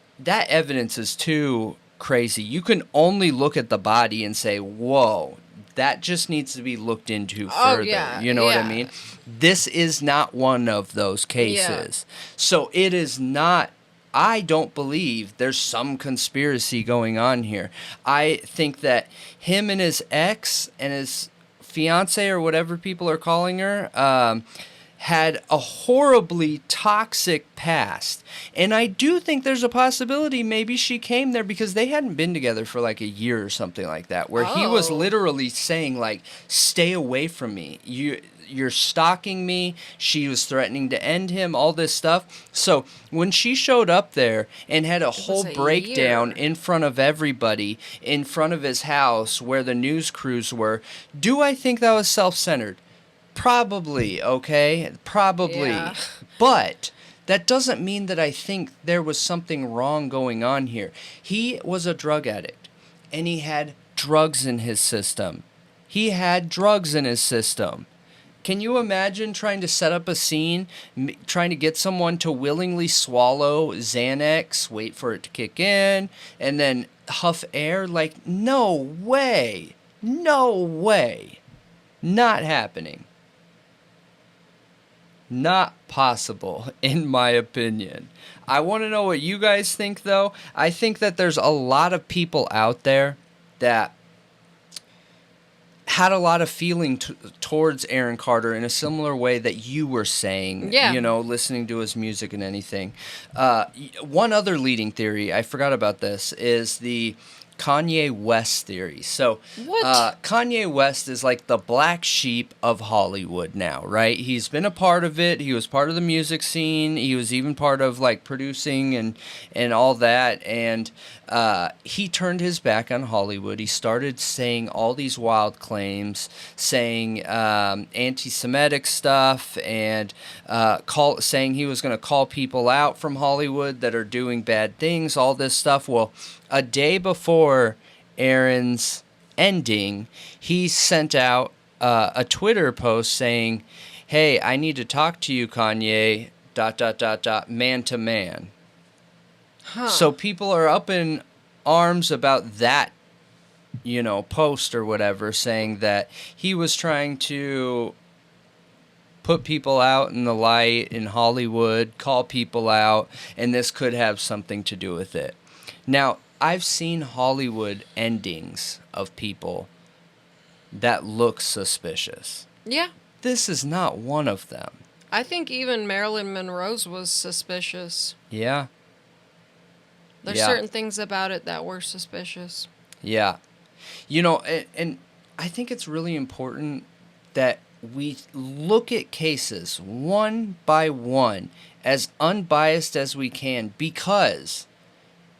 evidence is too crazy. You can only look at the body and say, whoa, that just needs to be looked into further. Yeah, you know what I mean? This is not one of those cases. Yeah. So it is not, I don't believe there's some conspiracy going on here. I think that him and his ex and his fiance or whatever people are calling her, had a horribly toxic past. And I do think there's a possibility maybe she came there because they hadn't been together for like a year or something like that, where he was literally saying, like, stay away from me. You're stalking me. She was threatening to end him, all this stuff. So when she showed up there and had a whole breakdown in front of everybody, in front of his house where the news crews were, do I think that was self-centered? Probably, okay? Probably. Yeah. But that doesn't mean that I think there was something wrong going on here. He was a drug addict, and he had drugs in his system. Can you imagine trying to set up a scene, trying to get someone to willingly swallow Xanax, wait for it to kick in, and then huff air? Like, no way. No way. Not happening. Not possible, in my opinion. I want to know what you guys think, though. I think that there's a lot of people out there that had a lot of feeling towards Aaron Carter in a similar way that you were saying, Yeah. you know, listening to his music and anything. One other leading theory, I forgot about this, is the Kanye West theory. So What? Kanye West is like the black sheep of Hollywood now, right? He's been a part of it. He was part of the music scene. He was even part of like producing and all that. And he turned his back on Hollywood. He started saying all these wild claims, saying anti-Semitic stuff, and saying he was going to call people out from Hollywood that are doing bad things, all this stuff. Well, a day before Aaron's ending, he sent out a Twitter post saying, "Hey, I need to talk to you, Kanye, ... man to man." Huh. So people are up in arms about that, you know, post or whatever, saying that he was trying to put people out in the light in Hollywood, call people out, and this could have something to do with it. Now, I've seen Hollywood endings of people that look suspicious. Yeah. This is not one of them. I think even Marilyn Monroe's was suspicious. Yeah. There's Yeah. certain things about it that were suspicious. Yeah. You know, and I think it's really important that we look at cases one by one as unbiased as we can, because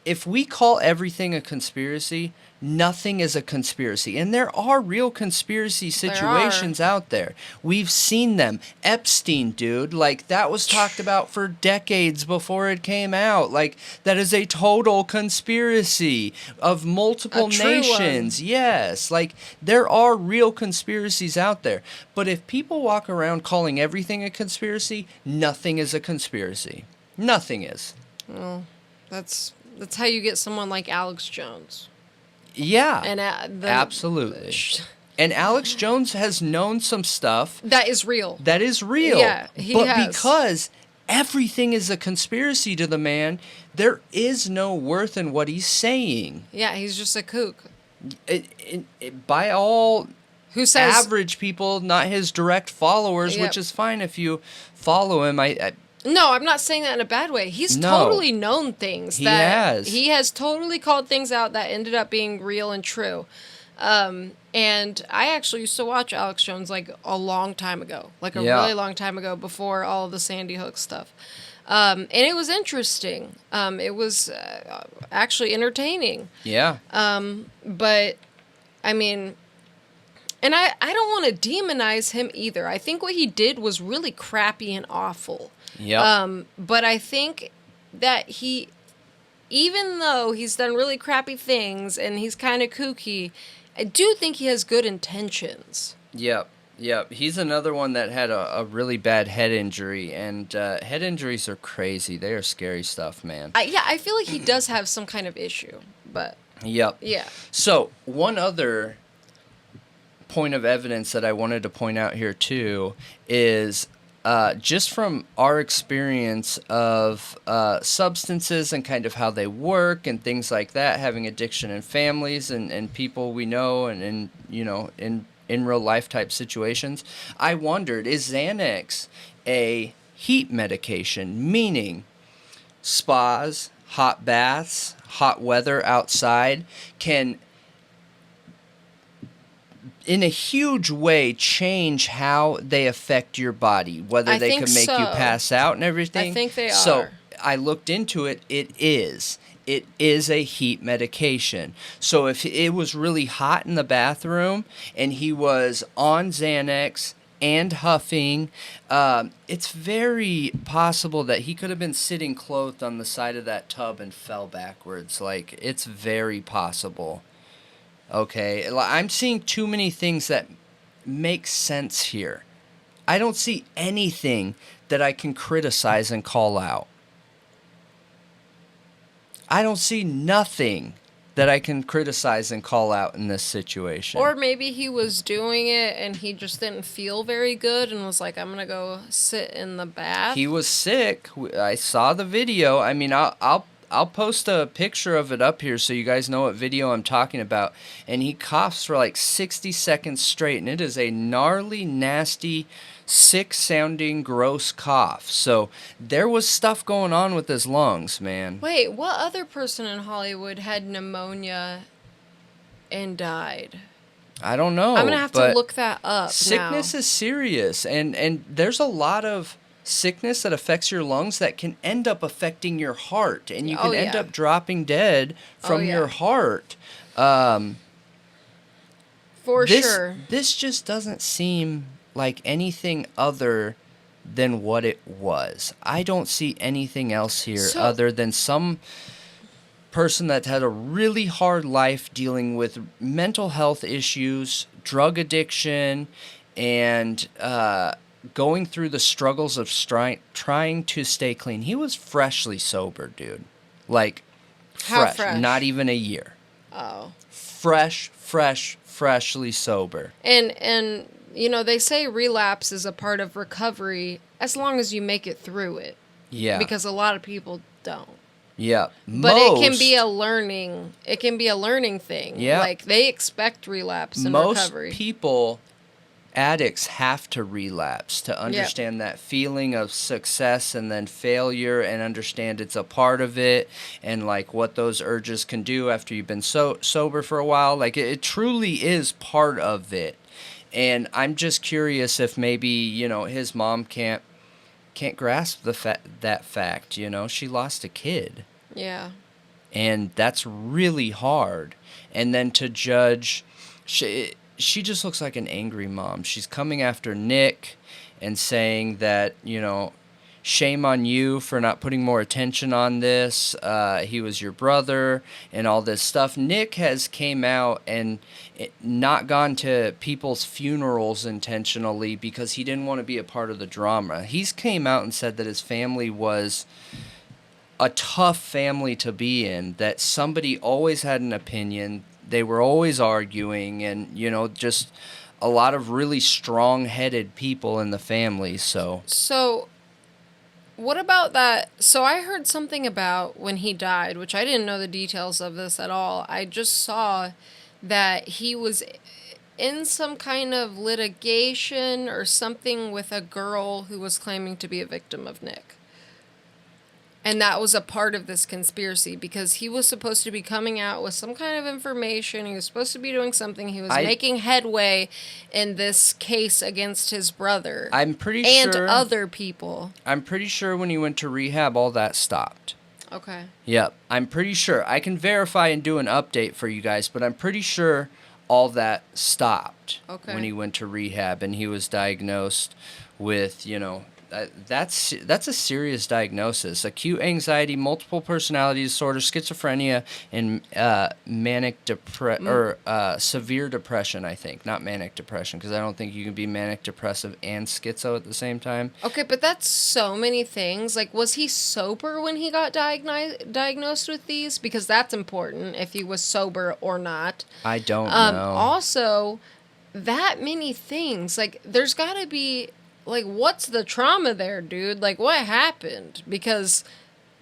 if we call everything a conspiracy, nothing is a conspiracy. And there are real conspiracy situations out there. We've seen them. Epstein, dude, like that was talked about for decades before it came out. Like that is a total conspiracy of multiple A true nations. Yes, like there are real conspiracies out there. But if people walk around calling everything a conspiracy, nothing is a conspiracy. Nothing is. Well, that's how you get someone like Alex Jones. Yeah, And absolutely. And Alex Jones has known some stuff that is real. that is real. Yeah, he but has. because everything is a conspiracy to the man, there is no worth in what he's saying. Yeah, he's just a kook. By all Who says average people, not his direct followers, Yep. which is fine if you follow him. No, I'm not saying that in a bad way. He's No. totally known things. He that has. He has totally called things out that ended up being real and true. And I actually used to watch Alex Jones like a long time ago, like a Yeah. really long time ago, before all of the Sandy Hook stuff. And it was interesting. It was actually entertaining. Yeah. But, I mean, and I don't want to demonize him either. I think what he did was really crappy and awful. Yep. But I think that he, even though he's done really crappy things and he's kind of kooky, I do think he has good intentions. Yep. He's another one that had a really bad head injury, and head injuries are crazy. They are scary stuff, man. I feel like he does have some kind of issue, but Yep. yeah. So, one other point of evidence that I wanted to point out here, too, is just from our experience of substances and kind of how they work and things like that, having addiction in families and people we know and you know, in real life type situations, I wondered, is Xanax a heat medication? Meaning spas, hot baths, hot weather outside can in a huge way change how they affect your body, whether I they think can make you so. pass out and everything. I think they So are. I looked into it. It is a heat medication. So if it was really hot in the bathroom and he was on Xanax and huffing, it's very possible that he could have been sitting clothed on the side of that tub and fell backwards. Like, it's very possible. Okay, I'm seeing too many things that make sense here. I don't see anything that I can criticize and call out. I don't see nothing that I can criticize and call out in this situation. Or maybe he was doing it and he just didn't feel very good and was like, I'm going to go sit in the bath. He was sick. I saw the video. I mean, I'll post a picture of it up here so you guys know what video I'm talking about. And he coughs for like 60 seconds straight, and it is a gnarly, nasty, sick-sounding, gross cough. So there was stuff going on with his lungs, man. Wait, what other person in Hollywood had pneumonia and died? I don't know. I'm going to have to look that up sickness now. is serious, and there's a lot of sickness that affects your lungs that can end up affecting your heart, and you can end up dropping dead from your heart. For sure. This just doesn't seem like anything other than what it was. I don't see anything else here other than some person that had a really hard life dealing with mental health issues, drug addiction, and going through the struggles of trying to stay clean. He was freshly sober, dude. Like, fresh. Not even a year. Oh. Freshly sober. And you know, they say relapse is a part of recovery as long as you make it through it. Yeah. Because a lot of people don't. Yeah. But it can be a learning thing. Yeah. Like, they expect relapse and recovery. Most people, addicts, have to relapse to understand that feeling of success and then failure, and understand it's a part of it, and like what those urges can do after you've been sober for a while. Like, it truly is part of it. And I'm just curious if maybe, you know, his mom can't grasp that fact. You know, she lost a kid. Yeah. And that's really hard. And then to judge, she just looks like an angry mom. She's coming after Nick and saying that, you know, shame on you for not putting more attention on this. He was your brother and all this stuff. Nick has came out and not gone to people's funerals intentionally because he didn't want to be a part of the drama. He's came out and said that his family was a tough family to be in, that somebody always had an opinion. They were always arguing, and, you know, just a lot of really strong-headed people in the family. So what about that? So I heard something about when he died, which I didn't know the details of this at all. I just saw that he was in some kind of litigation or something with a girl who was claiming to be a victim of Nick. And that was a part of this conspiracy because he was supposed to be coming out with some kind of information. He was supposed to be doing something. He was making headway in this case against his brother. I'm pretty sure. And other people. I'm pretty sure when he went to rehab, all that stopped. Okay. Yep. I'm pretty sure. I can verify and do an update for you guys, but I'm pretty sure all that stopped when he went to rehab and he was diagnosed with, you know, that's a serious diagnosis. Acute anxiety, multiple personality disorder, schizophrenia, and severe depression, I think. Not manic depression, because I don't think you can be manic depressive and schizo at the same time. Okay, but that's so many things. Like, was he sober when he got diagnosed with these? Because that's important, if he was sober or not. I don't know. Also, that many things. Like, there's got to be... Like, what's the trauma there, dude? Like, what happened? Because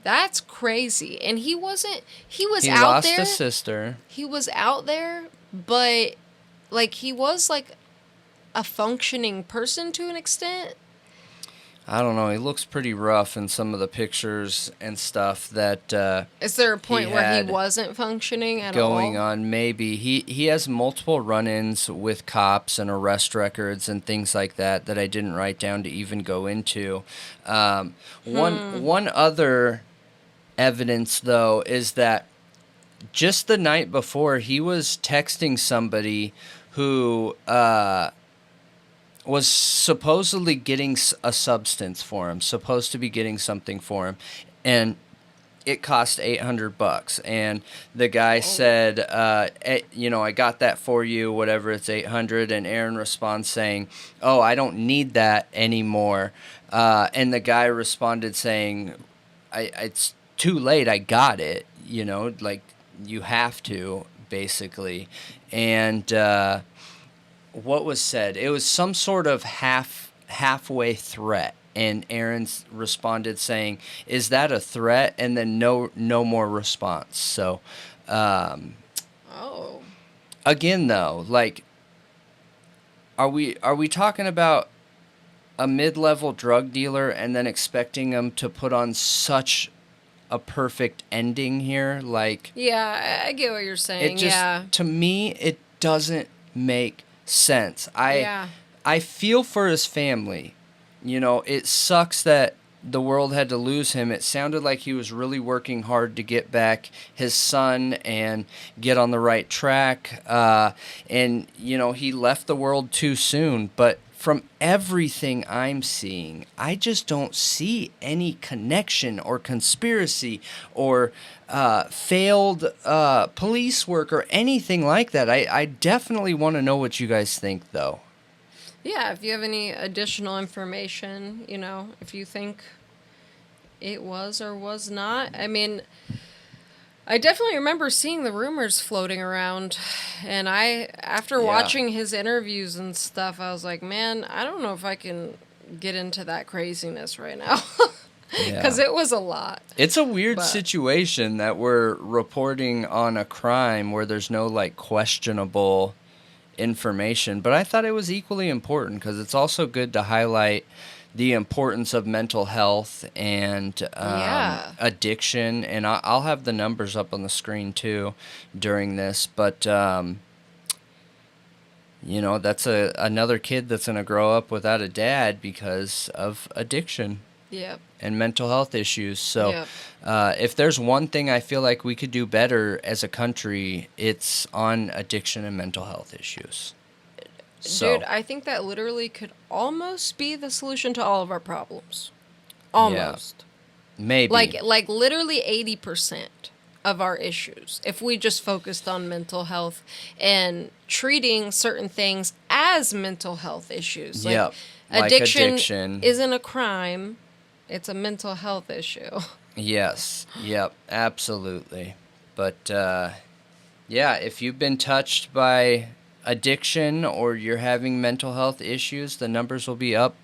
that's crazy. And he was out there. He lost a sister. He was out there, but, like, he was, like, a functioning person to an extent. I don't know. He looks pretty rough in some of the pictures and stuff that Is there a point where he wasn't functioning at all? Going on, maybe. He has multiple run-ins with cops and arrest records and things like that I didn't write down to even go into. One other evidence, though, is that just the night before, he was texting somebody who... was supposedly getting a substance for him, supposed to be getting something for him. And it cost $800. And the guy said, I got that for you, whatever, it's $800. And Aaron responds saying, oh, I don't need that anymore. And the guy responded saying, it's too late, I got it, like you have to, basically. And what was said? It was some sort of halfway threat. And Aaron responded saying, "Is that a threat?" And then no more response. So, again, though, like, are we talking about a mid-level drug dealer and then expecting them to put on such a perfect ending here? Like, yeah, I get what you're saying. it just, to me, it doesn't make sense. I feel for his family. It sucks that the world had to lose him. It sounded like he was really working hard to get back his son and get on the right track. And he left the world too soon. But from everything I'm seeing, I just don't see any connection or conspiracy or failed police work or anything like that. I definitely want to know what you guys think, though. Yeah, if you have any additional information, if you think it was or was not. I mean, I definitely remember seeing the rumors floating around, and after watching his interviews and stuff, I was like, man, I don't know if I can get into that craziness right now. Because it was a lot. It's a weird situation that we're reporting on a crime where there's no, like, questionable information, but I thought it was equally important because it's also good to highlight the importance of mental health and addiction, and I'll have the numbers up on the screen too during this, but that's another kid that's going to grow up without a dad because of addiction. Yep. And mental health issues. So if there's one thing I feel like we could do better as a country, it's on addiction and mental health issues. Dude, I think that literally could almost be the solution to all of our problems. Almost. Yeah, maybe. Like literally 80% of our issues, if we just focused on mental health and treating certain things as mental health issues. Like, addiction isn't a crime. It's a mental health issue. Yes. Yep. Absolutely. But, if you've been touched by addiction or you're having mental health issues, the numbers will be up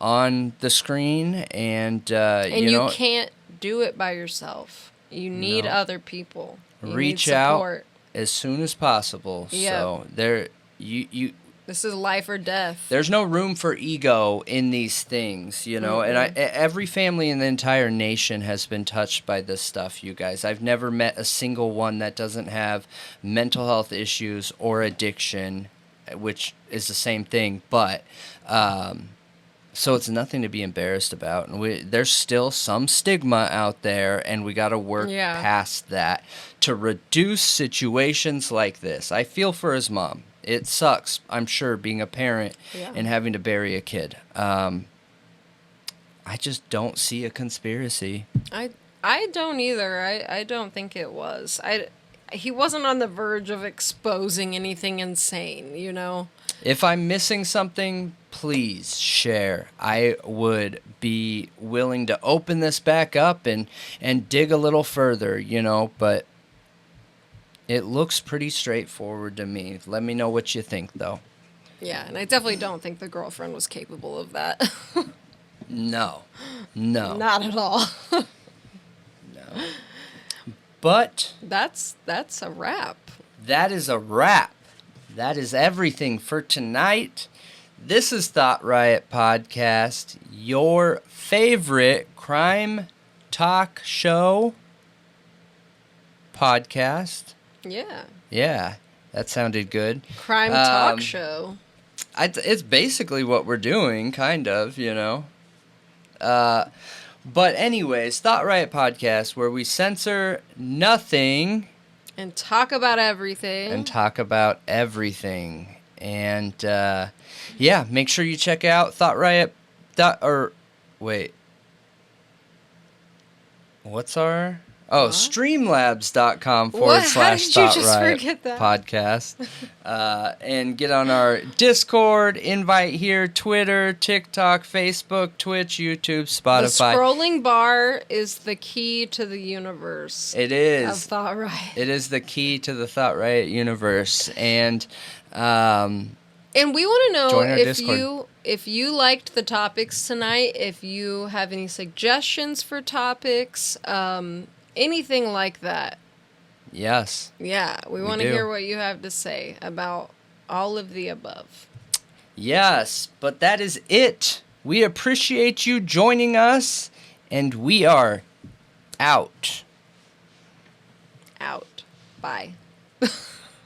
on the screen. And you can't do it by yourself. You need other people. Reach out as soon as possible. Yep. So this is life or death. There's no room for ego in these things, and every family in the entire nation has been touched by this stuff, you guys. I've never met a single one that doesn't have mental health issues or addiction, which is the same thing, but so it's nothing to be embarrassed about. And there's still some stigma out there, and we got to work past that to reduce situations like this. I feel for his mom. It sucks, I'm sure, being a parent and having to bury a kid. I just don't see a conspiracy. I don't either. I don't think it was. He wasn't on the verge of exposing anything insane, If I'm missing something, please share. I would be willing to open this back up and dig a little further, but it looks pretty straightforward to me. Let me know what you think, though. Yeah, and I definitely don't think the girlfriend was capable of that. No. Not at all. No. But that's a wrap. That is a wrap. That is everything for tonight. This is Thought Riot Podcast, your favorite crime talk show podcast. Yeah, that sounded good. Crime talk show. It's basically what we're doing, kind of, But anyways, Thought Riot Podcast, where we censor nothing. And talk about everything. And, make sure you check out Thought Riot. What's our Oh, streamlabs.com What? How // did you just forget that? podcast. And get on our Discord, invite here, Twitter, TikTok, Facebook, Twitch, YouTube, Spotify. The scrolling bar is the key to the universe. It is. Of ThoughtRiot. It is the key to the ThoughtRiot universe. And we want to know join our if Discord. if you liked the topics tonight, if you have any suggestions for topics, anything like that. Yes. Yeah, we want to do. hear what you have to say about all of the above. Yes, but that is it. We appreciate you joining us, and we are out. Out. Bye.